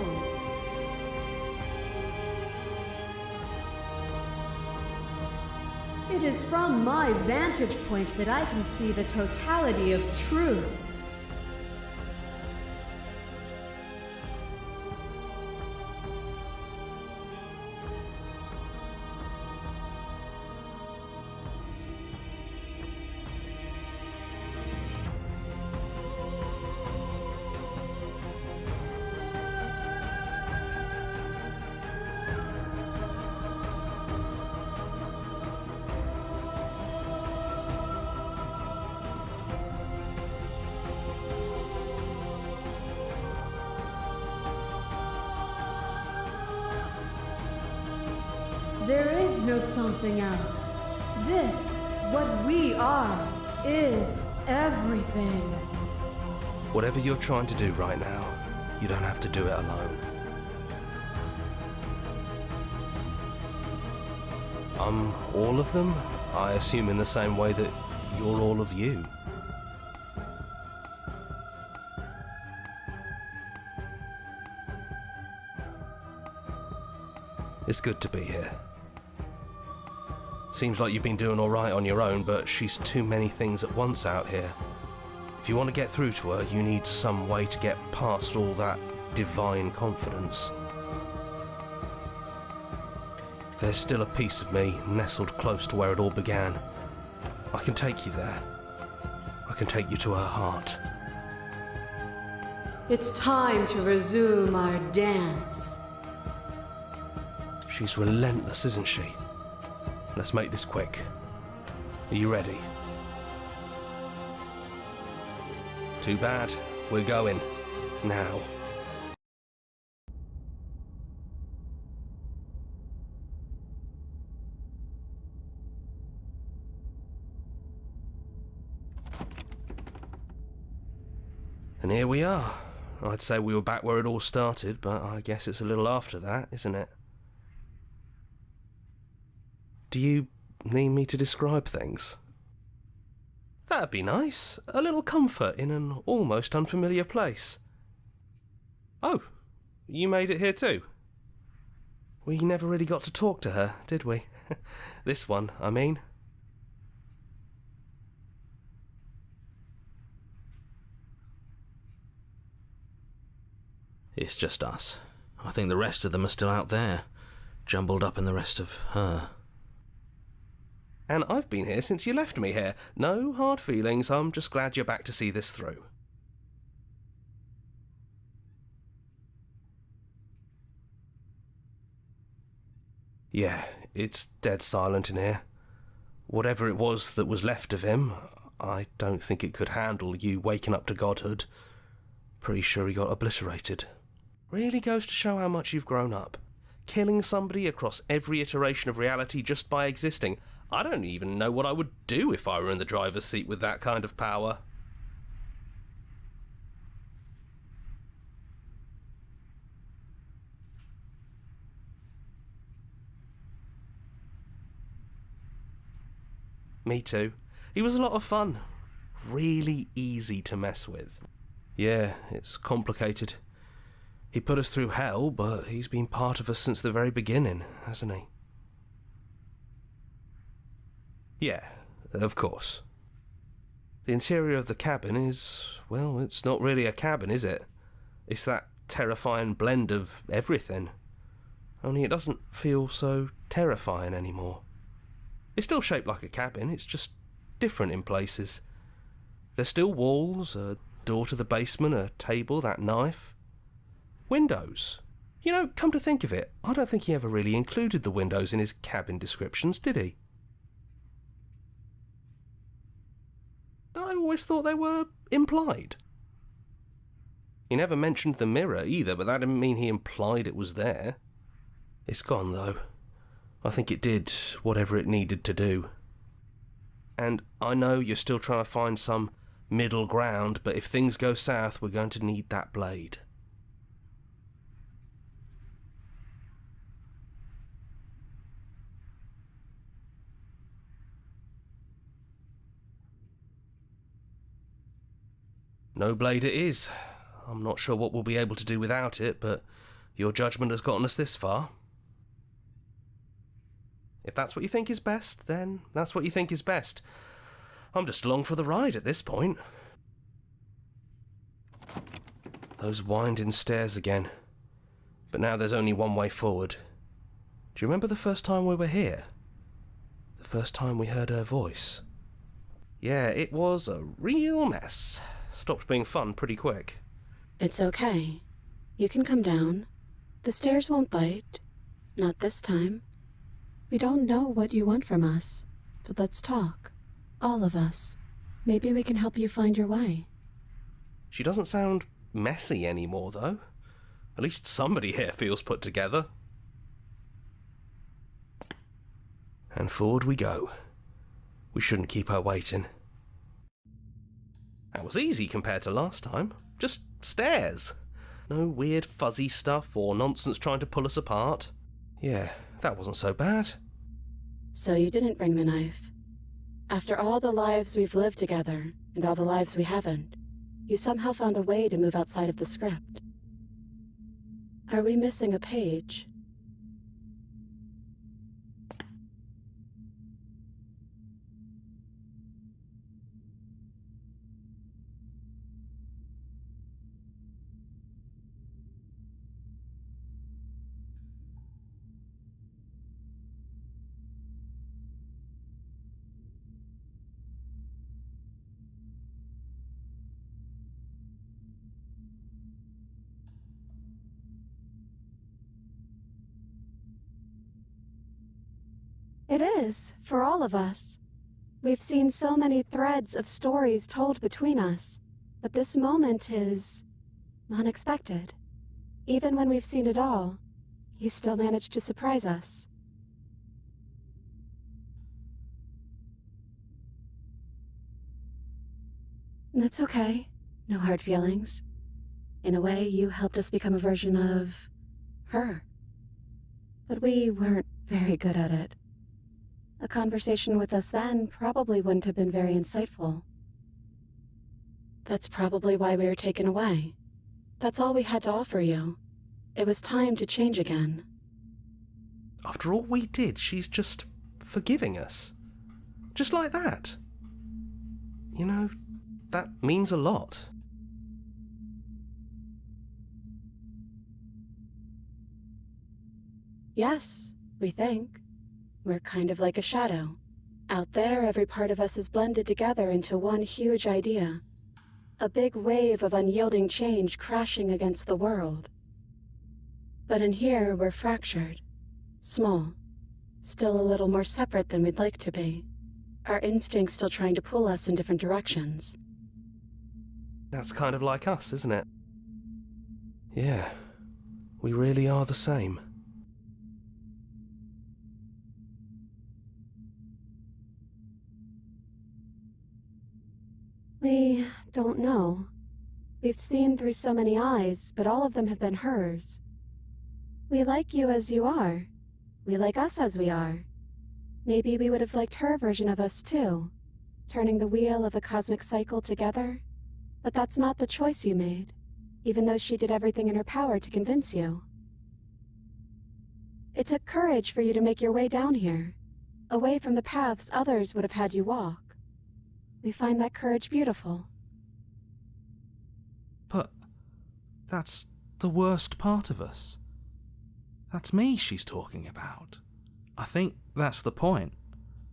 It is from my vantage point that I can see the totality of truth. There is no something else. This, what we are, is everything. Whatever you're trying to do right now, you don't have to do it alone. I'm all of them, I assume in the same way that you're all of you. It's good to be here. Seems like you've been doing alright on your own, but she's too many things at once out here. If you want to get through to her, you need some way to get past all that divine confidence. There's still a piece of me nestled close to where it all began. I can take you there. I can take you to her heart. It's time to resume our dance. She's relentless, isn't she? Let's make this quick. Are you ready? Too bad. We're going. Now. And here we are. I'd say we were back where it all started, but I guess it's a little after that, isn't it? Do you need me to describe things? That'd be nice. A little comfort in an almost unfamiliar place. Oh, you made it here too? We never really got to talk to her, did we? This one, I mean. It's just us. I think the rest of them are still out there, jumbled up in the rest of her. And I've been here since you left me here. No hard feelings, I'm just glad you're back to see this through. Yeah, it's dead silent in here. Whatever it was that was left of him, I don't think it could handle you waking up to godhood. Pretty sure he got obliterated. Really goes to show how much you've grown up. Killing somebody across every iteration of reality just by existing. I don't even know what I would do if I were in the driver's seat with that kind of power. Me too. He was a lot of fun. Really easy to mess with. Yeah, it's complicated. He put us through hell, but he's been part of us since the very beginning, hasn't he? Yeah, of course. The interior of the cabin is, well, it's not really a cabin, is it? It's that terrifying blend of everything. Only it doesn't feel so terrifying anymore. It's still shaped like a cabin, it's just different in places. There's still walls, a door to the basement, a table, that knife. Windows. You know, come to think of it, I don't think he ever really included the windows in his cabin descriptions, did he? I always thought they were implied. He never mentioned the mirror either, but that didn't mean he implied it was there. It's gone, though. I think it did whatever it needed to do. And I know you're still trying to find some middle ground, but if things go south, we're going to need that blade. No blade it is. I'm not sure what we'll be able to do without it, but your judgment has gotten us this far. If that's what you think is best, then that's what you think is best. I'm just along for the ride at this point. Those winding stairs again. But now there's only one way forward. Do you remember the first time we were here? The first time we heard her voice? Yeah, it was a real mess. Stopped being fun pretty quick. It's okay. You can come down. The stairs won't bite. Not this time. We don't know what you want from us, but let's talk. All of us. Maybe we can help you find your way. She doesn't sound messy anymore, though. At least somebody here feels put together. And forward we go. We shouldn't keep her waiting. That was easy compared to last time. Just stairs. No weird fuzzy stuff or nonsense trying to pull us apart. Yeah, that wasn't so bad. So you didn't bring the knife. After all the lives we've lived together, and all the lives we haven't, you somehow found a way to move outside of the script. Are we missing a page? It is, for all of us. We've seen so many threads of stories told between us, but this moment is unexpected. Even when we've seen it all, you still managed to surprise us. That's okay. No hard feelings. In a way, you helped us become a version of her. But we weren't very good at it. A conversation with us then probably wouldn't have been very insightful. That's probably why we were taken away. That's all we had to offer you. It was time to change again. After all we did, she's just forgiving us. Just like that. You know, that means a lot. Yes, we think. We're kind of like a shadow. Out there, every part of us is blended together into one huge idea. A big wave of unyielding change crashing against the world. But in here, we're fractured. Small. Still a little more separate than we'd like to be. Our instincts still trying to pull us in different directions. That's kind of like us, isn't it? Yeah, we really are the same. We don't know. We've seen through so many eyes, but all of them have been hers. We like you as you are. We like us as we are. Maybe we would have liked her version of us too, turning the wheel of a cosmic cycle together. But that's not the choice you made, even though she did everything in her power to convince you. It took courage for you to make your way down here, away from the paths others would have had you walk. We find that courage beautiful. But that's the worst part of us. That's me she's talking about. I think that's the point.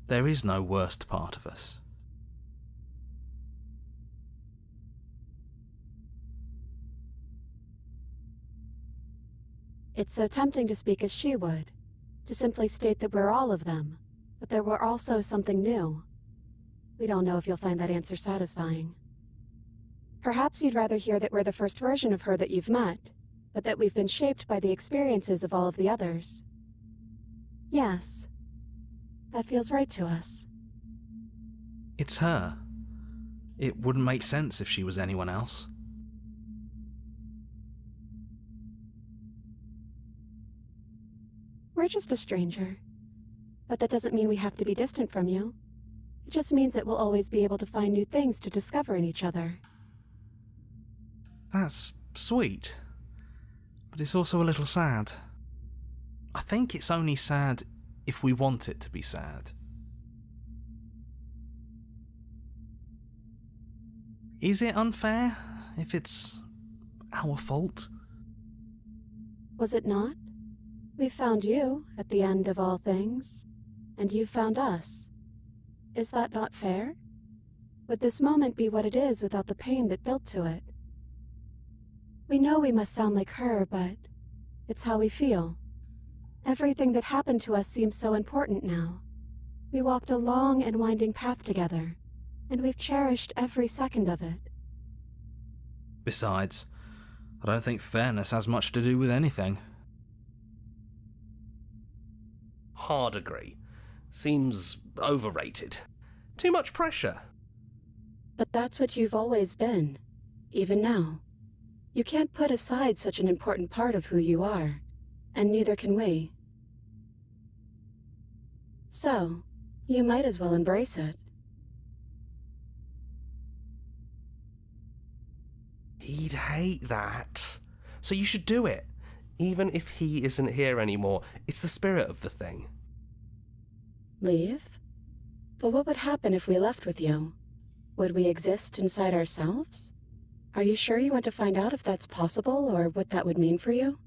There is no worst part of us. It's so tempting to speak as she would, to simply state that we're all of them, but there were also something new. We don't know if you'll find that answer satisfying. Perhaps you'd rather hear that we're the first version of her that you've met, but that we've been shaped by the experiences of all of the others. Yes, that feels right to us. It's her. It wouldn't make sense if she was anyone else. We're just a stranger. But that doesn't mean we have to be distant from you. It just means that we'll always be able to find new things to discover in each other. That's sweet. But it's also a little sad. I think it's only sad if we want it to be sad. Is it unfair if it's our fault? Was it not? We found you at the end of all things, and you found us. Is that not fair? Would this moment be what it is without the pain that built to it? We know we must sound like her, but it's how we feel. Everything that happened to us seems so important now. We walked a long and winding path together, and we've cherished every second of it. Besides, I don't think fairness has much to do with anything. Hard agree. Seems overrated. Too much pressure. But that's what you've always been, even now. You can't put aside such an important part of who you are, and neither can we. So, you might as well embrace it. He'd hate that. So you should do it. Even if he isn't here anymore, it's the spirit of the thing. Leave? But what would happen if we left with you? Would we exist inside ourselves? Are you sure you want to find out if that's possible or what that would mean for you?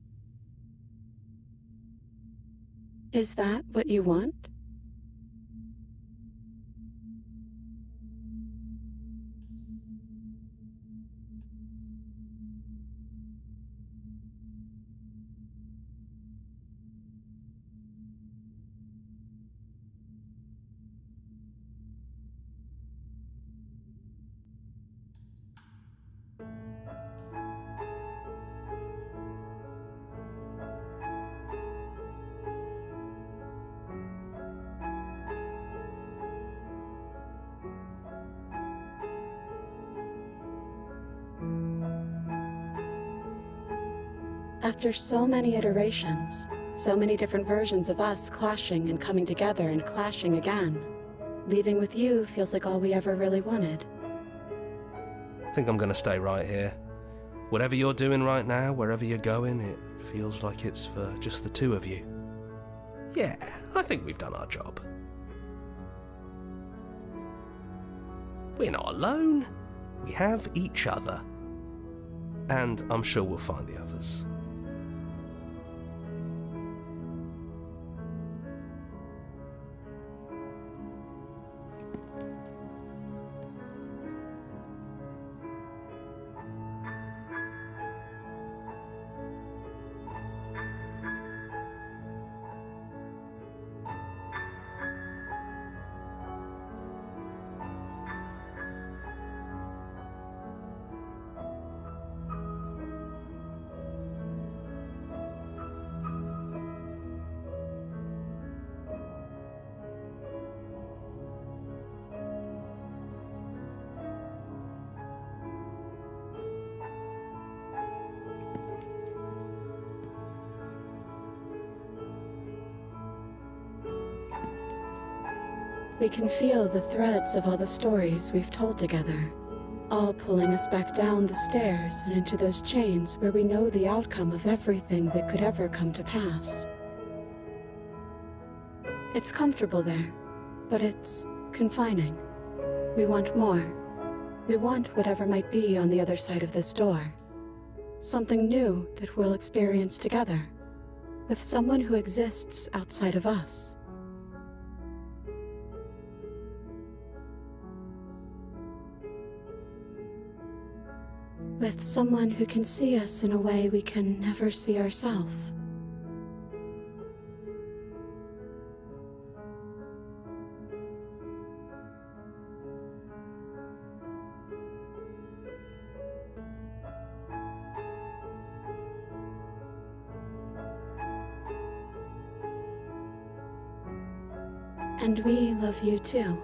Is that what you want? After so many iterations, so many different versions of us clashing and coming together and clashing again, leaving with you feels like all we ever really wanted. I think I'm gonna stay right here. Whatever you're doing right now, wherever you're going, it feels like it's for just the two of you. Yeah, I think we've done our job. We're not alone. We have each other. And I'm sure we'll find the others. We can feel the threads of all the stories we've told together, all pulling us back down the stairs and into those chains where we know the outcome of everything that could ever come to pass. It's comfortable there, but it's confining. We want more. We want whatever might be on the other side of this door. Something new that we'll experience together, with someone who exists outside of us. With someone who can see us in a way we can never see ourselves. And we love you too.